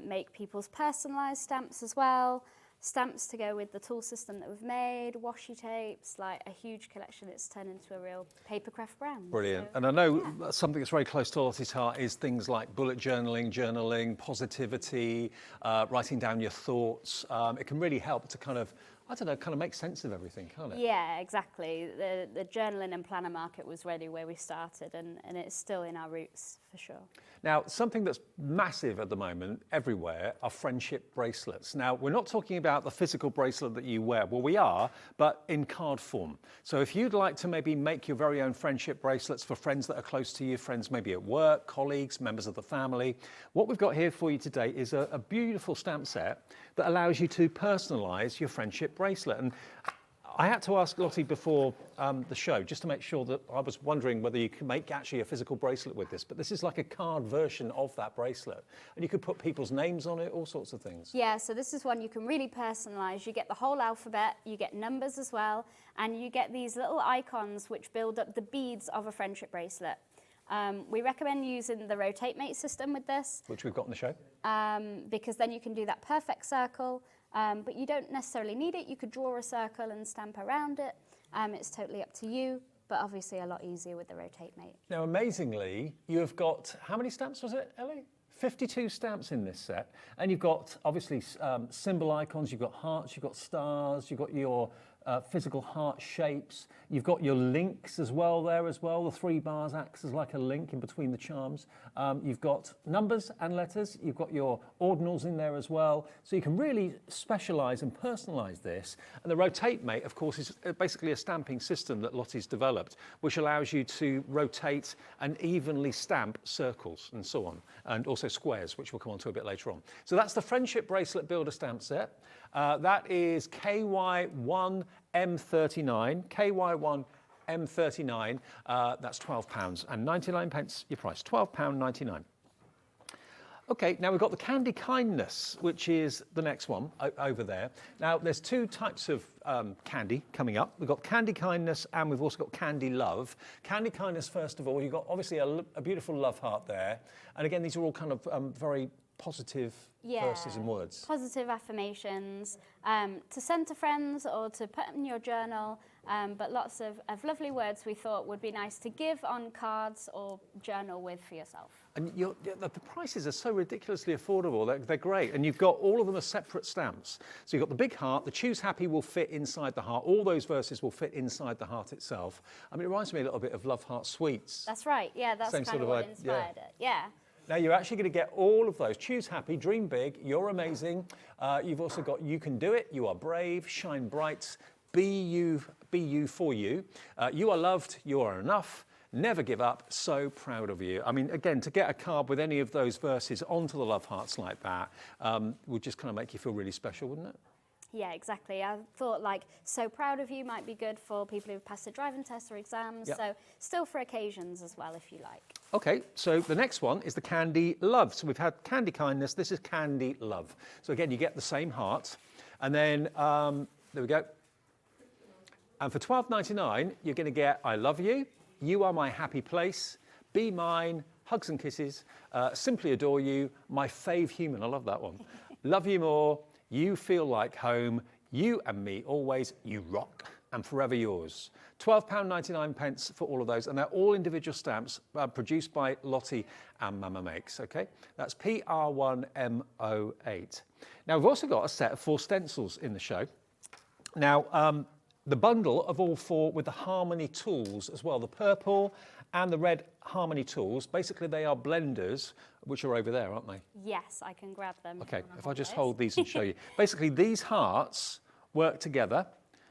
make people's personalised stamps as well, stamps to go with the tool system that we've made, washi tapes, like a huge collection. It's turned into a real papercraft brand. Brilliant. So, and I know something that's very close to Lottie's heart is things like bullet journaling, positivity, writing down your thoughts. It can really help to kind of, I don't know, kind of make sense of everything, can't it? Yeah, exactly. The journaling and planner market was really where we started, and it's still in our roots for sure. Now, something that's massive at the moment everywhere are friendship bracelets. Now, we're not talking about the physical bracelet that you wear. Well, we are, but in card form. So if you'd like to maybe make your very own friendship bracelets for friends that are close to you, friends maybe at work, colleagues, members of the family, what we've got here for you today is a beautiful stamp set that allows you to personalise your friendship bracelet. And I had to ask Lottie before the show, just to make sure that I was wondering whether you could make actually a physical bracelet with this, but this is like a card version of that bracelet. And you could put people's names on it, all sorts of things. Yeah, so this is one you can really personalise. You get the whole alphabet, you get numbers as well, and you get these little icons which build up the beads of a friendship bracelet. We recommend using the Rotate Mate system with this. Which we've got in the show. Because then you can do that perfect circle, but you don't necessarily need it. You could draw a circle and stamp around it. It's totally up to you, but obviously a lot easier with the Rotate Mate. Now, amazingly, you have got, how many stamps was it, Ellie? 52 stamps in this set. And you've got, obviously, symbol icons, you've got hearts, you've got stars, you've got your physical heart shapes. You've got your links as well there as well. The 3 bars acts as like a link in between the charms. You've got numbers and letters. You've got your ordinals in there as well. So you can really specialise and personalise this. And the Rotate Mate, of course, is basically a stamping system that Lottie's developed, which allows you to rotate and evenly stamp circles and so on, and also squares, which we'll come on to a bit later on. So that's the Friendship Bracelet Builder stamp set. That is KY1 M39, KY1 M39, that's £12.99 your price, £12.99. Okay, now we've got the Candy Kindness, which is the next one over there. Now, there's 2 types of candy coming up. We've got Candy Kindness and we've also got Candy Love. Candy Kindness, first of all, you've got obviously a beautiful love heart there. And again, these are all kind of very positive verses and words. Positive affirmations to send to friends or to put in your journal, but lots of lovely words we thought would be nice to give on cards or journal with for yourself. And the prices are so ridiculously affordable, they're great. And you've got all of them as separate stamps. So you've got the big heart, the Choose Happy will fit inside the heart, all those verses will fit inside the heart itself. I mean, it reminds me a little bit of Love Heart Sweets. That's right, yeah, that's Same kind sort of of what inspired it, yeah. Now you're actually going to get all of those. Choose Happy, Dream Big, You're Amazing. You've also got You Can Do It, You Are Brave, Shine Bright, Be You for You. You Are Loved, You Are Enough, Never Give Up, So Proud of You. I mean, again, to get a card with any of those verses onto the love hearts like that would just kind of make you feel really special, wouldn't it? Yeah, exactly. I thought like So Proud of You might be good for people who've passed a driving test or exams. Yep. So still for occasions as well, if you like. Okay, so the next one is the Candy Love. So we've had Candy Kindness, this is Candy Love. So again, you get the same heart. And then, there we go. And for £12.99, you're going to get I Love You, You Are My Happy Place, Be Mine, Hugs and Kisses, Simply Adore You, My Fave Human, I love that one. Love You More, You Feel Like Home, You and Me Always, You Rock, and Forever Yours. £12.99 for all of those, and they're all individual stamps produced by Lottie and Mama Makes, okay? That's PR1M08. Now, we've also got a set of 4 stencils in the show. Now, the bundle of all 4 with the Harmony tools as well, the purple and the red Harmony tools. Basically, they are blenders, which are over there, aren't they? Yes, I can grab them. Okay, if I just hold these and show you. Basically, these hearts work together.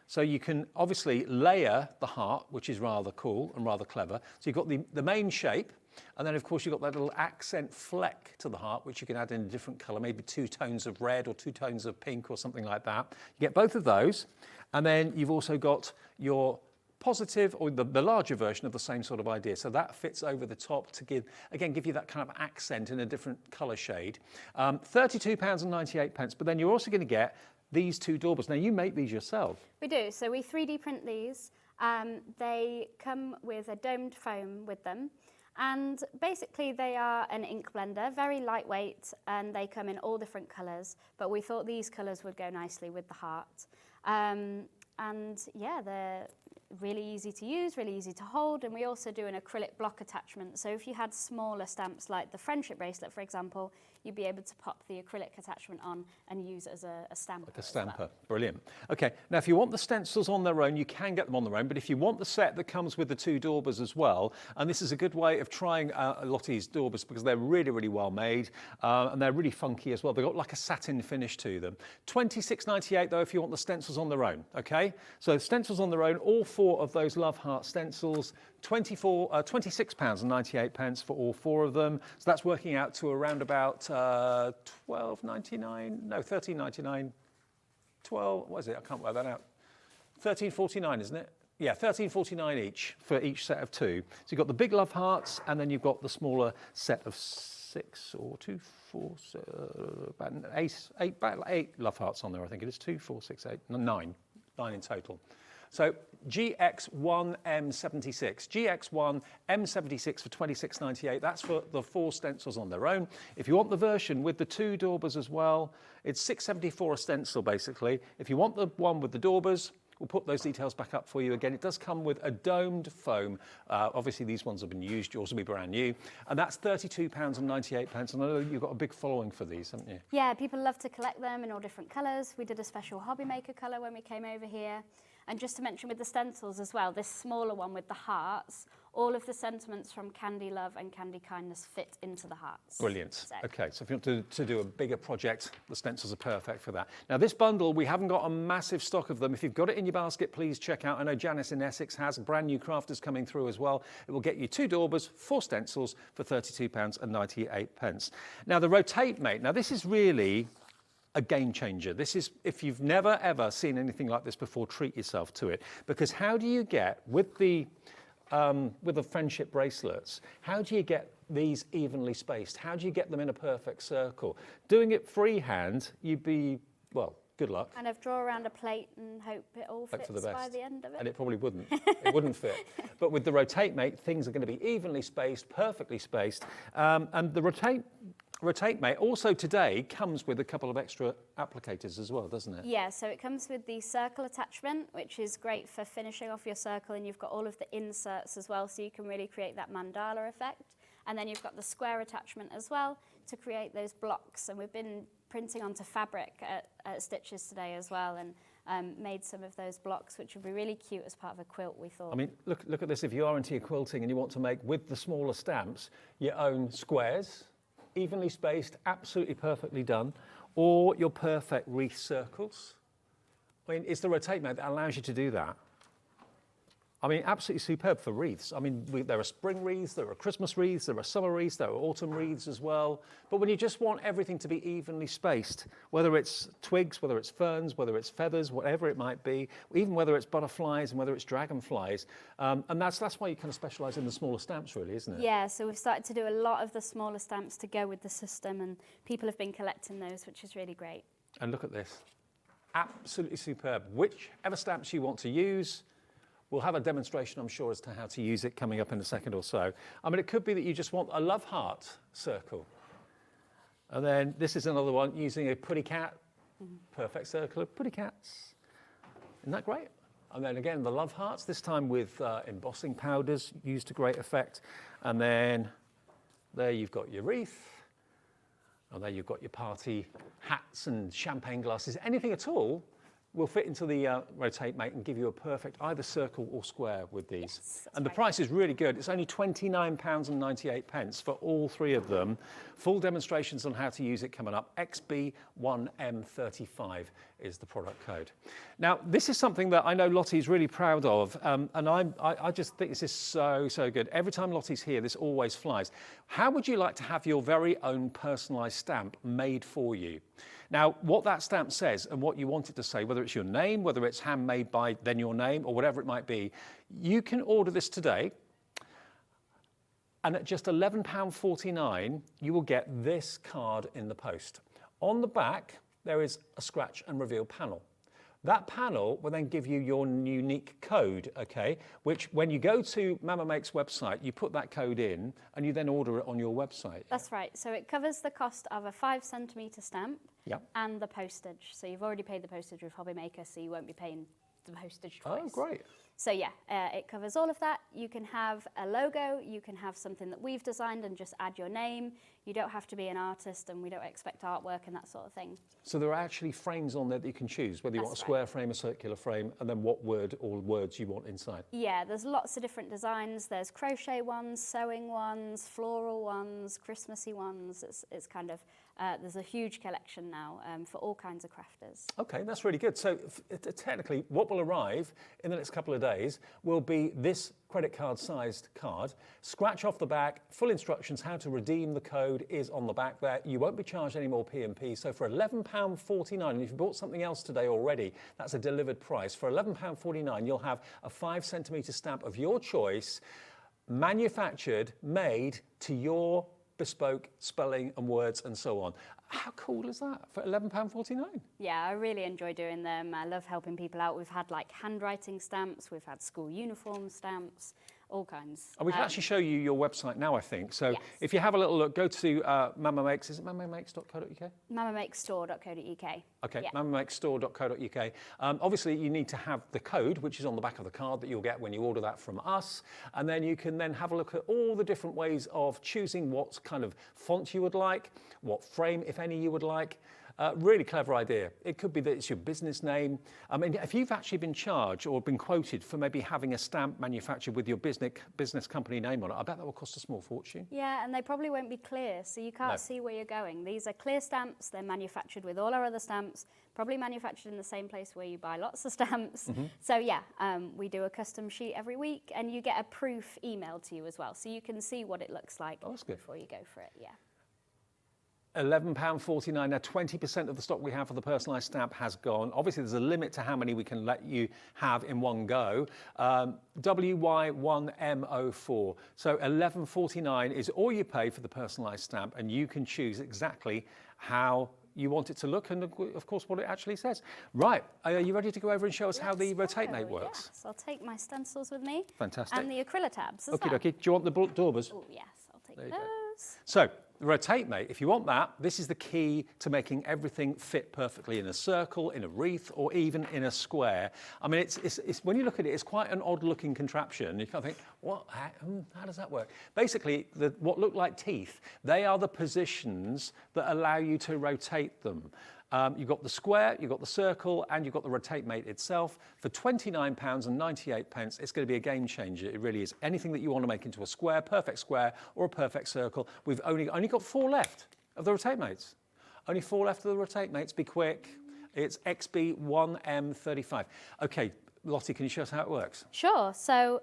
So you can obviously layer the heart, which is rather cool and rather clever. So you've got the main shape, and then of course you've got that little accent fleck to the heart, which you can add in a different colour, maybe 2 tones of red or 2 tones of pink or something like that. You get both of those, and then you've also got your positive, or the larger version of the same sort of idea. So that fits over the top to give you that kind of accent in a different colour shade. £32.98, but then you're also going to get these 2 doorbells. Now you make these yourself. We do, so we 3D print these. They come with a domed foam with them. And basically they are an ink blender, very lightweight, and they come in all different colours, but we thought these colours would go nicely with the heart. And yeah, they're really easy to use, really easy to hold, and we also do an acrylic block attachment. So if you had smaller stamps like the friendship bracelet, for example, you'd be able to pop the acrylic attachment on and use it as a stamper. Like a stamper, well. Brilliant. Okay, now if you want the stencils on their own, you can get them on their own, but if you want the set that comes with the 2 daubers as well, and this is a good way of trying Lottie's daubers because they're really, really well made, and they're really funky as well. They've got like a satin finish to them. £26.98 though if you want the stencils on their own, okay? So stencils on their own, all 4 of those Love Heart stencils, £26.98 for all 4 of them. So that's working out to around about $12.99, no, $13.99, what is it? I can't work that out. $13.49, isn't it? Yeah, $13.49 each for each set of 2. So you've got the big Love Hearts, and then you've got the smaller set of 6 or 2, 4, about 8 Love Hearts on there, I think it is. 2, 4, 6, 8, 9 in total. So GX1M76, GX1M76 for £26.98. That's for the 4 stencils on their own. If you want the version with the 2 daubers as well, it's £6.74 a stencil basically. If you want the one with the daubers, we'll put those details back up for you again. It does come with a domed foam. Obviously these ones have been used, yours will be brand new. And that's £32.98. And I know you've got a big following for these, haven't you? Yeah, people love to collect them in all different colours. We did a special HobbyMaker colour when we came over here. And just to mention with the stencils as well, this smaller one with the hearts, all of the sentiments from Candy Love and Candy Kindness fit into the hearts. Brilliant. So. Okay, so if you want to do a bigger project, the stencils are perfect for that. Now this bundle, we haven't got a massive stock of them. If you've got it in your basket, please check out. I know Janice in Essex has brand new crafters coming through as well. It will get you 2 daubers, 4 stencils for £32.98. Now the Rotate Mate, now this is really a game changer. This is, if you've never ever seen anything like this before, treat yourself to it. Because how do you get, with the friendship bracelets, how do you get these evenly spaced? How do you get them in a perfect circle? Doing it freehand, you'd be, well, good luck. Kind of draw around a plate and hope it all fits by the end of it. And it probably wouldn't. It wouldn't fit. But with the Rotate Mate, things are going to be evenly spaced, perfectly spaced. And the Rotate Mate also today comes with a couple of extra applicators as well, doesn't it? Yeah, so it comes with the circle attachment, which is great for finishing off your circle, and you've got all of the inserts as well, so you can really create that mandala effect. And then you've got the square attachment as well to create those blocks. And we've been printing onto fabric at Stitches today as well, and made some of those blocks, which would be really cute as part of a quilt, we thought. I mean, look at this. If you are into your quilting and you want to make, with the smaller stamps, your own squares, evenly spaced, absolutely perfectly done, or your perfect wreath circles. I mean, it's the Rotate Mate that allows you to do that. I mean, absolutely superb for wreaths. I mean, there are spring wreaths, there are Christmas wreaths, there are summer wreaths, there are autumn wreaths as well. But when you just want everything to be evenly spaced, whether it's twigs, whether it's ferns, whether it's feathers, whatever it might be, even whether it's butterflies and whether it's dragonflies, and that's why you kind of specialise in the smaller stamps, really, isn't it? Yeah, so we've started to do a lot of the smaller stamps to go with the system, and people have been collecting those, which is really great. And look at this. Absolutely superb. Whichever stamps you want to use, we'll have a demonstration, I'm sure, as to how to use it coming up in a second or so. I mean, it could be that you just want a love heart circle. And then this is another one using a putty cat. Perfect circle of putty cats. Isn't that great? And then again, the love hearts, this time with embossing powders, used to great effect. And then there you've got your wreath. And there you've got your party hats and champagne glasses, anything at all will fit into the rotate mate and give you a perfect either circle or square with these. Yes, and the price is really good. It's only £29.98 for all three of them. Full demonstrations on how to use it coming up. XB1M35 is the product code. Now, this is something that I know Lottie's really proud of, and I just think this is so good. Every time Lottie's here, this always flies. How would you like to have your very own personalised stamp made for you? Now, what that stamp says and what you want it to say, whether it's your name, whether it's handmade by then your name, or whatever it might be, you can order this today. And at just £11.49, you will get this card in the post. On the back, there is a scratch and reveal panel. That panel will then give you your unique code, okay? Which, when you go to Mama Make's website, you put that code in and you then order it on your website. That's right. So it covers the cost of a 5cm stamp and the postage. So you've already paid the postage with HobbyMaker, so you won't be paying the postage twice. Oh, great. So yeah, it covers all of that. You can have a logo, you can have something that we've designed and just add your name. You don't have to be an artist, and we don't expect artwork and that sort of thing. So there are actually frames on there that you can choose, whether you want a square frame, a circular frame, and then what word or words you want inside. Yeah, there's lots of different designs. There's crochet ones, sewing ones, floral ones, Christmassy ones. It's kind of, there's a huge collection now for all kinds of crafters. Okay, that's really good. So technically, what will arrive in the next couple of days will be this credit card sized card. Scratch off the back, full instructions how to redeem the code is on the back there. You won't be charged any more P&P. So for £11.49, and if you bought something else today already, that's a delivered price. For £11.49, you'll have a 5cm stamp of your choice, manufactured, made to your bespoke spelling and words and so on. How cool is that for £11.49? Yeah, I really enjoy doing them. I love helping people out. We've had like handwriting stamps, we've had school uniform stamps, all kinds. And we can actually show you your website now, I think. So if you have a little look, go to Mama Makes, is it mamamakes.co.uk? mamamakestore.co.uk. Okay, mamamakestore.co.uk. Obviously, you need to have the code, which is on the back of the card that you'll get when you order that from us. And then you can then have a look at all the different ways of choosing what kind of font you would like, what frame, if any, you would like. Really clever idea. It could be that it's your business name. I mean, if you've actually been charged or been quoted for maybe having a stamp manufactured with your business company name on it, I bet that will cost a small fortune. Yeah, and they probably won't be clear, so you can't see where you're going. These are clear stamps. They're manufactured with all our other stamps, probably manufactured in the same place where you buy lots of stamps. So yeah, we do a custom sheet every week, and you get a proof emailed to you as well, so you can see what it looks like before you go for it. Yeah. £11.49. Now, 20% of the stock we have for the personalised stamp has gone. Obviously, there's a limit to how many we can let you have in one go. WY1M04. So £11.49 is all you pay for the personalised stamp, and you can choose exactly how you want it to look and, of course, what it actually says. Right, are you ready to go over and show us how the Rotate Mate works? Yes, I'll take my stencils with me. Fantastic. And the acrylotabs as well. Okay. Do you want the daubers? Oh, yes, I'll take those. So, the Rotate Mate, if you want that, this is the key to making everything fit perfectly in a circle, in a wreath, or even in a square. I mean, it's when you look at it, it's quite an odd-looking contraption. You kind of think, what? How does that work? Basically, what look like teeth, they are the positions that allow you to rotate them. You've got the square, you've got the circle, and you've got the Rotate Mate itself. For £29.98, it's going to be a game changer. It really is. Anything that you want to make into a square or a perfect circle. We've only got 4 left of the Rotate Mates. Only 4 left of the Rotate Mates. Be quick. It's XB1M35. Okay, Lottie, can you show us how it works? Sure. So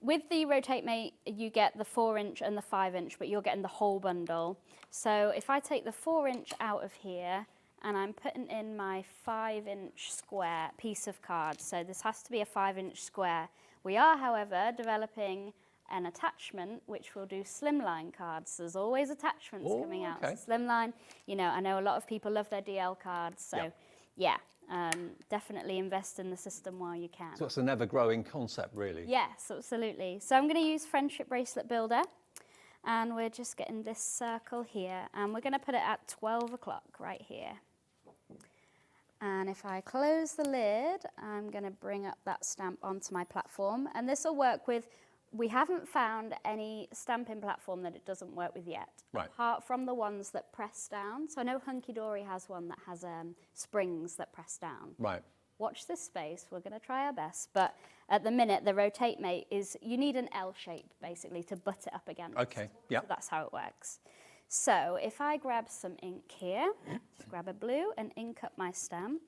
with the Rotate Mate, you get the 4-inch and the 5-inch, but you're getting the whole bundle. So if I take the 4-inch out of here, and I'm putting in my 5-inch square piece of card. So this has to be a 5-inch square. We are, however, developing an attachment which will do slimline cards. There's always attachments coming out. So slimline, you know, I know a lot of people love their DL cards. So definitely invest in the system while you can. So it's an ever-growing concept, really. Yes, absolutely. So I'm going to use Friendship Bracelet Builder. And we're just getting this circle here. And we're going to put it at 12 o'clock right here. And if I close the lid, I'm going to bring up that stamp onto my platform. And this will work with, we haven't found any stamping platform that it doesn't work with yet. Right. Apart from the ones that press down. So I know Hunky Dory has one that has springs that press down. Right. watch this space. We're going to try our best. But at the minute, the rotate mate is, you need an L shape, basically, to butt it up against. Okay, yeah. So that's how it works. So if I grab some ink here, just grab a blue and ink up my stamp.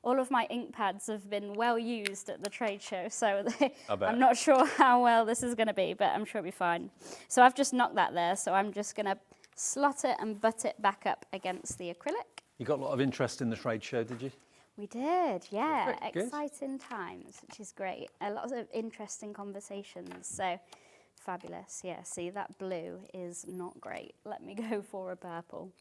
All of my ink pads have been well used at the trade show, so I'm not sure how well this is going to be, but I'm sure it'll be fine. So I've just knocked that there, so I'm just going to slot it and butt it back up against the acrylic. You got a lot of interest in the trade show, did you? We did, yeah. Good. Exciting times, which is great. A lot of interesting conversations, so fabulous. Yeah, see, that blue is not great. Let me go for a purple.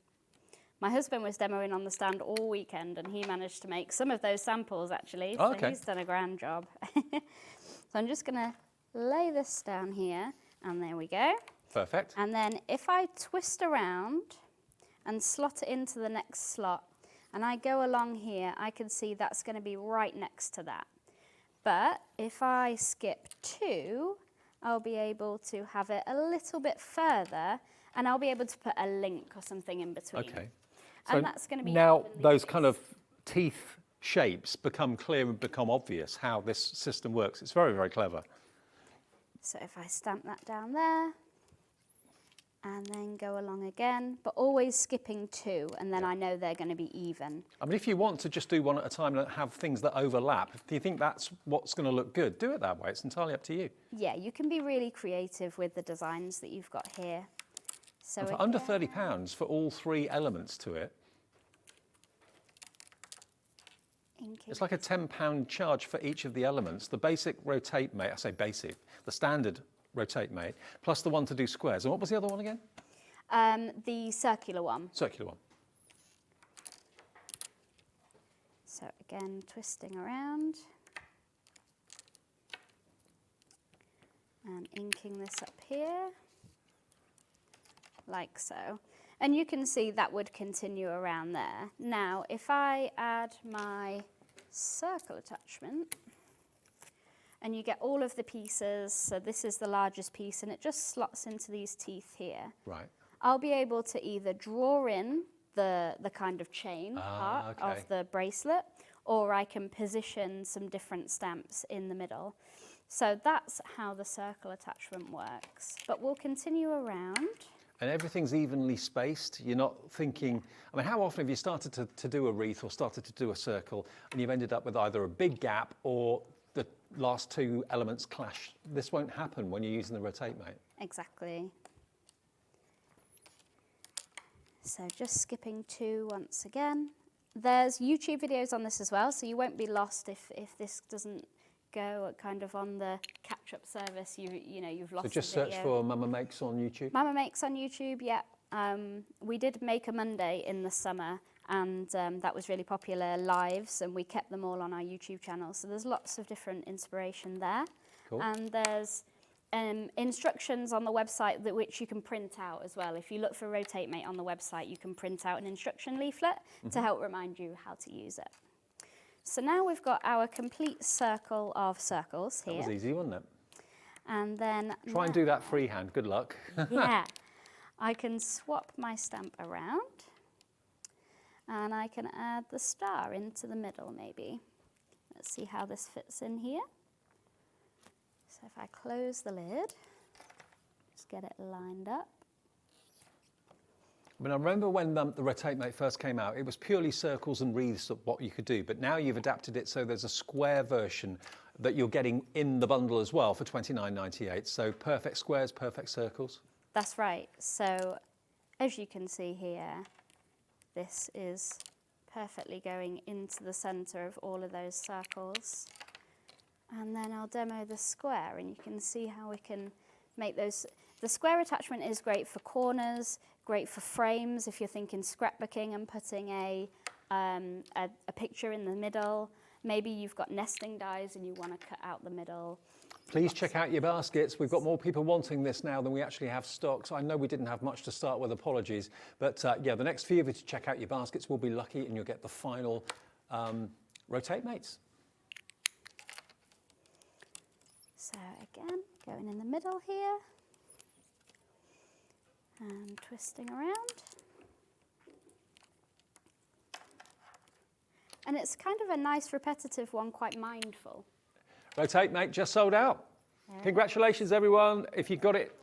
My husband was demoing on the stand all weekend, and he managed to make some of those samples, actually. So he's done a grand job. So I'm just going to lay this down here, and there we go. Perfect. And then if I twist around and slot it into the next slot, and I go along here, I can see that's going to be right next to that. But if I skip 2, I'll be able to have it a little bit further, and I'll be able to put a link or something in between. Okay. And that's going to be now those kind of teeth shapes become clear and become obvious how this system works. It's very, very clever. So if I stamp that down there, and then go along again, but always skipping 2, and then I know they're going to be even. I mean, if you want to just do one at a time and have things that overlap, do you think that's what's going to look good? Do it that way. It's entirely up to you. Yeah, you can be really creative with the designs that you've got here. So and for under £30 for all 3 elements to it, it's like a £10 charge for each of the elements. The basic rotate mate, I say basic, the standard rotate mate, plus the one to do squares. And what was the other one again? The circular one. Circular one. So again, twisting around. And inking this up here. Like so. And you can see that would continue around there. Now, if I add my circle attachment, and you get all of the pieces, so this is the largest piece, and it just slots into these teeth here. Right. I'll be able to either draw in the kind of chain part of the bracelet, or I can position some different stamps in the middle. So that's how the circle attachment works. But we'll continue around. And everything's evenly spaced. You're not thinking, I mean, how often have you started to do a wreath or started to do a circle and you've ended up with either a big gap or the last 2 elements clash? This won't happen when you're using the rotate mate. Exactly. So just skipping 2 once again. There's YouTube videos on this as well, so you won't be lost if this doesn't go kind of on the catch-up service. You know, you've lost. So just search for Mama Makes on YouTube. Mama Makes on YouTube, yeah. We did Make a Monday in the summer, and that was really popular lives, and we kept them all on our YouTube channel. So there's lots of different inspiration there. Cool. And there's instructions on the website which you can print out as well. If you look for Rotate Mate on the website, you can print out an instruction leaflet to help remind you how to use it. So now we've got our complete circle of circles here. That was easy, wasn't it? And then try and do that freehand. Good luck. Yeah. I can swap my stamp around, and I can add the star into the middle maybe. Let's see how this fits in here. So if I close the lid, just get it lined up. I mean, I remember when the Rotate Mate first came out, it was purely circles and wreaths of what you could do, but now you've adapted it so there's a square version that you're getting in the bundle as well for $29.98. So perfect squares, perfect circles. That's right. So as you can see here, this is perfectly going into the center of all of those circles. And then I'll demo the square, and you can see how we can make those. The square attachment is great for corners, great for frames if you're thinking scrapbooking and putting a picture in the middle. Maybe you've got nesting dies and you want to cut out the middle. Please check out your baskets. We've got more people wanting this now than we actually have stock. So I know we didn't have much to start with, apologies. But yeah, the next few of you to check out your baskets will be lucky, and you'll get the final Rotate Mates. So again, going in the middle here. And twisting around. And it's kind of a nice repetitive one, quite mindful. Rotate Mate just sold out. Congratulations, everyone. If you got it,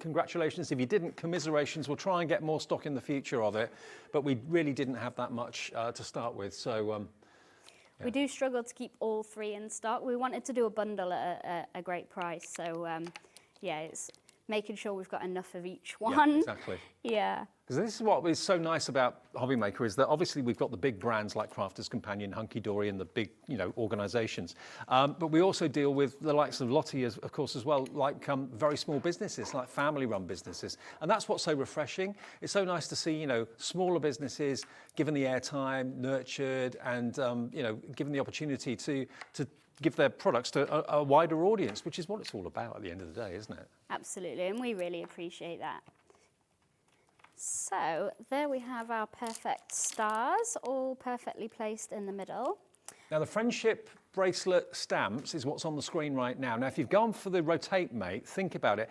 congratulations. If you didn't, commiserations. We'll try and get more stock in the future of it, but we really didn't have that much to start with. So we do struggle to keep all 3 in stock. We wanted to do a bundle at a great price. So yeah, it's making sure we've got enough of each one. Yeah, exactly. Yeah. Because this is what is so nice about HobbyMaker is that obviously we've got the big brands like Crafters Companion, Hunky Dory, and the big, organisations. But we also deal with the likes of Lottie, of course, as well, like very small businesses, like family-run businesses. And that's what's so refreshing. It's so nice to see, smaller businesses given the airtime, nurtured, and, given the opportunity to give their products to a wider audience, which is what it's all about at the end of the day, isn't it? Absolutely, and we really appreciate that. So there we have our perfect stars, all perfectly placed in the middle. Now the friendship bracelet stamps is what's on the screen right now. Now if you've gone for the Rotate Mate, think about it.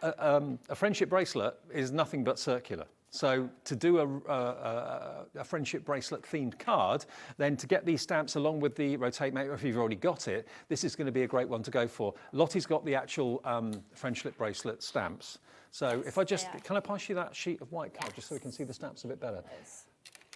A friendship bracelet is nothing but circular. So to do a friendship bracelet themed card, then to get these stamps along with the Rotate Mate, or if you've already got it, this is going to be a great one to go for. Lottie's got the actual friendship bracelet stamps. So if I just, can I pass you that sheet of white card just so we can see the stamps a bit better?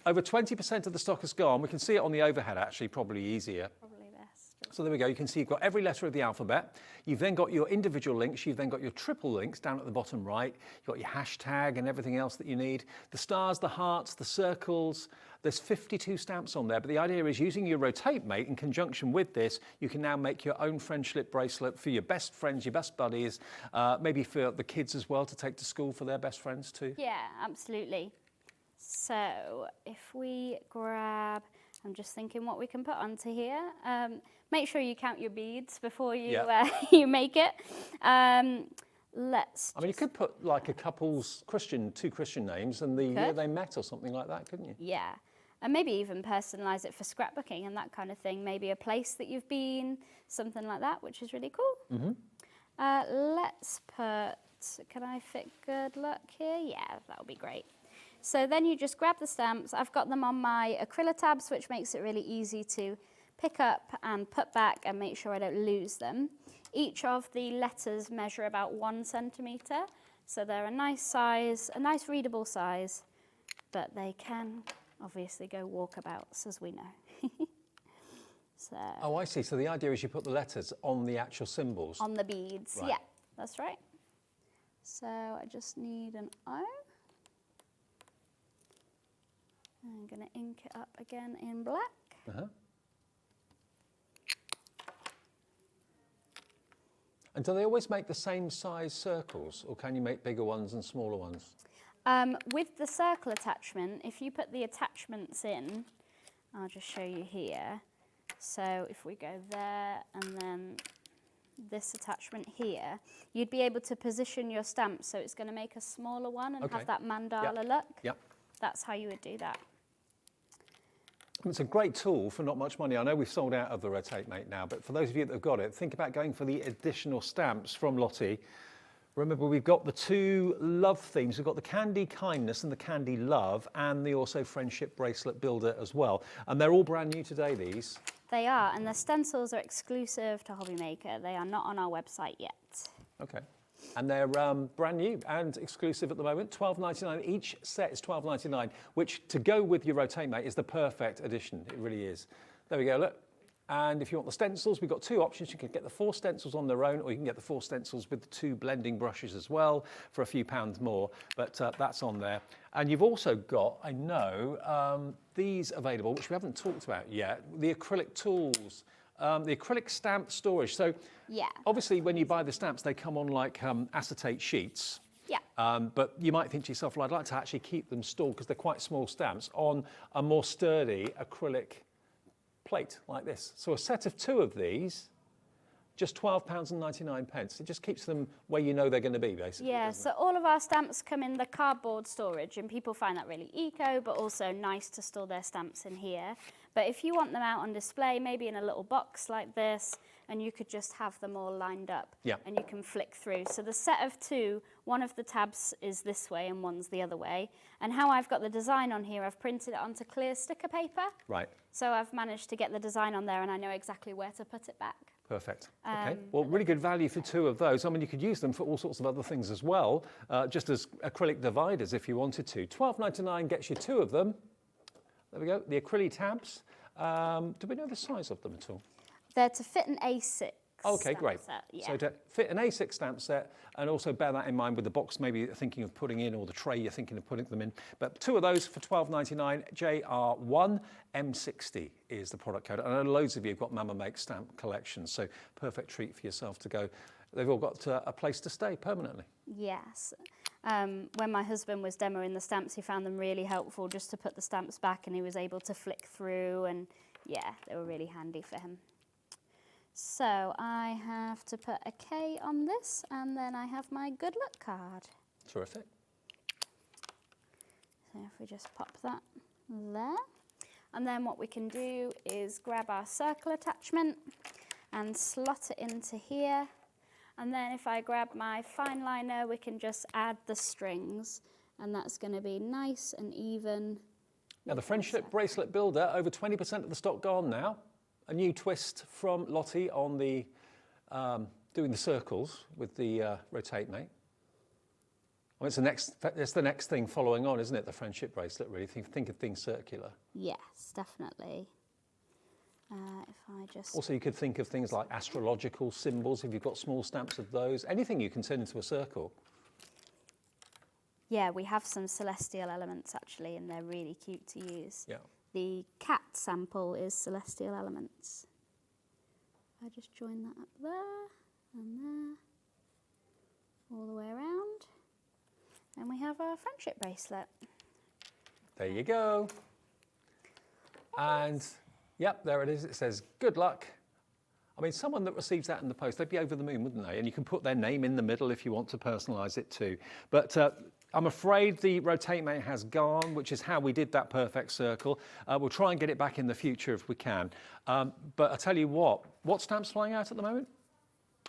Over 20% of the stock has gone. We can see it on the overhead actually, probably easier. Probably best. So there we go, you can see you've got every letter of the alphabet. You've then got your individual links, you've then got your triple links down at the bottom right. You've got your hashtag and everything else that you need. The stars, the hearts, the circles. There's 52 stamps on there, but the idea is using your Rotate Mate in conjunction with this, you can now make your own friendship bracelet for your best friends, your best buddies, maybe for the kids as well to take to school for their best friends too. Yeah, absolutely. So if we grab, I'm just thinking what we can put onto here. Make sure you count your beads before you you make it. You could put like a couple's two Christian names and the year they met or something like that, couldn't you? Yeah, and maybe even personalise it for scrapbooking and that kind of thing. Maybe a place that you've been, something like that, which is really cool. Mm-hmm. Let's put, can I fit good luck here? Yeah, that would be great. So then you just grab the stamps. I've got them on my Acrylitabs, which makes it really easy to pick up and put back and make sure I don't lose them. Each of the letters measure about 1 centimetre, so they're a nice size, a nice readable size, but they can obviously go walkabouts, as we know. So. Oh, I see. So the idea is you put the letters on the actual symbols. On the beads, right. Yeah, that's right. So I just need an O. I'm going to ink it up again in black. Uh-huh. And do they always make the same size circles, or can you make bigger ones and smaller ones? With the circle attachment, if you put the attachments in, I'll just show you here. So if we go there and then this attachment here, you'd be able to position your stamp so it's going to make a smaller one and have that mandala look. Yep. That's how you would do that. It's a great tool for not much money. I know we've sold out of the Rotate Mate now, but for those of you that have got it, think about going for the additional stamps from Lottie. Remember, we've got the 2 love themes. We've got the Candy Kindness and the Candy Love, and the also Friendship Bracelet Builder as well. And they're all brand new today, these. They are, and the stencils are exclusive to HobbyMaker. They are not on our website yet. Okay. And they're brand new and exclusive at the moment, $12.99. Each set is $12.99, which to go with your Rotate Mate is the perfect addition. It really is. There we go, look. And if you want the stencils, we've got 2 options. You can get the 4 stencils on their own, or you can get the 4 stencils with the 2 blending brushes as well for a few pounds more, but that's on there. And you've also got, I know, these available, which we haven't talked about yet, the acrylic tools. The acrylic stamp storage. So obviously when you buy the stamps, they come on like acetate sheets. Yeah. But you might think to yourself, well, I'd like to actually keep them stored because they're quite small stamps on a more sturdy acrylic plate like this. So a set of 2 of these, just £12.99. It just keeps them where you know they're going to be, basically. Yeah, so all of our stamps come in the cardboard storage, and people find that really eco, but also nice to store their stamps in here. But if you want them out on display, maybe in a little box like this, and you could just have them all lined up. Yeah. And you can flick through. So the set of two, one of the tabs is this way and one's the other way. And how I've got the design on here, I've printed it onto clear sticker paper. Right. So I've managed to get the design on there, and I know exactly where to put it back. Perfect. Okay. Well, really good value for two of those. I mean, you could use them for all sorts of other things as well, just as acrylic dividers if you wanted to. $12.99 gets you two of them. There we go. The acrylic tabs. Do we know the size of them at all? They're to fit an A6. Okay, great. Set, yeah. So to fit an A6 stamp set, and also bear that in mind with the box maybe you're thinking of putting in, or the tray you're thinking of putting them in. But two of those for $12.99, JR1M60 is the product code. And I know loads of you have got Mama Make stamp collections, so perfect treat for yourself to go. They've all got a place to stay permanently. Yes. When my husband was demoing the stamps, he found them really helpful just to put the stamps back, and he was able to flick through, and yeah, they were really handy for him. So I have to put a K on this, and then I have my good luck card. Terrific. So if we just pop that there. And then what we can do is grab our circle attachment and slot it into here. And then if I grab my fine liner, we can just add the strings, and that's going to be nice and even. Now the Friendship Bracelet Builder, over 20% of the stock gone now. A new twist from Lottie on the doing the circles with the Rotate Mate. Well, it's the next thing following on, isn't it? The Friendship Bracelet, really. Think of things circular. Yes, definitely. If I just... Also, you could think of things like astrological symbols, if you've got small stamps of those. Anything you can turn into a circle. Yeah, we have some celestial elements, actually, and they're really cute to use. Yeah. The cat sample is celestial elements. I just join that up there and there, all the way around. And we have our friendship bracelet. There you go. And yep, there it is. It says, good luck. I mean, someone that receives that in the post, they'd be over the moon, wouldn't they? And you can put their name in the middle if you want to personalise it too. But I'm afraid the Rotate Mate has gone, which is how we did that perfect circle. We'll try and get it back in the future if we can. But I tell you what stamp's flying out at the moment?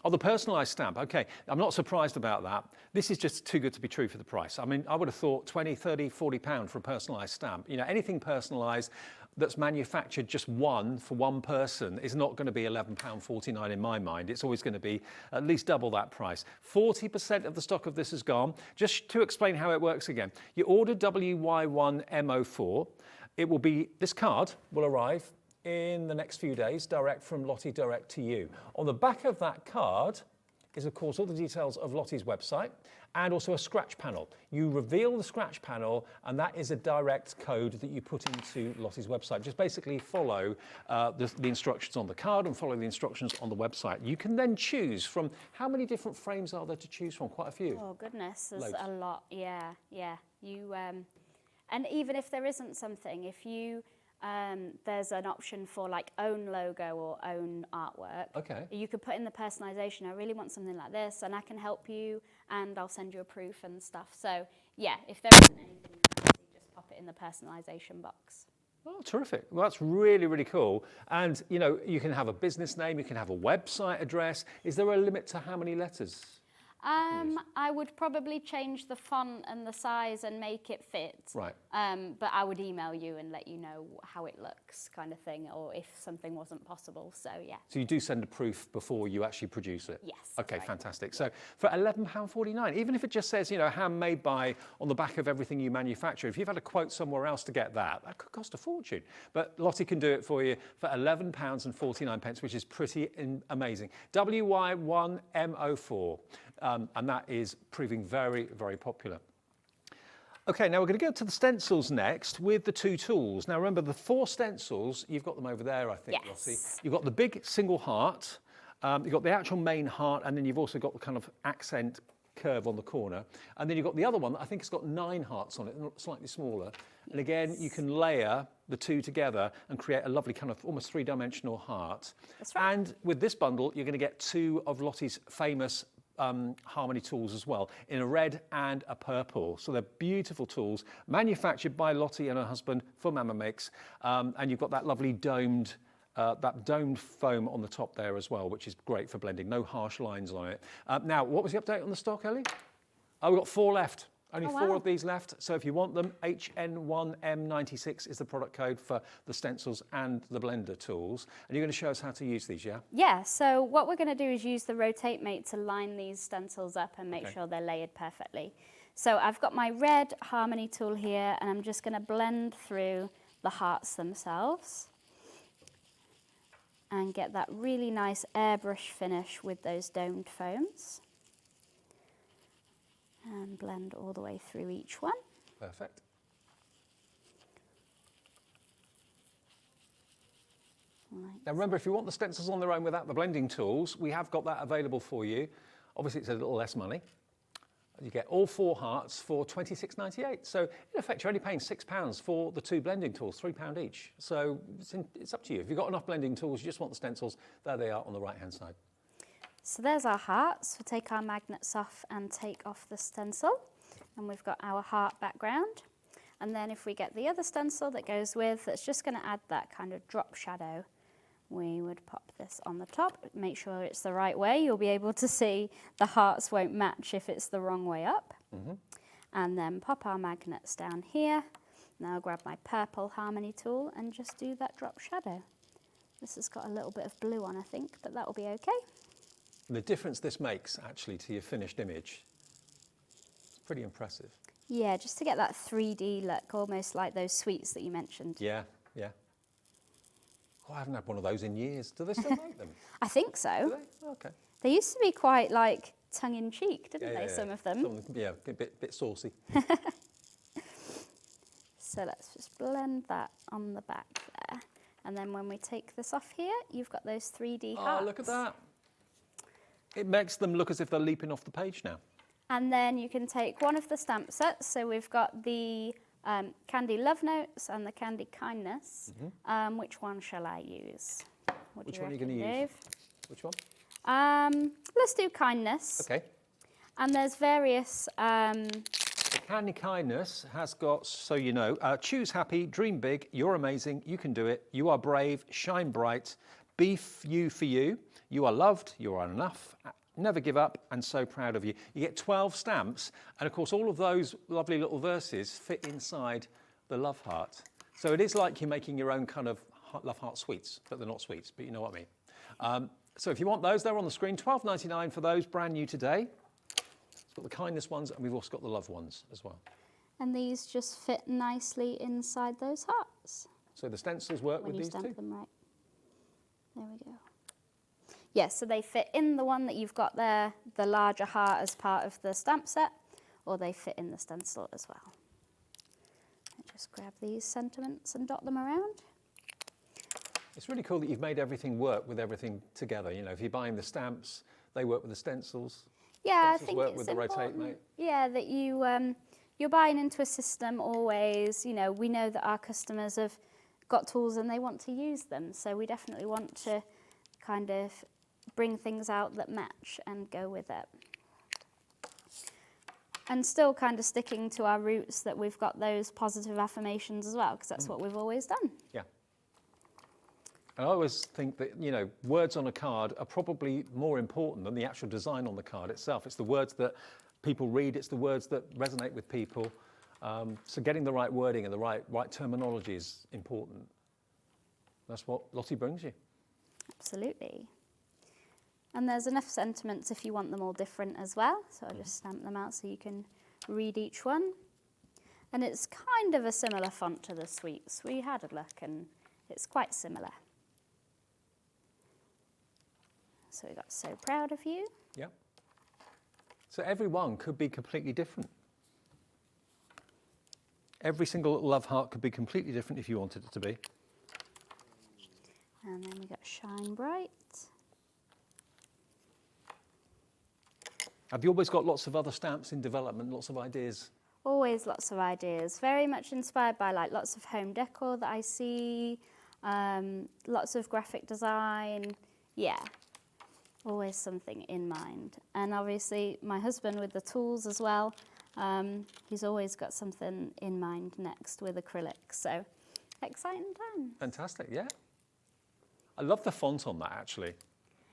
Oh, the personalised stamp. Okay, I'm not surprised about that. This is just too good to be true for the price. I mean, I would have thought 20, 30, 40 pound for a personalised stamp. You know, anything personalised that's manufactured just one for one person is not going to be £11.49 in my mind. It's always going to be at least double that price. 40% of the stock of this is gone. Just to explain how it works again. You order WY1MO4. It will be, this card will arrive in the next few days, direct from Lottie direct to you. On the back of that card is, of course, all the details of Lottie's website and also a scratch panel. You reveal the scratch panel, and that is a direct code that you put into Lottie's website. Just basically follow the instructions on the card and follow the instructions on the website. You can then choose from, how many different frames are there to choose from? Quite a few. Oh, goodness, there's Loads. a lot. Yeah. You, and even if there isn't something, if you, there's an option for like own logo or own artwork. Okay. You could put in the personalisation. I really want something like this, and I can help you, and I'll send you a proof and stuff. So yeah, if there isn't anything fancy, just pop it in the personalisation box. Oh, terrific. Well, that's really, really cool. And, you know, you can have a business name, you can have a website address. Is there a limit to how many letters? I would probably change the font and the size and make it fit. Right. But I would email you and let you know how it looks, kind of thing, or if something wasn't possible. So yeah. So you do send a proof before you actually produce it? Yes. Okay, right. fantastic. So for £11.49, even if it just says, you know, handmade by on the back of everything you manufacture, if you've had a quote somewhere else to get that, that could cost a fortune. But Lottie can do it for you for £11.49, which is pretty amazing. WY1MO4. And that is proving very, very popular. Okay, now we're going to go to the stencils next with the two tools. Now remember, the 4 stencils, you've got them over there, I think, yes. Lottie. You've got the big single heart, you've got the actual main heart, and then you've also got the kind of accent curve on the corner. And then you've got the other one that I think has got 9 hearts on it, slightly smaller. And again, you can layer the two together and create a lovely kind of almost 3-dimensional heart. That's right. And with this bundle, you're going to get 2 of Lottie's famous Harmony tools as well, in a red and a purple. So they're beautiful tools, manufactured by Lottie and her husband for Mama Makes. And you've got that lovely domed that domed foam on the top there as well, which is great for blending. No harsh lines on it. Now, what was the update on the stock, Ellie? Oh, we've got 4 left. Only 4 of these left. So if you want them, HN1M96 is the product code for the stencils and the blender tools. And you're going to show us how to use these, yeah? Yeah, so what we're going to do is use the Rotate Mate to line these stencils up and make sure they're layered perfectly. So I've got my red Harmony tool here, and I'm just going to blend through the hearts themselves and get that really nice airbrush finish with those domed foams. And blend all the way through each one. Perfect. Right. Now remember, if you want the stencils on their own without the blending tools, we have got that available for you. Obviously, it's a little less money. You get all 4 hearts for £26.98. So in effect, you're only paying £6 for the 2 blending tools, £3 each. So it's up to you. If you've got enough blending tools, you just want the stencils, there they are on the right-hand side. So there's our hearts. We'll take our magnets off and take off the stencil. And we've got our heart background. And then if we get the other stencil that goes with, that's just going to add that kind of drop shadow, we would pop this on the top. Make sure it's the right way. You'll be able to see the hearts won't match if it's the wrong way up. And then pop our magnets down here. Now I'll grab my purple Harmony tool and just do that drop shadow. This has got a little bit of blue on, I think, but that will be okay. The difference this makes, actually, to your finished image, it's pretty impressive. Yeah, just to get that 3D look, almost like those sweets that you mentioned. Yeah, yeah. Oh, I haven't had one of those in years. Do they still make them? I think so. Do they? Okay. They used to be quite, like, tongue-in-cheek, didn't they, some of them? Yeah, a bit saucy. So let's just blend that on the back there. And then when we take this off here, you've got those 3D hearts. Oh, look at that. It makes them look as if they're leaping off the page now. And then you can take one of the stamp sets. So we've got the Candy Love Notes and the Candy Kindness. Which one shall I use? Which one are you going to use? Which one? Let's do Kindness. Okay. And there's various... The Candy Kindness has got, so you know, choose happy, dream big, you're amazing, you can do it, you are brave, shine bright, be you for you, you are loved, you are enough, never give up, and so proud of you. You get 12 stamps, and of course all of those lovely little verses fit inside the love heart. So it is like you're making your own kind of love heart sweets, but they're not sweets, but you know what I mean. So if you want those, they're on the screen, £12.99 for those, brand new today. It's got the kindness ones, and we've also got the love ones as well. And these just fit nicely inside those hearts. So the stencils work with these two? When you stamp them right. There we go. Yes, so they fit in the one that you've got there, the larger heart as part of the stamp set, or they fit in the stencil as well. And just grab these sentiments and dot them around. It's really cool that you've made everything work with everything together. You know, if you're buying the stamps, they work with the stencils. Yeah, stencils I think work it's with the important. Rotate Mate. Yeah, that you're buying into a system always. You know, we know that our customers have got tools and they want to use them, so we definitely want to kind of bring things out that match and go with it. And still kind of sticking to our roots that we've got those positive affirmations as well, because that's what we've always done. Yeah. And I always think that, you know, words on a card are probably more important than the actual design on the card itself. It's the words that people read, it's the words that resonate with people. So getting the right wording and the right terminology is important. That's what Lottie brings you. Absolutely. And there's enough sentiments if you want them all different as well. So I'll just stamp them out so you can read each one. And it's kind of a similar font to the sweets. We had a look and it's quite similar. So we got So Proud of You. Yeah. So every one could be completely different. Every single love heart could be completely different if you wanted it to be. And then we got Shine Bright. Have you always got lots of other stamps in development, lots of ideas? Always lots of ideas. Very much inspired by like lots of home decor that I see, lots of graphic design. Yeah, always something in mind. And obviously my husband with the tools as well. He's always got something in mind next with acrylic. So exciting time. Fantastic, yeah. I love the font on that, actually.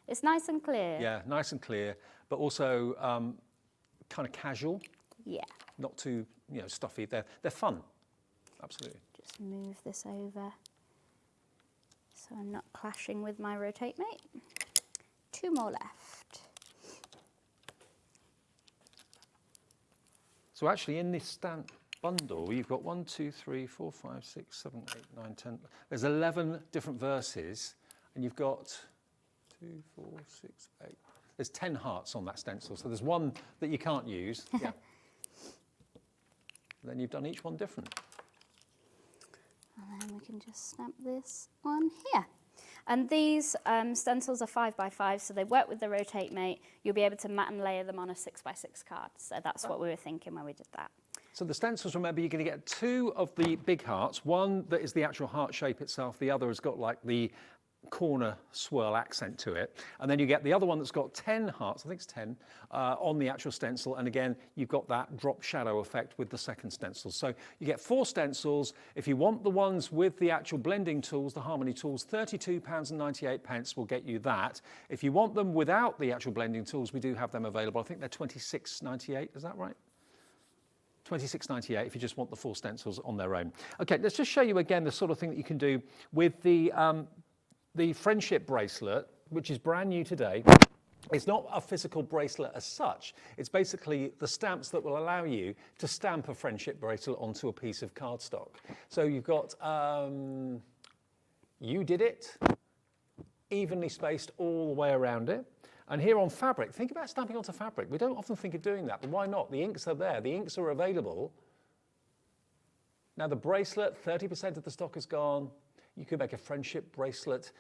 It's nice and clear. Yeah, nice and clear, but also kind of casual. Yeah. Not too, stuffy. They're fun. Absolutely. Just move this over so I'm not clashing with my rotate mate. 2 more left. So actually in this stamp bundle, you've got 1, 2, 3, 4, 5, 6, 7, 8, 9, 10. There's 11 different verses, and you've got 2, 4, 6, 8. There's 10 hearts on that stencil, so there's one that you can't use. Yeah. Then you've done each one different. And then we can just stamp this one here. And these stencils are 5x5, so they work with the rotate mate. You'll be able to mat and layer them on a 6x6 card. So that's what we were thinking when we did that. So the stencils, remember, you're going to get 2 of the big hearts. One that is the actual heart shape itself. The other has got like the corner swirl accent to it. And then you get the other one that's got 10 hearts, I think it's 10, on the actual stencil. And again, you've got that drop shadow effect with the second stencil. So you get 4 stencils. If you want the ones with the actual blending tools, the Harmony tools, £32.98 will get you that. If you want them without the actual blending tools, we do have them available. I think they're £26.98, is that right? £26.98 if you just want the 4 stencils on their own. Okay, let's just show you again the sort of thing that you can do with the friendship bracelet, which is brand new today. It's not a physical bracelet as such. It's basically the stamps that will allow you to stamp a friendship bracelet onto a piece of cardstock. So you've got You Did It, evenly spaced all the way around it. And here on fabric, think about stamping onto fabric. We don't often think of doing that, but why not? The inks are there. The inks are available. Now the bracelet, 30% of the stock is gone. You could make a friendship bracelet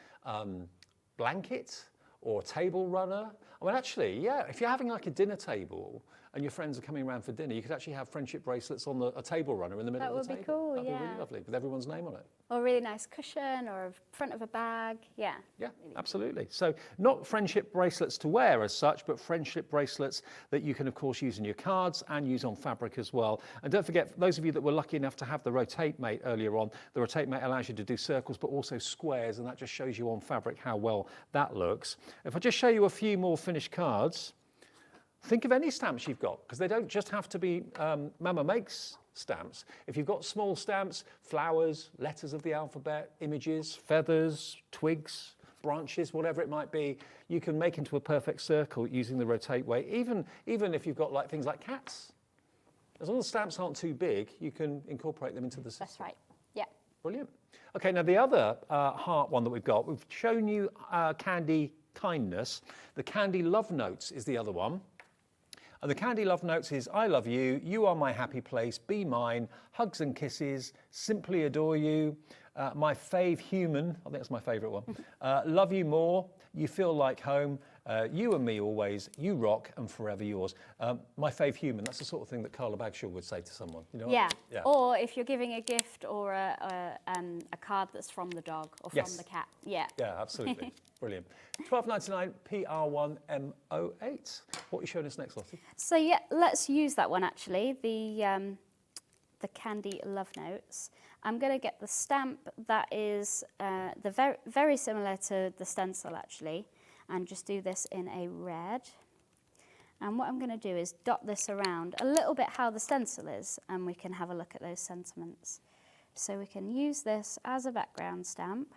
blanket or table runner. I mean, actually, yeah, if you're having like a dinner table and your friends are coming around for dinner, you could actually have friendship bracelets on a table runner in the middle of the table. That would be cool, That'd be really lovely, with everyone's name on it. Or a really nice cushion or a front of a bag, yeah. Yeah, absolutely. So not friendship bracelets to wear as such, but friendship bracelets that you can, of course, use in your cards and use on fabric as well. And don't forget, those of you that were lucky enough to have the rotate mate earlier on, the rotate mate allows you to do circles, but also squares, and that just shows you on fabric how well that looks. If I just show you a few more finished cards, think of any stamps you've got, because they don't just have to be Mama Makes stamps. If you've got small stamps, flowers, letters of the alphabet, images, feathers, twigs, branches, whatever it might be, you can make into a perfect circle using the rotate way. Even if you've got like things like cats. As long as the stamps aren't too big, you can incorporate them into the system. That's right, yeah. Brilliant. Okay, now the other heart one that we've got, we've shown you Candy Kindness. The Candy Love Notes is the other one. And the Candy Love Notes is, I love you, you are my happy place, be mine, hugs and kisses, simply adore you, my fave human, I think that's my favourite one, love you more, you feel like home, you and me always, you rock and forever yours. My fave human, that's the sort of thing that Carla Bagshaw would say to someone. You know Yeah. Yeah, Or if you're giving a gift or a card that's from the dog or from Yes. the cat, yeah. Yeah, absolutely. Brilliant. £12.99 PR1M08. What are you showing us next, Lottie? So yeah, let's use that one actually, the Candy Love Notes. I'm going to get the stamp that is very similar to the stencil actually, and just do this in a red. And what I'm going to do is dot this around a little bit how the stencil is, and we can have a look at those sentiments. So we can use this as a background stamp,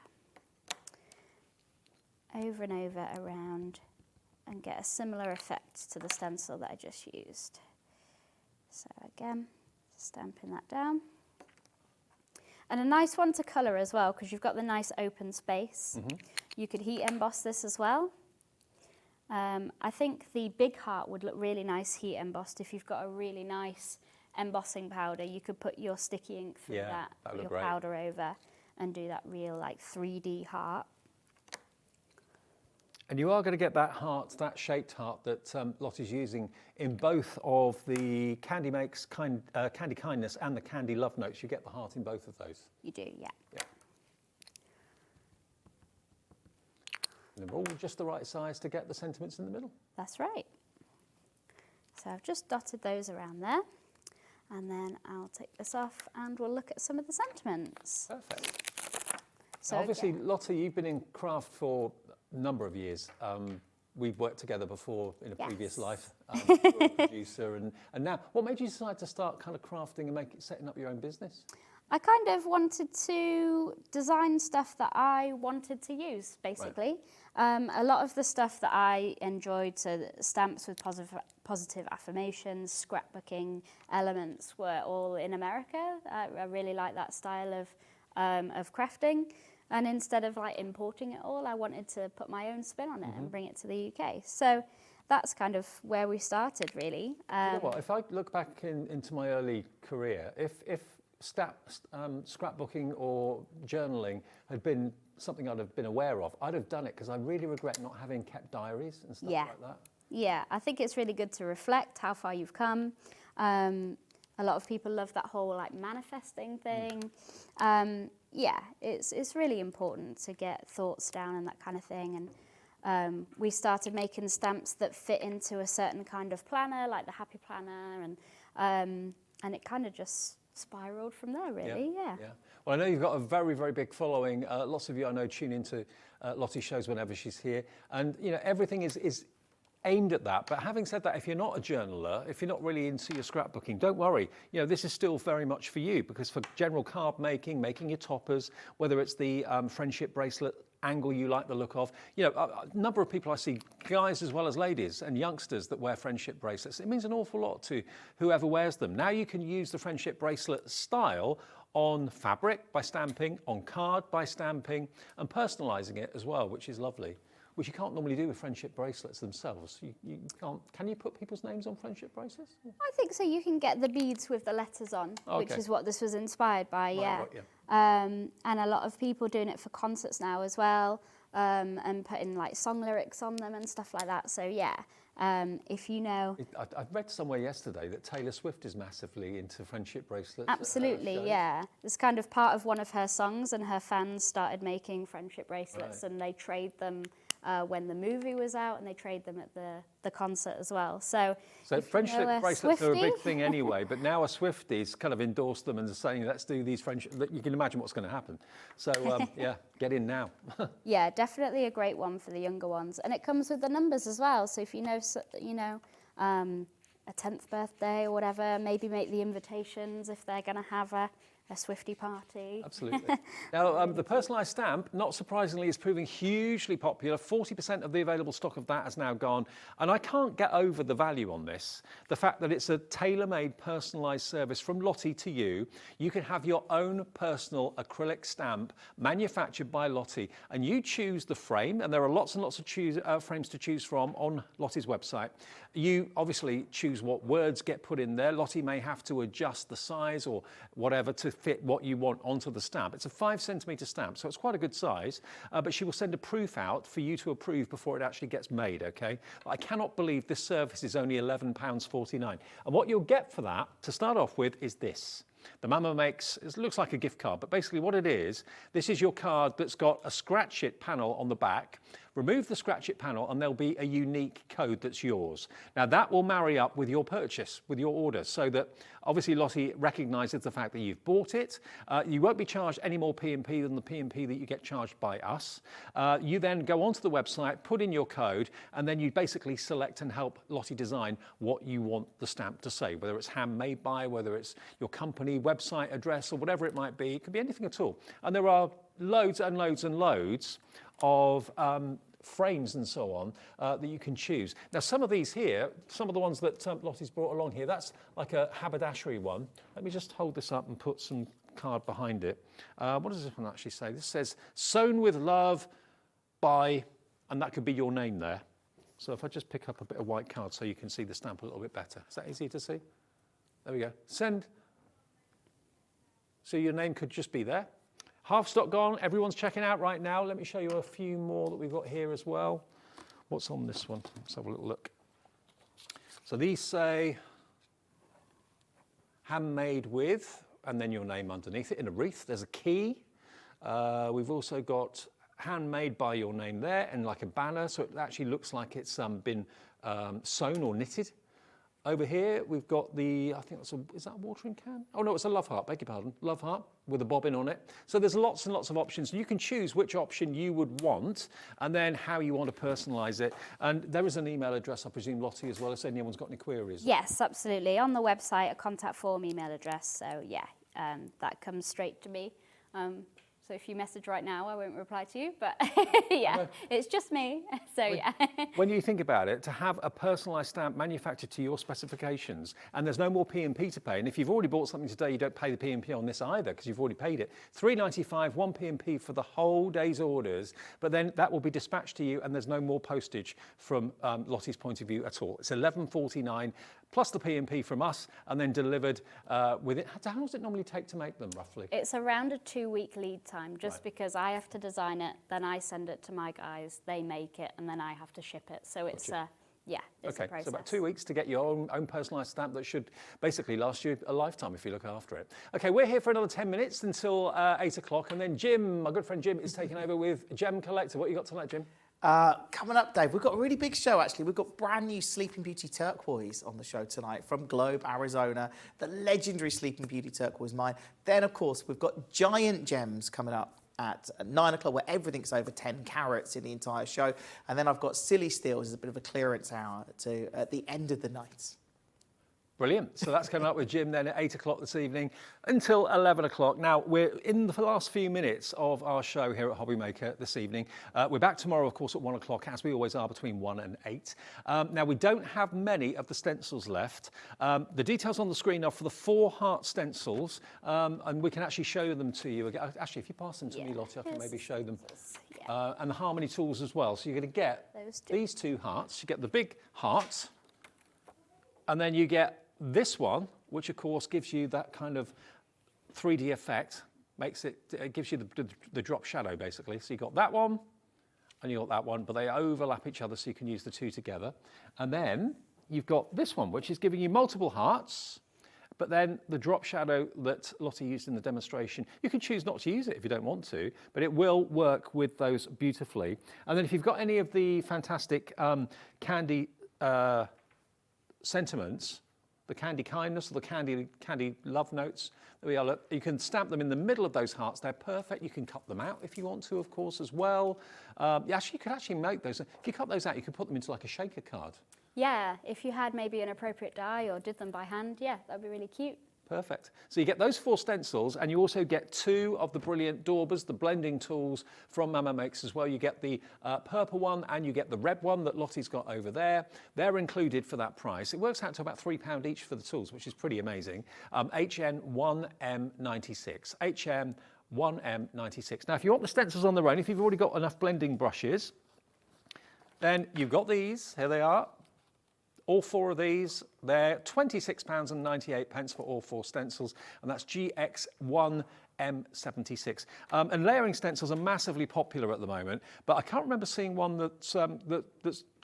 over and over around, and get a similar effect to the stencil that I just used. So again, stamping that down. And a nice one to colour as well, because you've got the nice open space. Mm-hmm. You could heat emboss this as well. I think the big heart would look really nice heat embossed. If you've got a really nice embossing powder, you could put your sticky ink through your powder over and do that real like 3D heart. And you are going to get that heart, that shaped heart that Lottie's using in both of the Candy Makes Candy Kindness and the Candy Love Notes. You get the heart in both of those. You do, yeah. Yeah. And they're all just the right size to get the sentiments in the middle. That's right. So I've just dotted those around there, and then I'll take this off and we'll look at some of the sentiments. Perfect. So obviously, Lottie, you've been in craft for a number of years. We've worked together before in a previous life. You're a producer, and now, what made you decide to start kind of crafting and setting up your own business? I kind of wanted to design stuff that I wanted to use, basically. Right. A lot of the stuff that I enjoyed, so stamps with positive affirmations, scrapbooking elements, were all in America. I really like that style of crafting. And instead of like importing it all, I wanted to put my own spin on it and bring it to the UK. So that's kind of where we started, really. You know what? If I look back into my early career, if scrapbooking or journaling had been something I'd have been aware of, I'd have done it, because I really regret not having kept diaries and stuff like that. Yeah, I think it's really good to reflect how far you've come. A lot of people love that whole like manifesting thing. Yeah, it's really important to get thoughts down and that kind of thing. And we started making stamps that fit into a certain kind of planner, like the Happy Planner, and it kind of just spiraled from there, really. Yeah. Well, I know you've got a very, very big following. Lots of you I know tune into Lottie's shows whenever she's here, and you know everything is aimed at that. But having said that, if you're not a journaler, if you're not really into your scrapbooking, don't worry. You know, this is still very much for you, because for general card making your toppers, whether it's the friendship bracelet angle you like the look of, you know, a number of people I see, guys as well as ladies and youngsters, that wear friendship bracelets. It means an awful lot to whoever wears them. Now you can use the friendship bracelet style on fabric by stamping, on card by stamping, and personalising it as well, which is lovely. Which you can't normally do with friendship bracelets themselves. You can't. Can you put people's names on friendship bracelets? I think so. You can get the beads with the letters on, which is what this was inspired by. Right, and a lot of people doing it for concerts now as well, and putting like song lyrics on them and stuff like that. So yeah, if you know. I read somewhere yesterday that Taylor Swift is massively into friendship bracelets. Absolutely, yeah. It's kind of part of one of her songs, and her fans started making friendship bracelets, and they trade them. When the movie was out, and they trade them at the concert as well. So friendship bracelets are a big thing anyway, but now a Swifties kind of endorsed them and saying, let's do these friendship. You can imagine what's going to happen. So yeah, get in now. Yeah, definitely a great one for the younger ones, and it comes with the numbers as well. So if you know a 10th birthday or whatever, maybe make the invitations if they're going to have a Swiftie party. Absolutely. Now, the personalised stamp, not surprisingly, is proving hugely popular. 40% of the available stock of that has now gone. And I can't get over the value on this. The fact that it's a tailor-made personalised service from Lottie to you. You can have your own personal acrylic stamp manufactured by Lottie. And you choose the frame, and there are lots and lots of frames to choose from on Lottie's website. You obviously choose what words get put in there. Lottie may have to adjust the size or whatever to fit what you want onto the stamp. It's a 5cm stamp, so it's quite a good size, but she will send a proof out for you to approve before it actually gets made, okay? But I cannot believe this service is only £11.49. And what you'll get for that, to start off with, is this. The Mama makes, it looks like a gift card, but basically what it is, this is your card that's got a scratch it panel on the back. Remove the scratch it panel and there'll be a unique code that's yours. Now that will marry up with your purchase, with your order, so that obviously Lottie recognises the fact that you've bought it. You won't be charged any more P&P than the P&P that you get charged by us. You then go onto the website, put in your code, and then you basically select and help Lottie design what you want the stamp to say, whether it's handmade by, whether it's your company website address or whatever it might be. It could be anything at all. And there are loads and loads and loads of frames and so on that you can choose. Now some of these here, some of the ones that Lottie's brought along here, that's like a haberdashery one. Let me just hold this up and put some card behind it. What does this one actually say? This says, sewn with love by, and that could be your name there. So if I just pick up a bit of white card so you can see the stamp a little bit better. Is that easy to see? There we go. Send. So your name could just be there. Half stock gone, everyone's checking out right now. Let me show you a few more that we've got here as well. What's on this one? Let's have a little look. So these say handmade with, and then your name underneath it in a wreath. There's a key. We've also got handmade by your name there and like a banner. So it actually looks like it's been sewn or knitted. Over here, we've got the, I think that's is that a watering can? Oh no, it's a love heart, beg your pardon. Love heart with a bobbin on it. So there's lots and lots of options. You can choose which option you would want and then how you want to personalise it. And there is an email address, I presume, Lottie, as well, if anyone's got any queries. Yes, absolutely. On the website, a contact form, email address. So yeah, that comes straight to me. So if you message right now, I won't reply to you, but yeah, it's just me, so yeah. When you think about it, to have a personalised stamp manufactured to your specifications, and there's no more P&P to pay, and if you've already bought something today, you don't pay the P&P on this either, because you've already paid it. $3.95, one P&P for the whole day's orders, but then that will be dispatched to you, and there's no more postage from Lottie's point of view at all. It's $11.49 plus the P&P from us, and then delivered with it. How long does it normally take to make them, roughly? It's around a 2-week lead time, just because I have to design it, then I send it to my guys, they make it, and then I have to ship it. So it's yeah, it's a process. So about 2 weeks to get your own personalised stamp that should basically last you a lifetime if you look after it. Okay, we're here for another 10 minutes until 8 o'clock, and then Jim, my good friend Jim, is taking over with Gem Collector. What you got tonight, Jim? Coming up, Dave, we've got a really big show, actually. We've got brand new Sleeping Beauty turquoise on the show tonight from Globe, Arizona, the legendary Sleeping Beauty turquoise mine. Then, of course, we've got giant gems coming up at 9 o'clock, where everything's over 10 carats in the entire show. And then I've got Silly Steals as a bit of a clearance hour at the end of the night. Brilliant. So that's coming up with Jim then at 8 o'clock this evening until 11 o'clock. Now, we're in the last few minutes of our show here at HobbyMaker this evening. We're back tomorrow, of course, at 1 o'clock, as we always are, between 1 and 8. Now, we don't have many of the stencils left. The details on the screen are for the 4 heart stencils, and we can actually show them to you. Actually, if you pass them to me, Lottie, I can maybe show them. And the Harmony tools as well. So you're going to get these 2 hearts. You get the big heart, and then you get this one, which of course gives you that kind of 3D effect, it gives you the drop shadow basically. So you got that one and you got that one, but they overlap each other so you can use the 2 together. And then you've got this one, which is giving you multiple hearts, but then the drop shadow that Lottie used in the demonstration, you can choose not to use it if you don't want to, but it will work with those beautifully. And then if you've got any of the fantastic candy sentiments, the candy kindness or the candy love notes, there we are, look, you can stamp them in the middle of those hearts. They're perfect. You can cut them out if you want to, of course, as well. You could actually make those. If you cut those out, you could put them into like a shaker card. Yeah, if you had maybe an appropriate die or did them by hand, yeah, that'd be really cute. Perfect. So you get those 4 stencils, and you also get 2 of the brilliant daubers, the blending tools from Mama Makes as well. You get the purple one and you get the red one that Lottie's got over there. They're included for that price. It works out to about £3 each for the tools, which is pretty amazing. HN1M96. HN1M96. Now, if you want the stencils on their own, if you've already got enough blending brushes, then you've got these. Here they are. All 4 of these, they're £26.98 for all 4 stencils, and that's GX1M76. And layering stencils are massively popular at the moment, but I can't remember seeing one that's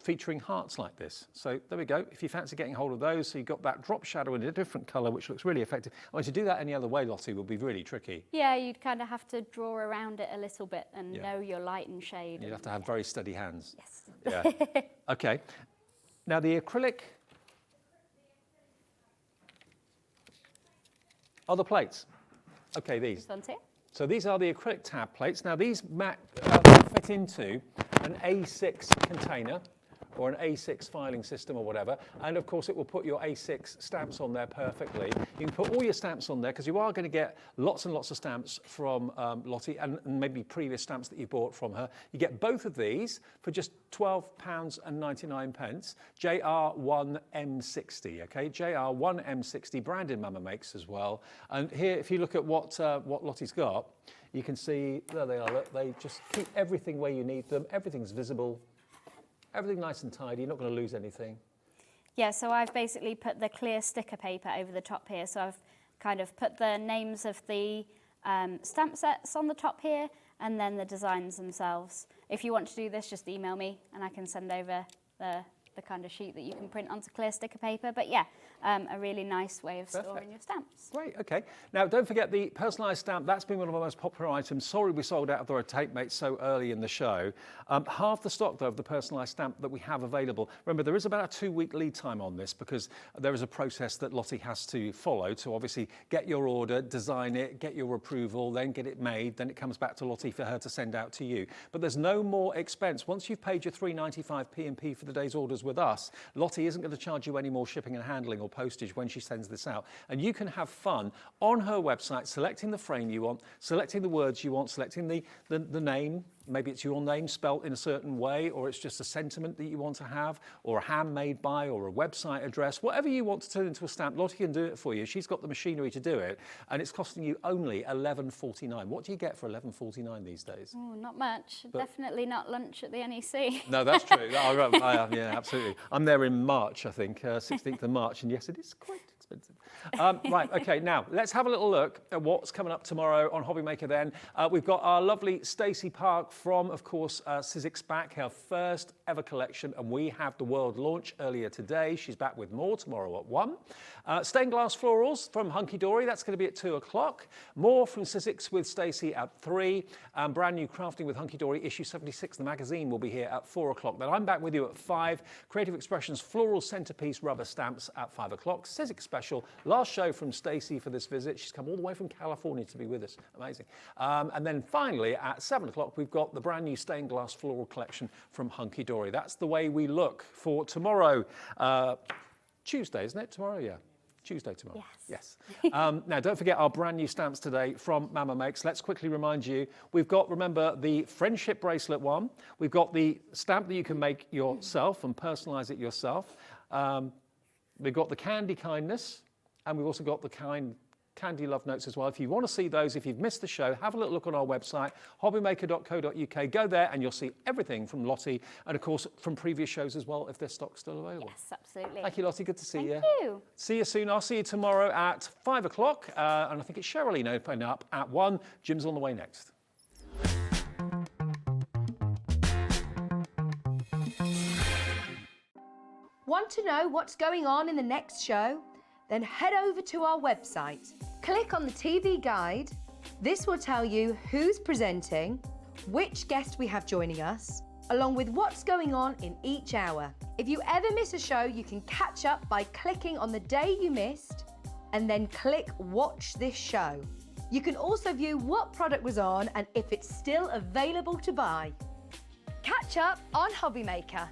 featuring hearts like this. So there we go. If you fancy getting hold of those, so you've got that drop shadow in a different colour, which looks really effective. I mean, to do that any other way, Lottie, would be really tricky. Yeah, you'd kind of have to draw around it a little bit and know your light and shade. You'd have to have very steady hands. Yes. Yeah. Okay. Now the acrylic are the plates. Okay, these. This one's here. So these are the acrylic tab plates. Now these fit into an A6 container or an A6 filing system or whatever, and of course it will put your A6 stamps on there perfectly. You can put all your stamps on there because you are going to get lots and lots of stamps from Lottie and maybe previous stamps that you bought from her. You get both of these for just £12.99, JR1M60, okay? JR1M60, branded Mama Makes as well. And here, if you look at what Lottie's got, you can see, there they are, look, they just keep everything where you need them, everything's visible. Everything nice and tidy, you're not going to lose anything. Yeah, so I've basically put the clear sticker paper over the top here. So I've kind of put the names of the stamp sets on the top here and then the designs themselves. If you want to do this, just email me and I can send over the the kind of sheet that you can print onto clear sticker paper. But yeah, a really nice way of storing your stamps. Great, okay. Now, don't forget the personalised stamp. That's been one of our most popular items. Sorry we sold out of the red tape mates so early in the show. Half the stock, though, of the personalised stamp that we have available. Remember, there is about a 2-week lead time on this because there is a process that Lottie has to follow to obviously get your order, design it, get your approval, then get it made, then it comes back to Lottie for her to send out to you. But there's no more expense. Once you've paid your £3.95 P&P for the day's orders with us, Lottie isn't going to charge you any more shipping and handling or postage when she sends this out. And you can have fun on her website, selecting the frame you want, selecting the words you want, selecting the name. Maybe it's your name spelt in a certain way, or it's just a sentiment that you want to have, or a handmade by, or a website address. Whatever you want to turn into a stamp, Lottie can do it for you. She's got the machinery to do it, and it's costing you only $11.49. What do you get for $11.49 these days? Oh, not much. Definitely not lunch at the NEC. No, that's true. Yeah, absolutely. I'm there in March, I think, 16th of March, and yes, it is quite expensive. Right, okay, now let's have a little look at what's coming up tomorrow on HobbyMaker then. We've got our lovely Stacey Park from, of course, SIZZIX back, her first ever collection, and we have the world launch earlier today. She's back with more tomorrow at 1. Stained glass florals from Hunky Dory, that's going to be at 2 o'clock. More from SIZZIX with Stacey at 3. Brand new Crafting with Hunky Dory, issue 76, the magazine, will be here at 4 o'clock. Then I'm back with you at 5. Creative Expressions floral centerpiece rubber stamps at 5 o'clock. SIZZIX special, last show from Stacey for this visit. She's come all the way from California to be with us. Amazing. And then finally at 7 o'clock, we've got the brand new stained glass floral collection from Hunky Dory. That's the way we look for tomorrow. Tuesday, isn't it? Tomorrow, yeah. Tuesday tomorrow. Yes. Now, don't forget our brand new stamps today from Mama Makes. Let's quickly remind you, we've got, remember, the friendship bracelet one. We've got the stamp that you can make yourself and personalise it yourself. We've got the candy kindness, and we've also got the candy love notes as well. If you want to see those, if you've missed the show, have a little look on our website, hobbymaker.co.uk. Go there and you'll see everything from Lottie, and of course from previous shows as well, if their stock's still available. Yes, absolutely. Thank you, Lottie. Good to see you. Thank you. See you soon. I'll see you tomorrow at 5 o'clock, and I think it's Sherilyn opening up at 1. Jim's on the way next. Want to know what's going on in the next show? Then head over to our website. Click on the TV guide. This will tell you who's presenting, which guest we have joining us, along with what's going on in each hour. If you ever miss a show, you can catch up by clicking on the day you missed and then click Watch This Show. You can also view what product was on and if it's still available to buy. Catch up on HobbyMaker.